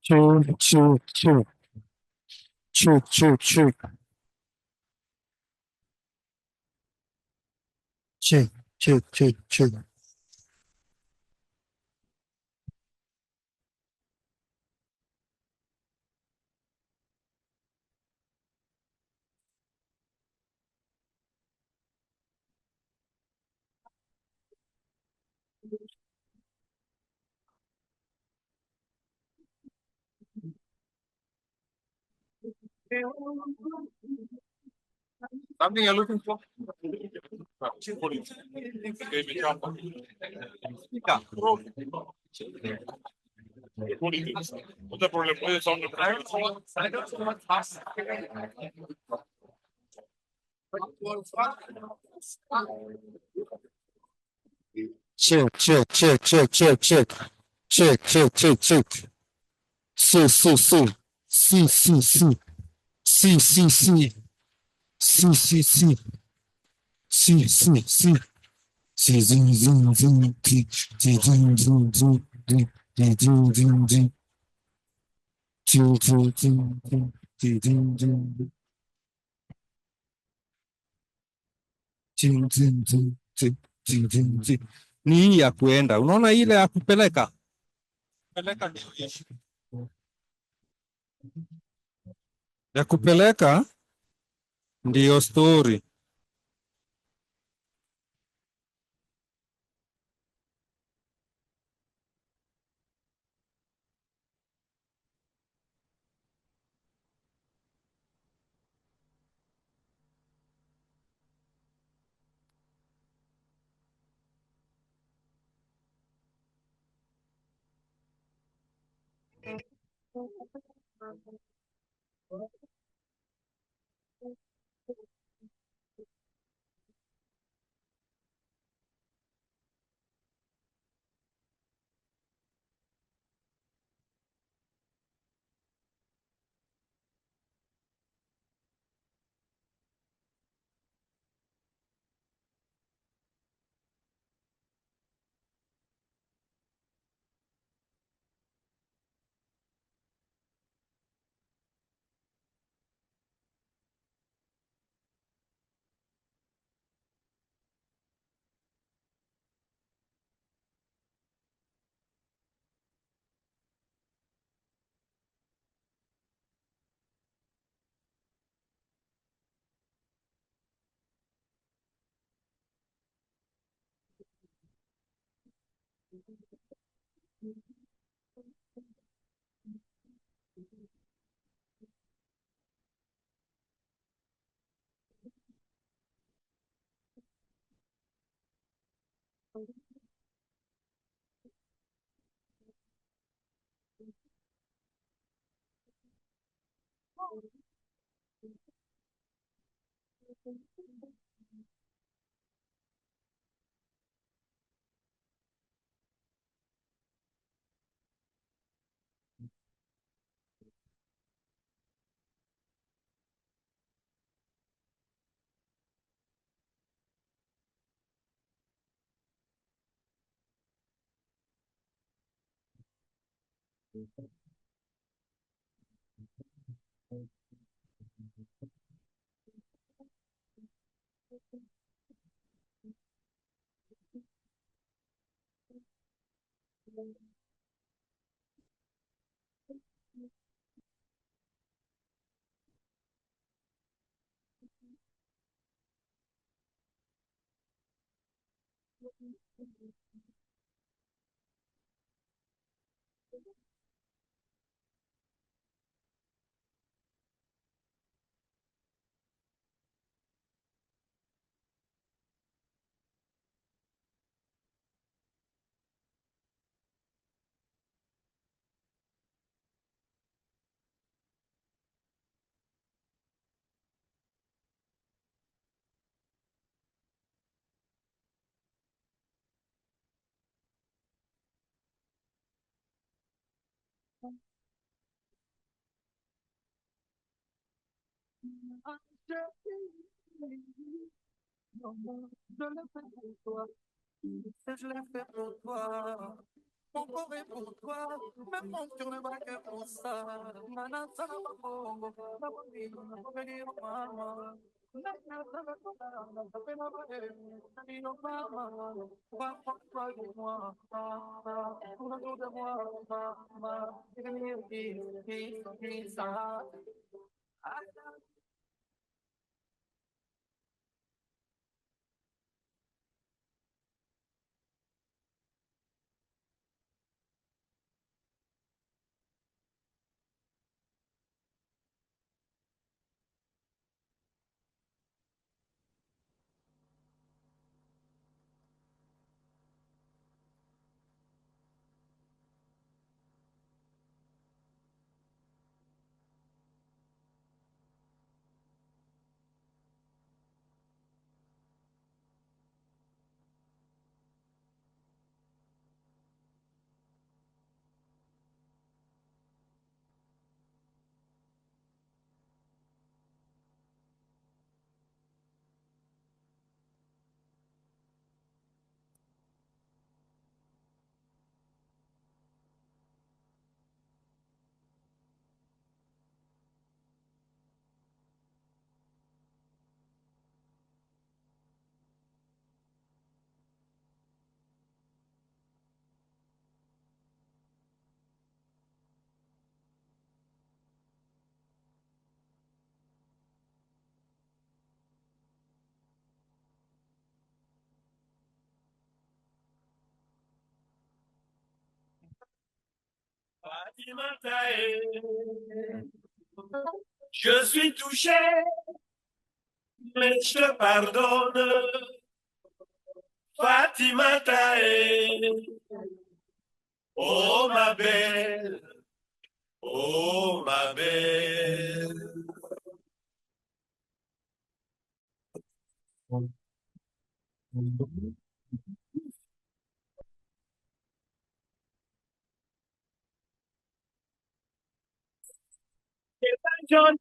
Check, check, check. Check, check, check. Check, check, check, check. Something you're looking for? What's the problem? What's Check, check, check, check, check, check. Check, check, check, check. See, see, see. See, see, see. See, see, see. See, see, see. See, see, see. See, zing, zing, zing, zing, zing, zing, zing, zing, zing, zing, zing, zing. Zing, zing, zing, zing, zing, zing, zing. Zing, zing, zing, zing, zing, zing, zing. Ni hii ya kuenda. Unaona ile ya kupeleka? Peleka ndio ishi. Ya kupeleka ndio story. Je le fais pour toi, je le fais pour toi. Mon corps est pour toi, même mon cœur ne bat que pour ça. Nana, ça va pas, mama. Je suis touché, mais je te pardonne. Fatima Tae, oh ma belle, oh ma belle. John.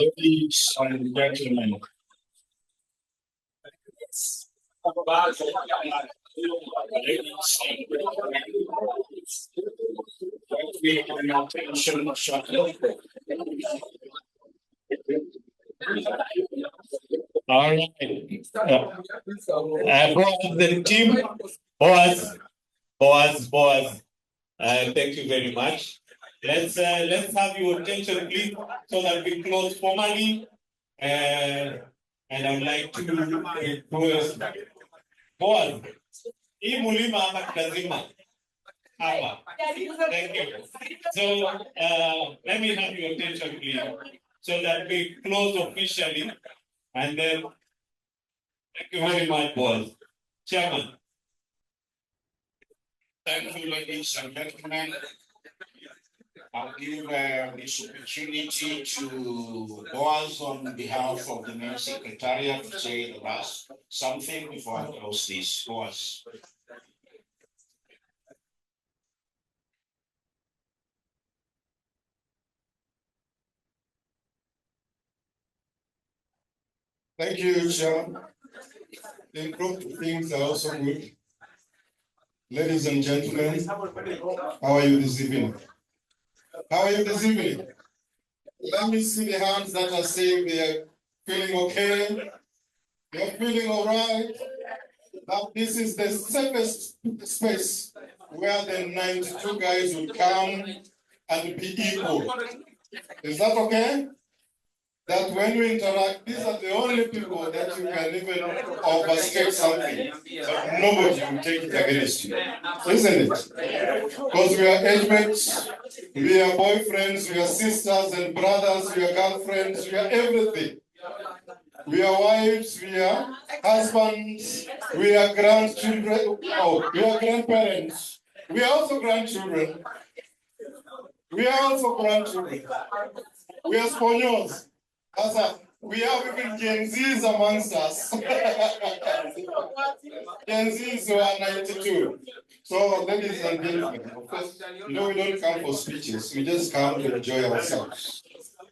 Ladies and gentlemen, we have an attention shortly. All right. The team, Boaz. Thank you very much. Let's have your attention, please, so that we close formally. And I'd like to request Boaz. Hii mulima hapa lazima. Hapa. Thank you. So let me have your attention, please, so that we close officially. And then, thank you very much, Boaz. Chairman. Thank you, ladies and gentlemen. I'll give this opportunity to Boaz on behalf of the main secretariat to say the last something before I close this. Boaz. Thank you, Chair. The group things are also good. Ladies and gentlemen, how are you this evening? How are you this evening? Let me see the hands that are saying they are feeling okay. They're feeling all right. Now, this is the safest space where the 92 guys will come and be equal. Is that okay? That when we interact, these are the only people that you can even overstate something, but nobody will take it against you, isn't it? Because we are age mates, we are boyfriends, we are sisters and brothers, we are girlfriends, we are everything. We are wives, we are husbands, we are grandchildren, we are grandparents, we are also grandchildren, we are also grandchildren, we are sponsors. We have even Gen Zs amongst us. Gen Zs who are 92. So, ladies and gentlemen, of course, we don't come for speeches. We just come to enjoy ourselves.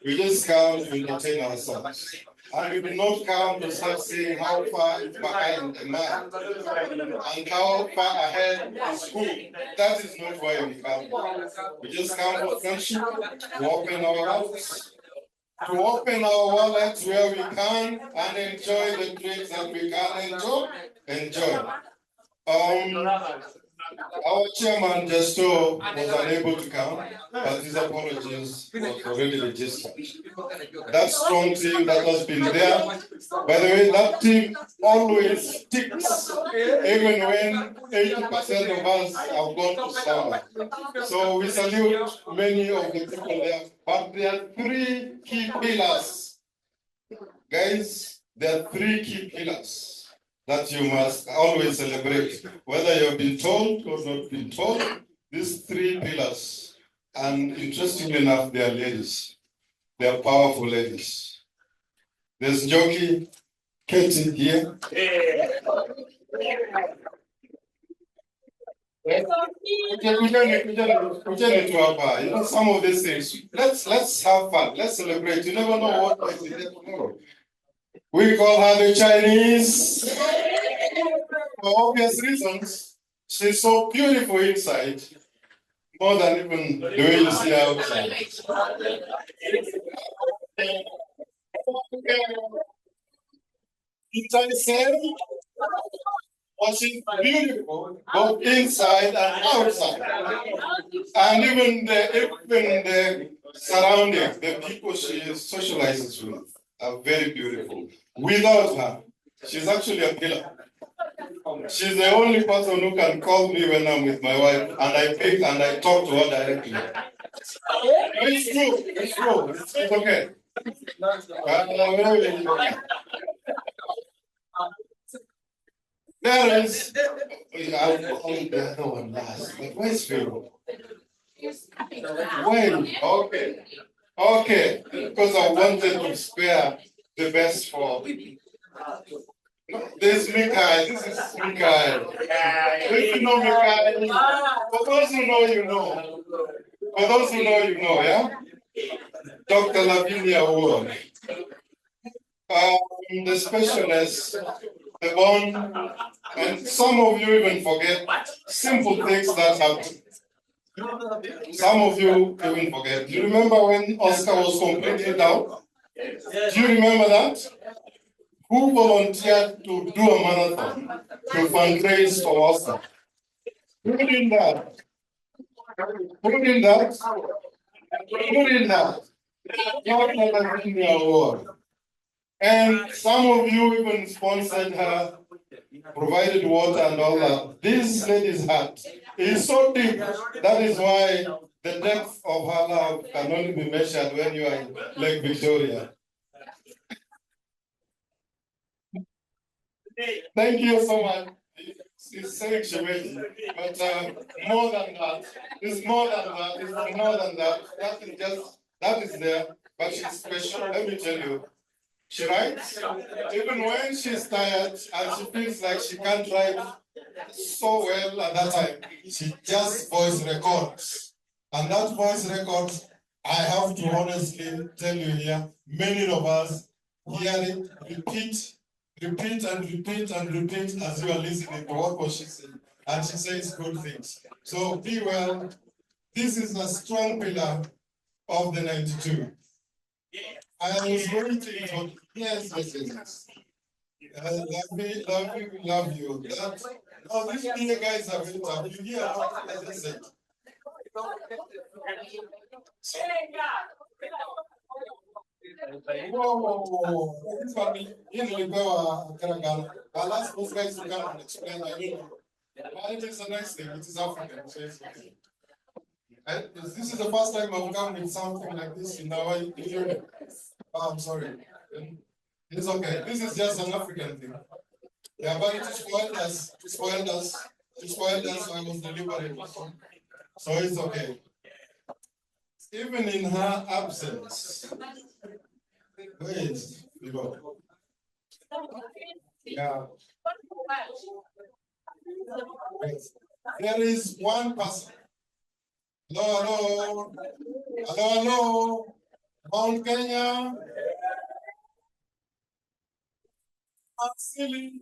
We just come to entertain ourselves. And we do not come to start saying how far is behind a man and how far ahead is who. That is not why we come. We just come for friendship, to open our hearts, to open our wallets where we can and enjoy the drinks that we can enjoy. Our chairman Justo was unable to come, but his apologies was already registered. That strong team that has been there, by the way, that team always sticks, even when 80% of us have gone to summer. So we salute many of the people there, but there are three key pillars. Guys, there are three key pillars that you must always celebrate, whether you've been told or not been told. These three pillars, and interestingly enough, they are ladies. They are powerful ladies. There's Jockey, Katie here. You know, some of these things. Let's have fun. Let's celebrate. You never know what might be there tomorrow. We call her the Chinese. For obvious reasons, she's so beautiful inside, more than even the way you see her outside. Inside said, she's beautiful, both inside and outside. And even the surroundings, the people she socializes with are very beautiful. Without her, she's actually a pillar. She's the only person who can call me when I'm with my wife, and I pick and I talk to her directly. It's true. It's true. It's okay. There is. I'll call the other one last. But where's Phil? When? Okay. Okay. Because I wanted to spare the best for. This is Mikhail. This is Mikhail. If you know Mikhail, for those who know, you know. For those who know, you know, yeah? Dr. Lavinia Award. The specialist, the bond, and some of you even forget simple things that happen. Some of you even forget. Do you remember when Oscar was completely down? Do you remember that? Who volunteered to do a marathon to fundraise for Oscar? Who did that? Who did that? Who did that? Dr. Lavinia Award. And some of you even sponsored her, provided water and all that. This lady's heart is so deep. That is why the depth of her love can only be measured when you are in Lake Victoria. Thank you so much. It's saying Shemedi, but more than that, it's more than that, it's more than that. That is there, but she's special. Let me tell you. She writes, even when she's tired and she feels like she can't write so well at that time, she just voice records. And that voice records, I have to honestly tell you here, many of us hear it, repeat and repeat and repeat as you are listening to what she said. And she says good things. So be well. This is a strong pillar of the 92. I was waiting for yes. Love you. These media guys are very tough. You hear what I said. Whoa. This those guys who come and explain. I don't know. But it is a nice thing. It is African. So it's okay. This is the first time I've come with something like this in our union. Oh, I'm sorry. It's okay. This is just an African thing. Yeah, but it spoiled us. It spoiled us. So I was deliberate. So it's okay. Even in her absence. Wait, you know. Yeah. There is one person. Hello. Mount Kenya. Silly.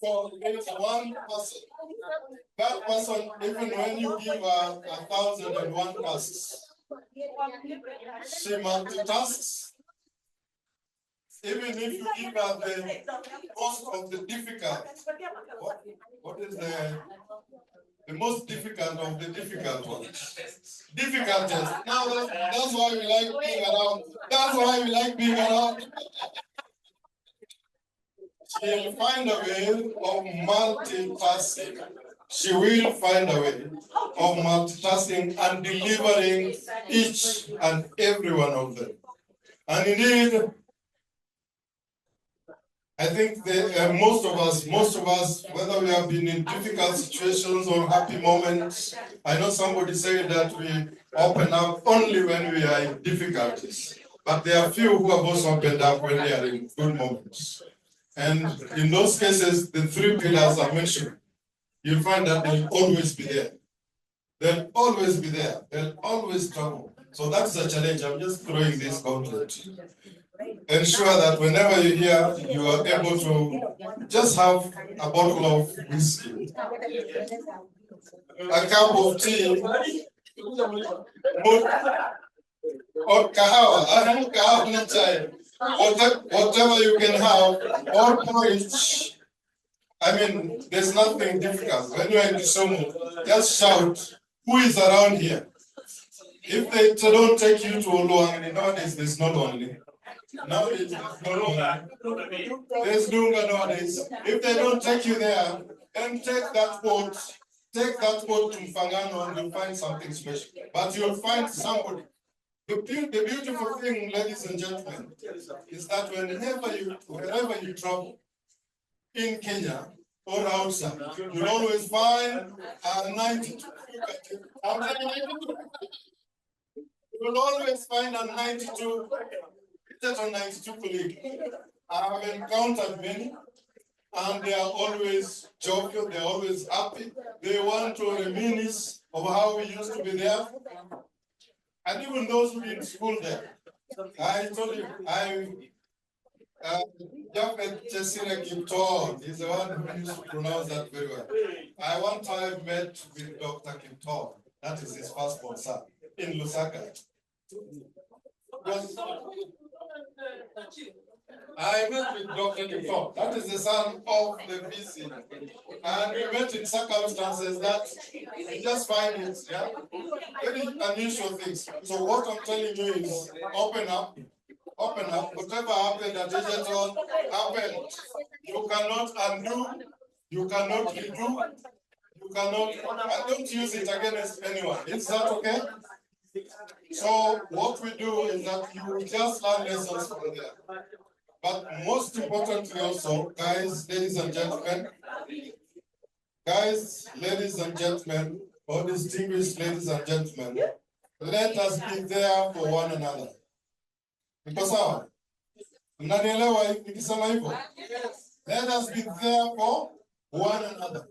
So there is one person. That person, even when you give her 1,001 tasks, she multitasks. Even if you give her the most of the difficult, what is the most difficult of the difficult ones? Difficult test. Now that's why we like being around. That's why we like being around. She will find a way of multitasking. She will find a way of multitasking and delivering each and every one of them. And indeed, I think most of us, whether we have been in difficult situations or happy moments, I know somebody said that we open up only when we are in difficulties. But there are few who have also opened up when they are in good moments. And in those cases, the three pillars I mentioned, you find that they'll always be there. They'll always be there. They'll always trouble. So that's a challenge. I'm just throwing this gauntlet. Ensure that whenever you're here, you are able to just have a bottle of whiskey, a cup of tea, or kahawa, chai, whatever you can have, or porridge. I mean, there's nothing difficult. When you're in Kisumu, just shout, who is around here? If they don't take you to Oluwangani, nowadays there's no Oluwangani. Nowadays there's no Oluwangani. There's Dunga nowadays. If they don't take you there, then take that boat to Mfangano and you'll find something special. But you'll find somebody. The beautiful thing, ladies and gentlemen, is that wherever you travel, in Kenya or outside, you'll always find a 92. You'll always find a 92, just a 92 colleague. I have encountered many, and they are always jovial, they're always happy. They want to reminisce of how we used to be there. And even those who did school there. I told you, Japhet Chesire Kipton is the one who used to pronounce that very well. I one time met with Dr. Kipton, that is his firstborn son, in Lusaka. I met with Dr. Kipton, that is the son of the VC. And we met in circumstances that you just find it, yeah? Very unusual things. So what I'm telling you is open up. Whatever happened at Egerton happened. You cannot undo, you cannot redo, you cannot, and don't use it against anyone. Is that okay? So what we do is that you just learn lessons from there. But most importantly also, guys, ladies and gentlemen, or distinguished ladies and gentlemen, let us be there for one another. Because mnanielewa nikisema hivyo? Let us be there for one another.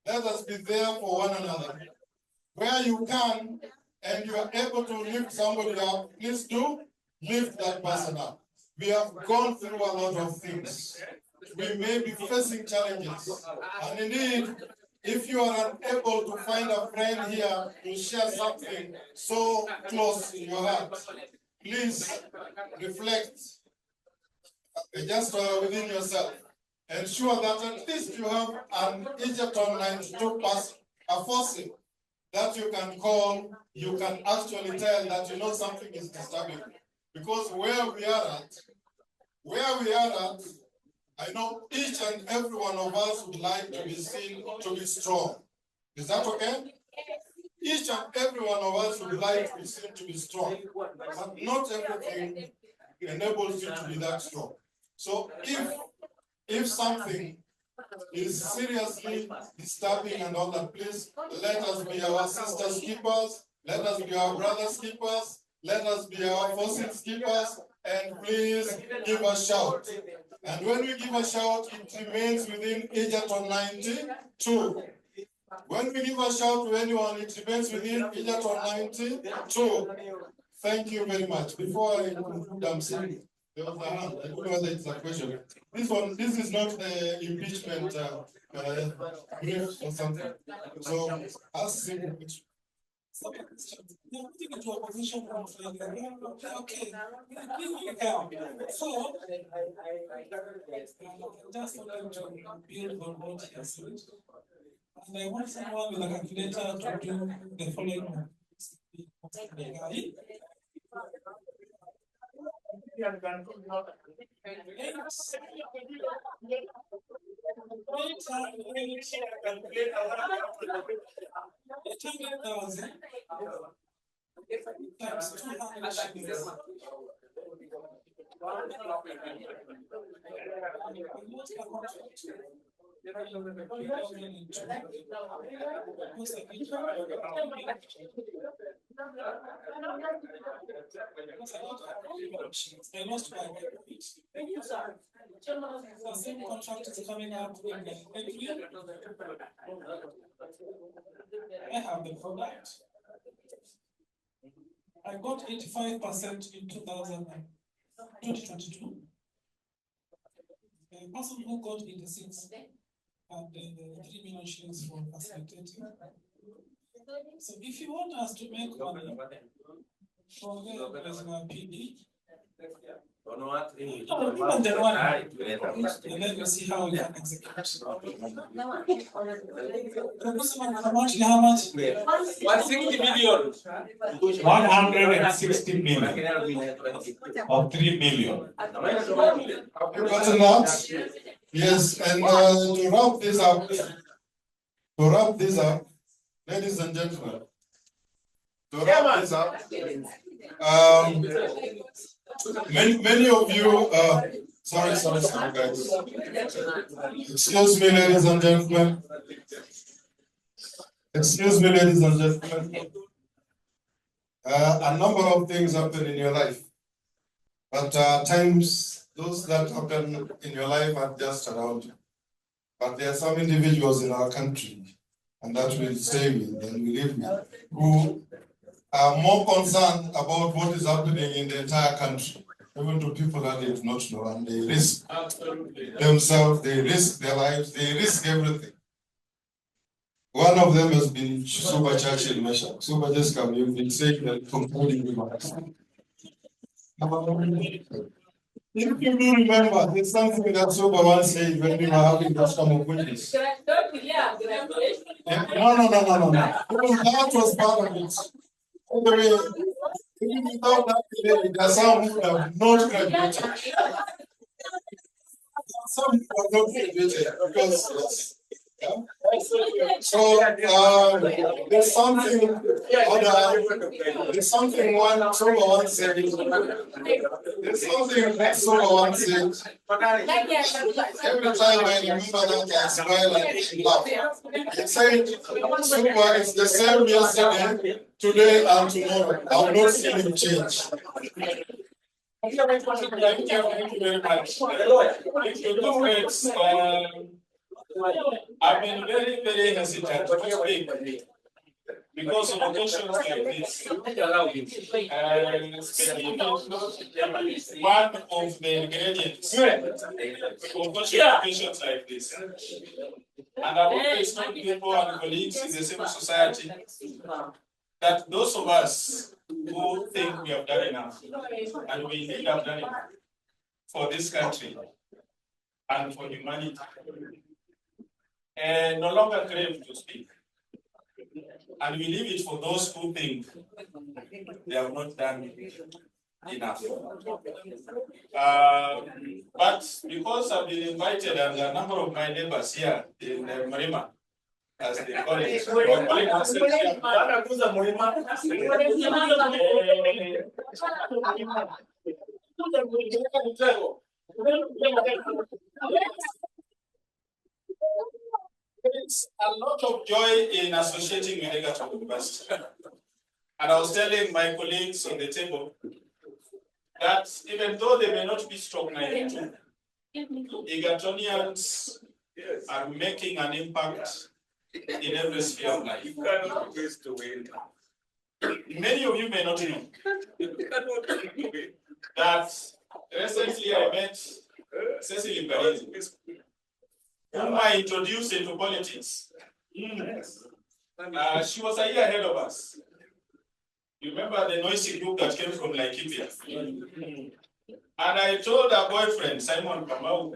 Let us be there for one another. Where you can and you are able to lift somebody up, please do lift that person up. We have gone through a lot of things. We may be facing challenges. And indeed, if you are unable to find a friend here to share something so close to your heart, please reflect just within yourself. Ensure that at least you have an Egerton 92 person, a fossil that you can call, you can actually tell that you know something is disturbing. Because where we are at, I know each and every one of us would like to be seen to be strong. Is that okay? Each and every one of us would like to be seen to be strong. But not everything enables you to be that strong. So if something is seriously disturbing and all that, please let us be our sisters' keepers, let us be our brothers' keepers, let us be our fossils keepers, and please give a shout. And when we give a shout, it remains within Egerton 92. When we give a shout to anyone, it remains within Egerton 92. Thank you very much. Before I conclude, I'm saying, There was a hand. I don't know whether it's a question. This is not the impeachment brief or something. So ask simple question. Okay. So, just wanted to build on what he has said. And I want someone with a calculator to do the following one. Times 200 shillings. I lost my Thank you, sir. The same contract is coming out in April. I have the product. I got 85% in 2022. The person who got 86 and 3 million shillings for facilitating. So if you want us to make money for the national PD, and then you see how we can execute. How much? 160 million. 160 million. Or 3 million. Have you gotten that? Yes, and to wrap this up, ladies and gentlemen, many of you, sorry, guys. Excuse me, ladies and gentlemen. Excuse me, ladies and gentlemen. A number of things happen in your life, but times those that happen in your life are just around you. But there are some individuals in our country, and that we'll stay with and we live with, who are more concerned about what is happening in the entire country, even to people that they do not know, and they risk themselves, they risk their lives, they risk everything. One of them has been Super Churchill Meshach. Super, just come, you've been saying that concluding remarks. If you do remember, there's something that Super once said when we were having the stomach witness. No. That was part of it. Anyway, even without that, there are some who have not graduated. Some who have not graduated because. So there's something one Soba once said. There's something that Soba once said. Every time I remember that, I smile and laugh. He said, Soba is the same yesterday, today, and tomorrow. I will not see him change. Thank you very much. If you look at I've been very, very hesitant to speak because of occasions like this. Speaking is one of the ingredients of occasions like this. And I've always told people and colleagues in the civil society that those of us who think we have done enough, and we indeed have done enough for this country and for humanity, and no longer crave to speak. And we leave it for those who think they have not done enough. But because I've been invited and a number of my neighbors here in Marima, as they call it, There's a lot of joy in associating with Egerton University. And I was telling my colleagues on the table that even though they may not be strong naive, Egertonians are making an impact in every sphere of life. Many of you may not know that Recently, I met Cecily Mbagathi, whom I introduced into politics. She was a year ahead of us. You remember the noisy group that came from Laikipia? And I told her boyfriend, Simon Kamau,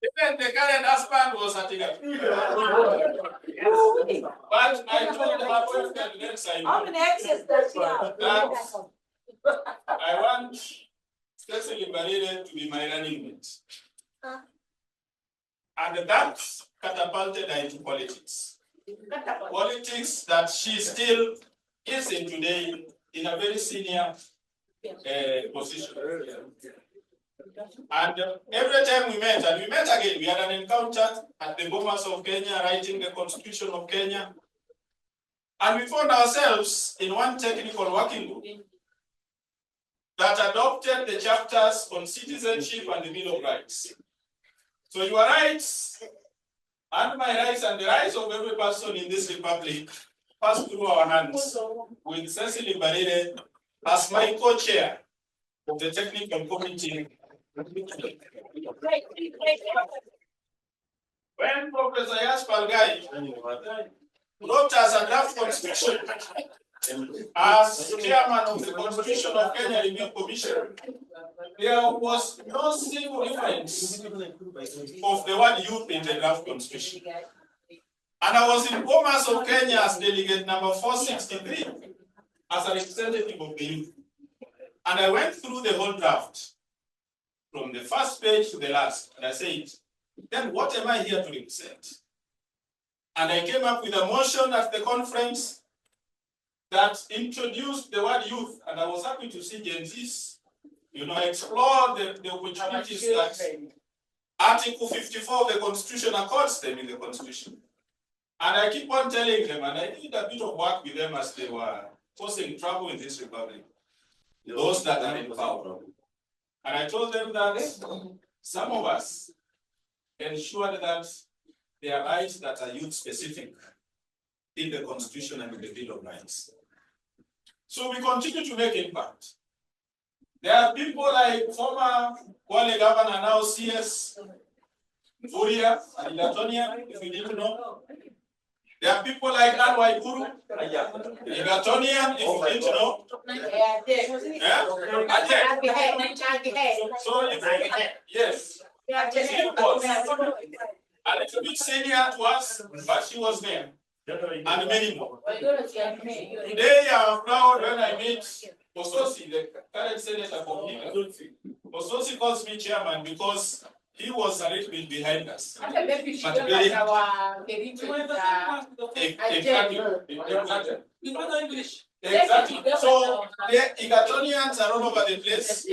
even the current husband was at it. But I told her boyfriend next time that I want Cecily Mbagathi to be my running mate. And that catapulted her into politics. Politics that she still is in today in a very senior position. And every time we met, and we met again, we had an encounter at the Bomas of Kenya, writing the Constitution of Kenya. And we found ourselves in one technical working group that adopted the chapters on citizenship and the Bill of Rights. So your rights and my rights and the rights of every person in this republic pass through our hands with Cecily Mbagathi as my co-chair of the technical committee. When Professor Yaspalgai wrote us a draft constitution as chairman of the Constitution of Kenya Review Commission, there was no single reference of the word youth in the draft constitution. And I was in Bomas of Kenya as delegate number 463 as a representative of the youth. And I went through the whole draft from the first page to the last. And I said, then what am I here to represent? And I came up with a motion at the conference that introduced the word youth. And I was happy to see Gen Zs, explore the opportunities that Article 54 of the Constitution accords them in the Constitution. And I keep on telling them, and I did a bit of work with them as they were causing trouble in this republic, those that are in power. And I told them that some of us ensured that there are rights that are youth specific in the Constitution and in the Bill of Rights. So we continue to make impact. There are people like former Kwale Governor, now CS Furia, and Egertonian, if you didn't know. There are people like Almaj, Egertonian, if you didn't know. So, yes, she was a little bit senior to us, but she was there. And many more. Today, I'm proud when I meet Ososi, the current senator for Odinga. Ososi calls me chairman because he was a little bit behind us. But very exactly. So the Egertonians are all over the place.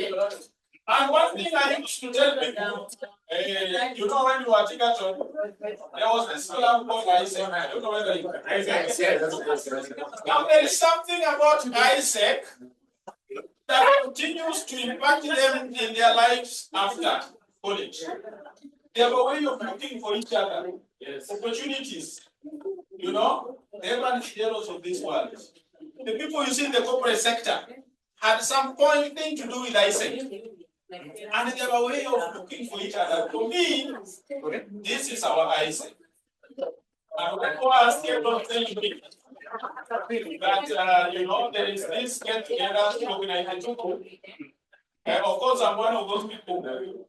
And one thing I used to tell people, when you were at Egerton, there was this fellow called Isaac. I don't know whether you now there is something about Isaac that continues to impact them in their lives after college. They have a way of looking for each other, opportunities. The evangelos of this world. The people you see in the corporate sector had some thing to do with Isaac. And they have a way of looking for each other. For me, this is our Isaac. And people are still not telling me that, there is this get together organization. Of course, I'm one of those people who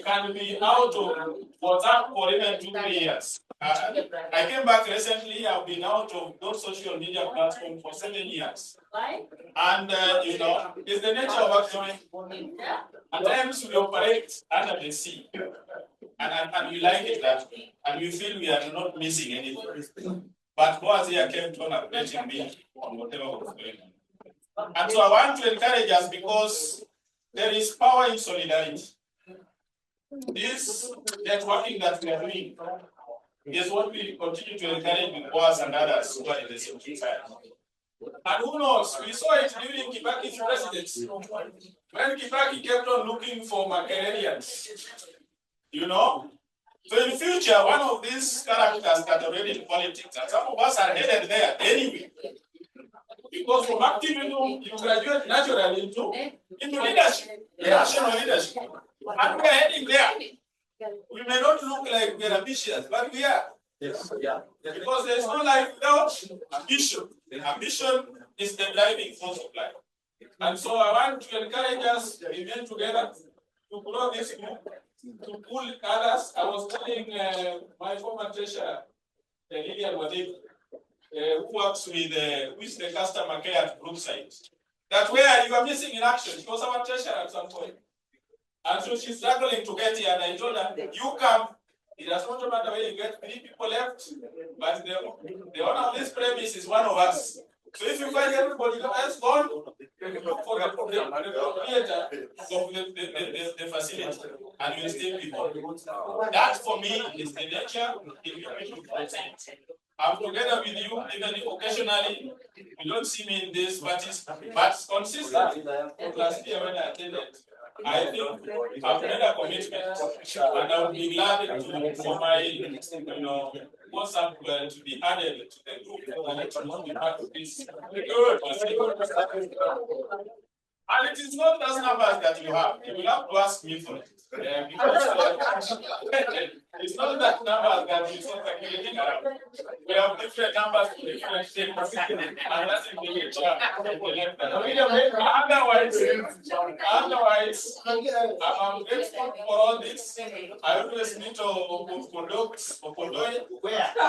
can be out of WhatsApp for even 2-3 years. I came back recently. I've been out of those social media platforms for 7 years. And, it's the nature of actually, at times we operate under the sea. And we like it that way. And we feel we are not missing anything. But Boaz here came to updating me on whatever was going on. And so I want to encourage us because there is power in solidarity. This networking that we are doing is what we continue to encourage with Boaz and others who are in the same side. And who knows, we saw it during Kibaki's presidency. When Kibaki kept on looking for Machiavellians, you know. So in the future, one of these characters that are already in politics, and some of us are headed there anyway. Because from activism, you graduate naturally into leadership, national leadership. And we are heading there. We may not look like we're ambitious, but we are. Yes. Yeah. Because there is no life without ambition. Ambition is the driving force of life. And so I want to encourage us to remain together, to grow this group, to pull others. I was telling my former treasurer, Lilian Wadid, who works with who is the customer care at Brookside, that where you are missing in action. She was our treasurer at some point. And so she's struggling to get here. And I told her, you come. It does not matter where you get 3 people left, but the owner of this premise is one of us. So if you find everybody else gone, you can look for the proprietor of the facility, and you still people. That for me is the nature of I'm together with you, even if occasionally you don't see me in these parties, but consistently. Last year when I attended, I think I've made a commitment, and I would be glad for my, WhatsApp to be added to the group and to be part of this. And it is not those numbers that you have. You will have to ask me for it. Because it's not that numbers that you start calculating around. We have different numbers for different things. And that's in the nature. Otherwise, I'm grateful for all this. I always need to conduct or conduct. Where? No.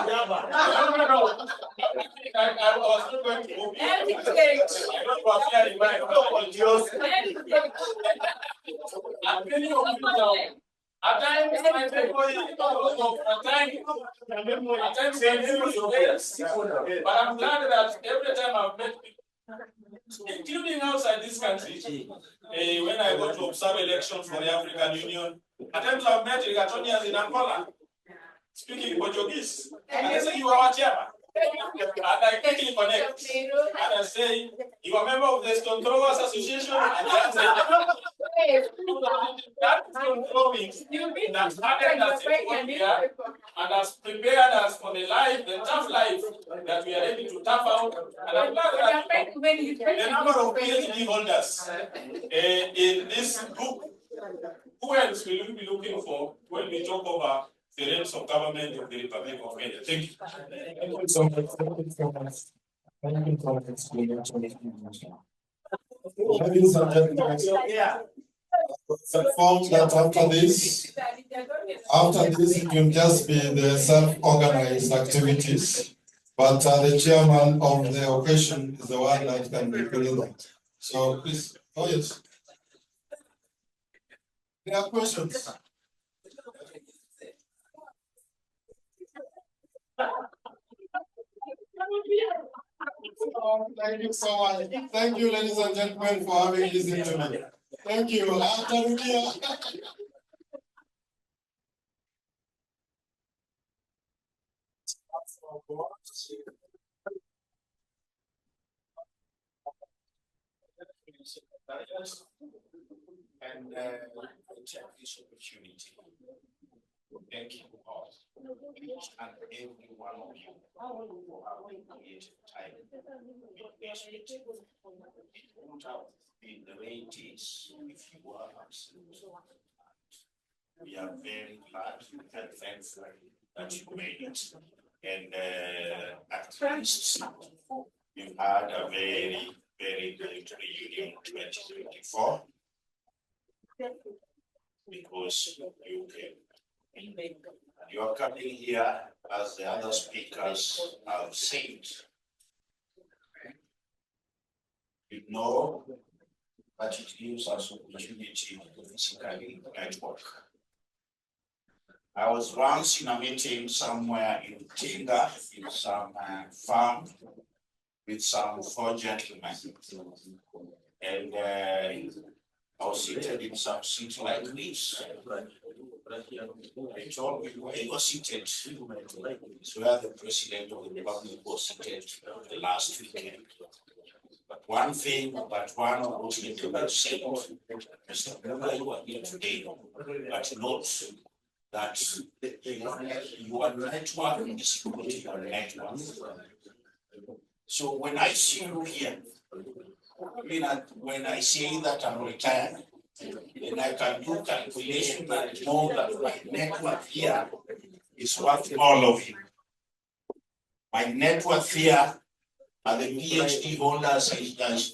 I was not going to move. I don't want to hear in my I'm really at times, I take away at times, but I'm glad that every time I've met people, including outside this country, when I go to observe elections for the African Union, at times I've met Egertonians in Angola speaking Portuguese, and they say, you are our chairman. And I quickly connect, and I say, you are a member of the Stone Throwers Association, and that stone throwing that started us in what we are, and has prepared us for the tough life that we are ready to tough out. And I'm glad that the number of PhD holders in this group, who else will we be looking for when we talk over the reins of government of the Republic of Kenya? Thank you. Thank you so much. Thank you so much. Thank you for explaining to me. Ladies and gentlemen, informed that after this, it will just be the self-organized activities, but the chairman of the occasion is the one that can represent that. So please, oh yes. There are questions. Thank you so much. Thank you, ladies and gentlemen, for having listened to me. Thank you. And I take this opportunity to thank you all, each and every one of you, who have created time in this meeting. It won't have been the way it is if you were absent. We are very glad and thankful that you made it. And at least we've had a very, very good reunion 2024 because you came. You are coming here, as the other speakers have said. You know that it gives us opportunity to physically network. I was once in a meeting somewhere in Odinga, in some farm, with some 4 gentlemen. And I was seated in some seat like this. I told you where he was seated. It's where the president of the republic was seated the last weekend. But one of those gentlemen said, Mr. Mbagathi, you are here today, but note that your network is equal your network. So when I see you here, when I say that I'm retired, then I can do calculation and know that my network here is worth all of you. My net worth here are the PhD holders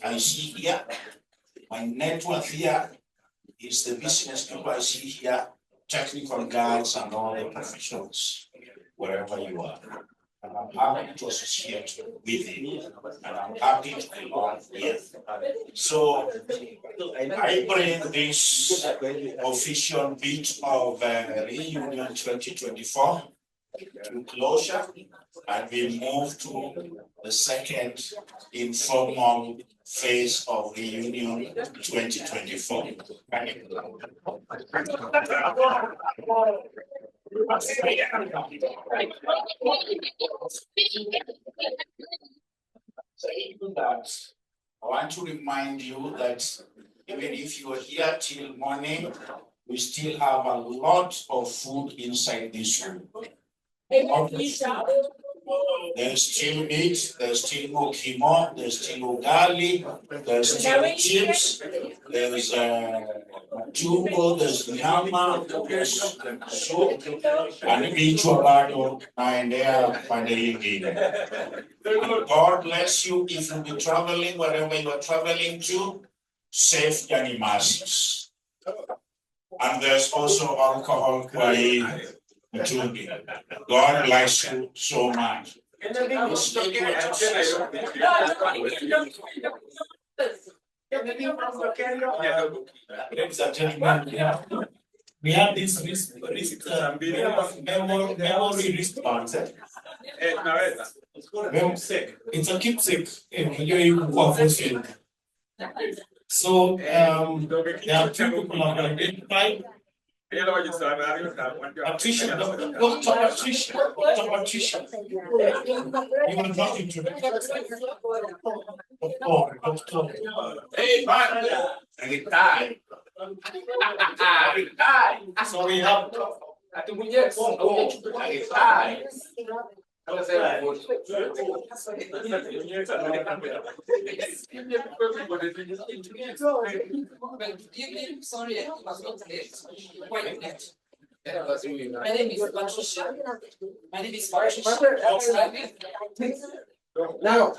I see here. My net worth here is the business people I see here, technical guys and all the professionals, wherever you are. And I'm happy to associate with you, and I'm happy to belong here. So I bring this official bit of Reunion 2024 to closure, and we move to the second informal phase of Reunion 2024. I want to remind you that even if you are here till morning, we still have a lot of food inside this room. There's still meat, there's still mokimo, there's still ugali, there's still chips, there's matumbo, there's nyama, there's soup, and vichwa bado naendea pande hingine. And God bless you if you be traveling, wherever you are traveling to, safe journey masses. And there's also alcohol kwa hii mtungi. God bless you so much. Ladies and gentlemen, we have this memory wristbands. It's a keepsake. So there are two people who are identified. Patricia, Dr. Patricia, you will not introduce. Hey, man, retire. So we have Sorry, I was not late. Quite late. My name is Patricia. My name is Patricia. Now,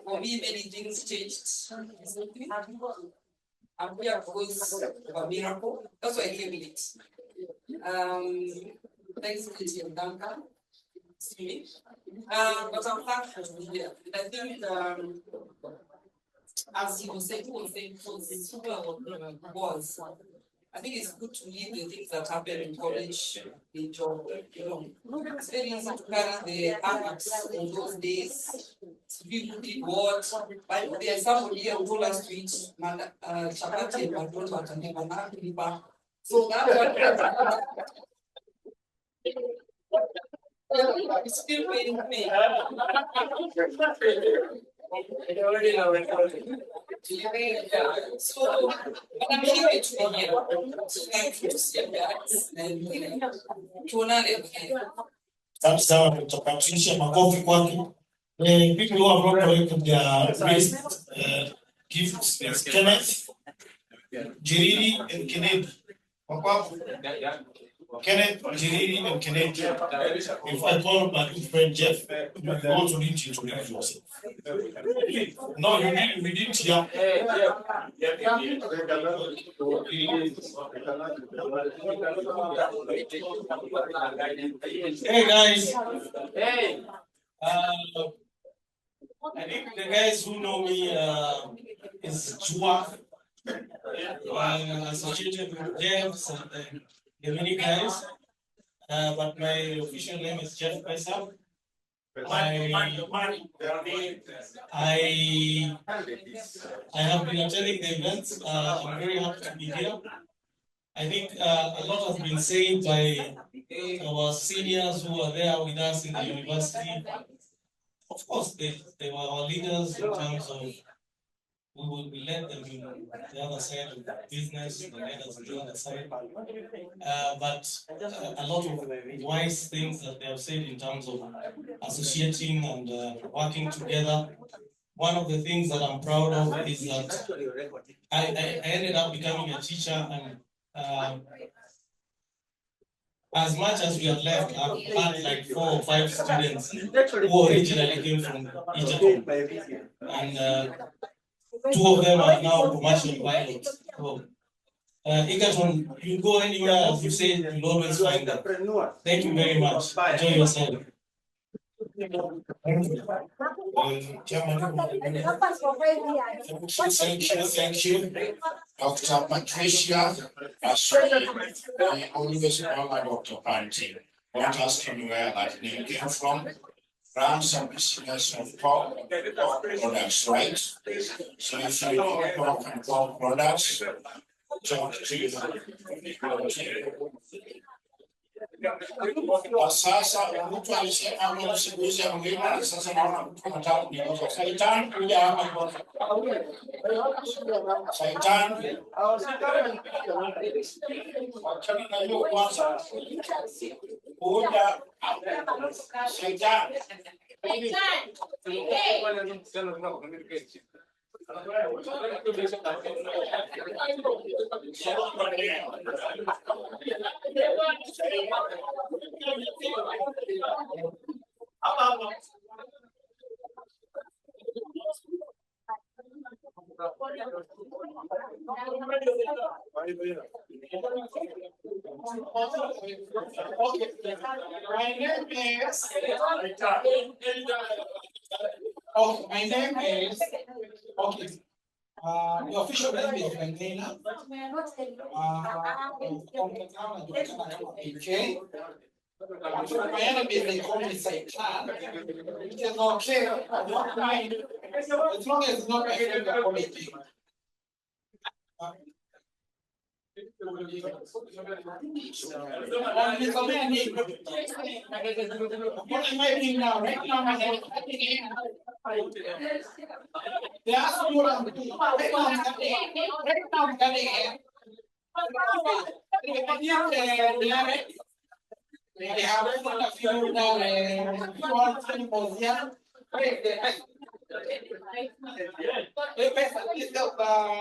for me, many things changed. I'm here because of a miracle. That's why I came in it. Thanks to the Duncan. But I'm thankful to be here. I think, as he was saying, was super was. I think it's good to leave the things that happen in college in job. It's very easy to carry the habits of those days. People did what? But there's somebody here who told us to eat chapati and mandol and banana. So that it's still waiting for me. So, but I'm here to be here. Thank you to see you guys. And tuonane. Asante sana tutapatisha makofi kwake. People who have not collected their raised gifts, there's Kenneth, Jiriri, and Kenneth. Kenneth, Jiriri, and Kenneth. If I call my good friend Jeff, you also need to introduce yourself. No, you didn't. Yeah. Hey guys. Hey. I think the guys who know me is Chua, associated with James and the many guys. But my official name is Jeff Paisa. I have been attending the events. I'm very happy to be here. I think a lot has been said by our seniors who are there with us in the university. Of course, they were our leaders in terms of we led them in the other side of the business, the leaders on the other side. But a lot of wise things that they have said in terms of associating and working together. One of the things that I'm proud of is that I ended up becoming a teacher, and as much as we had left, I've had like 4 or 5 students who originally came from Egerton, and 2 of them are now commercial pilots. So, Egerton, you go anywhere, as you say, you'll always find them. Thank you very much. Enjoy yourself. Thank you. Dr. Patricia, I always call my Dr. Panty. Don't ask him where that name came from. Run some business of pork products, right? So if you know pork and pork products, talk to sasa mtu alisema mimi sikuishi mgeni, sasa naona mtu anataka kunigeuza Satan kuja hapa. Satan wachana na hiyo kwanza. Kuja Satan. My name is the official name is Raila. My enemy, they call me Satan. It is okay. I don't mind. As long as it's not my favorite committee. What am I doing now? Right now, my head. They ask me what I'm doing. Right now, I'm coming here. They have a few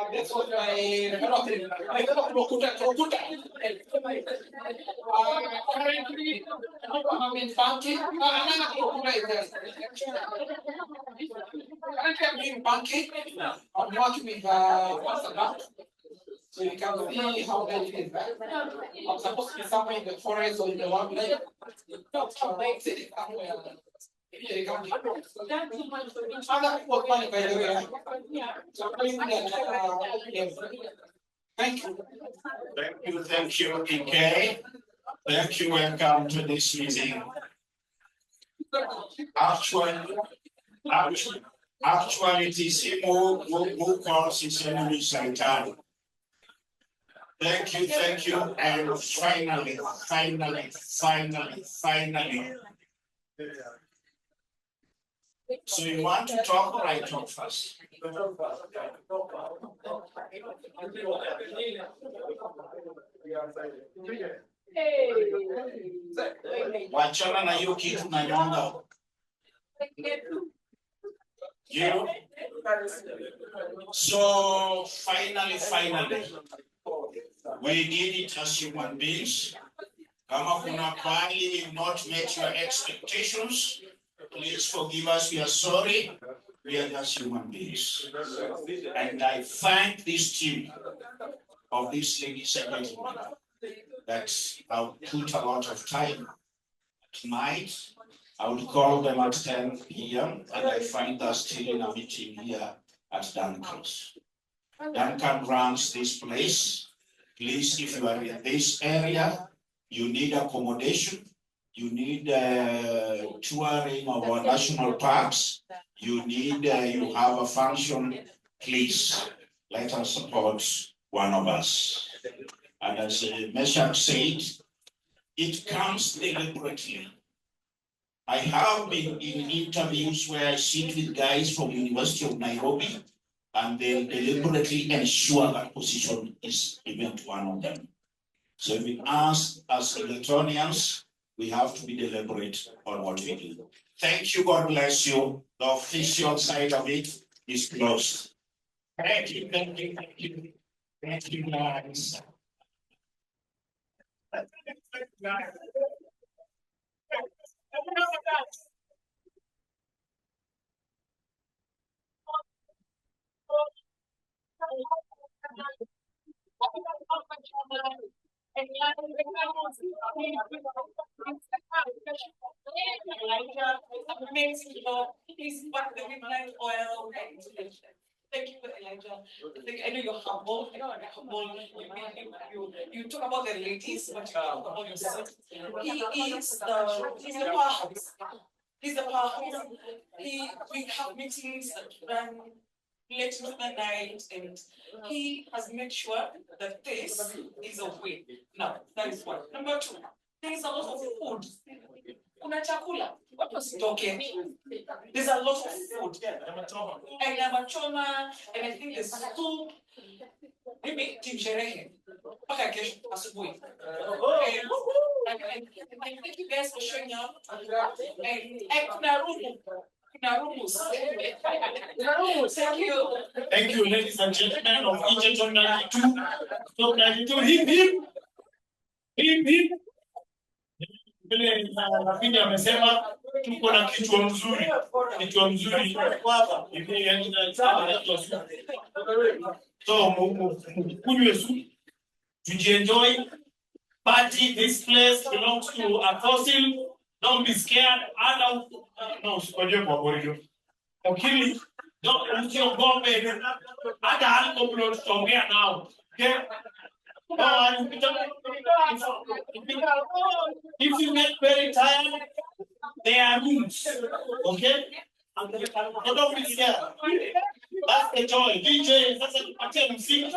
that's what currently I'm in banking. I'm in banking. I'm working with what's the bank? So you can see how bad it is. I'm supposed to be somewhere in the forest or in the one place. Other people money by the way. So please Thank you. Thank you, PK. Thank you, welcome to this meeting. Actually, it is more calls is enemy Santana. Thank you, and finally. So you want to talk or I talk first? Wachana na hiyo kitu na nyonga. You? So finally, we did it as human beings. Kama kuna pali not met your expectations, please forgive us, we are sorry. We are just human beings. And I thank this team of these ladies and gentlemen that I'll put a lot of time. Tonight, I would call them at 10 p.m. and I find us still in a meeting here at Duncan's. Duncan runs this place. Please, if you are in this area, you need accommodation, you need touring of our national parks, you need, you have a function, please, let us support one of us. And as Meshach said, it comes deliberately. I have been in interviews where I sit with guys from University of Nairobi and they deliberately ensure that position is given to one of them. So if we ask as Egertonians, we have to be deliberate on what we do. Thank you, God bless you. The official side of it is closed. Thank you, guys. Thank you, Elijah. I know you're humble. I know you're humble. You talk about the ladies, but you talk about yourself. He's the powerhouse. He's the powerhouse. We have meetings that run late into the night, and he has made sure that this is a win. Now, that is one. Number two, there is a lot of food. Kuna chakula. What was talking? There's a lot of food. And nyamachoma, and I think the soup. Maybe timsherehe. Paka kesho asubuhi. And thank you guys for showing up. And kuna rumu. Thank you. Thank you, ladies and gentlemen of Egerton 92. Top 92. Hip. Vile rafiki amesema tuko na kichwa mzuri. So kunywe supu. Tujienjoy. Party, this place belongs to a fossil. Don't be scared. No, okay. Don't go back. I don't know now. Okay. If you get very tired, there are rooms. Okay? So don't be scared. That's the joy. DJ, that's a music.